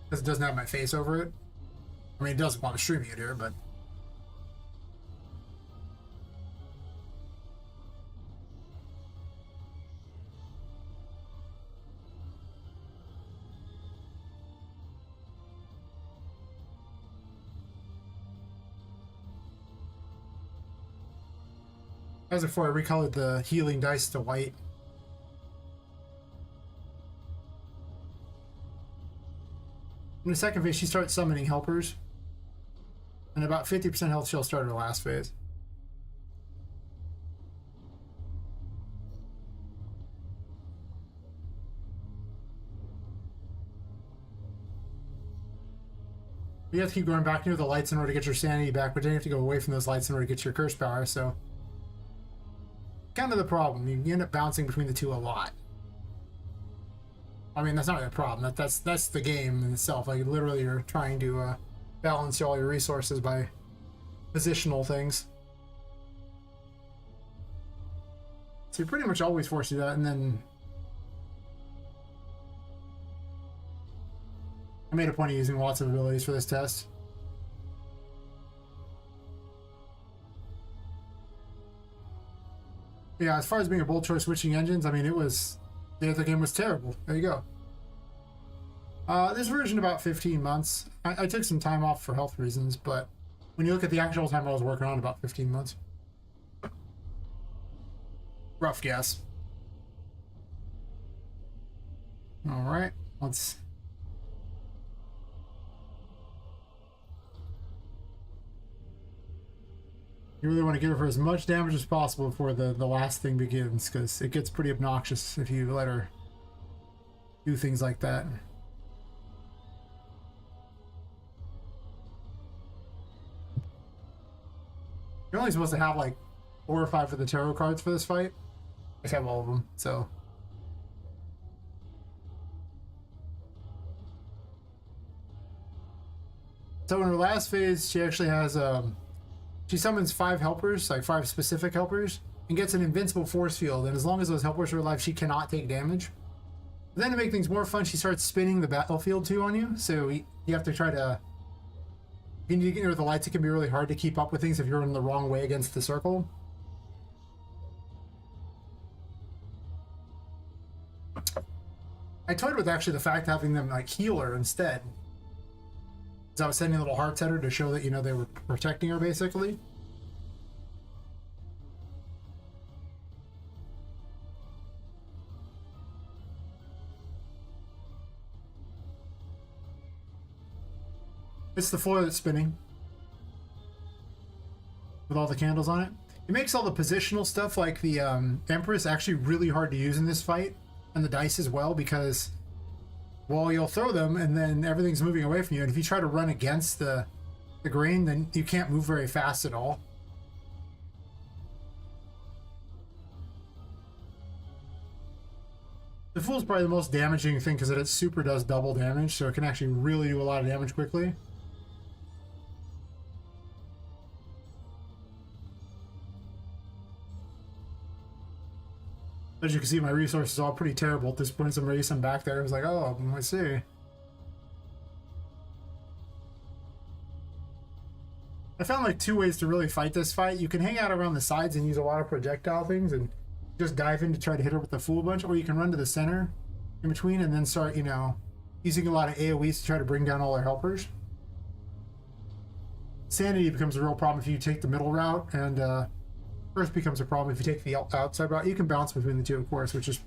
Because it doesn't have my face over it. I mean, it doesn't want to stream it here, but... As before, I recolored the healing dice to white. In the second phase, she starts summoning helpers. And about 50% health, she'll start her last phase. You have to keep going back near the lights in order to get your sanity back, but then you have to go away from those lights in order to get your curse power, so... Kind of the problem. You end up bouncing between the two a lot. I mean, that's not really a problem. That's the game in itself. Like, literally, you're trying to balance all your resources by positional things. So you're pretty much always forced to do that, and then... I made a point of using lots of abilities for this test. Yeah, as far as being a bold choice switching engines, I mean, it was... The other game was terrible. There you go. This version about 15 months. I took some time off for health reasons, but when you look at the actual time I was working on, about 15 months. Rough guess. Alright, let's... You really want to give her as much damage as possible before the last thing begins, because it gets pretty obnoxious if you let her do things like that. You're only supposed to have like 4 or 5 of the tarot cards for this fight. I have all of them, so... So in her last phase, she actually has she summons 5 helpers, like 5 specific helpers, and gets an invincible force field. And as long as those helpers are alive, she cannot take damage. But then to make things more fun, she starts spinning the battlefield too on you. So you have to try to... You need to get near the lights. It can be really hard to keep up with things if you're in the wrong way against the circle. I toyed with actually the fact of having them like heal her instead. I was sending little hearts at her to show that, you know, they were protecting her, basically. It's the floor that's spinning. With all the candles on it. It makes all the positional stuff, like the Empress, actually really hard to use in this fight. And the dice as well, because... Well, you'll throw them, and then everything's moving away from you. And if you try to run against the grain, then you can't move very fast at all. The Fool's probably the most damaging thing, because it super does double damage, so it can actually really do a lot of damage quickly. As you can see, my resources are all pretty terrible at this point. Some racing back there. I was like, oh, I see. I found like two ways to really fight this fight. You can hang out around the sides and use a lot of projectile things and just dive in to try to hit her with the full bunch, or you can run to the center in between and then start, you know, using a lot of AoEs to try to bring down all their helpers. Sanity becomes a real problem if you take the middle route, and Earth becomes a problem if you take the outside route. You can bounce between the two, of course, which is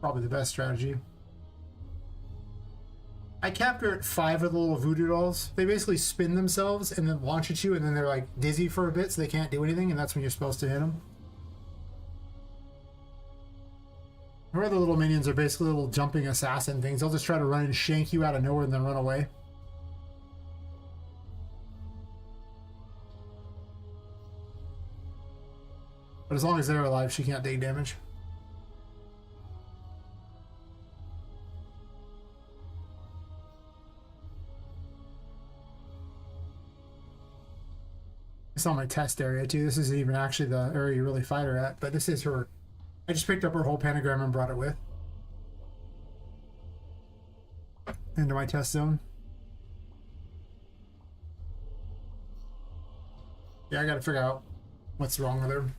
probably the best strategy. I captured 5 of the little voodoo dolls. They basically spin themselves and then launch at you, and then they're like dizzy for a bit, so they can't do anything, and that's when you're supposed to hit them. Her other little minions are basically little jumping assassin things. They'll just try to run and shank you out of nowhere and then run away. But as long as they're alive, she can't take damage. It's not my test area too. This isn't even actually the area you really fight her at, but this is her. I just picked up her whole pentagram and brought it with into my test zone. Yeah, I gotta figure out what's wrong with her.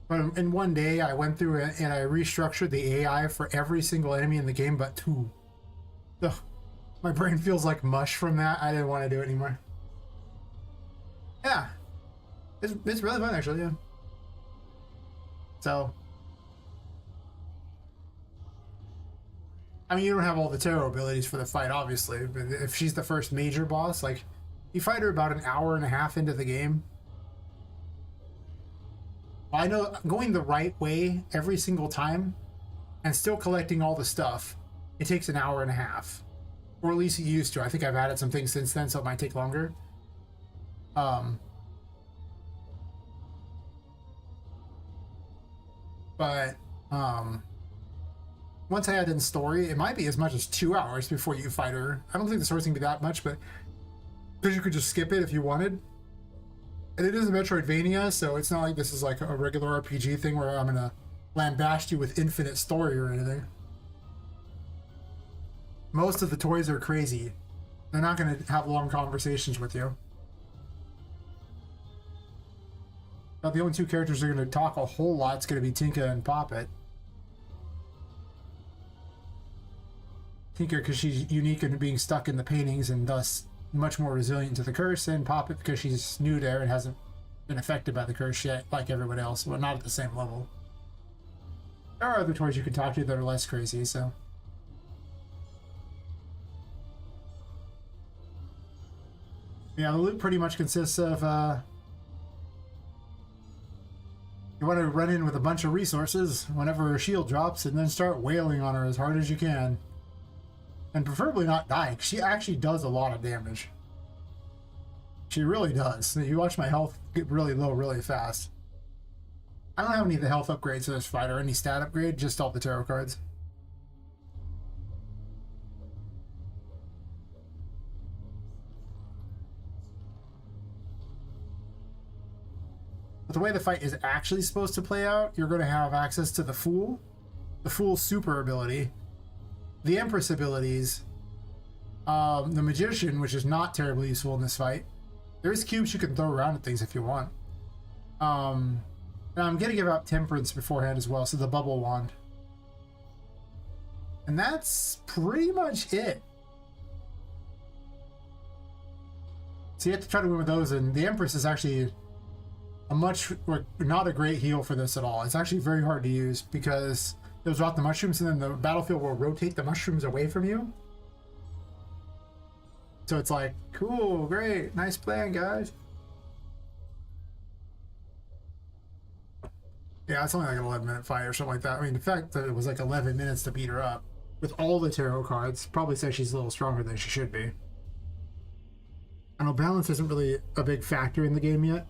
But in one day, I went through it and I restructured the AI for every single enemy in the game but 2. Ugh. My brain feels like mush from that. I didn't want to do it anymore. Yeah. It's really fun, actually, yeah. So. I mean, you don't have all the tarot abilities for the fight, obviously. But if she's the first major boss, like, you fight her about an hour and a half into the game. I know going the right way every single time and still collecting all the stuff, it takes an hour and a half. Or at least it used to. I think I've added some things since then, so it might take longer. Once I add in story, it might be as much as 2 hours before you fight her. I don't think the story's gonna be that much, but because you could just skip it if you wanted. And it is a Metroidvania, so it's not like this is like a regular RPG thing where I'm gonna lambaste you with infinite story or anything. Most of the toys are crazy. They're not going to have long conversations with you. Now, the only 2 characters that are going to talk a whole lot is going to be Tinka and Poppet. Tinka because she's unique in being stuck in the paintings and thus much more resilient to the curse, and Poppet because she's new there and hasn't been affected by the curse yet like everyone else, but not at the same level. There are other toys you can talk to that are less crazy, so... Yeah, the loot pretty much consists of, you want to run in with a bunch of resources whenever her shield drops and then start wailing on her as hard as you can. And preferably not die, 'cause she actually does a lot of damage. She really does. You watch my health get really low really fast. I don't have any of the health upgrades for this fight or any stat upgrade, just all the tarot cards. But the way the fight is actually supposed to play out, you're going to have access to the Fool super ability, the Empress abilities, the Magician, which is not terribly useful in this fight. There's cubes you can throw around at things if you want. And I'm going to give out Temperance beforehand as well, so the Bubble Wand. And that's pretty much it. So you have to try to win with those, and the Empress is actually not a great heal for this at all. It's actually very hard to use because it'll drop the mushrooms and then the battlefield will rotate the mushrooms away from you. So it's like, cool, great, nice plan, guys. Yeah, it's only like an 11-minute fight or something like that. I mean, the fact that it was like 11 minutes to beat her up with all the tarot cards probably says she's a little stronger than she should be. I know balance isn't really a big factor in the game yet.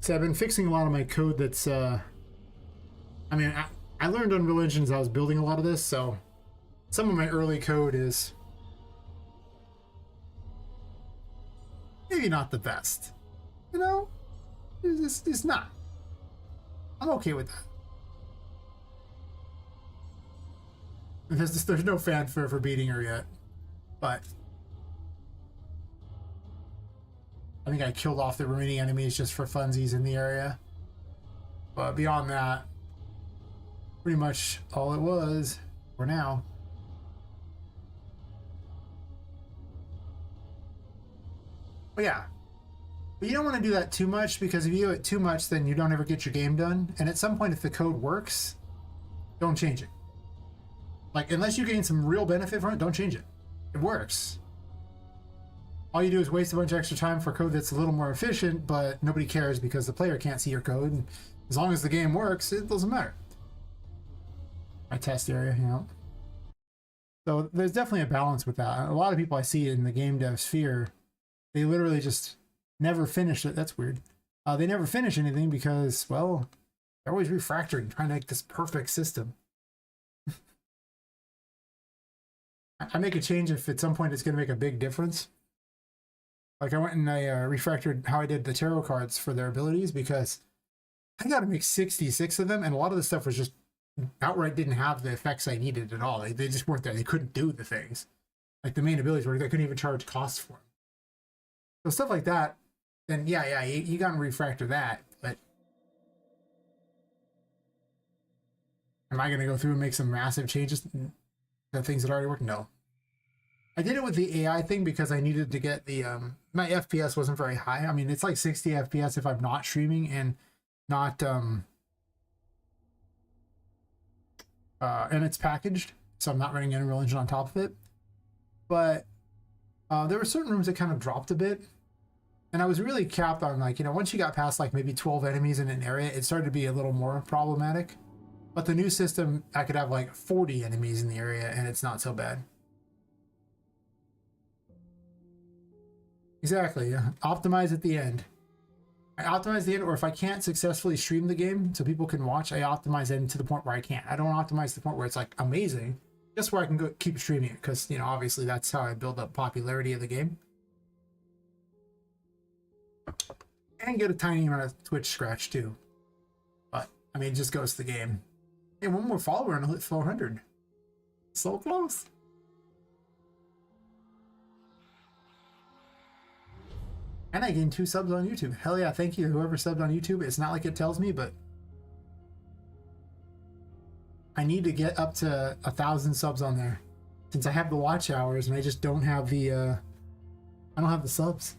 So I've been fixing a lot of my code that's, I mean, I learned Unreal Engine as I was building a lot of this, so some of my early code is maybe not the best. You know? It's not. I'm okay with that. There's no fanfare for beating her yet. But I think I killed off the remaining enemies just for funsies in the area. But beyond that, pretty much all it was for now. But yeah. But you don't want to do that too much, because if you do it too much, then you don't ever get your game done. And at some point, if the code works, don't change it. Like, unless you gain some real benefit from it, don't change it. It works. All you do is waste a bunch of extra time for code that's a little more efficient, but nobody cares because the player can't see your code. And as long as the game works, it doesn't matter. My test area, you know. So there's definitely a balance with that. A lot of people I see in the game dev sphere, they literally just never finish it. That's weird. They never finish anything because, well, they're always refactoring, trying to make this perfect system. I make a change if at some point it's going to make a big difference. Like I went and I refactored how I did the tarot cards for their abilities, because I got to make 66 of them, and a lot of the stuff was just outright didn't have the effects I needed at all. They just weren't there. They couldn't do the things. Like the main abilities were, they couldn't even charge costs for them. So stuff like that, then yeah, you got to refactor that. But am I going to go through and make some massive changes to the things that already work? No. I did it with the AI thing because I needed to get the my FPS wasn't very high. I mean, it's like 60 FPS if I'm not streaming and not and it's packaged, so I'm not running Unreal Engine on top of it. But there were certain rooms that kind of dropped a bit, and I was really capped on, like, you know, once you got past like maybe 12 enemies in an area, it started to be a little more problematic. But the new system, I could have like 40 enemies in the area and it's not so bad. Exactly. Optimize at the end. I optimize the end, or if I can't successfully stream the game so people can watch, I optimize it to the point where I can't. I don't optimize to the point where it's like amazing, just where I can go keep streaming it, because, you know, obviously that's how I build up popularity of the game. And get a tiny amount of Twitch scratch too. But, I mean, it just goes to the game. Hey, one more follower and I'll hit 400. So close. And I gained 2 subs on YouTube. Hell yeah, thank you whoever subbed on YouTube. It's not like it tells me, but I need to get up to 1,000 subs on there, since I have the watch hours and I just don't have the I don't have the subs.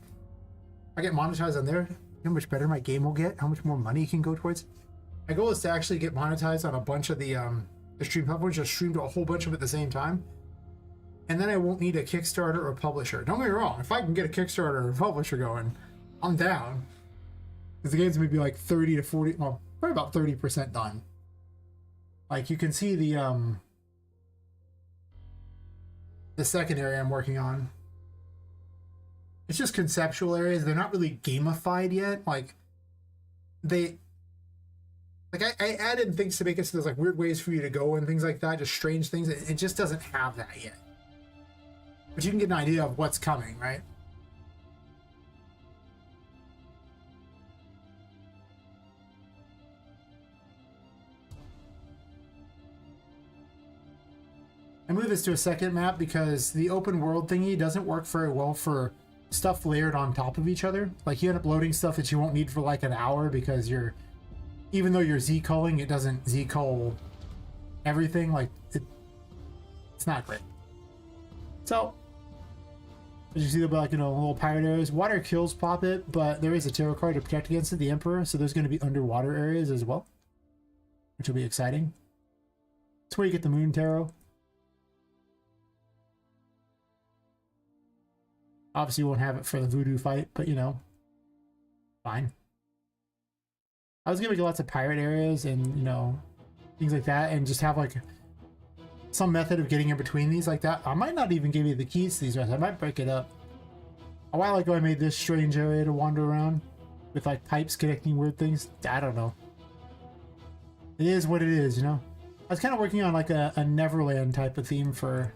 If I get monetized on there, you know how much better my game will get, how much more money can go towards. My goal is to actually get monetized on a bunch of the stream platforms, just stream to a whole bunch of them at the same time. And then I won't need a Kickstarter or a publisher. Don't get me wrong, if I can get a Kickstarter or a publisher going, I'm down. Because the game's maybe like 30 to 40, well, probably about 30% done. Like you can see the second area I'm working on. It's just conceptual areas. They're not really gamified yet. Like I added things to make it so there's like weird ways for you to go and things like that, just strange things. It just doesn't have that yet. But you can get an idea of what's coming, right? I moved this to a second map because the open world thingy doesn't work very well for stuff layered on top of each other. Like you end up loading stuff that you won't need for like an hour because even though you're Z-culling, it doesn't Z-cull everything. Like it's not great. So as you see, there'll be like, you know, little pirate areas. Water kills Poppet, but there is a tarot card to protect against it, the Emperor. So there's going to be underwater areas as well, which will be exciting. That's where you get the Moon Tarot. Obviously, you won't have it for the voodoo fight, but you know, fine. I was gonna make lots of pirate areas and, you know, things like that, and just have like some method of getting in between these like that. I might not even give you the keys to these rest. I might break it up. A while ago, I made this strange area to wander around with like pipes connecting weird things. I don't know. It is what it is, you know. I was kind of working on like a Neverland type of theme for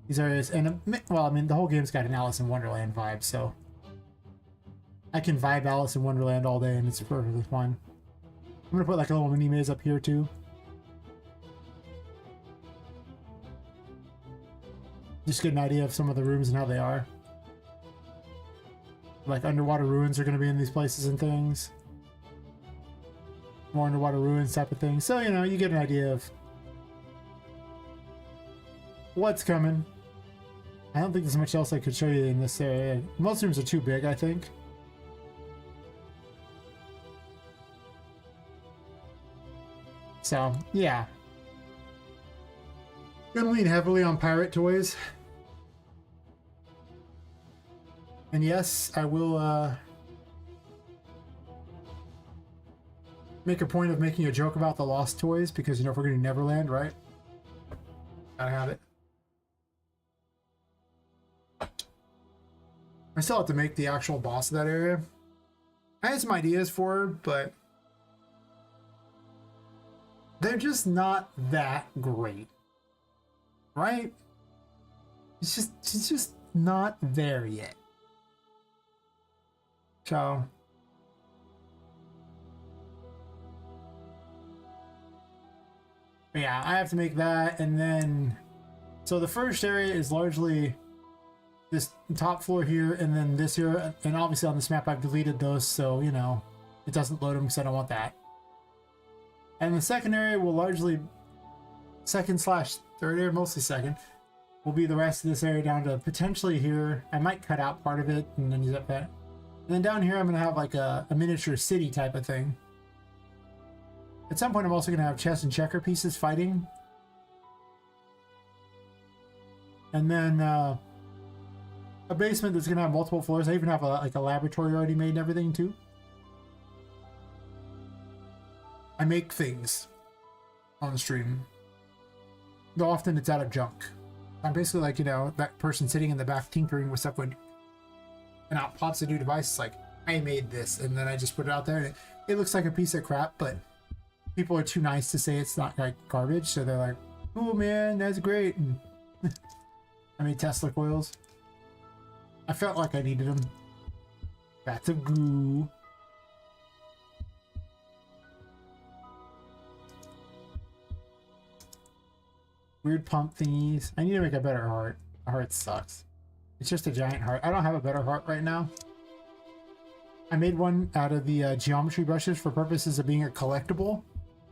these areas, and well, I mean, the whole game's got an Alice in Wonderland vibe, so I can vibe Alice in Wonderland all day, and it's perfectly fine. I'm gonna put like a little mini maze up here too. Just get an idea of some of the rooms and how they are. Like underwater ruins are going to be in these places and things. More underwater ruins type of thing. So, you know, you get an idea of what's coming. I don't think there's much else I could show you in this area. Most rooms are too big, I think. So, yeah. Gonna lean heavily on pirate toys. And yes, I will make a point of making a joke about the lost toys because, you know, if we're going to Neverland, right? Gotta have it. I still have to make the actual boss of that area. I had some ideas for her, but they're just not that great. Right? She's just not there yet. So yeah, I have to make that, and then so the first area is largely this top floor here, and then this here, and obviously on this map I've deleted those, so you know it doesn't load them because I don't want that. And the second area will largely second/third area, mostly second, will be the rest of this area down to potentially here. I might cut out part of it and then use up that. And then down here I'm gonna have like a miniature city type of thing. At some point I'm also gonna have chess and checker pieces fighting. And then a basement that's gonna have multiple floors. I even have like a laboratory already made and everything too. I make things on the stream. Though often it's out of junk. I'm basically like, you know, that person sitting in the back tinkering with stuff when and out pops a new device. It's like, I made this, and then I just put it out there, and it looks like a piece of crap, but people are too nice to say it's not like garbage, so they're like, oh man, that's great. And I made Tesla coils. I felt like I needed them. That's a goo. Weird pump thingies. I need to make a better heart. A heart sucks. It's just a giant heart. I don't have a better heart right now. I made one out of the geometry brushes for purposes of being a collectible.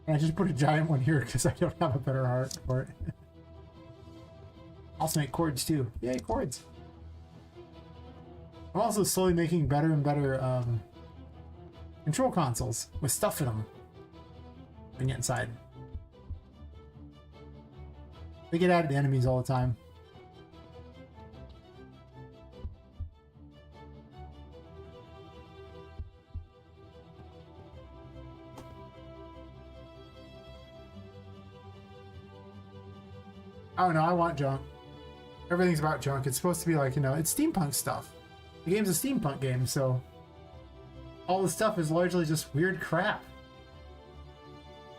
And I just put a giant one here because I don't have a better heart for it. Also make cords too. Yay, cords. I'm also slowly making better and better control consoles with stuff in them. Bring it inside. They get added to enemies all the time. Oh no, I want junk. Everything's about junk. It's supposed to be like, you know, it's steampunk stuff. The game's a steampunk game, so all the stuff is largely just weird crap.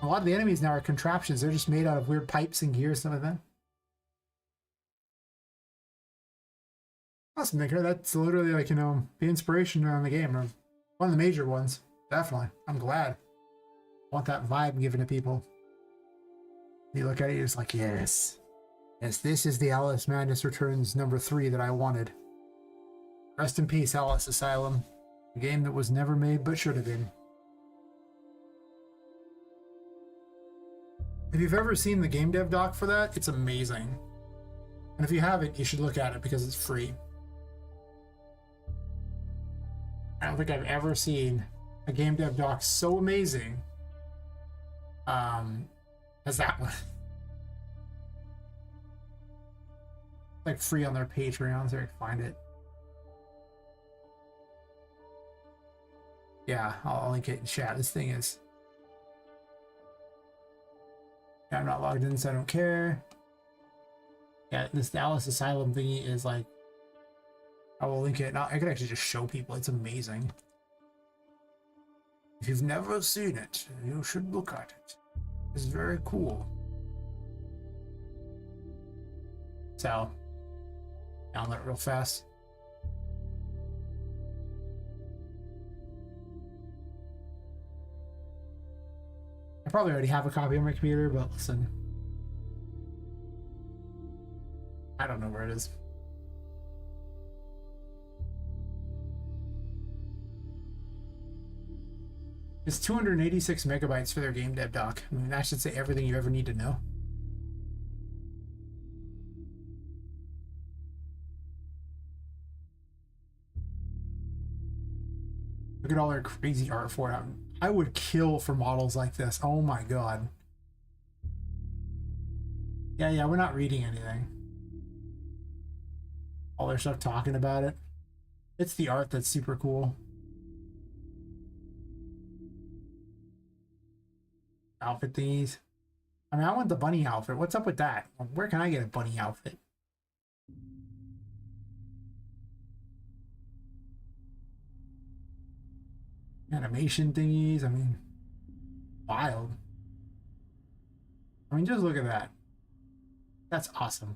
A lot of the enemies now are contraptions. They're just made out of weird pipes and gear, some of them. Awesome, Nicker. That's literally like, you know, the inspiration around the game. Or one of the major ones. Definitely. I'm glad. I want that vibe given to people. You look at it, you're just like, yes. Yes, this is the Alice Madness Returns #3 that I wanted. Rest in peace, Alice Asylum. A game that was never made but should have been. If you've ever seen the game dev doc for that, it's amazing. And if you haven't, you should look at it because it's free. I don't think I've ever seen a game dev doc so amazing as that one. Like free on their Patreon, so I can find it. Yeah, I'll link it in chat. This thing is... Yeah, I'm not logged in, so I don't care. Yeah, this Alice Asylum thingy is like... I will link it. I could actually just show people. It's amazing. If you've never seen it, you should look at it. It's very cool. So, download it real fast. I probably already have a copy on my computer, but listen. I don't know where it is. It's 286 megabytes for their game dev doc. I mean, that should say everything you ever need to know. Look at all their crazy art for it. I would kill for models like this. Oh my god. Yeah, we're not reading anything. All their stuff talking about it. It's the art that's super cool. Outfit thingies. I mean, I want the bunny outfit. What's up with that? Where can I get a bunny outfit? Animation thingies. I mean, wild. I mean, just look at that. That's awesome.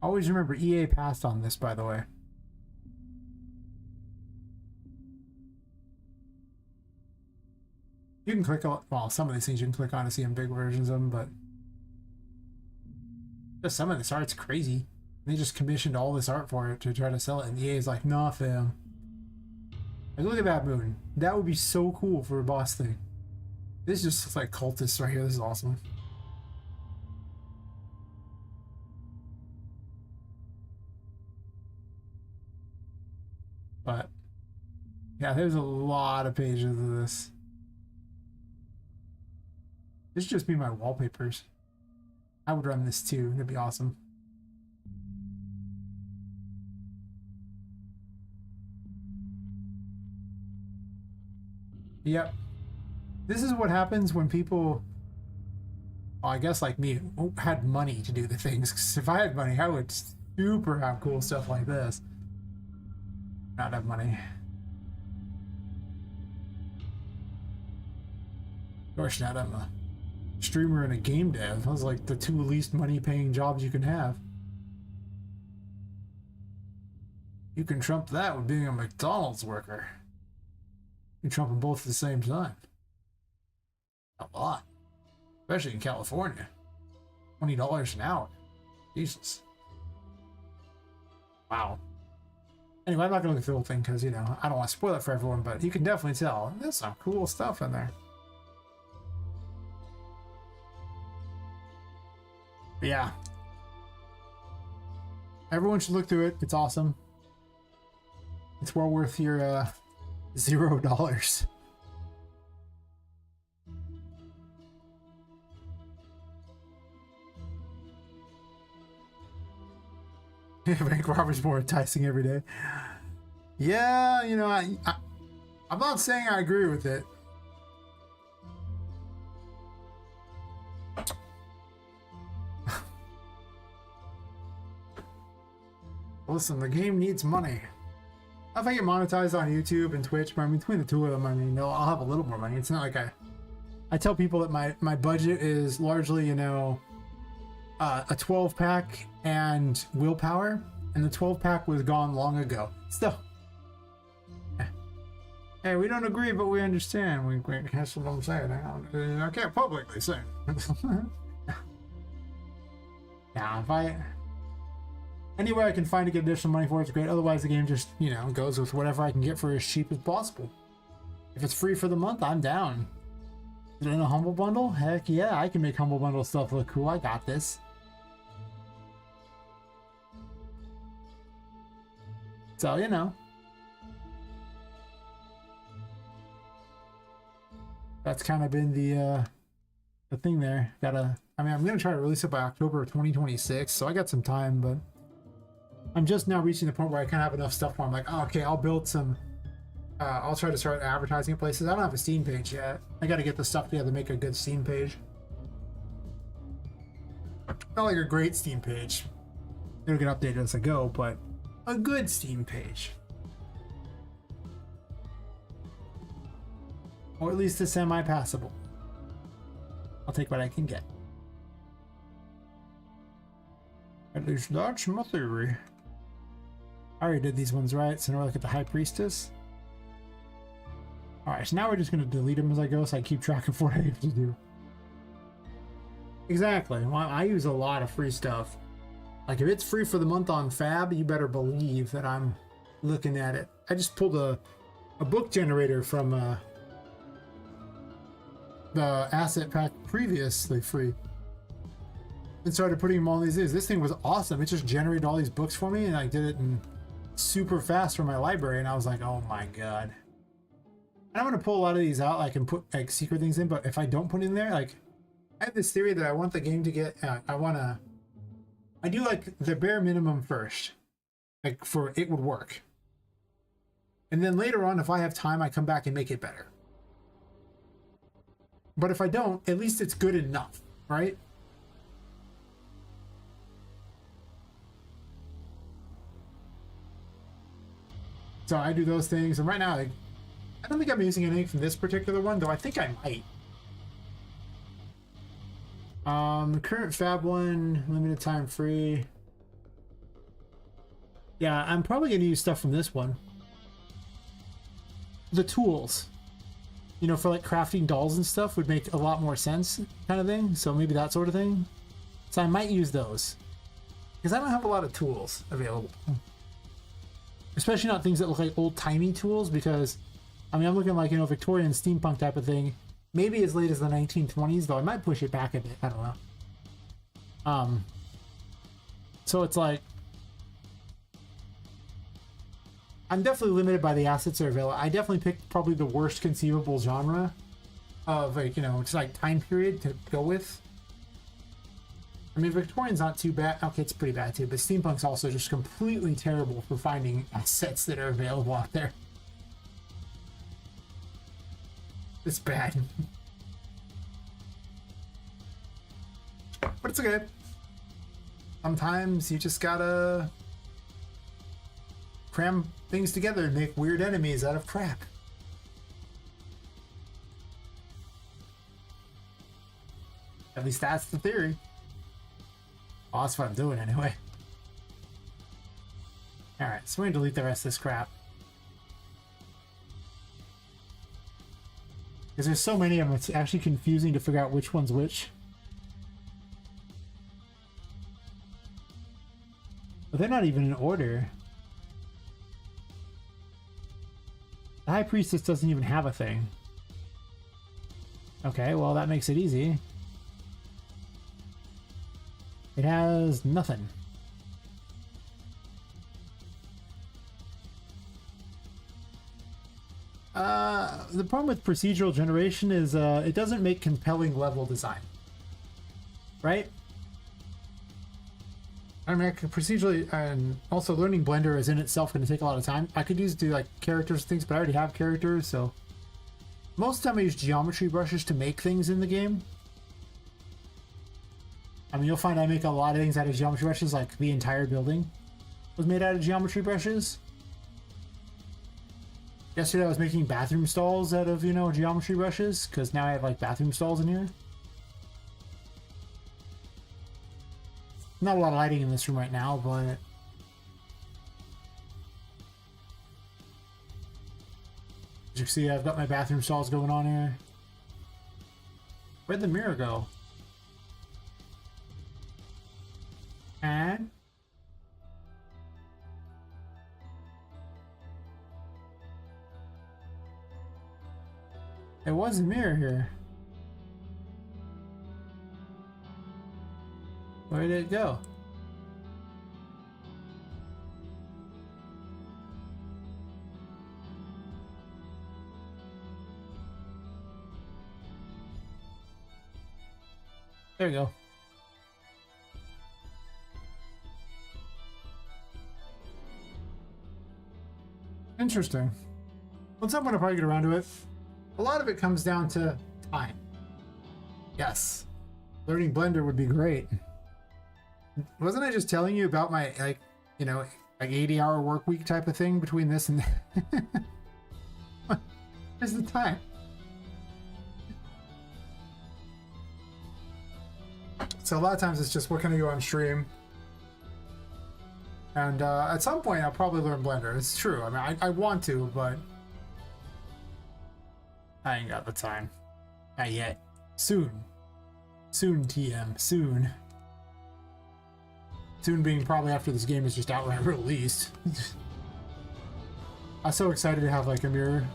Always remember EA passed on this, by the way. You can click on, well, some of these things you can click on to see them big versions of them, but just some of this art's crazy. They just commissioned all this art for it to try to sell it, and EA's like, nah, fam. Like, look at that moon. That would be so cool for a boss thing. This just looks like cultists right here. This is awesome. But yeah, there's a lot of pages of this. This should just be my wallpapers. I would run this too. That'd be awesome. Yep. This is what happens when people, well, I guess like me, had money to do the things. 'Cause if I had money, I would super have cool stuff like this. Not have money. Of course not. I'm a streamer and a game dev. Those are like the two least money paying jobs you can have. You can trump that with being a McDonald's worker. You can trump them both at the same time. A lot. Especially in California. $20 an hour. Jesus. Wow. Anyway, I'm not going to look at the whole thing because, you know, I don't want to spoil it for everyone, but you can definitely tell there's some cool stuff in there. But yeah. Everyone should look through it. It's awesome. It's well worth your $0. Bank robbery's more enticing every day. Yeah, you know, I'm not saying I agree with it. Listen, the game needs money. If I get monetized on YouTube and Twitch, but I mean, between the two of them, I mean, I'll have a little more money. It's not like I tell people that my budget is largely, you know, a 12-pack and willpower, and the 12-pack was gone long ago. So, hey, we don't agree, but we understand. That's what I'm saying. I can't publicly say. Yeah, if any way I can find to get additional money for it's great. Otherwise, the game just, you know, goes with whatever I can get for as cheap as possible. If it's free for the month, I'm down. Is it in a Humble Bundle? Heck yeah, I can make Humble Bundle stuff look cool. I got this. So, you know. That's kind of been the thing there. I mean, I'm going to try to release it by October of 2026, so I got some time, but I'm just now reaching the point where I kind of have enough stuff where I'm like, oh, okay, I'll build some, I'll try to start advertising at places. I don't have a Steam page yet. I got to get the stuff together to make a good Steam page. Not like a great Steam page. It'll get updated as I go, but a good Steam page. Or at least a semi-passable. I'll take what I can get. At least that's my theory. I already did these ones right, so now we're looking at the High Priestess. Alright, so now we're just going to delete them as I go so I keep track of what I have to do. Exactly. Well, I use a lot of free stuff. Like, if it's free for the month on Fab, you better believe that I'm looking at it. I just pulled a book generator from the asset pack previously free and started putting them all in these. This thing was awesome. It just generated all these books for me, and I did it in super fast for my library, and I was like, oh my god. And I'm gonna pull a lot of these out. I can put like secret things in, but if I don't put in there, like, I have this theory that I want the game to get I do like the bare minimum first, like for it would work, and then later on, if I have time, I come back and make it better. But if I don't, at least it's good enough, right? So I do those things, and right now, like, I don't think I'm using anything from this particular one, though I think I might. Current Fab one, limited time free. Yeah, I'm probably gonna use stuff from this one. The tools, you know, for like crafting dolls and stuff would make a lot more sense, kind of thing. So maybe that sort of thing. So I might use those because I don't have a lot of tools available, especially not things that look like old-timey tools. Because I mean, I'm looking like, you know, Victorian steampunk type of thing. Maybe as late as the 1920s, though I might push it back a bit. I don't know. So it's like, I'm definitely limited by the assets that are available. I definitely picked probably the worst conceivable genre of, like, you know, just like time period to go with. I mean, Victorian's not too bad. Okay, it's pretty bad too, but steampunk's also just completely terrible for finding assets that are available out there. It's bad. But it's okay. Sometimes you just gotta cram things together and make weird enemies out of crap. At least that's the theory. Well, that's what I'm doing anyway. Alright, so we're gonna delete the rest of this crap. Because there's so many of them, it's actually confusing to figure out which one's which. But they're not even in order. The High Priestess doesn't even have a thing. Okay, well that makes it easy. It has nothing. The problem with procedural generation is it doesn't make compelling level design. Right? I mean, I could procedurally, and also learning Blender is in itself going to take a lot of time. I could do like characters and things, but I already have characters, so most of the time I use geometry brushes to make things in the game. I mean, you'll find I make a lot of things out of geometry brushes, like the entire building was made out of geometry brushes. Yesterday I was making bathroom stalls out of, you know, geometry brushes, because now I have like bathroom stalls in here. Not a lot of lighting in this room right now, but as you can see, I've got my bathroom stalls going on here. Where'd the mirror go? And there was a mirror here. Where did it go? There we go. Interesting. Well, I'm gonna probably get around to it. A lot of it comes down to time. Yes. Learning Blender would be great. Wasn't I just telling you about my, like, you know, like 80-hour work week type of thing between this and that? Where's the time? So a lot of times it's just what can I do on stream? And at some point I'll probably learn Blender. It's true. I mean, I want to, but I ain't got the time. Not yet. Soon. Soon, TM. Soon. Soon being probably after this game is just outright released. I was so excited to have like a mirror.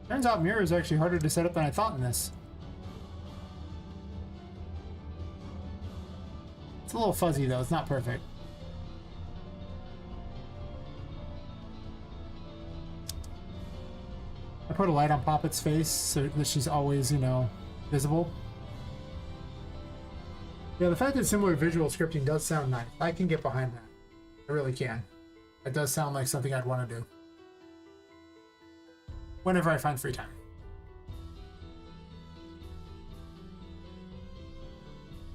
Turns out mirror is actually harder to set up than I thought in this. It's a little fuzzy though, it's not perfect. I put a light on Poppet's face so that she's always, you know, visible. Yeah, the fact that similar visual scripting does sound nice. I can get behind that. I really can. It does sound like something I'd want to do. Whenever I find free time.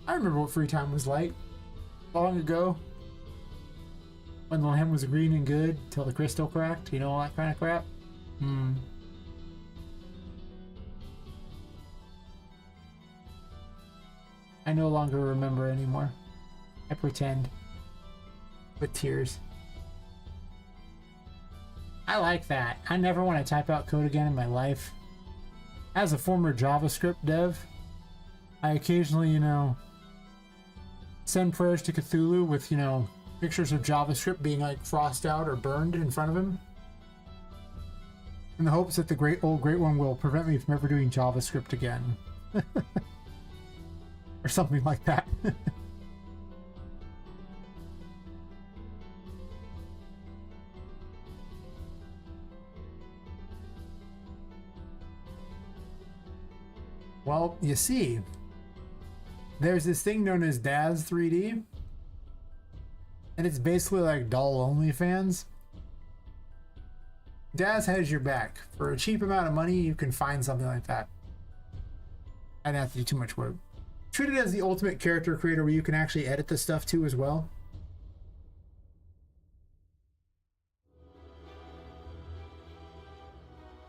I remember what free time was like. Long ago. When the lamb was green and good till the crystal cracked. You know, all that kind of crap. I no longer remember anymore. I pretend. With tears. I like that. I never want to type out code again in my life. As a former JavaScript dev, I occasionally, you know, send prayers to Cthulhu with, you know, pictures of JavaScript being like crossed out or burned in front of him. In the hopes that the great one will prevent me from ever doing JavaScript again. Or something like that. Well, you see, there's this thing known as Daz 3D, and it's basically like doll OnlyFans. Daz has your back. For a cheap amount of money, you can find something like that. I didn't have to do too much work. Treat it as the ultimate character creator where you can actually edit the stuff too as well.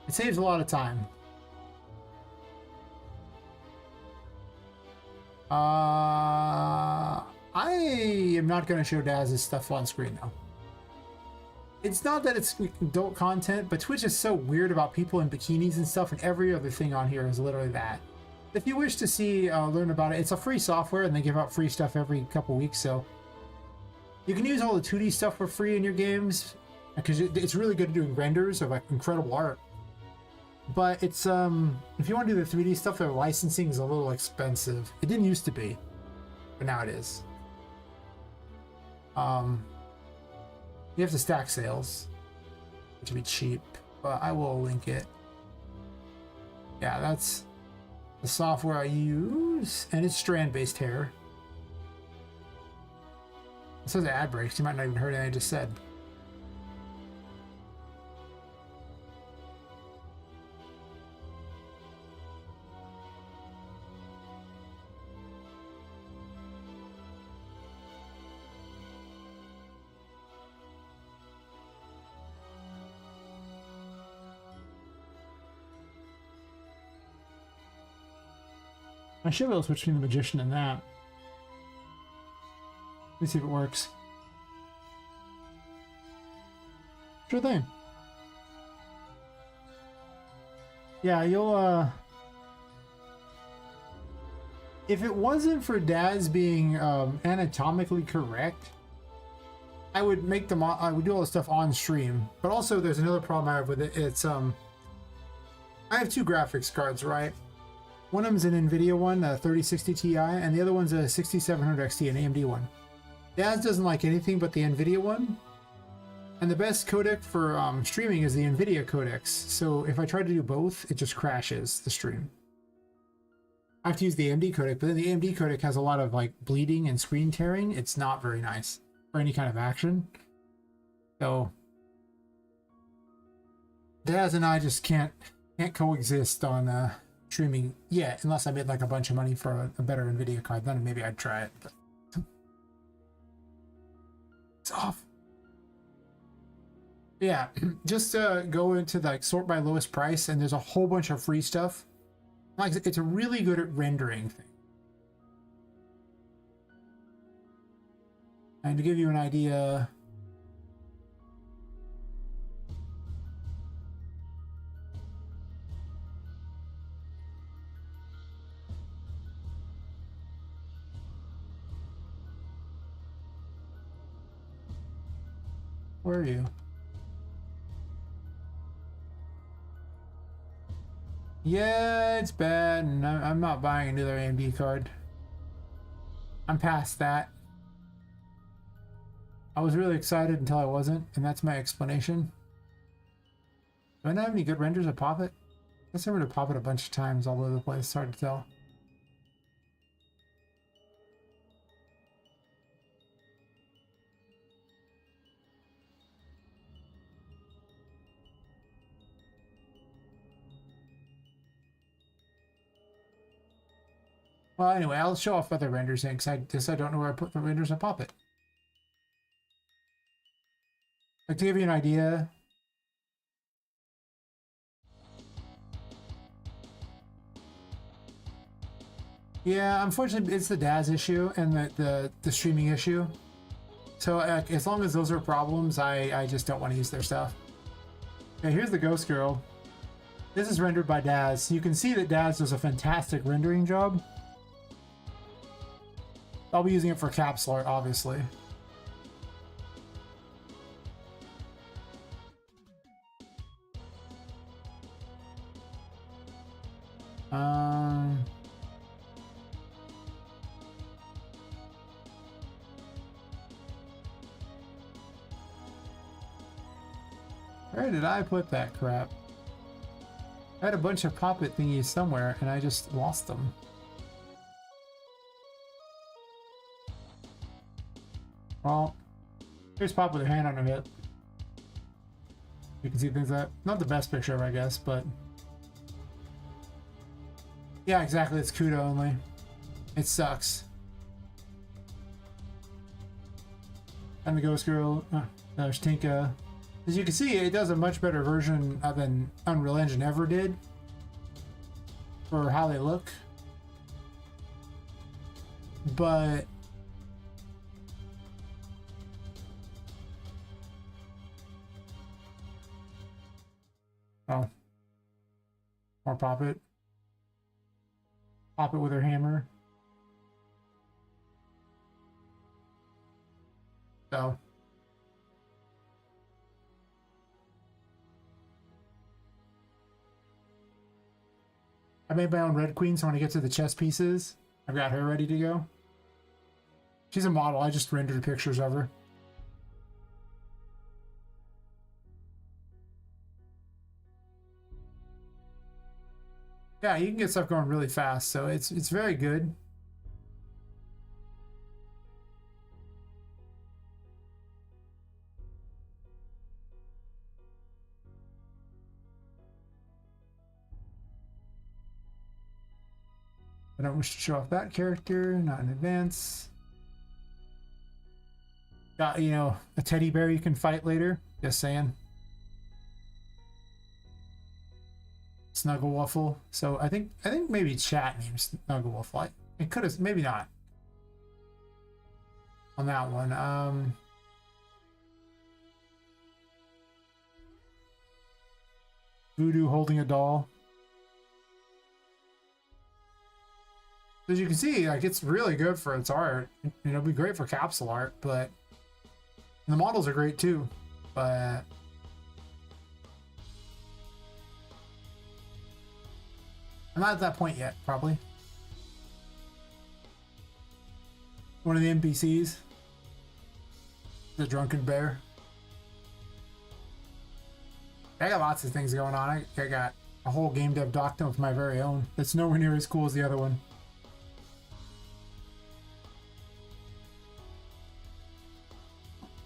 It saves a lot of time. I am not going to show Daz's stuff on screen though. It's not that it's adult content, but Twitch is so weird about people in bikinis and stuff, and every other thing on here is literally that. If you wish to see, learn about it, it's a free software and they give out free stuff every couple weeks, so you can use all the 2D stuff for free in your games because it's really good at doing renders of like incredible art. But it's if you want to do the 3D stuff, their licensing is a little expensive. It didn't used to be, but now it is. You have to stack sales to be cheap, but I will link it. Yeah, that's the software I use, and it's strand-based hair. It says ad breaks. You might not even heard anything I just said. I should be able to switch between the magician and that. Let's see if it works. Sure thing. Yeah, you'll if it wasn't for Daz being anatomically correct, I would make them I would do all the stuff on stream. But also there's another problem I have with it. It's I have two graphics cards, right? One of them's an NVIDIA one, a 3060 Ti, and the other one's a 6700 XT, an AMD one. Daz doesn't like anything but the NVIDIA one. And the best codec for streaming is the NVIDIA codecs. So if I try to do both, it just crashes the stream. I have to use the AMD codec, but then the AMD codec has a lot of like bleeding and screen tearing. It's not very nice for any kind of action. So Daz and I just can't coexist on streaming yet, unless I made like a bunch of money for a better NVIDIA card. Then maybe I'd try it. But it's off. Yeah, just go into like sort by lowest price, and there's a whole bunch of free stuff. Like it's really good at rendering things. And to give you an idea, where are you? Yeah, it's bad, and I'm not buying another AMD card. I'm past that. I was really excited until I wasn't, and that's my explanation. Do I not have any good renders of Poppet? I guess I rendered Poppet a bunch of times all over the place. It's hard to tell. Well, anyway, I'll show off other renders in because I don't know where I put the renders of Poppet. Like to give you an idea. Yeah, unfortunately, it's the DAS issue and the streaming issue. So as long as those are problems, I just don't want to use their stuff. Okay, here's the Ghost Girl. This is rendered by DAS. You can see that DAS does a fantastic rendering job. I'll be using it for capsule art, obviously. Where did I put that crap? I had a bunch of Poppet thingies somewhere, and I just lost them. Well, here's Pop with her hand on her hip. You can see things that not the best picture, I guess, but yeah, exactly. It's CUDA only. It sucks. And the Ghost Girl. There's Tinka. As you can see, it does a much better version than Unreal Engine ever did for how they look. But oh, more Poppet. Poppet with her hammer. So. I made my own Red Queen, so when I get to the chess pieces, I've got her ready to go. She's a model, I just rendered pictures of her. Yeah, you can get stuff going really fast, so it's very good. I don't wish to show off that character, not in advance. Got, you know, a teddy bear you can fight later. Just saying. Snuggle Waffle. So I think maybe chat named Snuggle Waffle. It could have, maybe not. On that one. Voodoo holding a doll. As you can see, like it's really good for its art. It'll be great for capsule art, but and the models are great too. But I'm not at that point yet, probably. One of the NPCs, the drunken bear. I got lots of things going on. I got a whole game dev document of my very own. That's nowhere near as cool as the other one.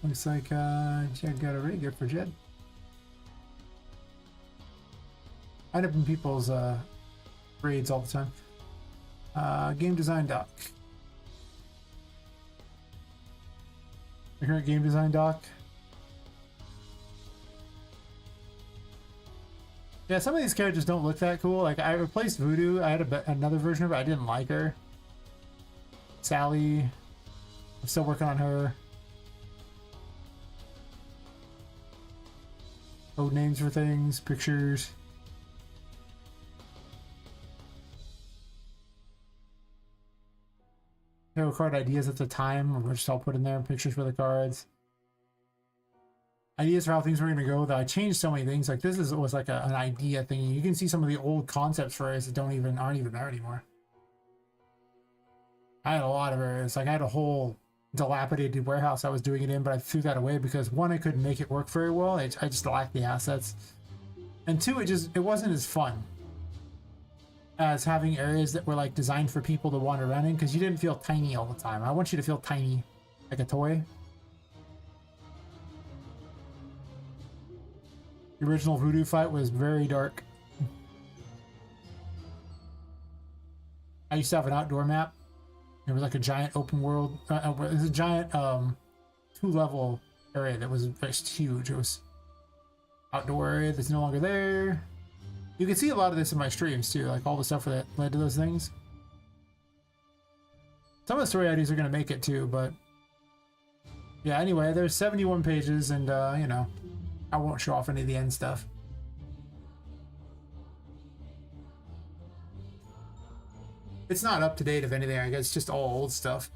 Looks like Jed got a really good for Jed. I end up in people's raids all the time. Game design doc. The current game design doc. Yeah, some of these characters don't look that cool. Like I replaced Voodoo. I had another version of her. I didn't like her. Sally. I'm still working on her. Code names for things, pictures. Tarot card ideas at the time, which I'll put in there, pictures for the cards. ideas for how things were going to go that I changed so many things. Like this was like an idea thing. You can see some of the old concepts for areas that aren't even there anymore. I had a lot of areas. Like I had a whole dilapidated warehouse I was doing it in, but I threw that away because one, I couldn't make it work very well. I just lacked the assets, and two, it wasn't as fun as having areas that were like designed for people to wander around in, because you didn't feel tiny all the time. I want you to feel tiny, like a toy. The original Voodoo fight was very dark. I used to have an outdoor map. It was like a giant open world. It was a giant 2-level area that was just huge. It was outdoor area that's no longer there. You can see a lot of this in my streams too, like all the stuff that led to those things. Some of the story ideas are going to make it too, but yeah, anyway, there's 71 pages, and you know, I won't show off any of the end stuff. It's not up to date, if anything. I guess it's just all old stuff.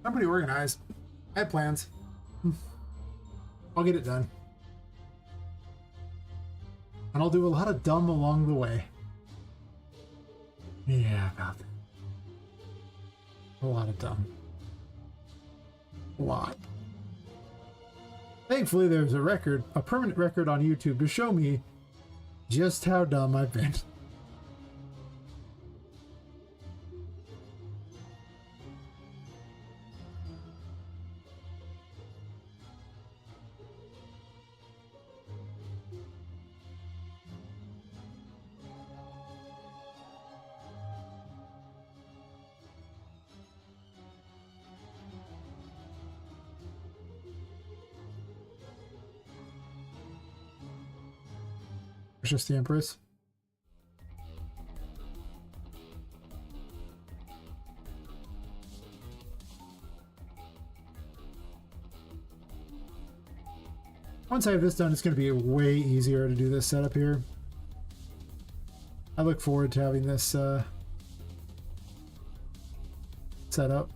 I'm pretty organized. I have plans. I'll get it done. And I'll do a lot of dumb along the way. Yeah, about that. A lot of dumb. A lot. Thankfully, there's a permanent record on YouTube to show me just how dumb I've been. It's just the Empress. Once I have this done, it's going to be way easier to do this setup here. I look forward to having this set up.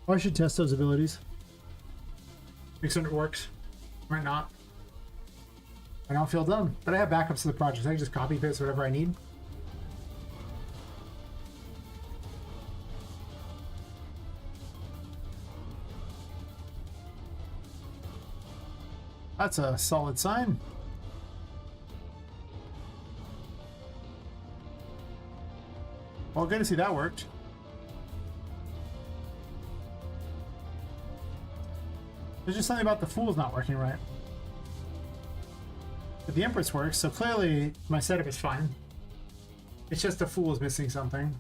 I should test those abilities. Make sure it works. Might not. I don't feel dumb. But I have backups to the project. I can just copy paste whatever I need. That's a solid sign. Well, good to see that worked. There's just something about the Fool's not working right. But the Empress works, so clearly my setup is fine. It's just the Fool is missing something.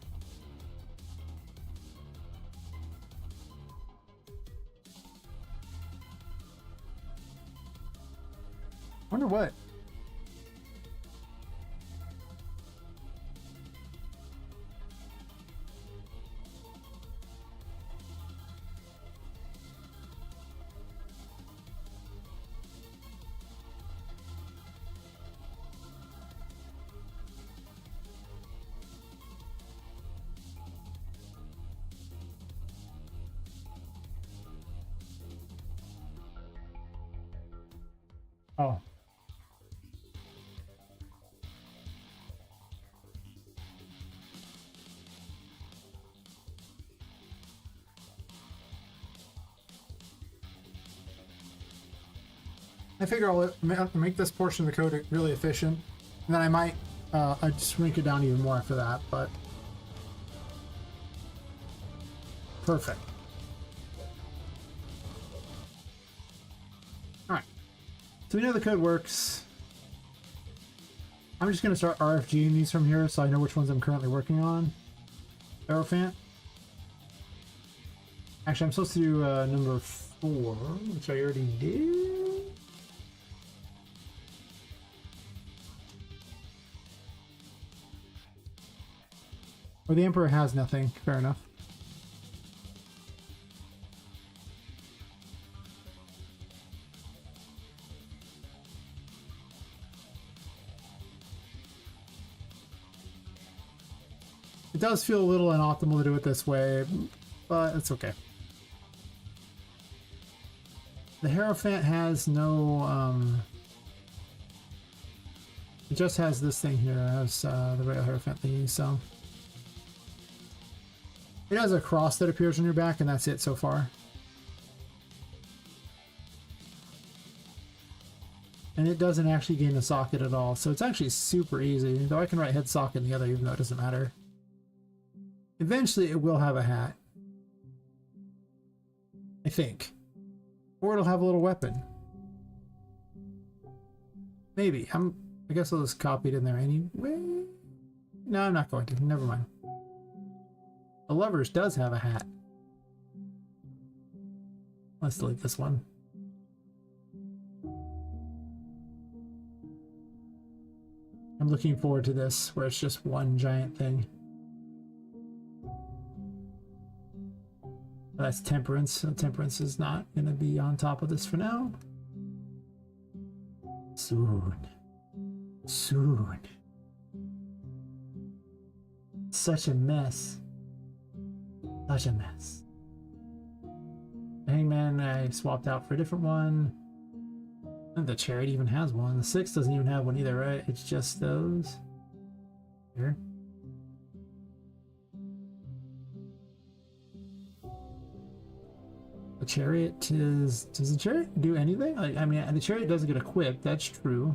Wonder what? Oh. I figure I'll make this portion of the code really efficient, and then I might I just shrink it down even more after that, but perfect. Alright. So we know the code works. I'm just going to start RFGing these from here so I know which ones I'm currently working on. Aerophant. Actually, I'm supposed to do number 4, which I already did. Or the Emperor has nothing. Fair enough. It does feel a little inoptimal to do it this way, but it's okay. The Hierophant has no, it just has this thing here, it has the regular Hierophant thingy, so. It has a cross that appears on your back, and that's it so far. And it doesn't actually gain a socket at all, so it's actually super easy, though I can write head socket in the other, even though it doesn't matter. Eventually it will have a hat. I think. Or it'll have a little weapon. Maybe. I guess I'll just copy it in there anyway. No, I'm not going to. Never mind. The Lovers does have a hat. Let's delete this one. I'm looking forward to this, where it's just one giant thing. That's Temperance. Temperance is not going to be on top of this for now. Soon. Soon. Such a mess. Such a mess. Hangman I swapped out for a different one. And the Chariot even has one. The 6 doesn't even have one either, right? It's just those. Here. The Chariot is... Does the Chariot do anything? Like, I mean, the Chariot doesn't get equipped, that's true.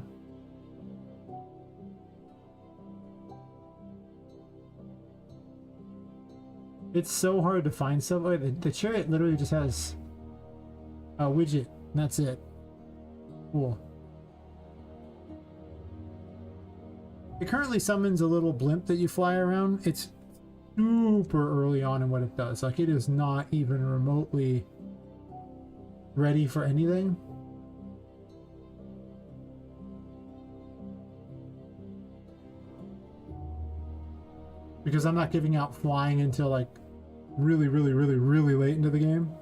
It's so hard to find stuff. Like, the Chariot literally just has a widget, and that's it. Cool. It currently summons a little blimp that you fly around. It's super early on in what it does. Like, it is not even remotely ready for anything. Because I'm not giving out flying until like really late into the game.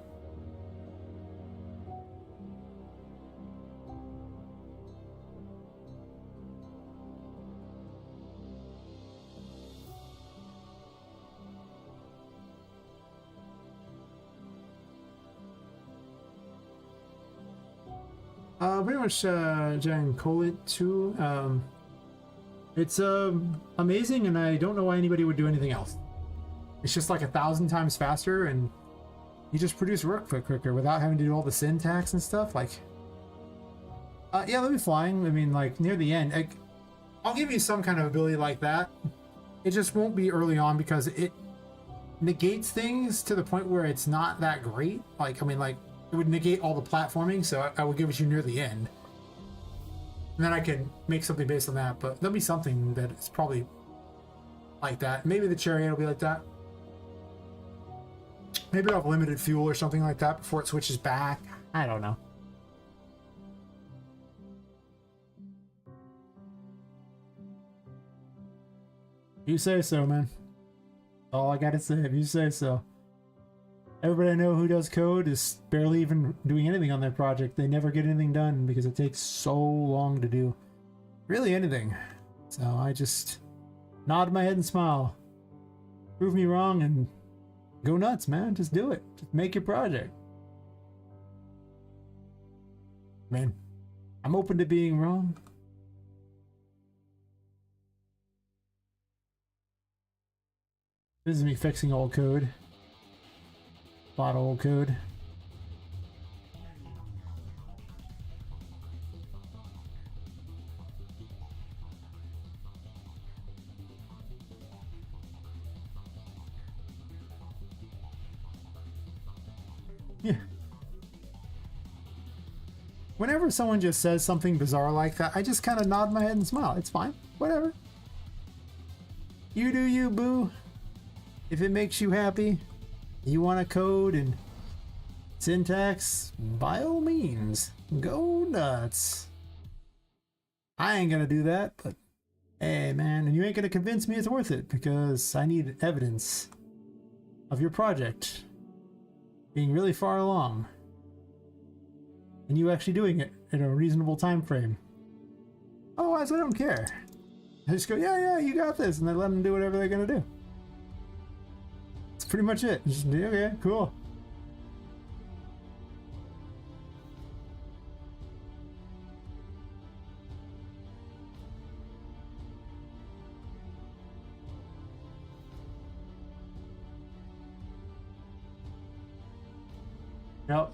Pretty much Jan Colit too. It's amazing, and I don't know why anybody would do anything else. It's just like 1,000 times faster, and you just produce work quicker without having to do all the syntax and stuff. Like, yeah, they'll be flying. I mean, like near the end, I'll give you some kind of ability like that. It just won't be early on because it negates things to the point where it's not that great. Like, I mean, like it would negate all the platforming, so I would give it to you near the end. And then I can make something based on that, but there'll be something that is probably like that. Maybe the Chariot will be like that. Maybe it'll have limited fuel or something like that before it switches back. I don't know. You say so, man. All I gotta say, if you say so. Everybody I know who does code is barely even doing anything on their project. They never get anything done because it takes so long to do really anything. So I just nod my head and smile. Prove me wrong and go nuts, man. Just do it. Just make your project. Man, I'm open to being wrong. This is me fixing old code. A lot of old code. Yeah. Whenever someone just says something bizarre like that, I just kind of nod my head and smile. It's fine. Whatever. You do you, boo. If it makes you happy. You want to code and Syntax, by all means, go nuts. I ain't gonna do that, but hey man, and you ain't gonna convince me it's worth it because I need evidence of your project being really far along and you actually doing it in a reasonable time frame. Otherwise, I don't care. I just go, yeah, you got this, and I let them do whatever they're gonna do. That's pretty much it. Just, okay, cool. Yep.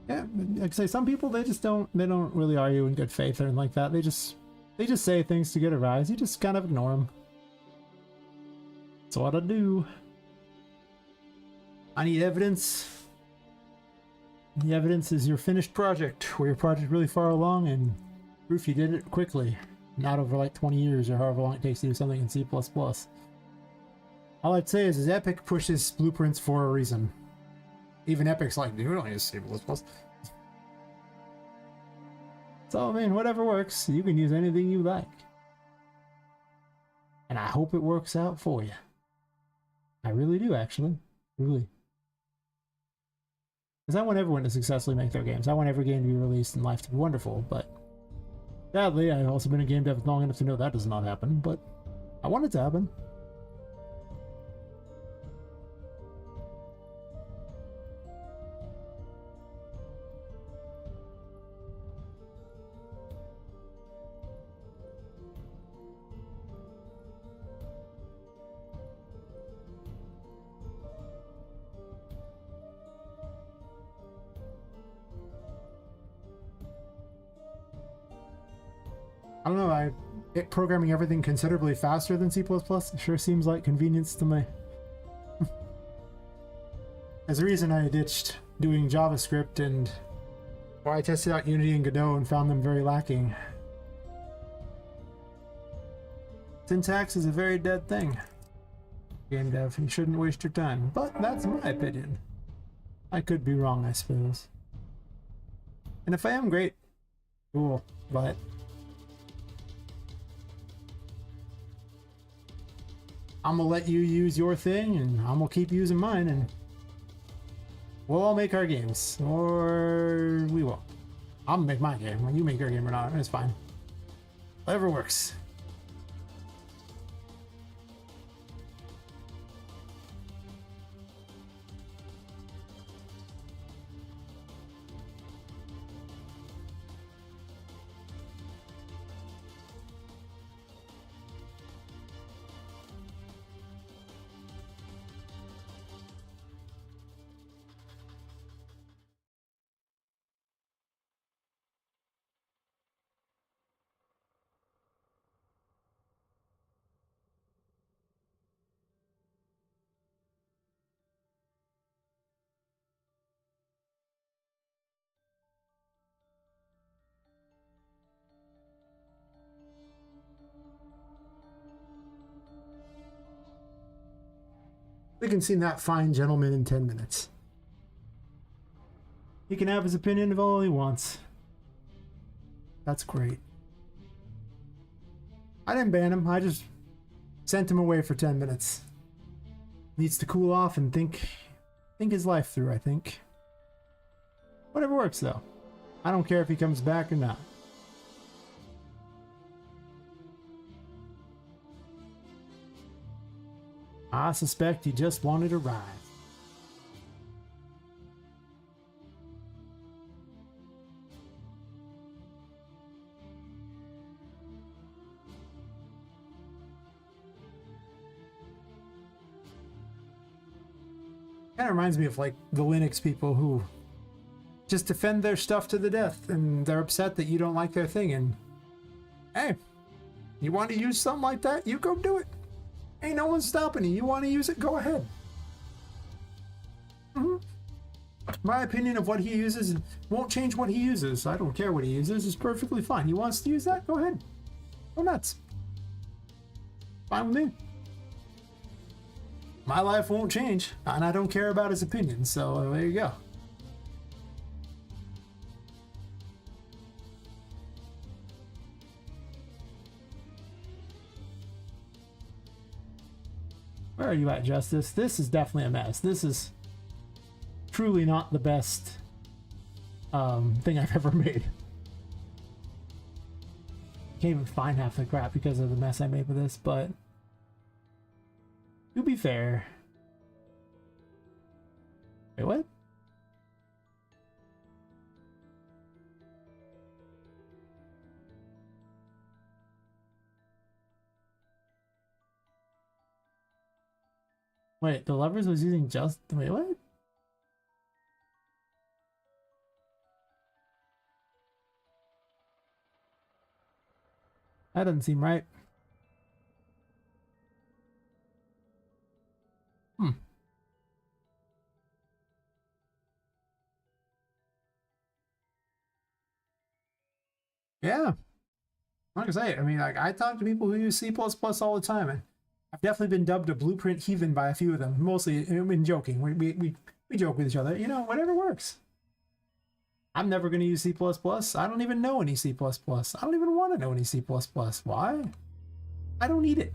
Yeah, like I say, some people they don't really argue in good faith or anything like that. They just say things to get a rise. You just kind of ignore them. That's what I do. I need evidence. The evidence is your finished project, where your project really far along and proof you did it quickly, not over like 20 years or however long it takes to do something in C++. All I'd say is Epic pushes blueprints for a reason. Even Epic's like, dude, we don't use C++. So, I mean, whatever works, you can use anything you like. And I hope it works out for you. I really do, actually. Really. Because I want everyone to successfully make their games. I want every game to be released and life to be wonderful, but sadly, I've also been a game dev long enough to know that does not happen, but I want it to happen. I don't know, programming everything considerably faster than C++ sure seems like convenience to me. There's a reason I ditched doing JavaScript and I tested out Unity and Godot and found them very lacking. Syntax is a very dead thing. Game dev, you shouldn't waste your time, but that's my opinion. I could be wrong, I suppose. And if I am, great. Cool, but I'm gonna let you use your thing, and I'm gonna keep using mine, and we'll all make our games. Or we won't. I'm gonna make my game. When you make your game or not, it's fine. Whatever works. We can see that fine gentleman in 10 minutes. He can have his opinion of all he wants. That's great. I didn't ban him, I just sent him away for 10 minutes. Needs to cool off and think his life through, I think. Whatever works, though. I don't care if he comes back or not. I suspect he just wanted a ride. Kind of reminds me of like the Linux people who just defend their stuff to the death, and they're upset that you don't like their thing, and hey, you want to use something like that, you go do it. Ain't no one stopping you. You want to use it, go ahead. My opinion of what he uses won't change what he uses. I don't care what he uses. It's perfectly fine. He wants to use that? Go ahead. Go nuts. Fine with me. My life won't change, and I don't care about his opinion, so there you go. Where are you at, Justice? This is definitely a mess. This is truly not the best thing I've ever made. Can't even find half the crap because of the mess I made with this, but to be fair. Wait, what? Wait, the levers was using just. Wait, what? That doesn't seem right. Hmm. Yeah. Like I say, I mean, like I talk to people who use C++ all the time, and I've definitely been dubbed a blueprint heathen by a few of them. Mostly, I mean, joking. We joke with each other. You know, whatever works. I'm never going to use C++. I don't even know any C++. I don't even want to know any C++. Why? I don't need it.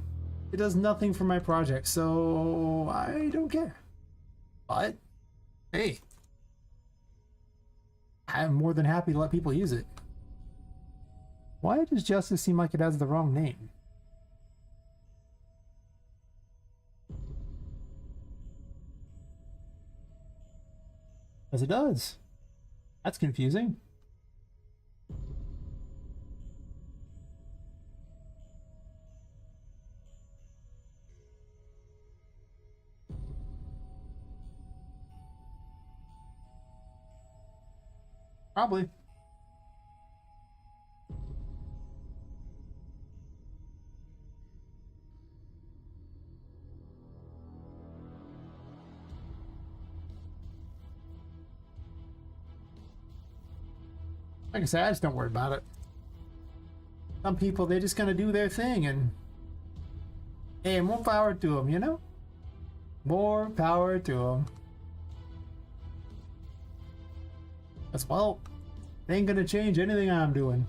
It does nothing for my project, so I don't care. But, hey, I'm more than happy to let people use it. Why does Justice seem like it has the wrong name? As it does. That's confusing. Probably. Like I said, I just don't worry about it. Some people, they're just gonna do their thing, and hey, more power to them, you know? More power to them. As well, they ain't gonna change anything I'm doing.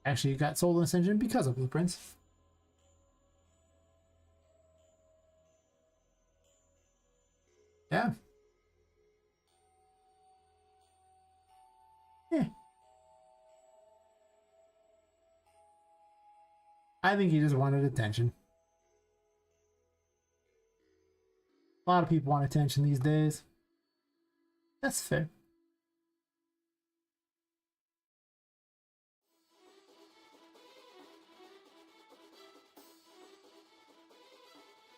Actually, you got sold in this engine because of blueprints. Yeah. Yeah. I think he just wanted attention. A lot of people want attention these days. That's fair.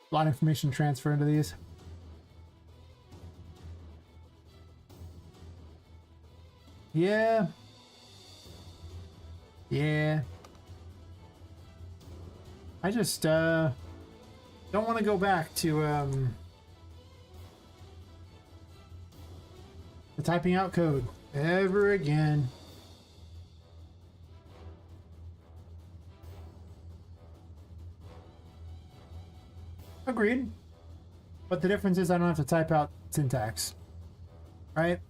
A lot of information transfer into these. Yeah. Yeah. I just don't want to go back to the typing out code ever again. Agreed. But the difference is I don't have to type out syntax. Right?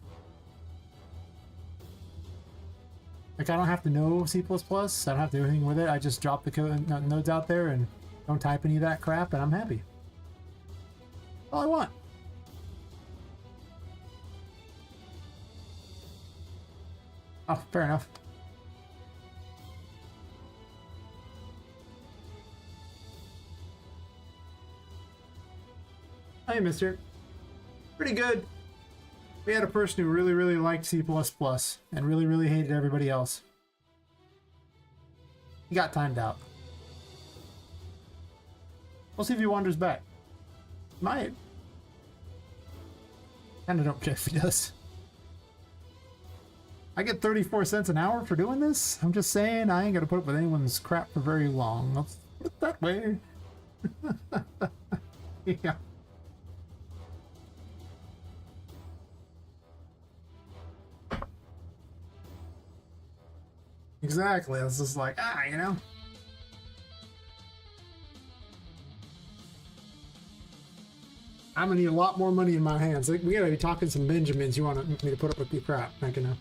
Like I don't have to know C++. I don't have to do anything with it. I just drop the code nodes out there and don't type any of that crap, and I'm happy. All I want. Oh, fair enough. Hey, mister. Pretty good. We had a person who really, really liked C++ and really, really hated everybody else. He got timed out. We'll see if he wanders back. Might. Kinda don't care if he does. I get 34 cents an hour for doing this? I'm just saying, I ain't gonna put up with anyone's crap for very long. Let's put it that way. Yeah. Exactly. It's just like, you know. I'm gonna need a lot more money in my hands. Like, we gotta be talking some Benjamins. You want me to put up with your crap? I can know.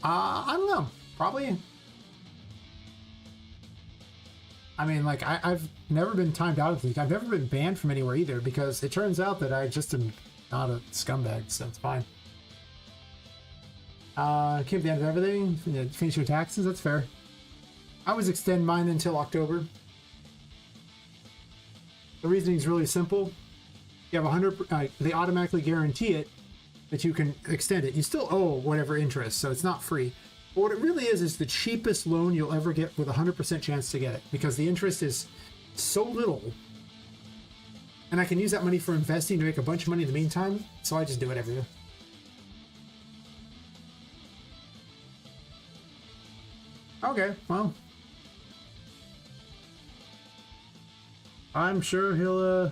I don't know. Probably. I mean, like, I've never been timed out of the league. I've never been banned from anywhere either, because it turns out that I just am not a scumbag, so it's fine. Keep the end of everything. Finish your taxes. That's fair. I always extend mine until October. The reasoning is really simple. You have 100. They automatically guarantee it that you can extend it. You still owe whatever interest, so it's not free. But what it really is the cheapest loan you'll ever get with a 100% chance to get it, because the interest is so little, and I can use that money for investing to make a bunch of money in the meantime. So I just do it every year. Okay, well, I'm sure he'll,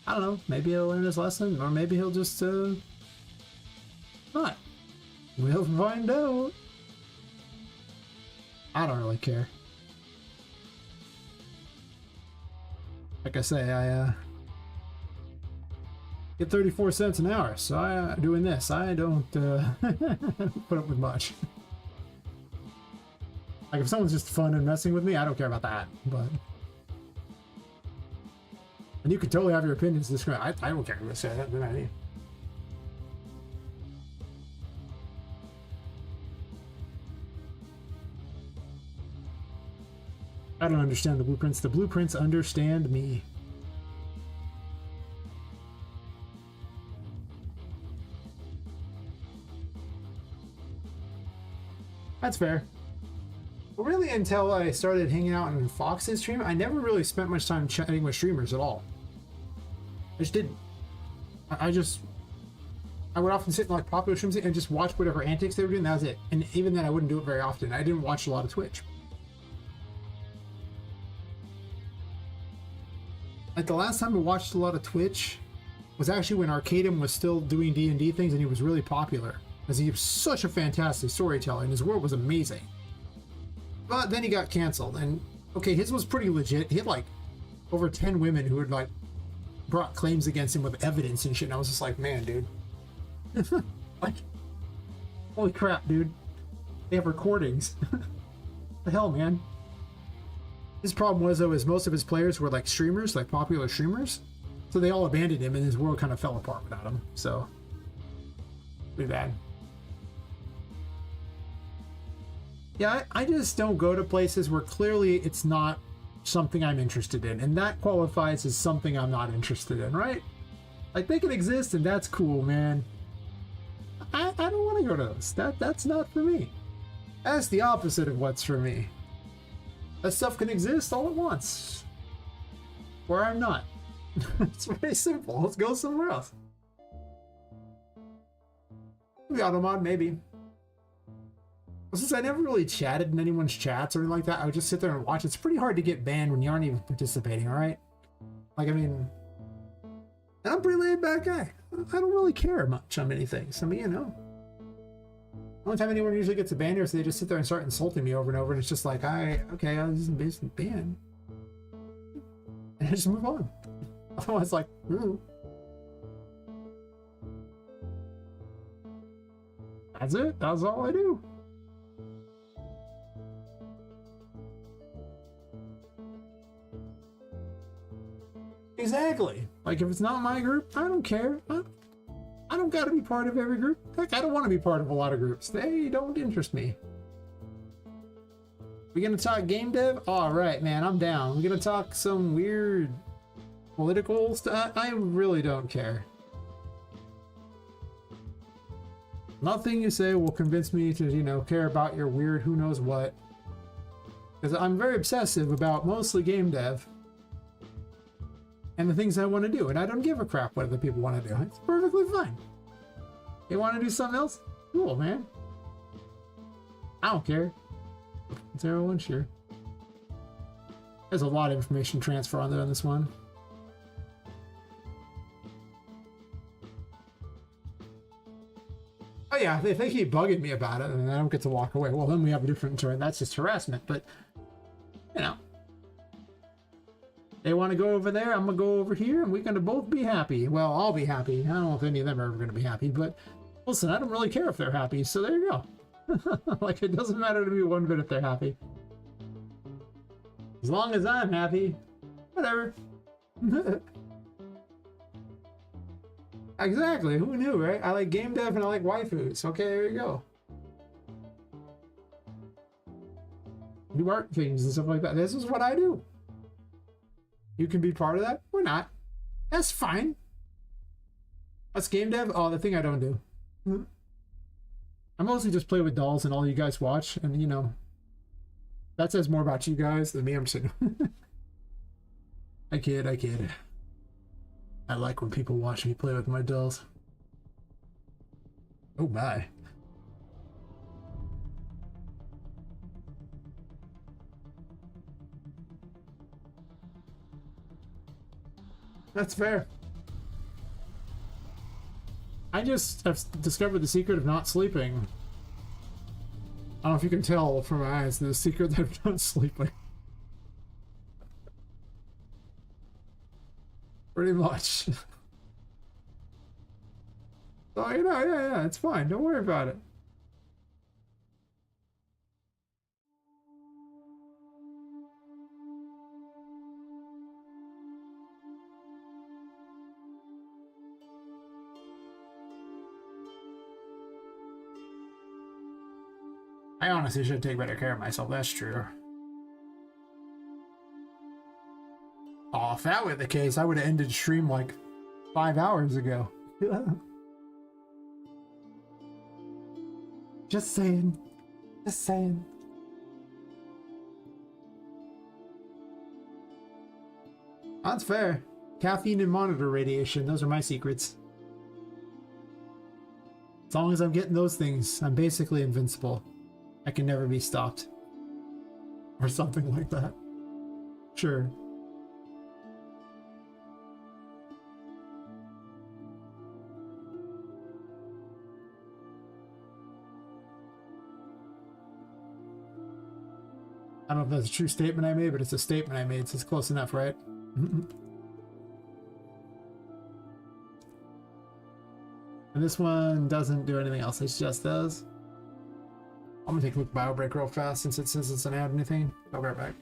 I don't know, maybe he'll learn his lesson, or maybe he'll just, not. We'll find out. I don't really care. Like I say, I, get 34 cents an hour, so doing this, I don't, put up with much. Like, if someone's just fun and messing with me, I don't care about that, but... And you can totally have your opinions discriminate. I don't care what say that, then I mean. I don't understand the blueprints. The blueprints understand me. That's fair. Well, really, until I started hanging out in Fox's stream, I never really spent much time chatting with streamers at all. I just didn't. I would often sit in like popular streams and just watch whatever antics they were doing. That was it. And even then, I wouldn't do it very often. I didn't watch a lot of Twitch. Like, the last time I watched a lot of Twitch was actually when Arcadum was still doing D&D things, and he was really popular, because he was such a fantastic storyteller and his world was amazing. But then he got canceled, and okay, his was pretty legit. He had like over 10 women who had like brought claims against him with evidence and shit, and I was just like, man, dude. Like, holy crap, dude. They have recordings. The hell, man. His problem was, though, is most of his players were like streamers, like popular streamers, so they all abandoned him and his world kind of fell apart without him, so pretty bad. Yeah, I just don't go to places where clearly it's not something I'm interested in, and that qualifies as something I'm not interested in, right? Like, they can exist, and that's cool, man. I don't want to go to those. That's not for me. That's the opposite of what's for me. That stuff can exist all at once, where I'm not. It's very simple. Let's go somewhere else. The Automod, maybe. Since I never really chatted in anyone's chats or anything like that, I would just sit there and watch. It's pretty hard to get banned when you aren't even participating, alright? Like, I mean... And I'm a pretty laid-back guy. I don't really care much on many things. I mean, you know. The only time anyone usually gets a ban here is they just sit there and start insulting me over and over, and it's just like, okay, I was basically banned. And I just move on. Otherwise, like, ooh. That's it. That's all I do. Exactly. Like, if it's not my group, I don't care. I don't gotta be part of every group. Heck, I don't want to be part of a lot of groups. They don't interest me. We gonna talk game dev? Alright, man, I'm down. We gonna talk some weird political stuff? I really don't care. Nothing you say will convince me to, you know, care about your weird who knows what. Because I'm very obsessive about mostly game dev and the things I want to do, and I don't give a crap what other people want to do. It's perfectly fine. They want to do something else? Cool, man. I don't care. It's everyone, sure. There's a lot of information transfer on there on this one. Oh yeah, if they keep bugging me about it and I don't get to walk away, well then we have a different turn. That's just harassment, but you know. They want to go over there, I'm gonna go over here, and we're gonna both be happy. Well, I'll be happy. I don't know if any of them are ever gonna be happy, but listen, I don't really care if they're happy, so there you go. Like, it doesn't matter to me one bit if they're happy. As long as I'm happy, whatever. Exactly, who knew, right? I like game dev and I like waifus. Okay, there you go. Do art things and stuff like that. This is what I do. You can be part of that? We're not. That's fine. That's game dev? Oh, the thing I don't do. I mostly just play with dolls and all you guys watch, and you know, that says more about you guys than me. I'm saying. I kid. I like when people watch me play with my dolls. Oh my. That's fair. I just have discovered the secret of not sleeping. I don't know if you can tell from my eyes the secret of not sleeping. Pretty much. So, you know, yeah, it's fine. Don't worry about it. I honestly should take better care of myself, that's true. Oh, if that were the case, I would have ended stream like 5 hours ago. Just saying. Just saying. That's fair. Caffeine and monitor radiation, those are my secrets. As long as I'm getting those things, I'm basically invincible. I can never be stopped. Or something like that. Sure. I don't know if that's a true statement I made, but it's a statement I made, so it's close enough, right? And this one doesn't do anything else, it just does. I'm gonna take a look at bio break real fast since it doesn't add anything. I'll be right back.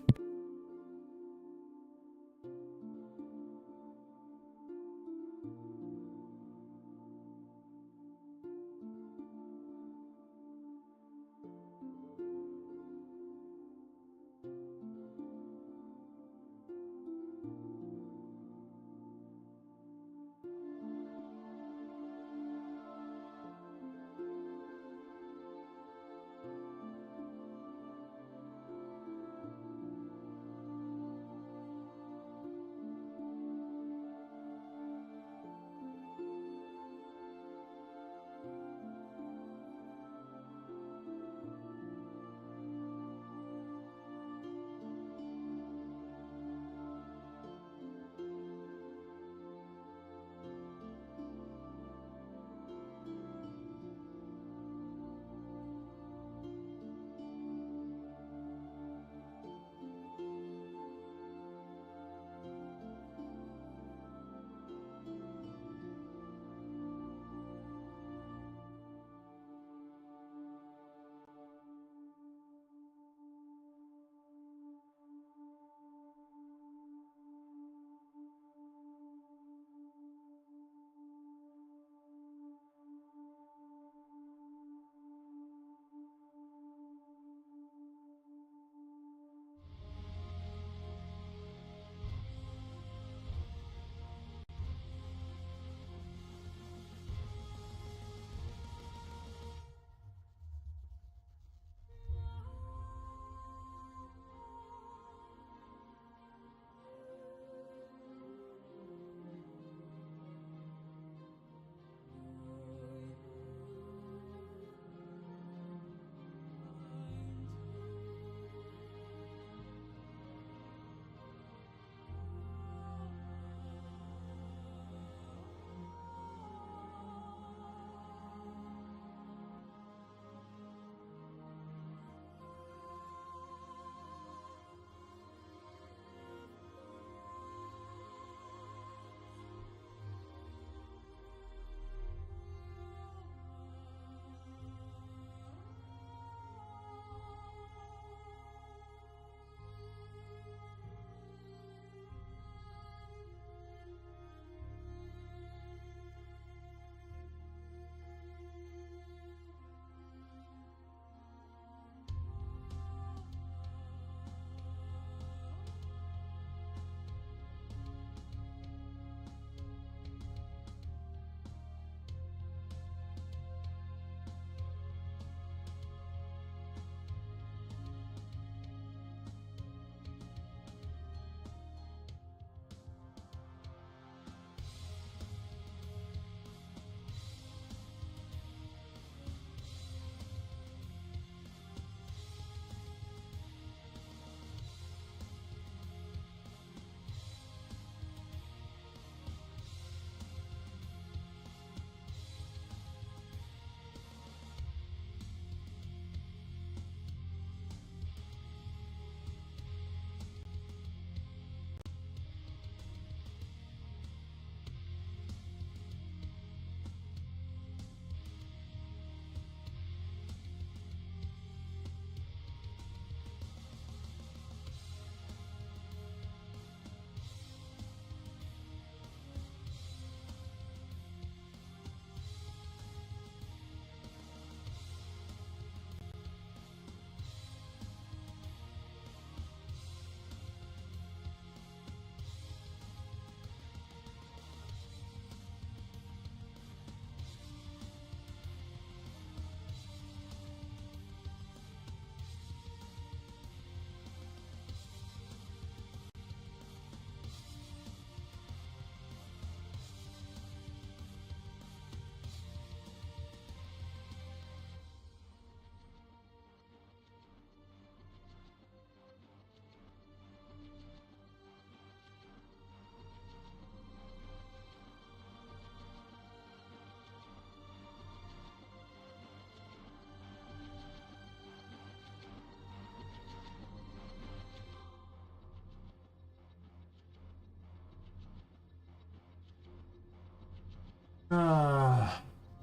Uh,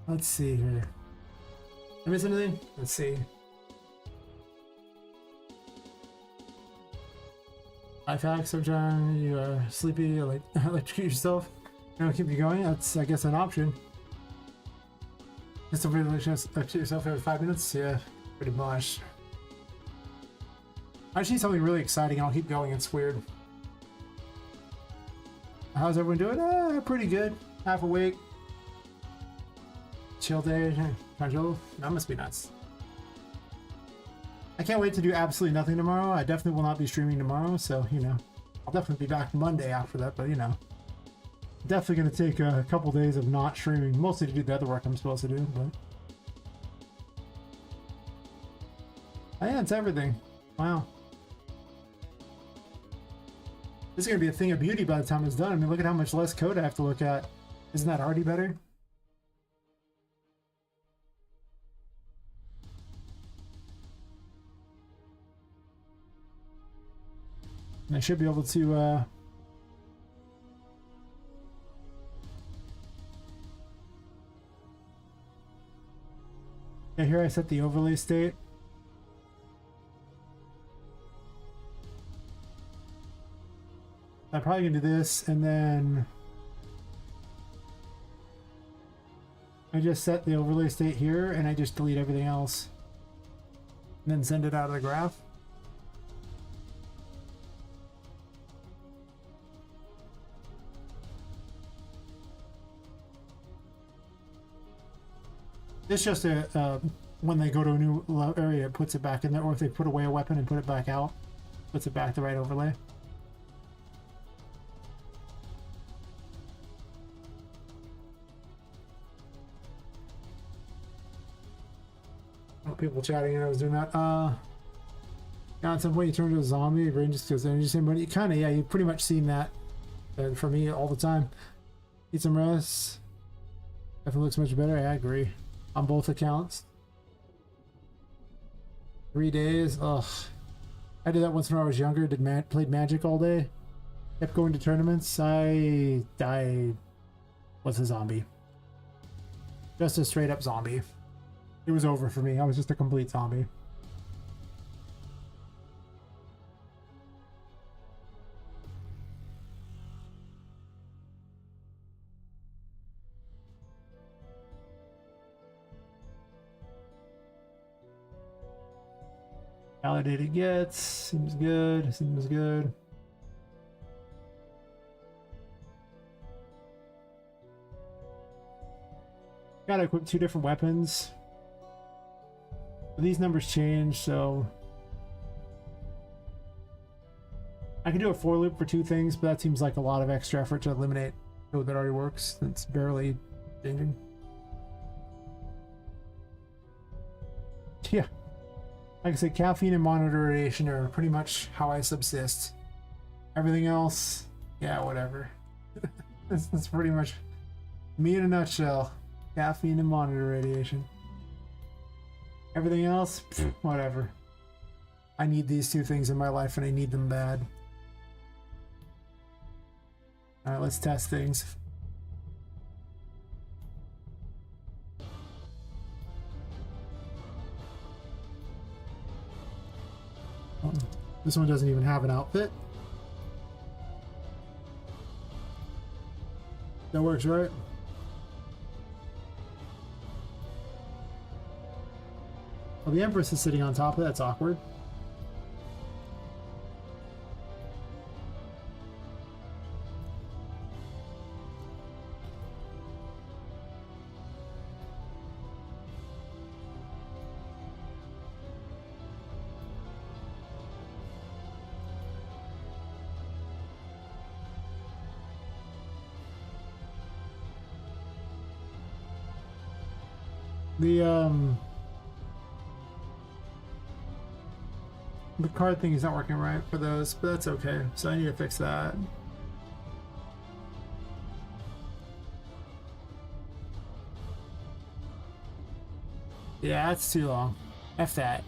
let's see here. Did I miss anything? Let's see. Life hacks. Sometimes you are sleepy, like electrocute yourself. You know, keep you going. That's, I guess, an option. Just electrocute yourself every 5 minutes. Yeah, pretty much. I see something really exciting. I'll keep going. It's weird. How's everyone doing? Pretty good. Half awake. Chill day. Casual. That must be nuts. I can't wait to do absolutely nothing tomorrow. I definitely will not be streaming tomorrow, so, you know, I'll definitely be back Monday after that, but, you know, definitely going to take a couple days of not streaming, mostly to do the other work I'm supposed to do, but... Oh, yeah, it's everything. Wow. This is going to be a thing of beauty by the time it's done. I mean, look at how much less code I have to look at. Isn't that already better? And I should be able to, yeah, here I set the overlay state. I'm probably gonna do this, and then I just set the overlay state here, and I just delete everything else, and then send it out of the graph. It's just a when they go to a new area, it puts it back in there, or if they put away a weapon and put it back out, puts it back the right overlay. Oh, people chatting and I was doing that. Now at some point you turn into a zombie, your brain just goes energy same, but you kind of, yeah, you've pretty much seen that for me all the time. Need some rest. Definitely looks much better. I agree. On both accounts. 3 days. Ugh. I did that once when I was younger. Played Magic all day. Kept going to tournaments. I was a zombie. Just a straight up zombie. It was over for me. I was just a complete zombie. Validated gets. Seems good. Seems good. Gotta equip 2 different weapons. These numbers change, so I can do a for loop for 2 things, but that seems like a lot of extra effort to eliminate code that already works. It's barely changing. Yeah. Like I said, caffeine and monitor radiation are pretty much how I subsist. Everything else, yeah, whatever. That's pretty much me in a nutshell. Caffeine and monitor radiation. Everything else, whatever. I need these 2 things in my life and I need them bad. Alright, let's test things. This one doesn't even have an outfit. That works, right? Well, the Empress is sitting on top of it. That's awkward. The card thing is not working right for those, but that's okay. So I need to fix that. Yeah, that's too long. F that.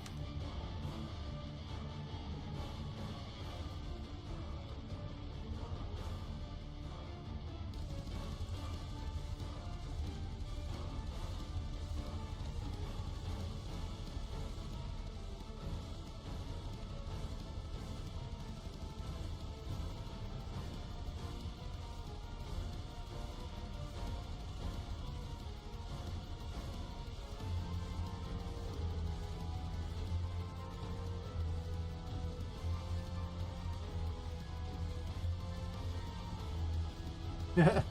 Yeah.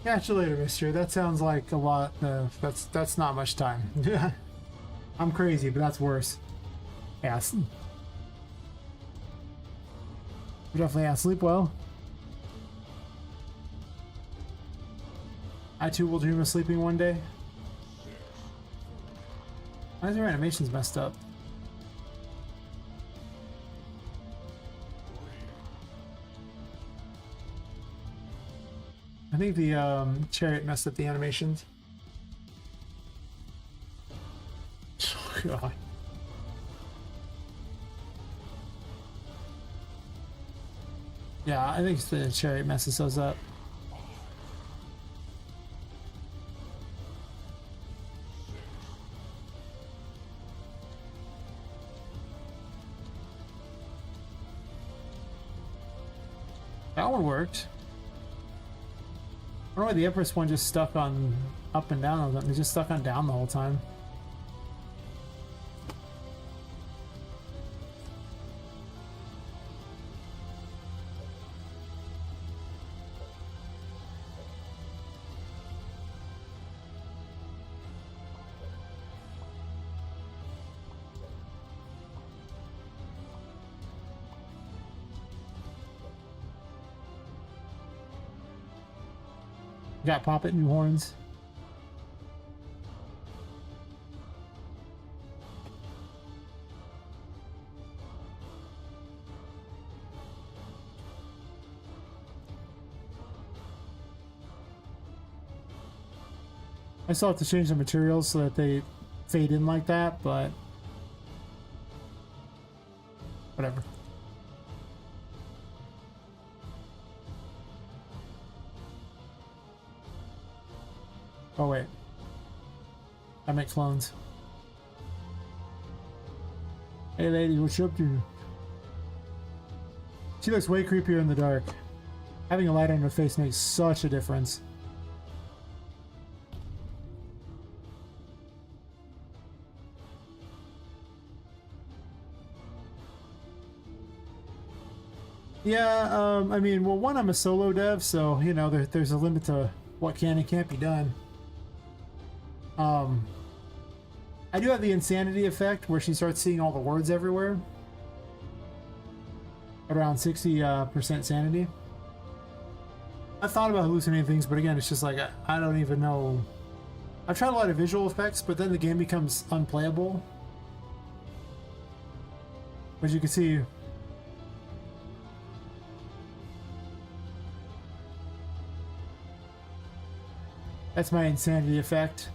Catch you later, mister. That sounds like a lot. That's not much time. I'm crazy, but that's worse. Yeah. Definitely, yeah. Sleep well. I too will dream of sleeping one day. Why is your animations messed up? I think the chariot messed up the animations. Oh, God. Yeah, I think the chariot messes those up. That one worked. I don't know why the Empress one just stuck on up and down. It just stuck on down the whole time. Got Poppet new horns. I still have to change the materials so that they fade in like that, but whatever. Oh wait, I make clones. Hey lady, what's up to? She looks way creepier in the dark. Having a light on her face makes such a difference. Yeah, I mean, well, one, I'm a solo dev, so, you know, there's a limit to what can and can't be done. I do have the insanity effect where she starts seeing all the words everywhere. Around 60% sanity. I thought about hallucinating things, but again, it's just like, I don't even know. I've tried a lot of visual effects, but then the game becomes unplayable. As you can see, that's my insanity effect.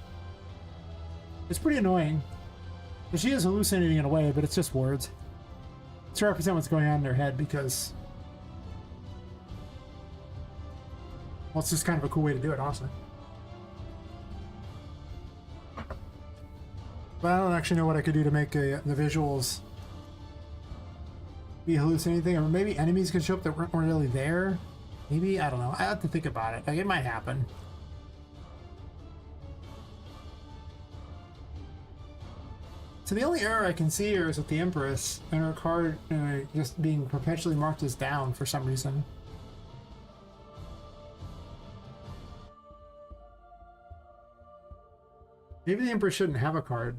It's pretty annoying. But she is hallucinating in a way, but it's just words. It's to represent what's going on in her head because, well, it's just kind of a cool way to do it, honestly. But I don't actually know what I could do to make the visuals be hallucinating, or maybe enemies could show up that weren't really there. Maybe, I don't know. I have to think about it. Like, it might happen. So the only error I can see here is with the Empress and her card just being perpetually marked as down for some reason. Maybe the Empress shouldn't have a card.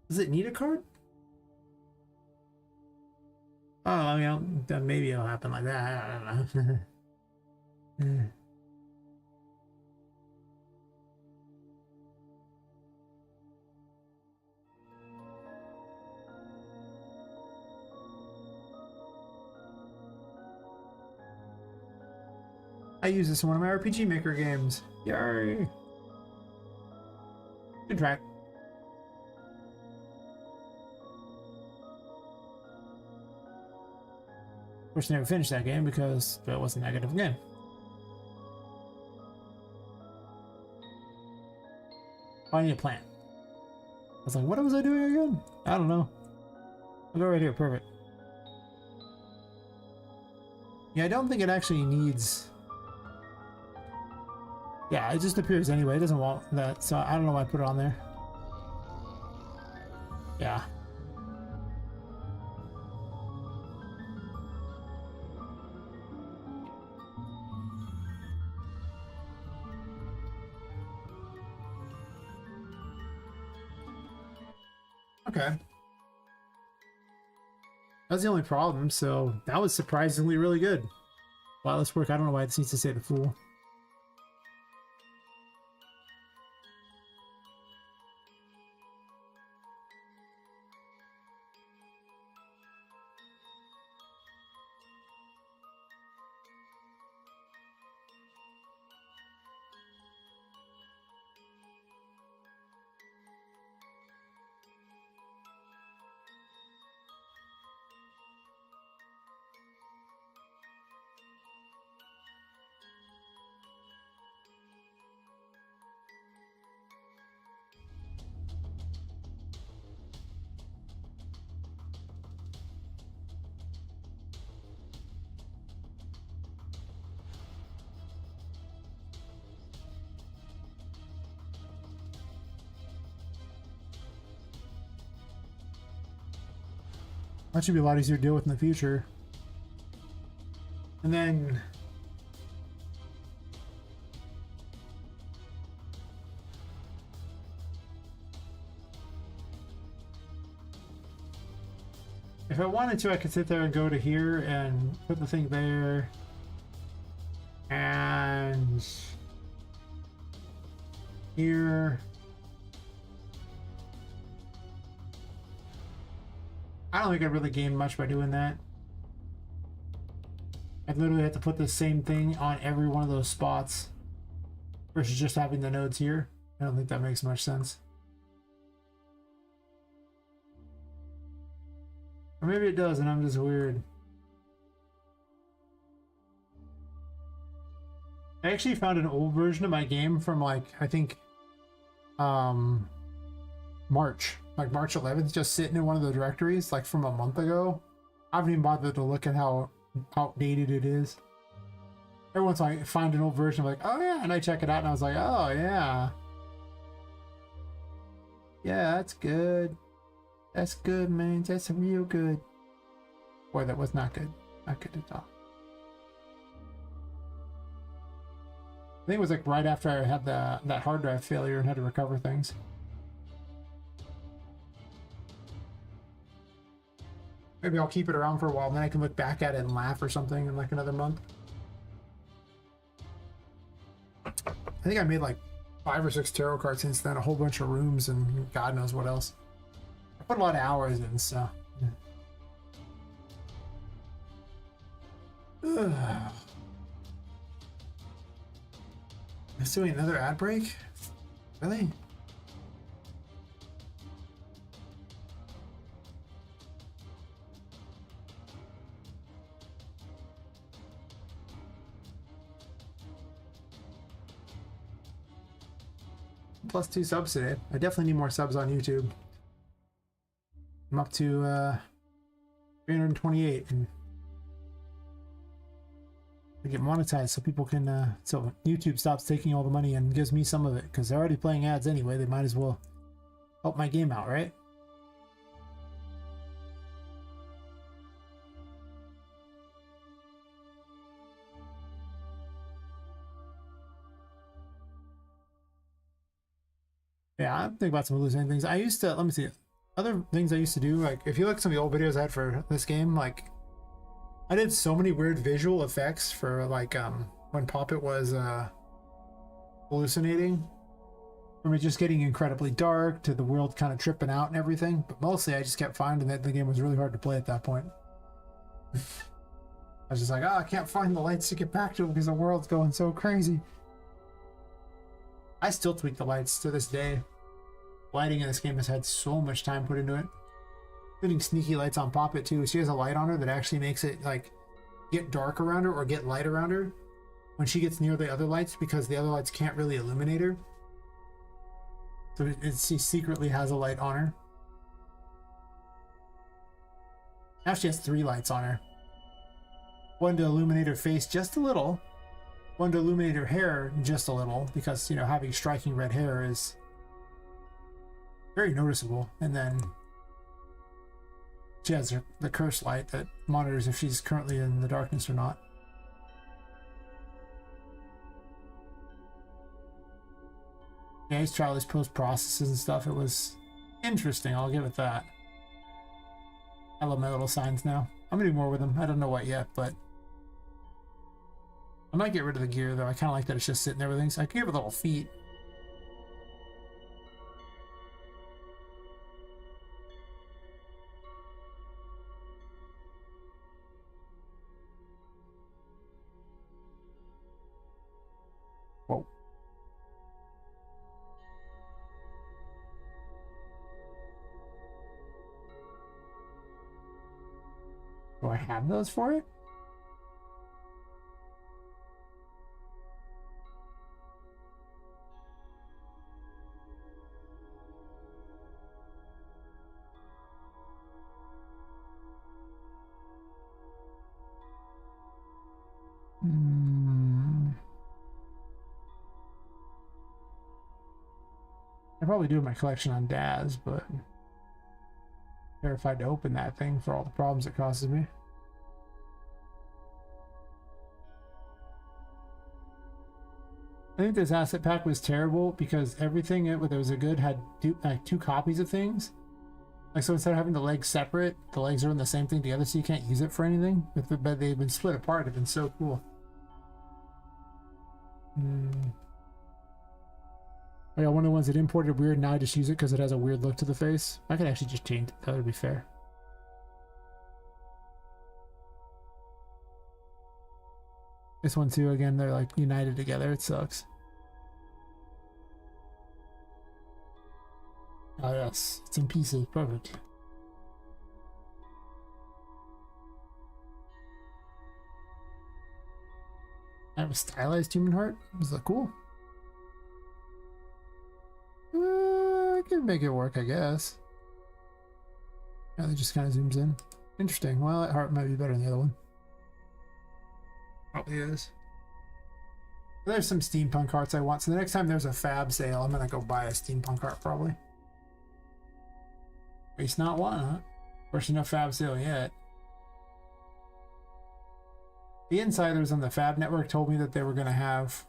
Does it need a card? Oh, I mean, then maybe it'll happen like that. I don't know. I use this in one of my RPG Maker games. Yay! Good track. Wish I never finished that game because it wasn't that good of a game. Oh, I need a plant. I was like, what was I doing again? I don't know. I'll go right here, perfect. Yeah, I don't think it actually needs... Yeah, it just appears anyway. It doesn't want that, so I don't know why I put it on there. Yeah. Okay. That's the only problem, so that was surprisingly really good. Wow, let's work. I don't know why it needs to say the fool. That should be a lot easier to deal with in the future. And then if I wanted to, I could sit there and go to here and put the thing there. And here. I don't think I really gained much by doing that. I'd literally have to put the same thing on every one of those spots versus just having the nodes here. I don't think that makes much sense. Or maybe it does and I'm just weird. I actually found an old version of my game from like, I think, March. Like March 11th, just sitting in one of the directories, like from a month ago. I haven't even bothered to look at how outdated it is. Every once I find an old version, I'm like, oh yeah, and I check it out, and I was like, oh yeah. Yeah, that's good. That's good, man. That's real good. Boy, that was not good. Not good at all. I think it was like right after I had that hard drive failure and had to recover things. Maybe I'll keep it around for a while, and then I can look back at it and laugh or something in like another month. I think I made like 5 or 6 tarot cards since then, a whole bunch of rooms, and God knows what else. I put a lot of hours in, so. Yeah. Let's do another ad break? Really? Plus 2 subs today. I definitely need more subs on YouTube. I'm up to 328 and I get monetized so people can so YouTube stops taking all the money and gives me some of it because they're already playing ads anyway. They might as well help my game out, right? Yeah, I'm thinking about some hallucinating things. I used to, let me see, other things I used to do, like if you look at some of the old videos I had for this game, like I did so many weird visual effects for like when Poppet was hallucinating. From it just getting incredibly dark to the world kind of tripping out and everything. But mostly I just kept finding that the game was really hard to play at that point. I was just like, oh, I can't find the lights to get back to it because the world's going so crazy. I still tweak the lights to this day. Lighting in this game has had so much time put into it. Putting sneaky lights on Poppet too. She has a light on her that actually makes it like get dark around her or get light around her when she gets near the other lights because the other lights can't really illuminate her. So she secretly has a light on her. Now she has 3 lights on her. One to illuminate her face just a little. One to illuminate her hair just a little because, you know, having striking red hair is very noticeable. And then she has the curse light that monitors if she's currently in the darkness or not. Yeah, I used to try all these post processes and stuff. It was Interesting, I'll give it that. I love my little signs now. I'm gonna do more with them. I don't know what yet, but I might get rid of the gear though. I kind of like that it's just sitting there with things. I could give it little feet. Whoa. Do I have those for it? I probably do my collection on Daz, but I'm terrified to open that thing for all the problems it causes me. I think this asset pack was terrible because everything that was a good had two copies of things. Like, so instead of having the legs separate, the legs are in the same thing together, so you can't use it for anything. But they've been split apart. It's been so cool. Oh yeah, one of the ones that imported weird, now I just use it because it has a weird look to the face. I could actually just change it. That would be fair. This one too, again, they're like united together. It sucks. Oh yes, it's in pieces. Perfect. I have a stylized human heart. Is that cool? I can make it work, I guess. Yeah, it just kind of zooms in. Interesting. Well, that heart might be better than the other one. Probably is. There's some steampunk hearts I want, so the next time there's a fab sale, I'm gonna go buy a steampunk heart probably. Waste not one, huh? There's no fab sale yet. The insiders on the Fab Network told me that they were gonna have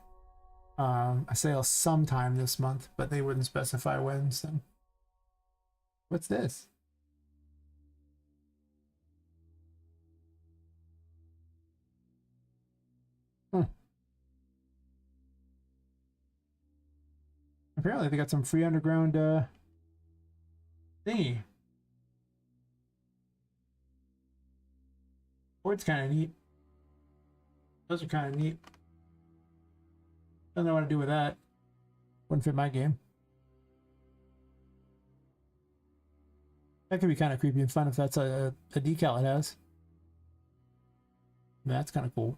a sale sometime this month, but they wouldn't specify when. So, what's this? Huh. Apparently, they got some free underground thingy. Board's kind of neat. Those are kind of neat. Don't know what to do with that. Wouldn't fit my game. That could be kind of creepy and fun if that's a decal it has. That's kind of cool.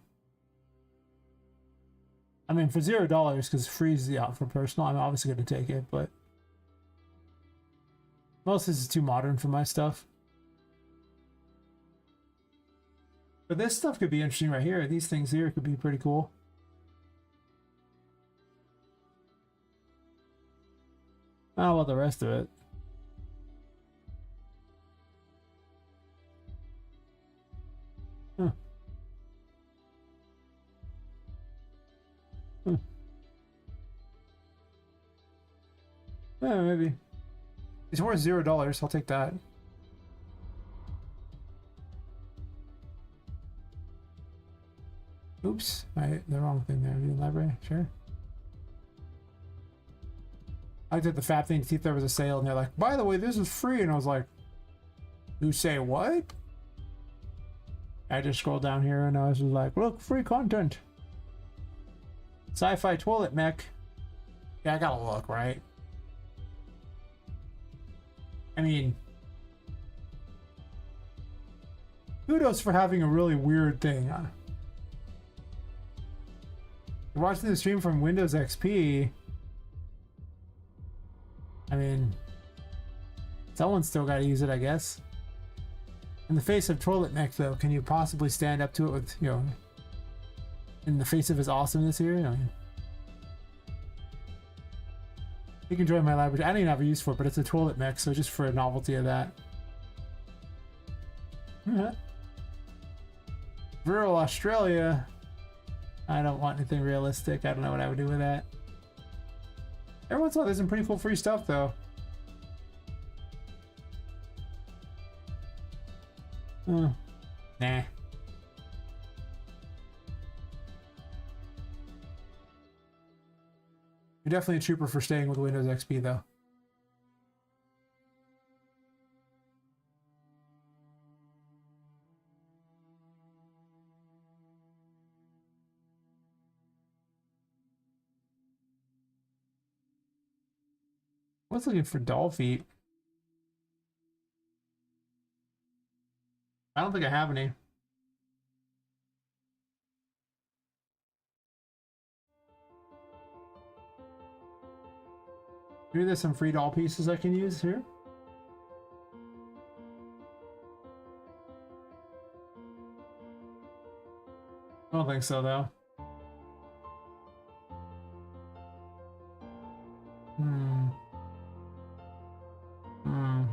I mean, for $0, because free is the out for personal, I'm obviously going to take it, but most of this is too modern for my stuff. But this stuff could be interesting right here. These things here could be pretty cool. Oh, well, the rest of it. Huh. Huh. Yeah, maybe. It's worth $0. I'll take that. Oops, I hit the wrong thing there. View library, sure. I did the Fab thing to see if there was a sale, and they're like, by the way, this is free. And I was like, you say what? I just scrolled down here and I was just like, look, free content. Sci-fi toilet mech. Yeah, I gotta look, right? I mean, kudos for having a really weird thing. You're watching the stream from Windows XP. I mean, someone's still got to use it, I guess. In the face of toilet mech, though, can you possibly stand up to it with, you know, in the face of his awesomeness here? I mean, you can join my library. I don't even have a use for it, but it's a toilet mech, so just for a novelty of that. Rural Australia. I don't want anything realistic. I don't know what I would do with that. Every once in a while, there's some pretty cool free stuff, though. Nah. You're definitely a trooper for staying with Windows XP, though. I was looking for doll feet. I don't think I have any. Maybe there's some free doll pieces I can use here. I don't think so, though. Hmm. Hmm.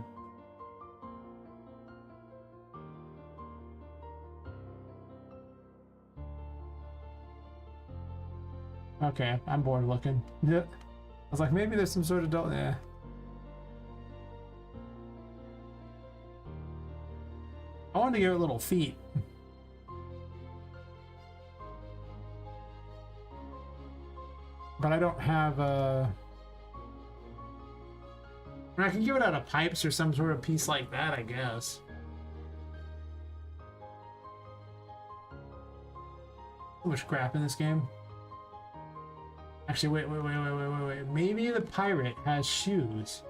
Okay, I'm bored looking. Yeah. I was like, maybe there's some sort of doll. Yeah. I wanted to give it little feet. But I don't have I can give it out of pipes or some sort of piece like that, I guess. So much crap in this game. Actually, wait. Maybe the pirate has shoes.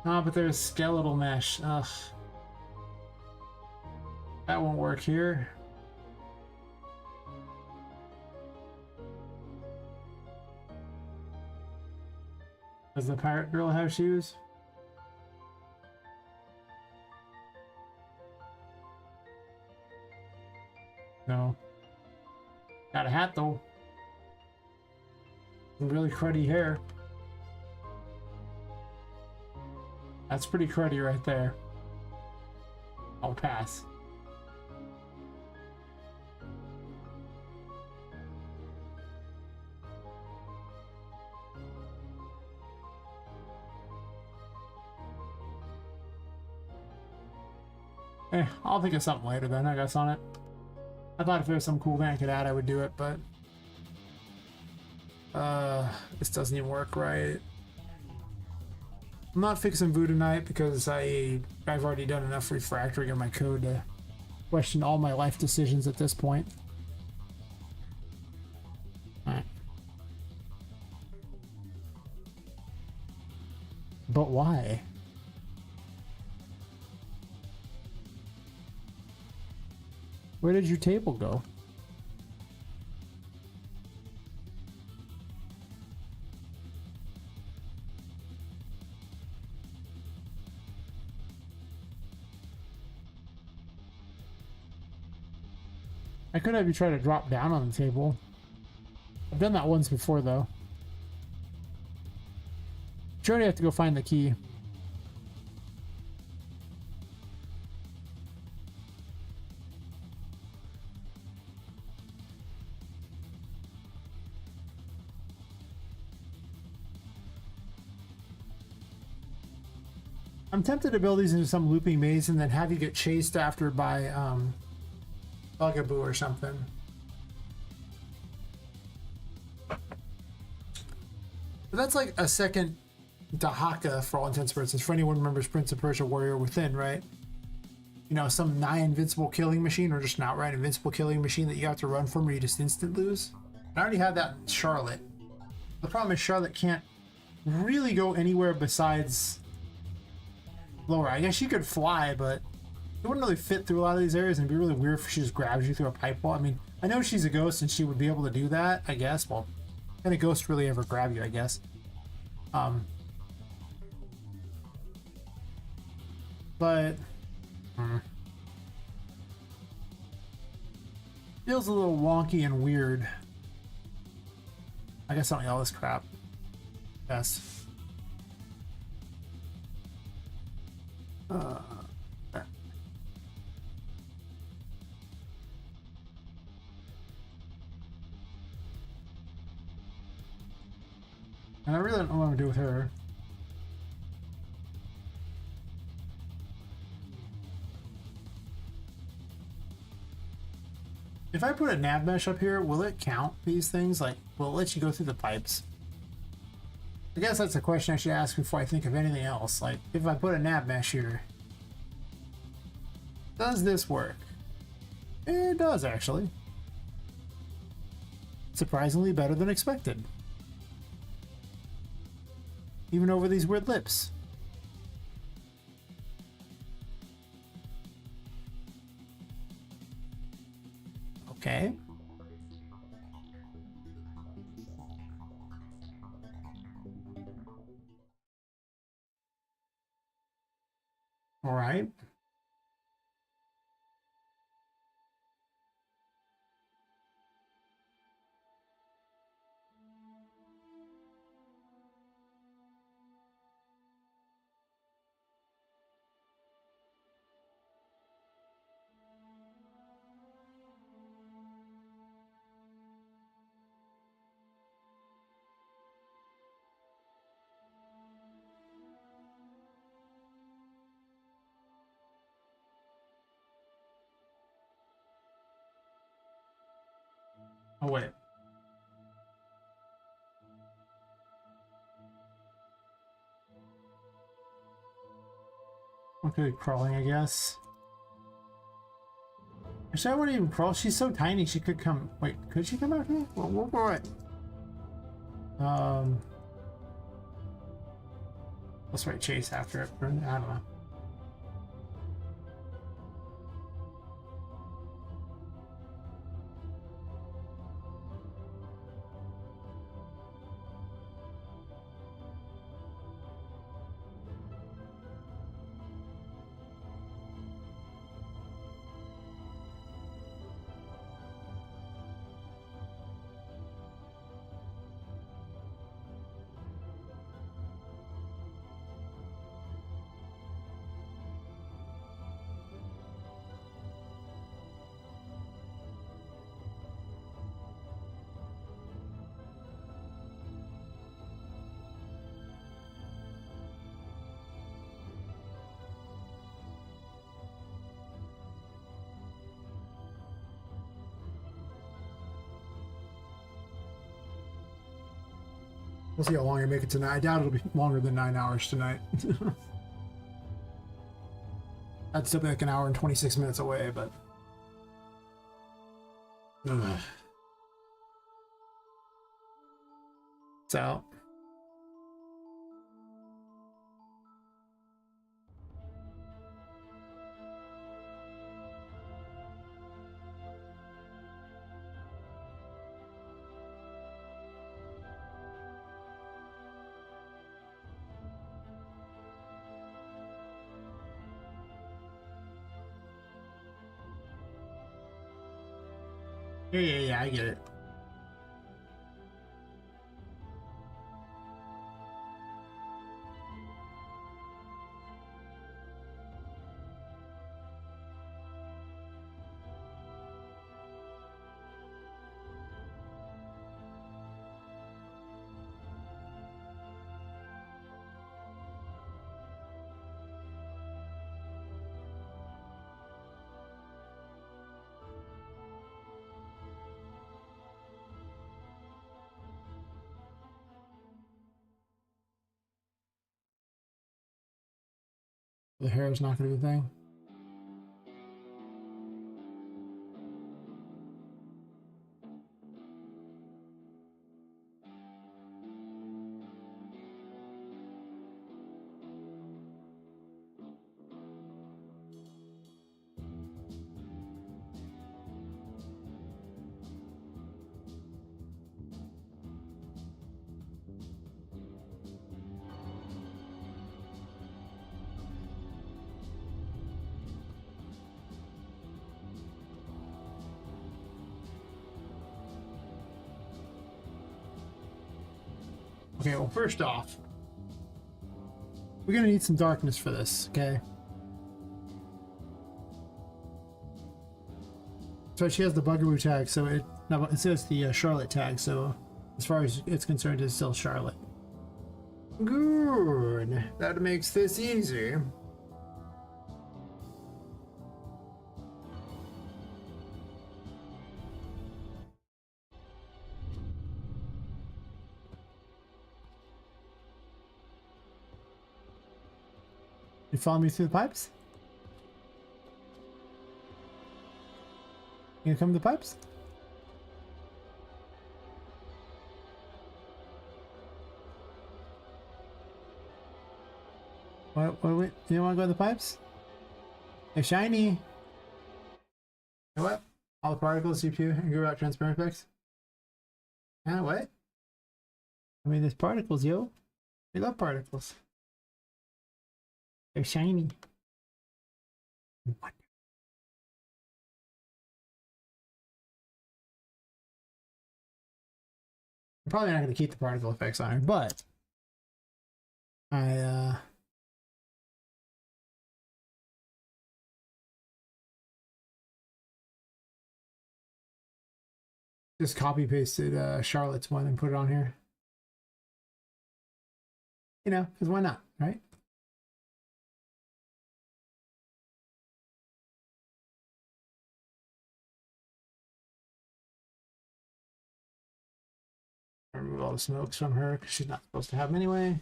Oh, but there's skeletal mesh. Ugh. That won't work here. Does the pirate girl have shoes? No. Got a hat though. Really cruddy hair. That's pretty cruddy right there. I'll pass. I'll think of something later then, I guess, on it. I thought if there was some cool thing I could add, I would do it, but... this doesn't even work right. I'm not fixing Voodoo Knight because I've already done enough refactoring of my code to question all my life decisions at this point. Alright. But why? Where did your table go? I could have you try to drop down on the table. I've done that once before, though. You already have to go find the key. I'm tempted to build these into some looping maze and then have you get chased after by Bugaboo or something. But that's like a second Dahaka for all intents and purposes. For anyone who remembers Prince of Persia Warrior Within, right? You know, some nigh invincible killing machine or just an outright invincible killing machine that you have to run from or you just instant lose. I already had that in Charlotte. The problem is Charlotte can't really go anywhere besides lower. I guess she could fly, but it wouldn't really fit through a lot of these areas, and it'd be really weird if she just grabs you through a pipe wall. I mean, I know she's a ghost and she would be able to do that, I guess. Well, can a ghost really ever grab you, I guess? But feels a little wonky and weird. I guess I don't need all this crap. Yes. And I really don't know what I'm gonna do with her. If I put a nav mesh up here, will it count these things? Like, will it let you go through the pipes? I guess that's a question I should ask before I think of anything else. Like, if I put a nav mesh here, does this work? It does, actually. Surprisingly better than expected. Even over these weird lips. Okay. All right. Oh, wait. Okay, crawling, I guess. Actually, I wouldn't even crawl. She's so tiny, she could come... Wait, could she come out here? What? Let's write chase after it. I don't know. We'll see how long I make it tonight. I doubt it'll be longer than 9 hours tonight. I'd still be like an hour and 26 minutes away, but... It's out. Yeah, I get it. The hair is not going to be a thing. Okay, well, first off, we're gonna need some darkness for this, okay? So she has the Bugaboo tag, so it says the Charlotte tag, so as far as it's concerned, it's still Charlotte. Good. That makes this easy. You follow me through the pipes? You gonna come to the pipes? What, you don't want to go to the pipes? They're shiny. You know what? All the particles, CPU, and go out transparent effects. Yeah, what? I mean, there's particles, yo. We love particles. They're shiny. What? I'm probably not going to keep the particle effects on her, but I just copy pasted Charlotte's one and put it on here. You know, because why not, right? Remove all the smokes from her because she's not supposed to have them anyway.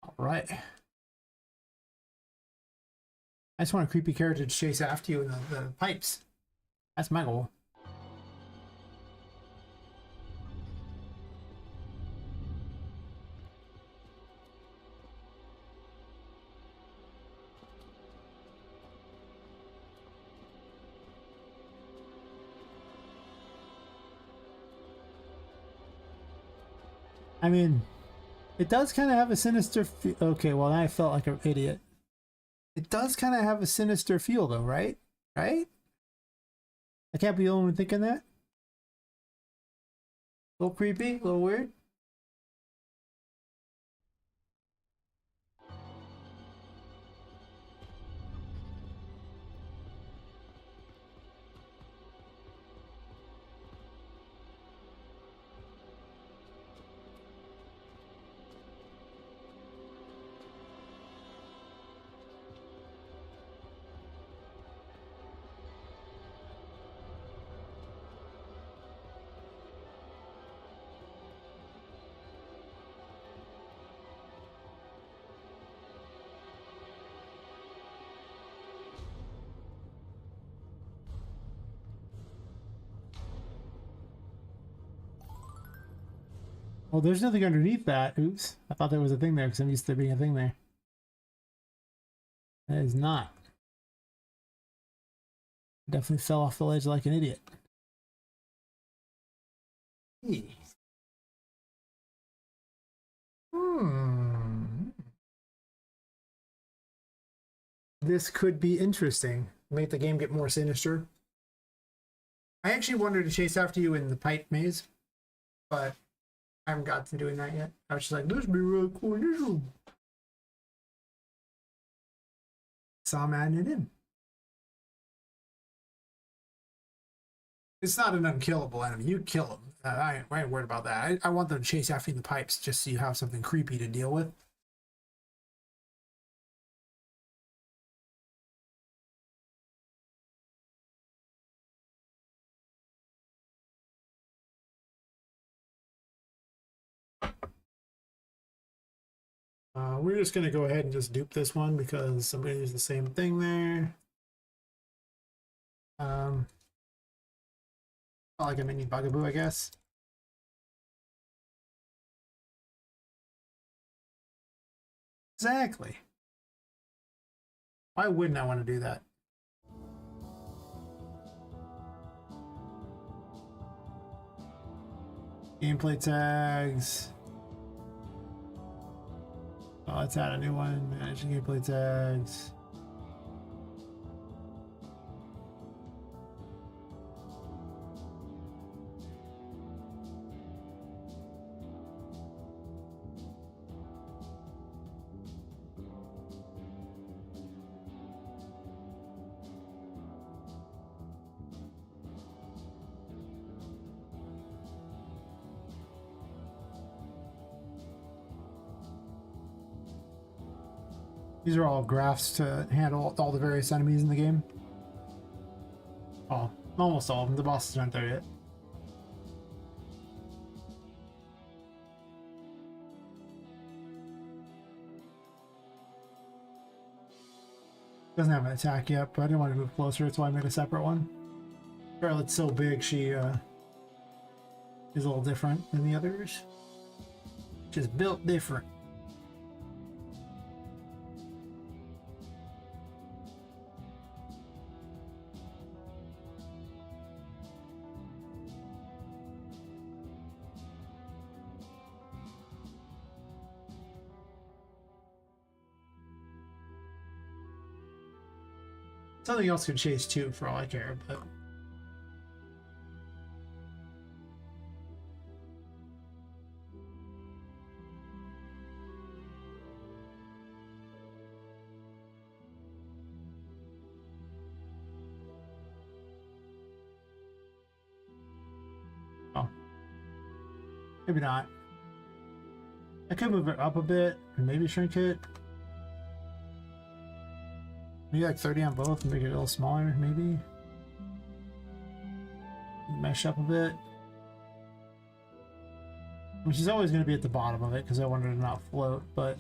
All right. I just want a creepy character to chase after you in the pipes. That's my goal. I mean, it does kind of have a sinister okay, well, I felt like an idiot. It does kind of have a sinister feel, though, right? Right? I can't be the only one thinking that. A little creepy, a little weird. Well, there's nothing underneath that. Oops. I thought there was a thing there because I'm used to there being a thing there. That is not. Definitely fell off the ledge like an idiot. This could be interesting. Make the game get more sinister. I actually wanted to chase after you in the pipe maze, but I haven't got to doing that yet. I was just like, this would be really cool in this room. So I'm adding it in. It's not an unkillable enemy. You kill them. I ain't worried about that. I want them to chase after you in the pipes just so you have something creepy to deal with. We're just going to go ahead and just dupe this one because somebody used the same thing there. Not like a mini bugaboo, I guess. Exactly. Why wouldn't I want to do that? Gameplay tags. Oh, let's add a new one. Managing gameplay tags. These are all graphs to handle all the various enemies in the game. Oh, almost all of them. The bosses aren't there yet. Doesn't have an attack yet, but I didn't want to move closer. That's why I made a separate one. Charlotte's so big, she is a little different than the others. Just built different. Something else could chase too, for all I care, but. Oh. Maybe not. I could move it up a bit and maybe shrink it. Maybe like 30 on both and make it a little smaller, maybe. Mesh up a bit. I mean, she's always going to be at the bottom of it because I wanted her to not float, but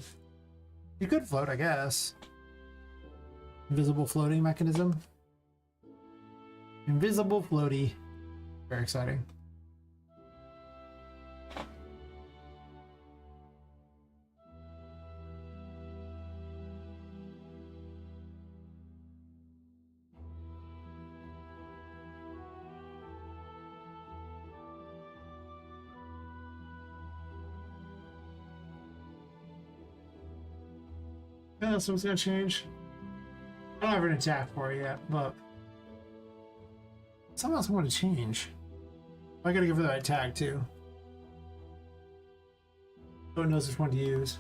you could float, I guess. Invisible floating mechanism. Invisible floaty. Very exciting. Yeah, something's gonna change. I don't have an attack for it yet, but something else I want to change. I gotta give her that attack too. So it knows which one to use.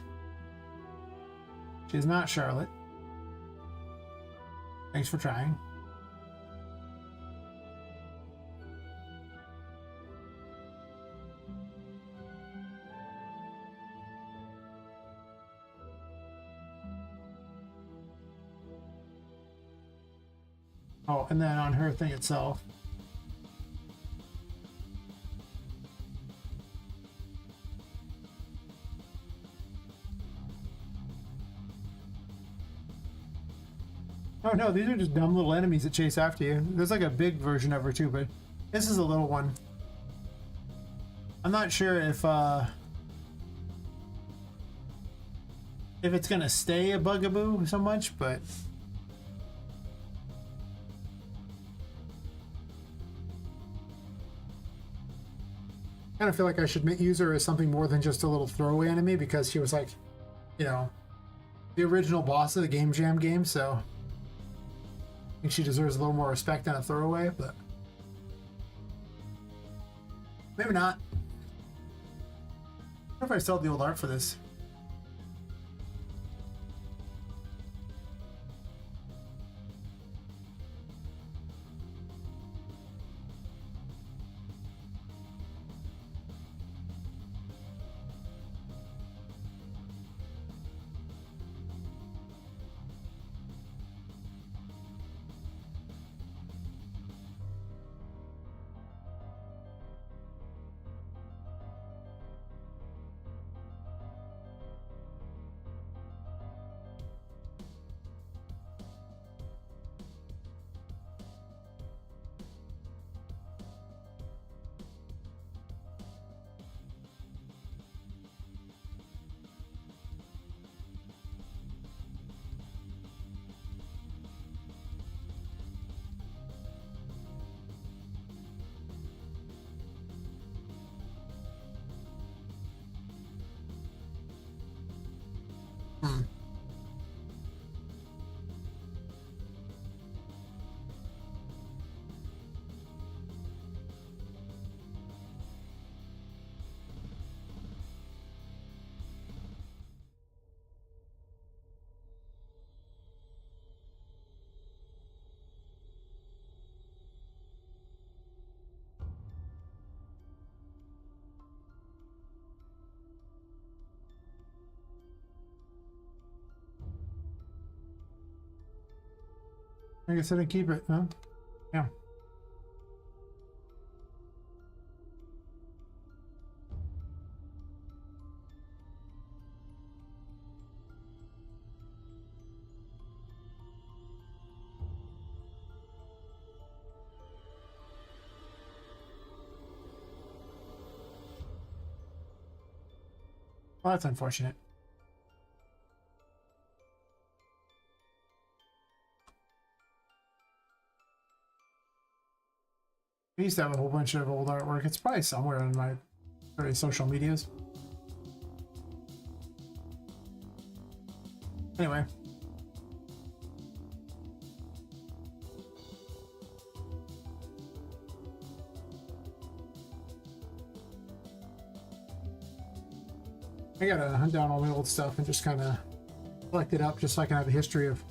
She's not Charlotte. Thanks for trying. Oh, and then on her thing itself. Oh no, these are just dumb little enemies that chase after you. There's like a big version of her too, but this is a little one. I'm not sure if it's gonna stay a bugaboo so much, but I kind of feel like I should use her as something more than just a little throwaway enemy because she was like, you know, the original boss of the Game Jam game, so I think she deserves a little more respect than a throwaway, but maybe not. I wonder if I still have the old art for this. I guess I didn't keep it, huh? Yeah. Well, that's unfortunate. I used to have a whole bunch of old artwork. It's probably somewhere on my various social medias. Anyway. I gotta hunt down all my old stuff and just kind of collect it up just so I can have a history of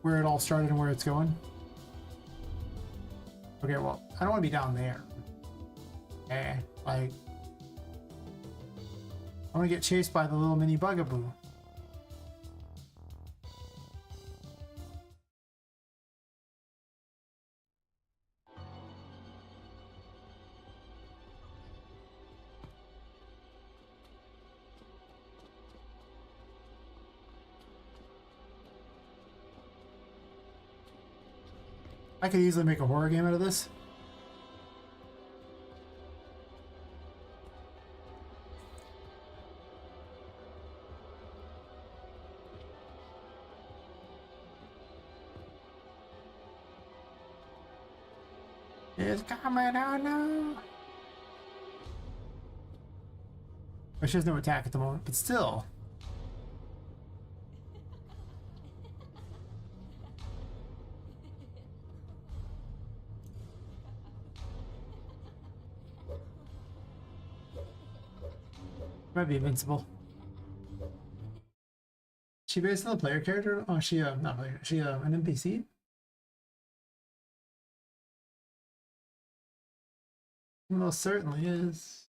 where it all started and where it's going. Okay, well, I don't want to be down there. Like, I want to get chased by the little mini bugaboo. I could easily make a horror game out of this. It's coming out now. She has no attack at the moment, but still. Might be invincible. She based on the player character? Oh, she not player. She an NPC? Most certainly is.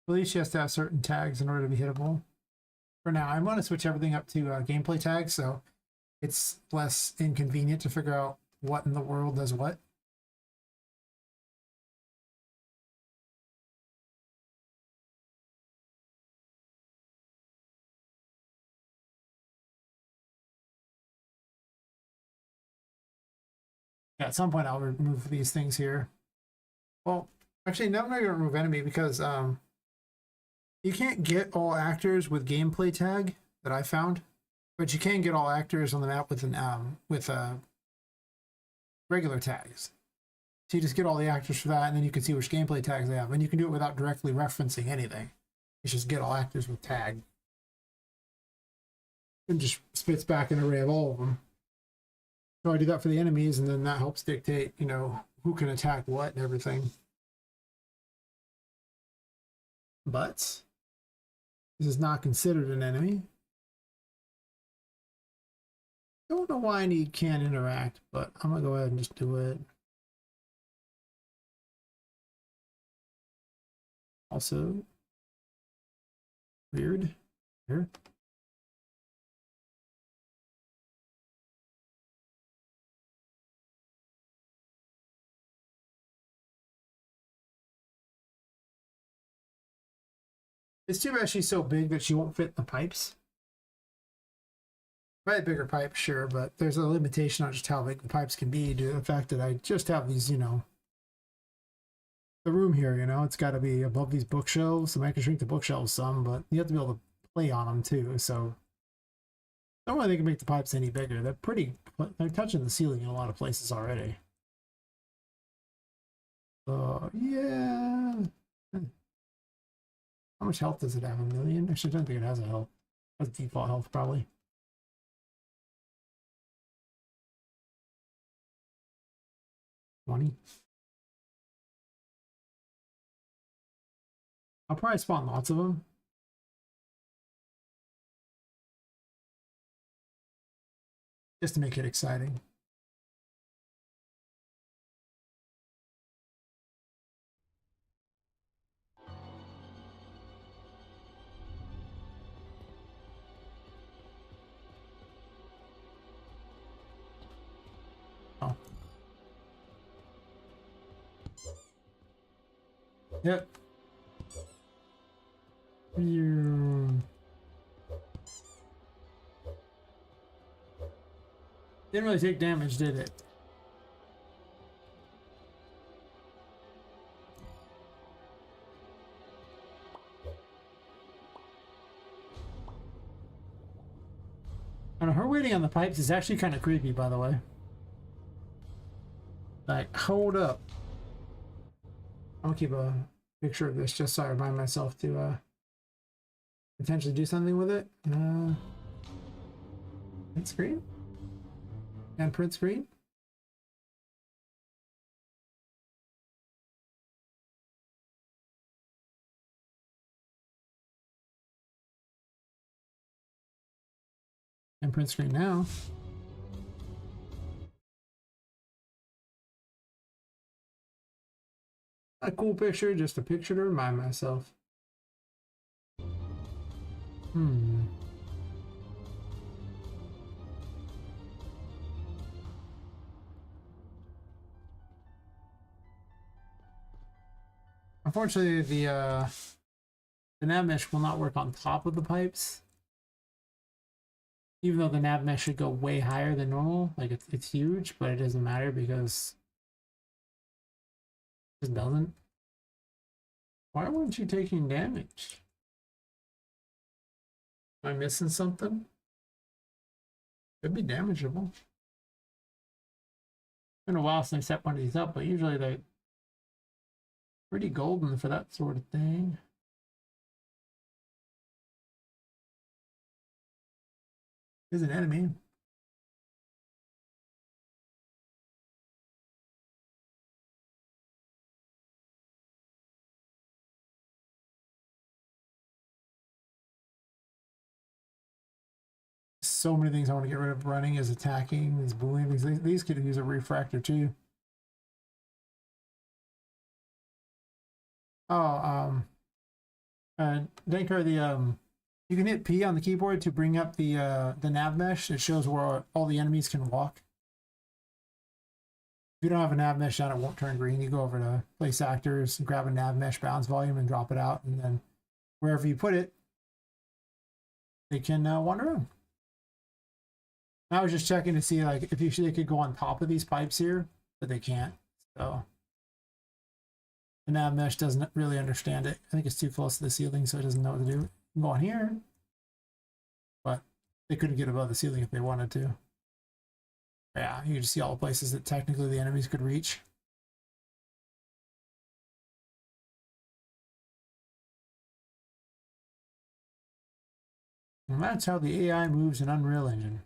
I believe she has to have certain tags in order to be hittable. For now, I'm going to switch everything up to gameplay tags, so it's less inconvenient to figure out what in the world does what. Yeah, at some point I'll remove these things here. Well, actually, no, I'm not going to remove enemy because you can't get all actors with gameplay tag that I found, but you can get all actors on the map with an regular tags. So you just get all the actors for that, and then you can see which gameplay tags they have, and you can do it without directly referencing anything. You just get all actors with tag, and just spits back an array of all of them. So I do that for the enemies, and then that helps dictate, you know, who can attack what and everything. But this is not considered an enemy. Don't know why I need can interact, but I'm gonna go ahead and just do it. Also, weird. Here. It's too bad she's so big that she won't fit in the pipes. If I had bigger pipes, sure, but there's a limitation on just how big the pipes can be due to the fact that I just have these, you know, the room here, you know, it's got to be above these bookshelves. I might can shrink the bookshelves some, but you have to be able to play on them too. So I don't really think I can make the pipes any bigger. They're touching the ceiling in a lot of places already. Yeah. How much health does it have? 1,000,000? Actually, I don't think it has a health. That's default health, probably. $20. I'll probably spawn lots of them. Just to make it exciting. Oh. Yep. Didn't really take damage, did it? And her waiting on the pipes is actually kind of creepy, by the way. Like, hold up. I'll keep a picture of this just so I remind myself to potentially do something with it. Print screen? And print screen? And print screen now. A cool picture, just a picture to remind myself. Unfortunately, the nav mesh will not work on top of the pipes. Even though the nav mesh should go way higher than normal, like it's huge, but it doesn't matter because it just doesn't. Why weren't you taking damage? Am I missing something? Could be damageable. Been a while since I set one of these up, but usually they're pretty golden for that sort of thing. There's an enemy. So many things I want to get rid of. Running is attacking, is bullying. These could use a refractor too. Oh, Denker, you can hit P on the keyboard to bring up the nav mesh. It shows where all the enemies can walk. If you don't have a nav mesh on, it won't turn green. You go over to place actors, grab a nav mesh bounds volume, and drop it out, and then wherever you put it, they can wander around. I was just checking to see like if they could go on top of these pipes here, but they can't. So the nav mesh doesn't really understand it. I think it's too close to the ceiling, so it doesn't know what to do. You can go on here, but they couldn't get above the ceiling if they wanted to. Yeah, you can just see all the places that technically the enemies could reach. And that's how the AI moves in Unreal Engine.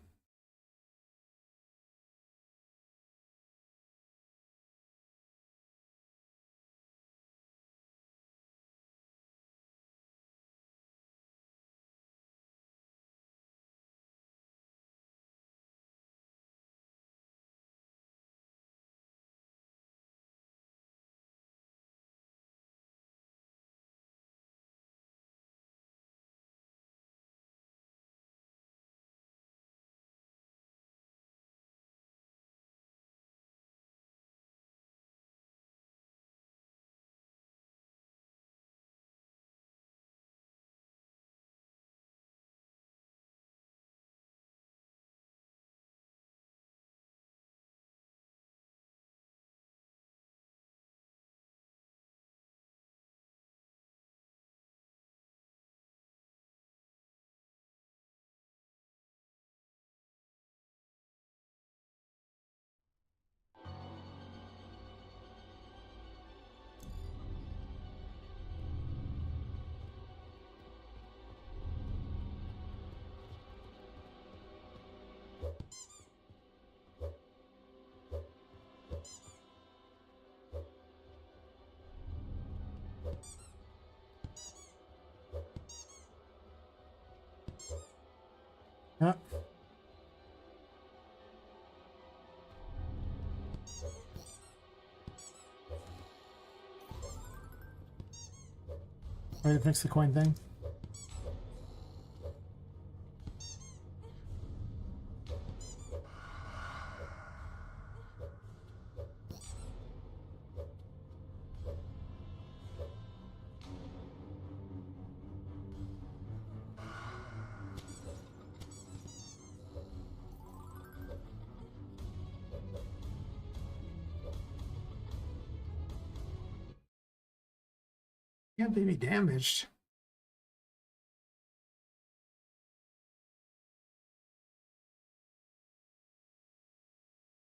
Yeah. Ready to fix the coin thing? Can't they be damaged?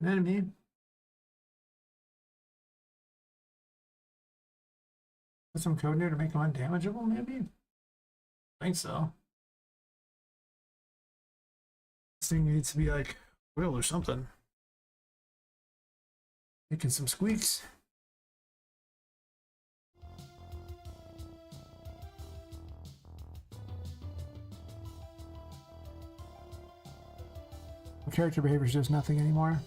An enemy. Put some code in there to make them undamageable, maybe? I think so. This thing needs to be like oil or something. Making some squeaks. Character behavior shows nothing anymore.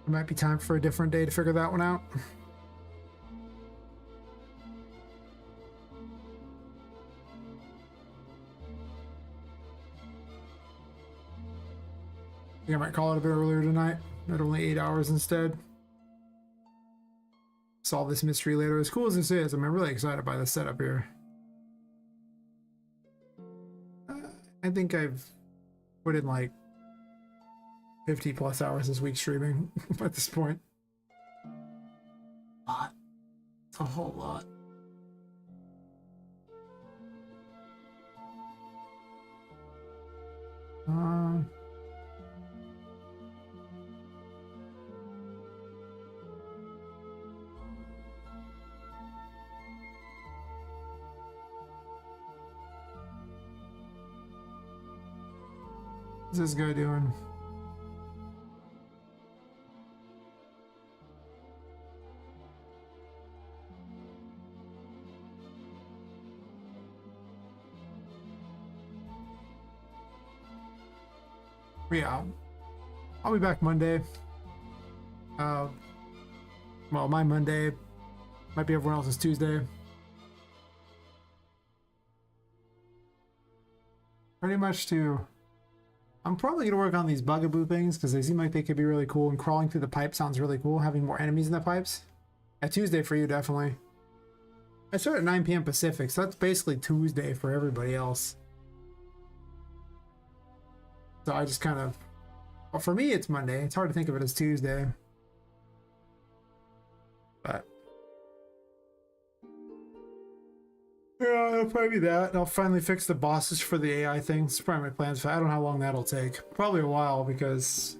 It might be time for a different day to figure that one out. I think I might call it a bit earlier tonight, at only 8 hours instead. Solve this mystery later. As cool as this is, I'm really excited by the setup here. I think I've put in like 50 plus hours this week streaming at this point. A lot. It's a whole lot. What's this guy doing? Yeah, I'll be back Monday. Well, my Monday might be everyone else's Tuesday. Pretty much to... I'm probably going to work on these bugaboo things because they seem like they could be really cool, and crawling through the pipe sounds really cool, having more enemies in the pipes. At Tuesday for you, definitely. I start at 9 p.m. Pacific, so that's basically Tuesday for everybody else. So I just kind of... Well, for me, it's Monday. It's hard to think of it as Tuesday. But... yeah, it'll probably be that. I'll finally fix the bosses for the AI thing. It's probably my plans. I don't know how long that'll take. Probably a while, because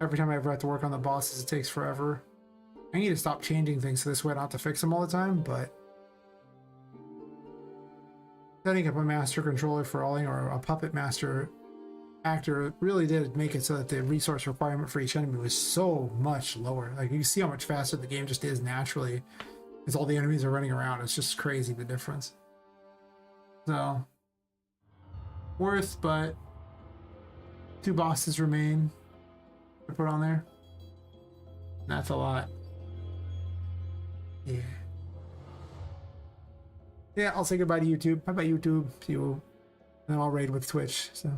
every time I ever have to work on the bosses, it takes forever. I need to stop changing things so this way I don't have to fix them all the time, but setting up a master controller for all, or a puppet master actor really did make it so that the resource requirement for each enemy was so much lower. Like, you can see how much faster the game just is naturally as all the enemies are running around. It's just crazy, the difference. So worth, but 2 bosses remain to put on there. That's a lot. Yeah. Yeah, I'll say goodbye to YouTube. Bye bye, YouTube. See you. And then I'll raid with Twitch. So.